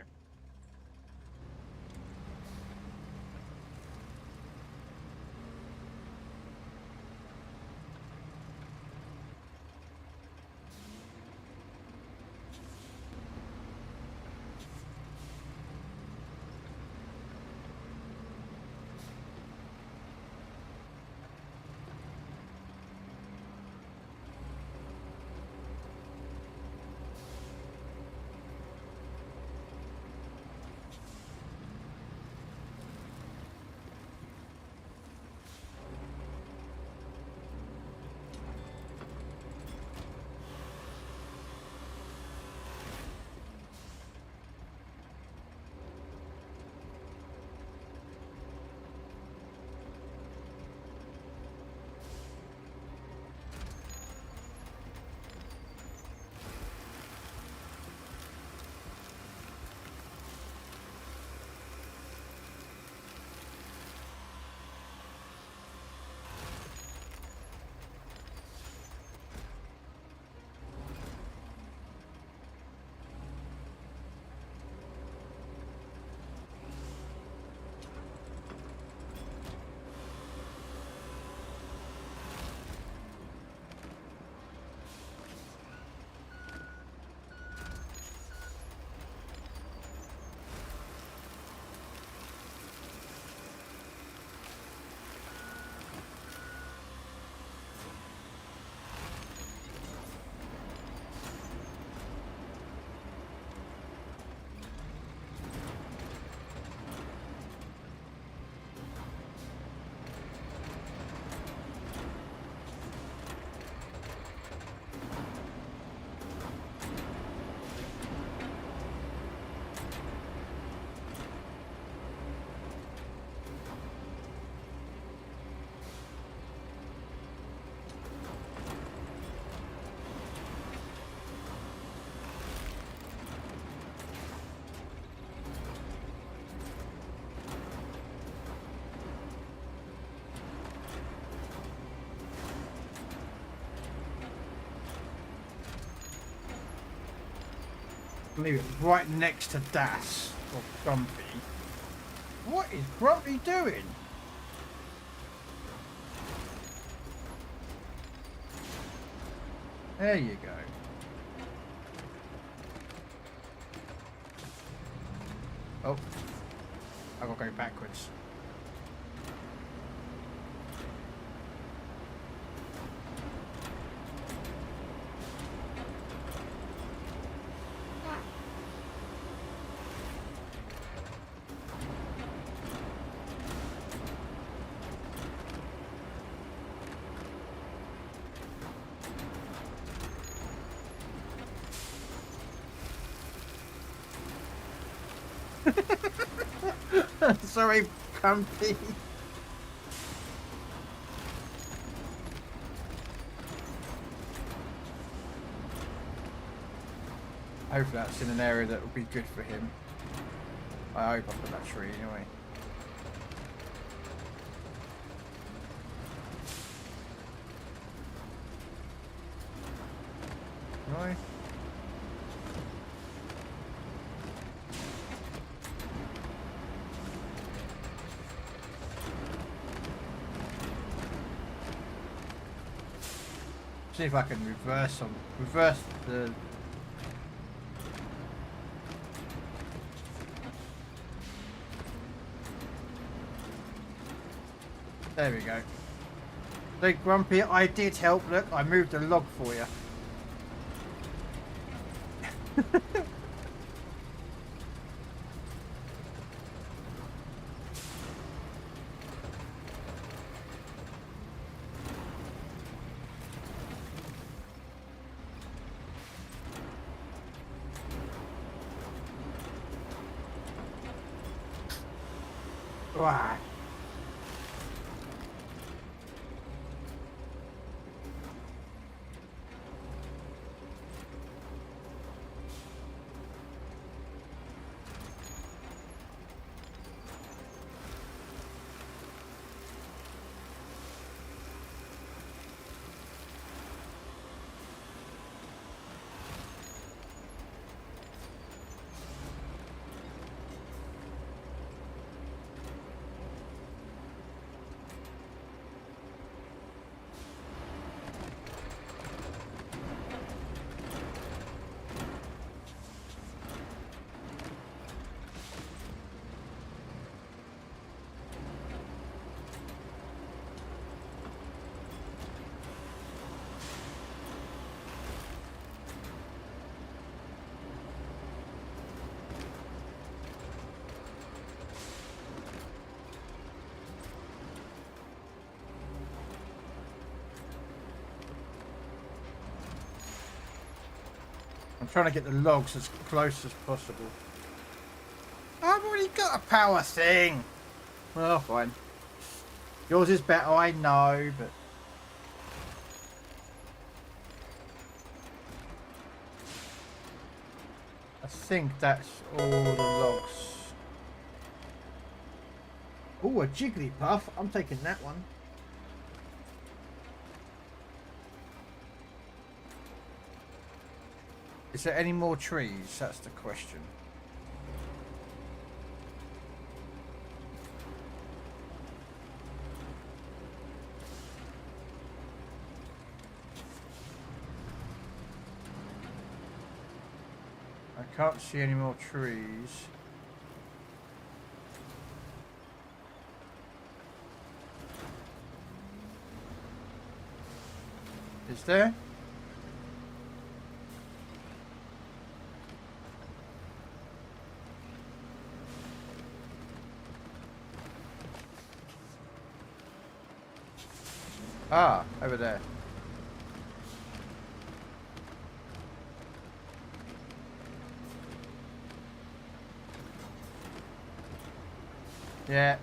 Speaker 1: Leave it right next to Das or Grumpy. What is Grumpy doing? There you go. Oh, I've got to go backwards. Sorry, Grumpy. Hopefully that's in an area that will be good for him. I hope I put that tree anyway. Right. See if I can reverse the. There we go. So Grumpy, I did help. Look, I moved a log for you. Wow. I'm trying to get the logs as close as possible. I've already got a power thing. Well, fine. Yours is better, I know, but... I think that's all the logs. Oh, a Jigglypuff. I'm taking that one. Is there any more trees? That's the question. I can't see any more trees. Is there? Ah, over there. Yeah.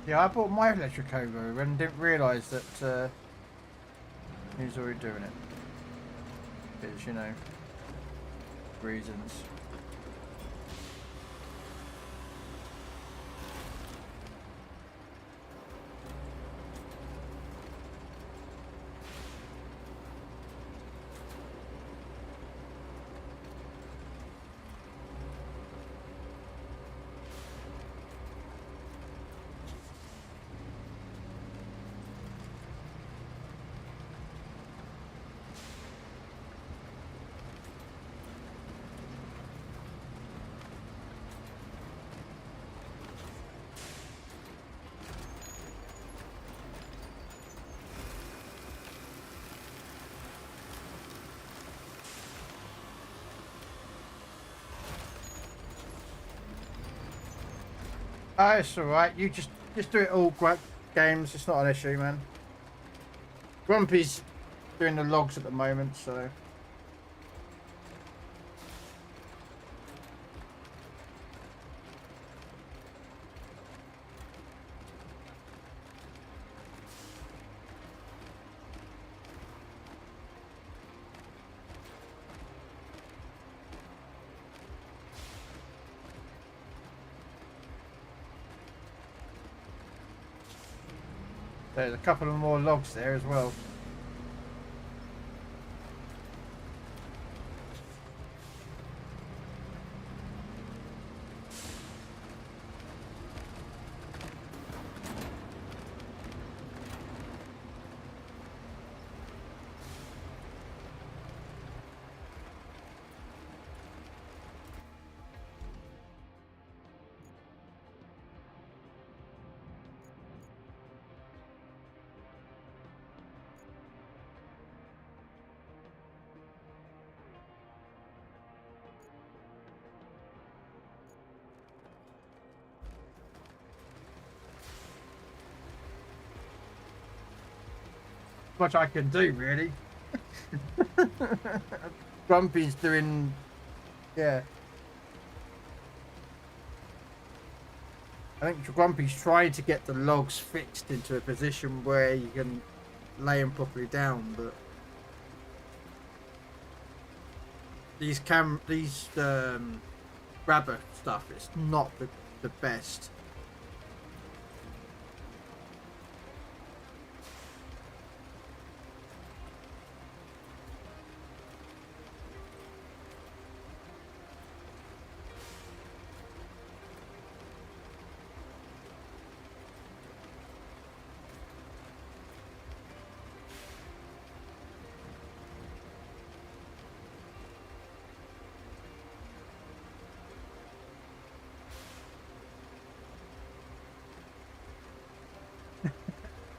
Speaker 1: Yeah, I bought my electric over and didn't realise that he was already doing it. Because, you know, reasons. Oh, it's alright. You just do it all games. It's not an issue, man. Grumpy's doing the logs at the moment, so. There's a couple of more logs there as well. Much I can do, really. Grumpy's doing, yeah. I think Grumpy's trying to get the logs fixed into a position where you can lay them properly down, but these grabber stuff, it's not the best.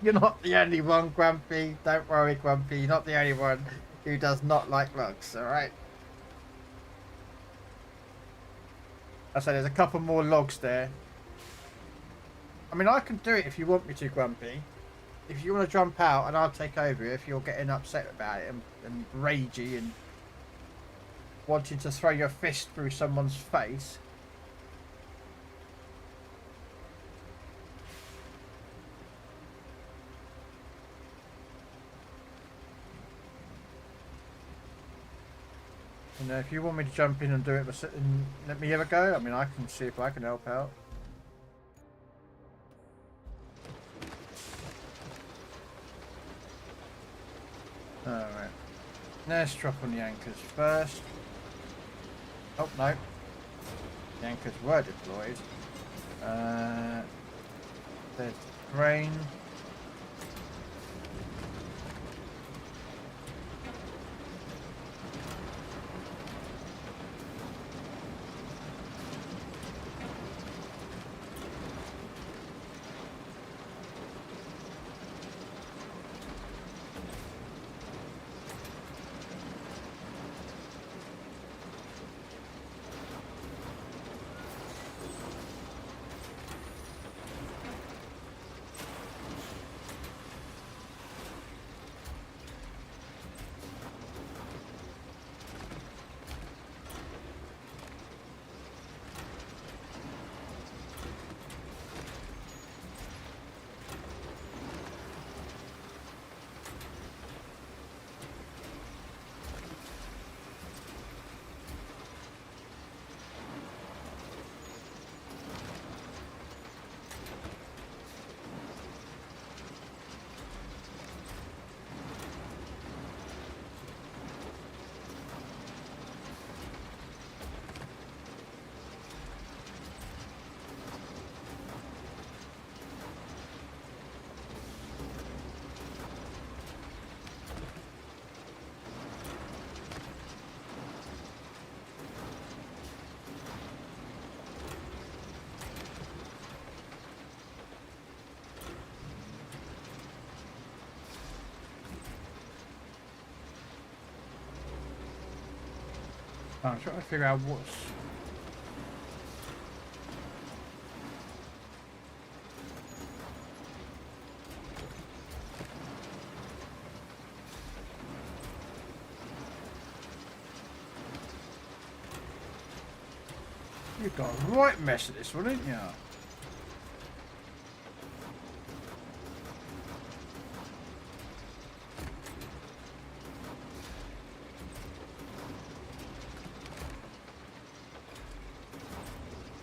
Speaker 1: You're not the only one, Grumpy. Don't worry, Grumpy. You're not the only one who does not like logs, alright? I said there's a couple more logs there. I mean, I can do it if you want me to, Grumpy. If you want to jump out and I'll take over if you're getting upset about it and ragey and wanting to throw your fist through someone's face. You know, if you want me to jump in and do it and let me have a go, I mean, I can see if I can help out. Alright. Let's drop on the anchors first. Oh, no. The anchors were deployed. There's the crane. I'm trying to figure out what's... You've got a right mess of this one, haven't you?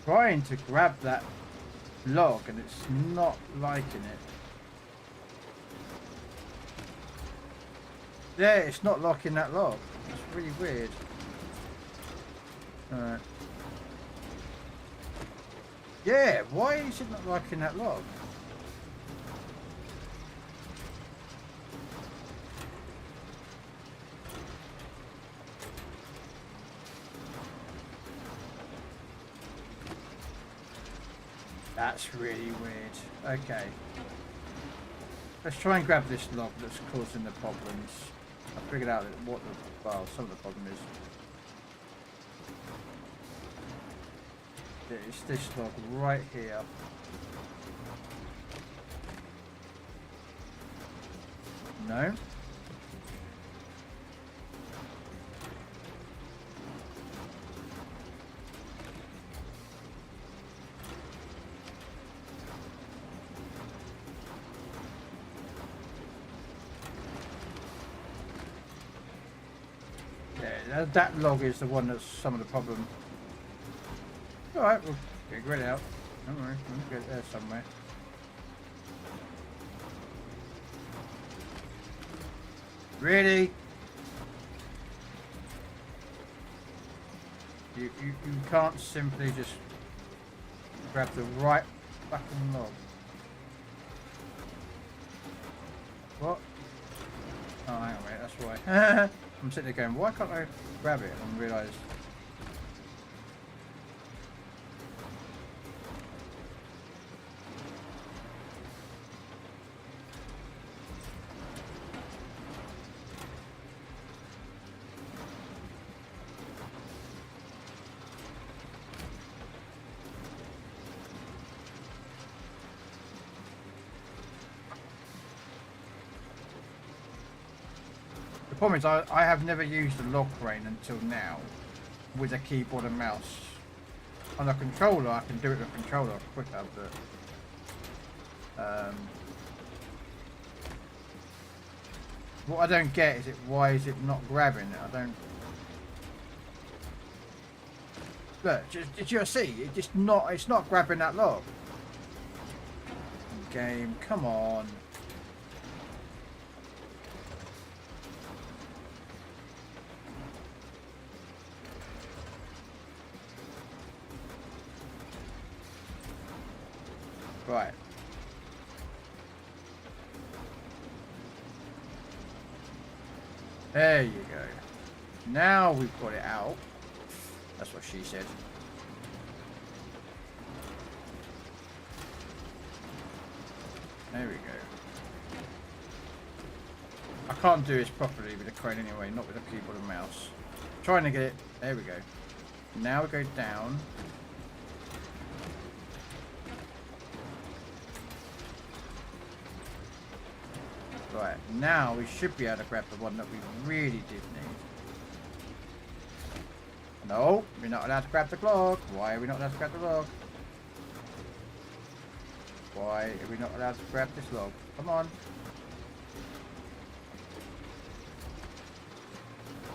Speaker 1: Trying to grab that log and it's not liking it. Yeah, it's not locking that log. It's really weird. Alright. Yeah, why is it not liking that log? That's really weird. Okay. Let's try and grab this log that's causing the problems. I figured out what the, well, some of the problem is. It's this log right here. No. Yeah, that log is the one that's some of the problem. Alright, we'll figure it out. Don't worry, we'll get there somewhere. Really? You can't simply just grab the right fucking log. What? Oh, hang on, mate, that's why. I'm sitting there going, why can't I grab it and realise? The problem is I have never used a log crane until now with a keyboard and mouse. On a controller I can do it with a controller quicker, but what I don't get is why is it not grabbing it? I don't. Look, did you see? It's not grabbing that log. Game, come on. Right. There you go. Now we've got it out. That's what she said. There we go. I can't do this properly with a crane anyway, not with a keyboard and mouse. Trying to get it. There we go. Now we go down. Right, now we should be able to grab the one that we really did need. No, we're not allowed to grab the log. Why are we not allowed to grab the log? Why are we not allowed to grab this log? Come on.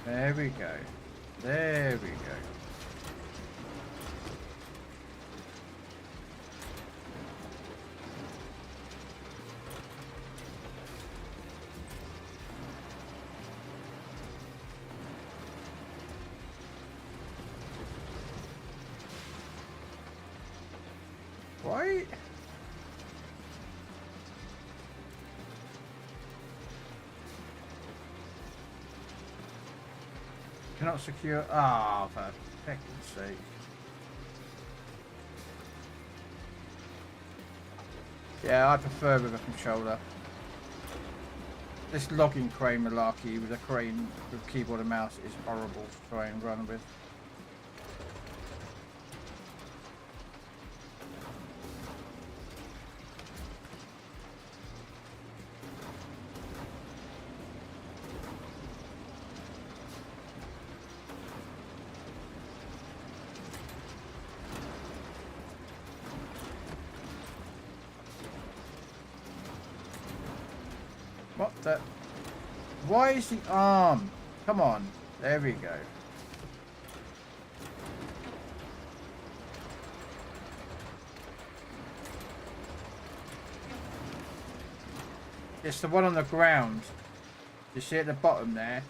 Speaker 1: There we go. There we go. Why? Cannot secure. Ah, for heck's sake. Yeah, I prefer with a controller. This logging crane malarkey with a crane with keyboard and mouse is horrible to try and run with. What the? Why is the arm? Come on. There we go. It's the one on the ground. You see at the bottom there?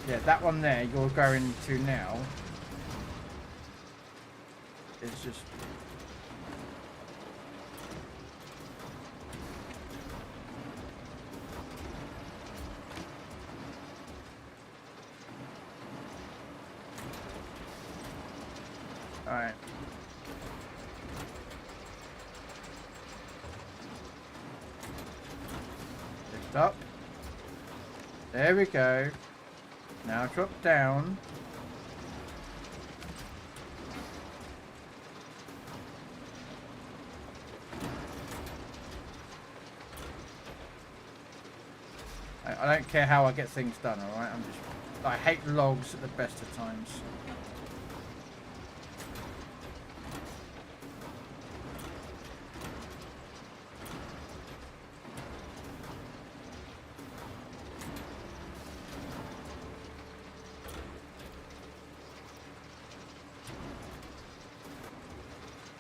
Speaker 1: Yeah, that one there you're going to now. It's just... Alright. Lift up. There we go. Now drop down. I don't care how I get things done, alright? I hate logs at the best of times.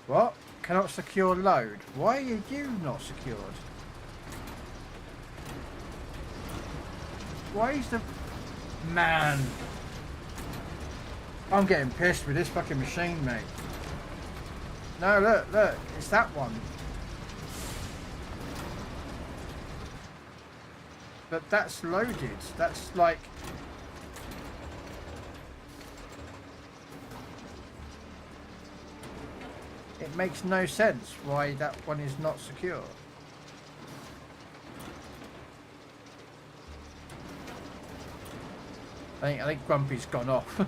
Speaker 1: What? Cannot secure load. Why are you not secured? Why is the... Man. I'm getting pissed with this fucking machine, mate. No, look, look. It's that one. But that's loaded. That's like... It makes no sense why that one is not secure. I think Grumpy's gone off.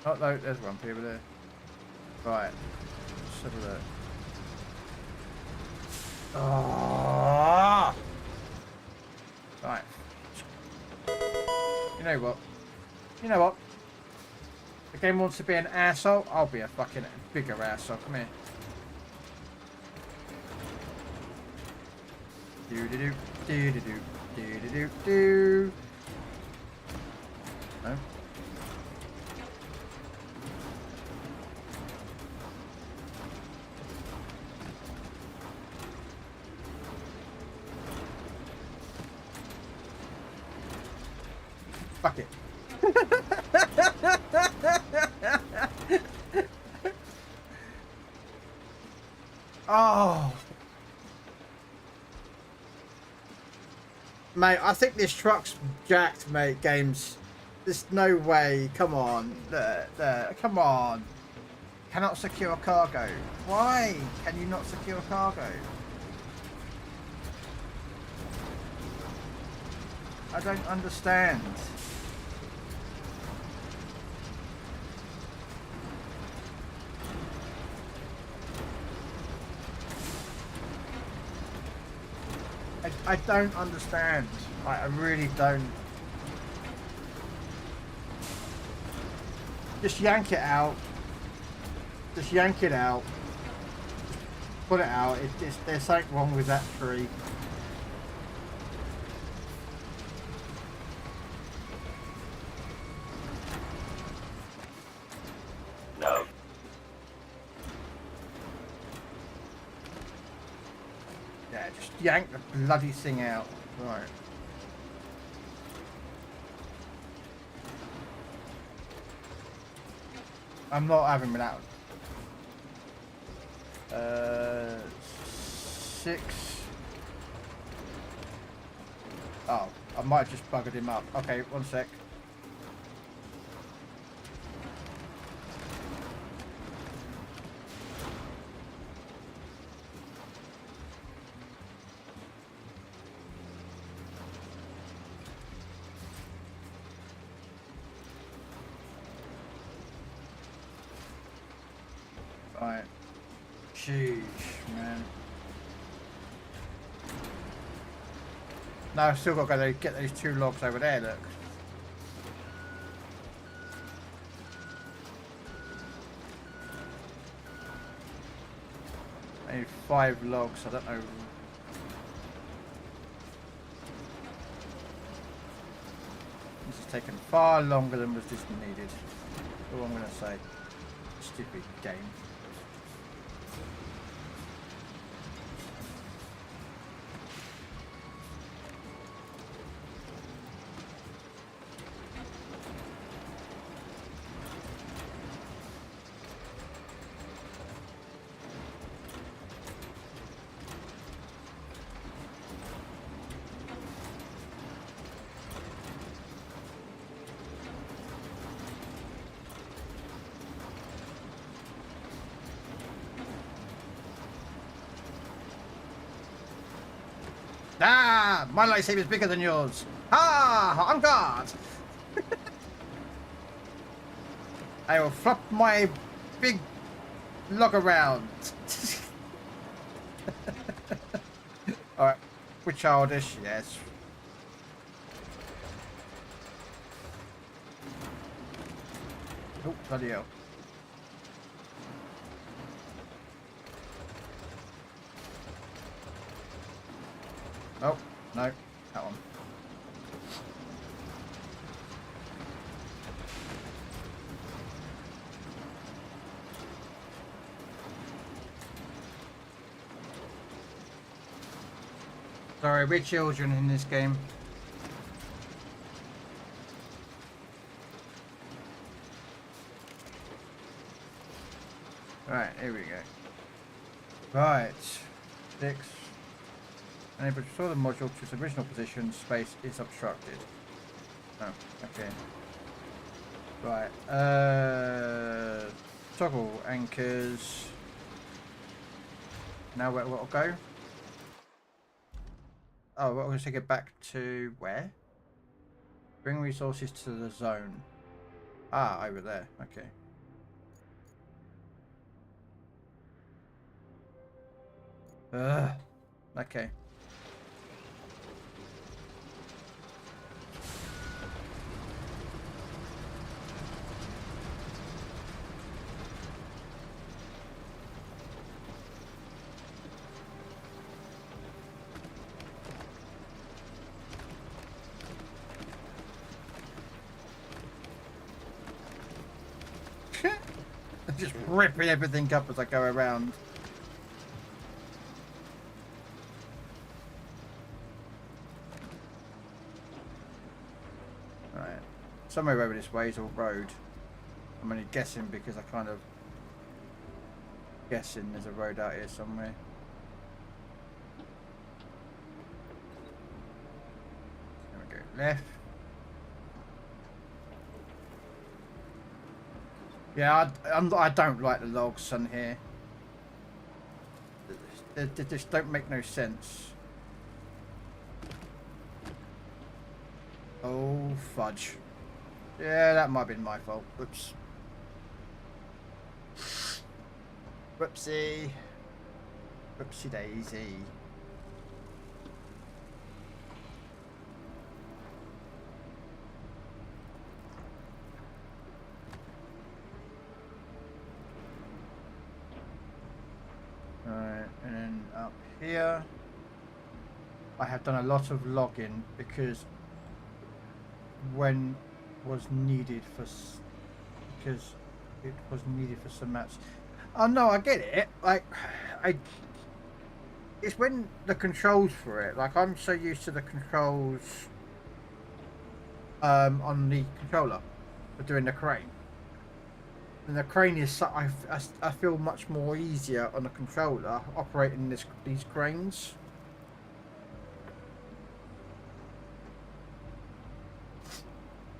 Speaker 1: Oh no, there's Grumpy over there. Right. Let's have a look. Oh! Right. You know what? You know what? The game wants to be an asshole. I'll be a fucking bigger asshole. Come here. Do do do do do do do do do. No. Fuck it. Oh. Mate, I think this truck's jacked, mate, games. There's no way. Come on. Come on. Cannot secure cargo. Why can you not secure cargo? I don't understand. I don't understand. I really don't. Just yank it out. Just yank it out. Just put it out. There's something wrong with that tree.
Speaker 3: No.
Speaker 1: Yeah, just yank the bloody thing out. Right. I'm not having it out. 6. Oh, I might have just buggered him up. Okay, one sec. Right. Sheesh, man. No, I've still got to go get those 2 logs over there, look. I need 5 logs. I don't know. This is taking far longer than was just needed. That's all I'm going to say. Stupid game. Ah! My lightsaber is bigger than yours! Ah! On guard! I will flop my big log around. Alright. We're childish, yes. Oh, bloody hell. Oh, no, that one. Sorry, we're children in this game. Right, here we go. Right, 6. Unable to restore the module to its original position, space is obstructed. Oh, okay. Right, toggle anchors. Now where will it go? Oh, we're going to take it back to where? Bring resources to the zone. Ah, over there, okay. Okay. Just ripping everything up as I go around. Right. Somewhere over this way is all road. I'm only guessing because I kind of guessing there's a road out here somewhere. There we go. Left. Yeah, I don't like the logs on here. They just don't make no sense. Oh, fudge. Yeah, that might have been my fault. Oops. Whoopsie. Whoopsie daisy. Alright, and then up here I have done a lot of logging because when was needed for because it was needed for some maps. Oh no, I get it. Like it's when the controls for it. Like I'm so used to the controls on the controller for doing the crane. And the crane is I feel much more easier on the controller operating these cranes.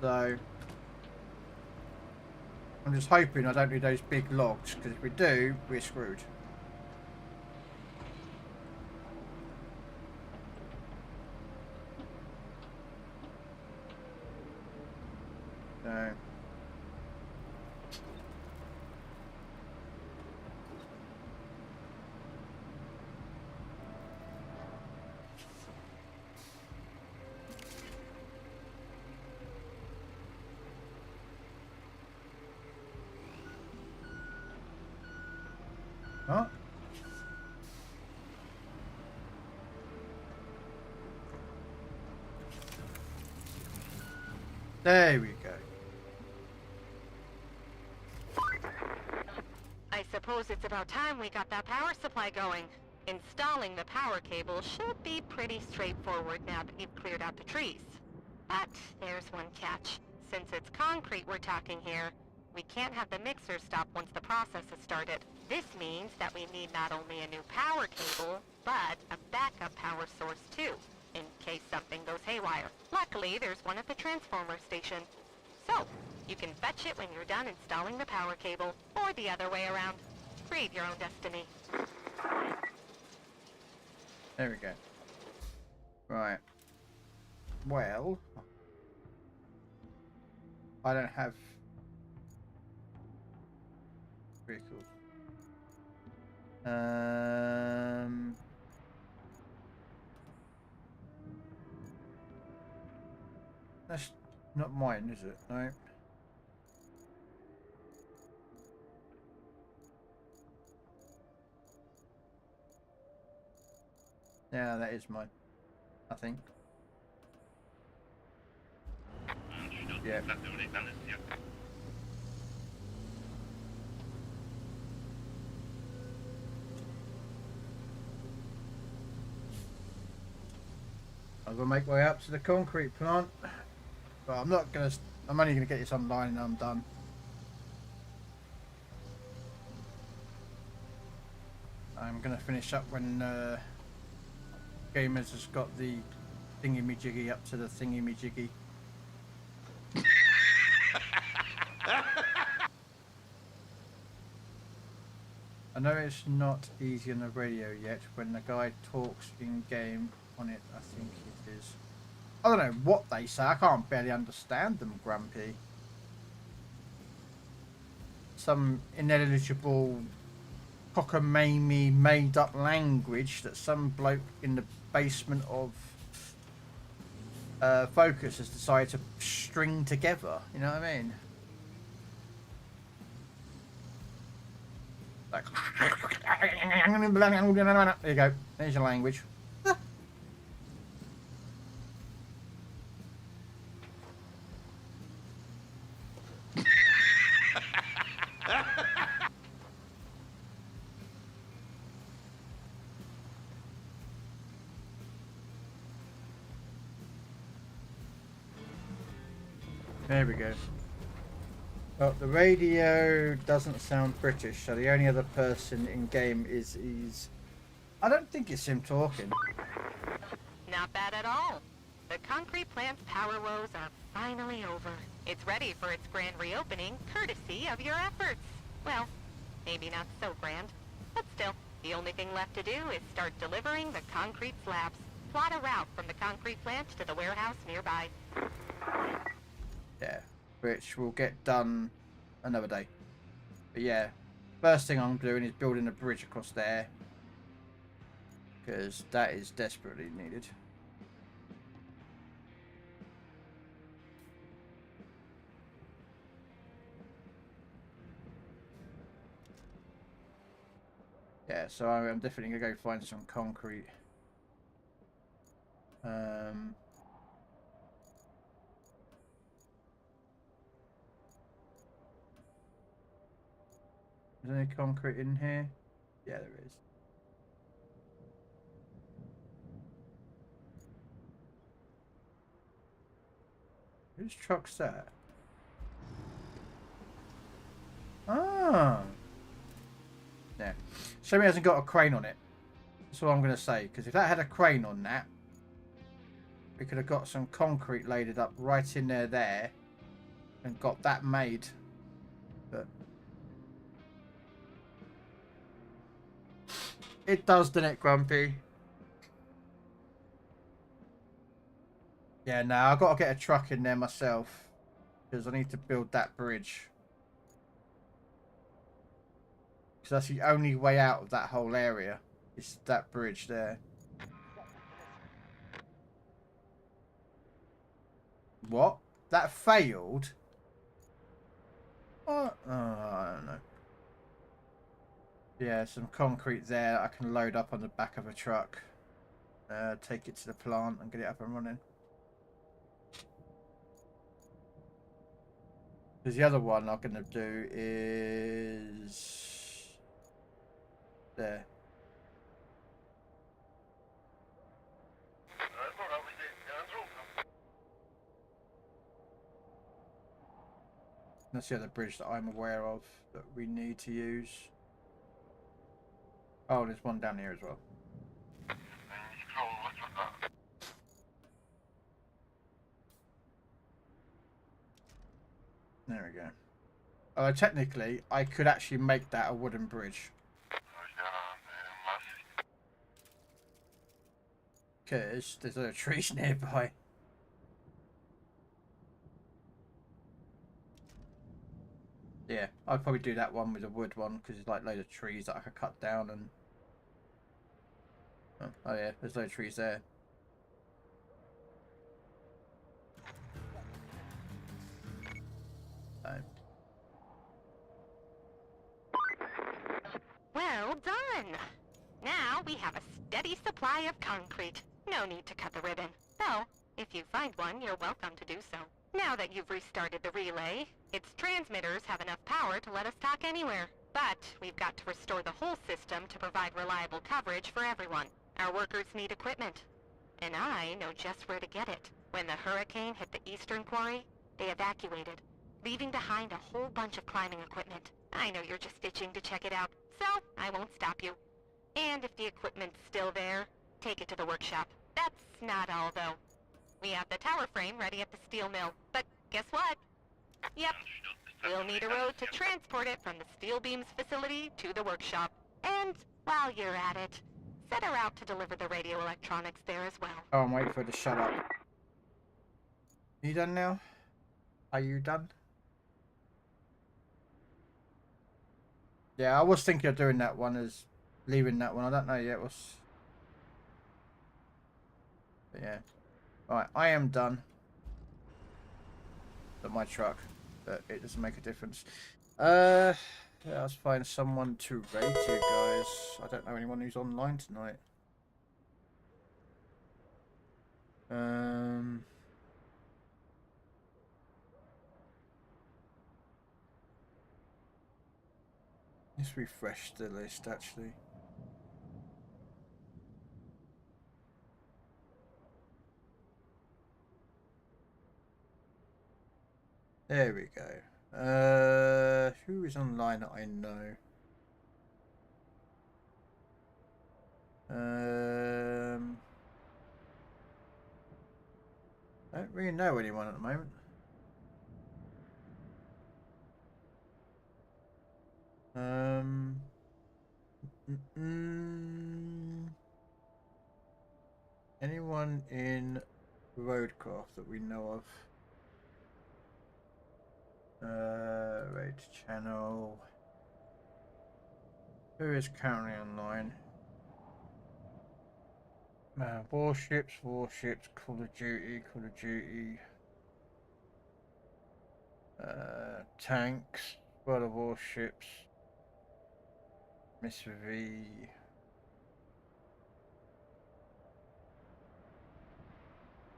Speaker 1: So I'm just hoping I don't need those big logs, because if we do, we're screwed. So huh? There we go.
Speaker 2: I suppose it's about time we got that power supply going. Installing the power cable should be pretty straightforward now that you've cleared out the trees. But there's one catch. Since it's concrete we're talking here, we can't have the mixer stop once the process is started. This means that we need not only a new power cable, but a backup power source too, in case something goes haywire. Luckily, there's one at the transformer station. So, you can fetch it when you're done installing the power cable, or the other way around. Create your own destiny.
Speaker 1: There we go. Right. Well, I don't have vehicles. That's not mine, is it? No. Yeah, that is mine. I think. Yeah. I'm gonna make my way up to the concrete plant, but I'm not gonna. I'm only gonna get this online and I'm done. I'm gonna finish up when Gamers has got the thingy-me-jiggy up to the thingy-me-jiggy. I know it's not easy on the radio yet when the guy talks in game on it, I think it is. I don't know what they say, I can't barely understand them, Grumpy. Some ineligible cockamamie made up language that some bloke in the basement of Focus has decided to string together, you know what I mean? Like, there you go, there's your language. There we go. Well, the radio doesn't sound British, so the only other person in game is I don't think it's him talking.
Speaker 2: Not bad at all. The concrete plant's power woes are finally over. It's ready for its grand reopening, courtesy of your efforts. Well, maybe not so grand, but still, the only thing left to do is start delivering the concrete slabs. Plot a route from the concrete plant to the warehouse nearby.
Speaker 1: Yeah, which will get done another day. But yeah, first thing I'm doing is building a bridge across there, because that is desperately needed. Yeah, so I'm definitely gonna go find some concrete. Is there any concrete in here? Yeah, there is. Whose truck's that? Ah. Yeah. Shame it hasn't got a crane on it. That's all I'm going to say. Because if that had a crane on that, we could have got some concrete laid up right in there, and got that made. But it does, doesn't it, Grumpy? Yeah, no, I've got to get a truck in there myself. Because I need to build that bridge. Because that's the only way out of that whole area. Is that bridge there. What? That failed? What? Oh, I don't know. Yeah, some concrete there I can load up on the back of a truck. Take it to the plant and get it up and running. Because the other one I'm going to do is there. That's the other bridge that I'm aware of that we need to use. Oh, there's one down here as well. There we go. Technically, I could actually make that a wooden bridge. Because there's no trees nearby. Yeah, I'd probably do that one with a wood one because there's like loads of trees that I could cut down and. Oh yeah, there's no trees there.
Speaker 2: Well done! Now we have a steady supply of concrete. No need to cut the ribbon. Though, if you find one, you're welcome to do so. Now that you've restarted the relay, its transmitters have enough power to let us talk anywhere. But we've got to restore the whole system to provide reliable coverage for everyone. Our workers need equipment. And I know just where to get it. When the hurricane hit the eastern quarry, they evacuated, leaving behind a whole bunch of climbing equipment. I know you're just itching to check it out, so I won't stop you. And if the equipment's still there, take it to the workshop. That's not all, though. We have the tower frame ready at the steel mill, but guess what? Yep, we'll need a road to transport it from the steel beams facility to the workshop. And while you're at it, set her out to deliver the radio electronics there as well.
Speaker 1: Oh, I'm waiting for her to shut up. You done now? Are you done? Yeah, I was thinking of doing that one as leaving that one. I don't know yet. What's... But yeah. Alright, I am done. At my truck. But it doesn't make a difference. Yeah, let's find someone to rate you guys. I don't know anyone who's online tonight. Let's refresh the list actually. There we go. Who is online that I know? I don't really know anyone at the moment. Anyone in Roadcraft that we know of? Raid channel. Who is currently online? Warships, Call of Duty, tanks, World of Warships, Miss V.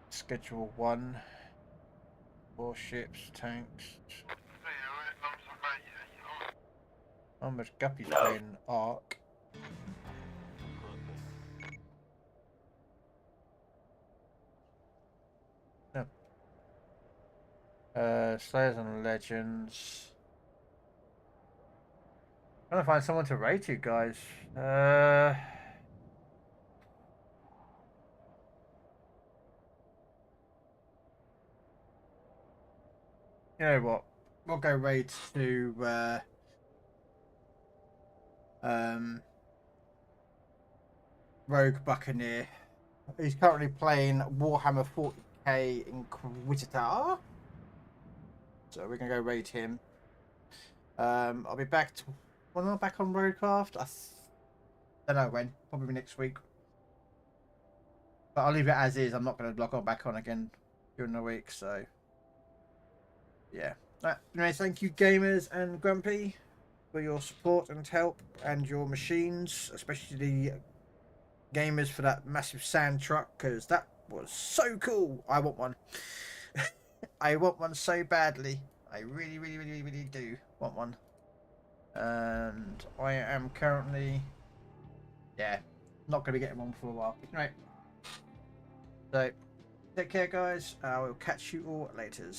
Speaker 1: Schedule 1, warships, tanks. How much Guppy's playing Ark? No. Slayers and Legends. I'm trying to find someone to rate you guys. You know what? We'll go raid to Rogue Buccaneer. He's currently playing Warhammer 40k Inquisitor. So we're gonna go raid him. I'll be back to when I'm back on Roadcraft. I don't know when. Probably next week. But I'll leave it as is. I'm not gonna log on back on again during the week. So yeah. Anyway, thank you gamers and Grumpy for your support and help and your machines, especially the gamers for that massive sand truck, because that was so cool. I want one. I want one so badly. I really, really, really, really do want one. And I am currently, yeah, not going to be getting one for a while. Right. So, take care, guys. I will catch you all later.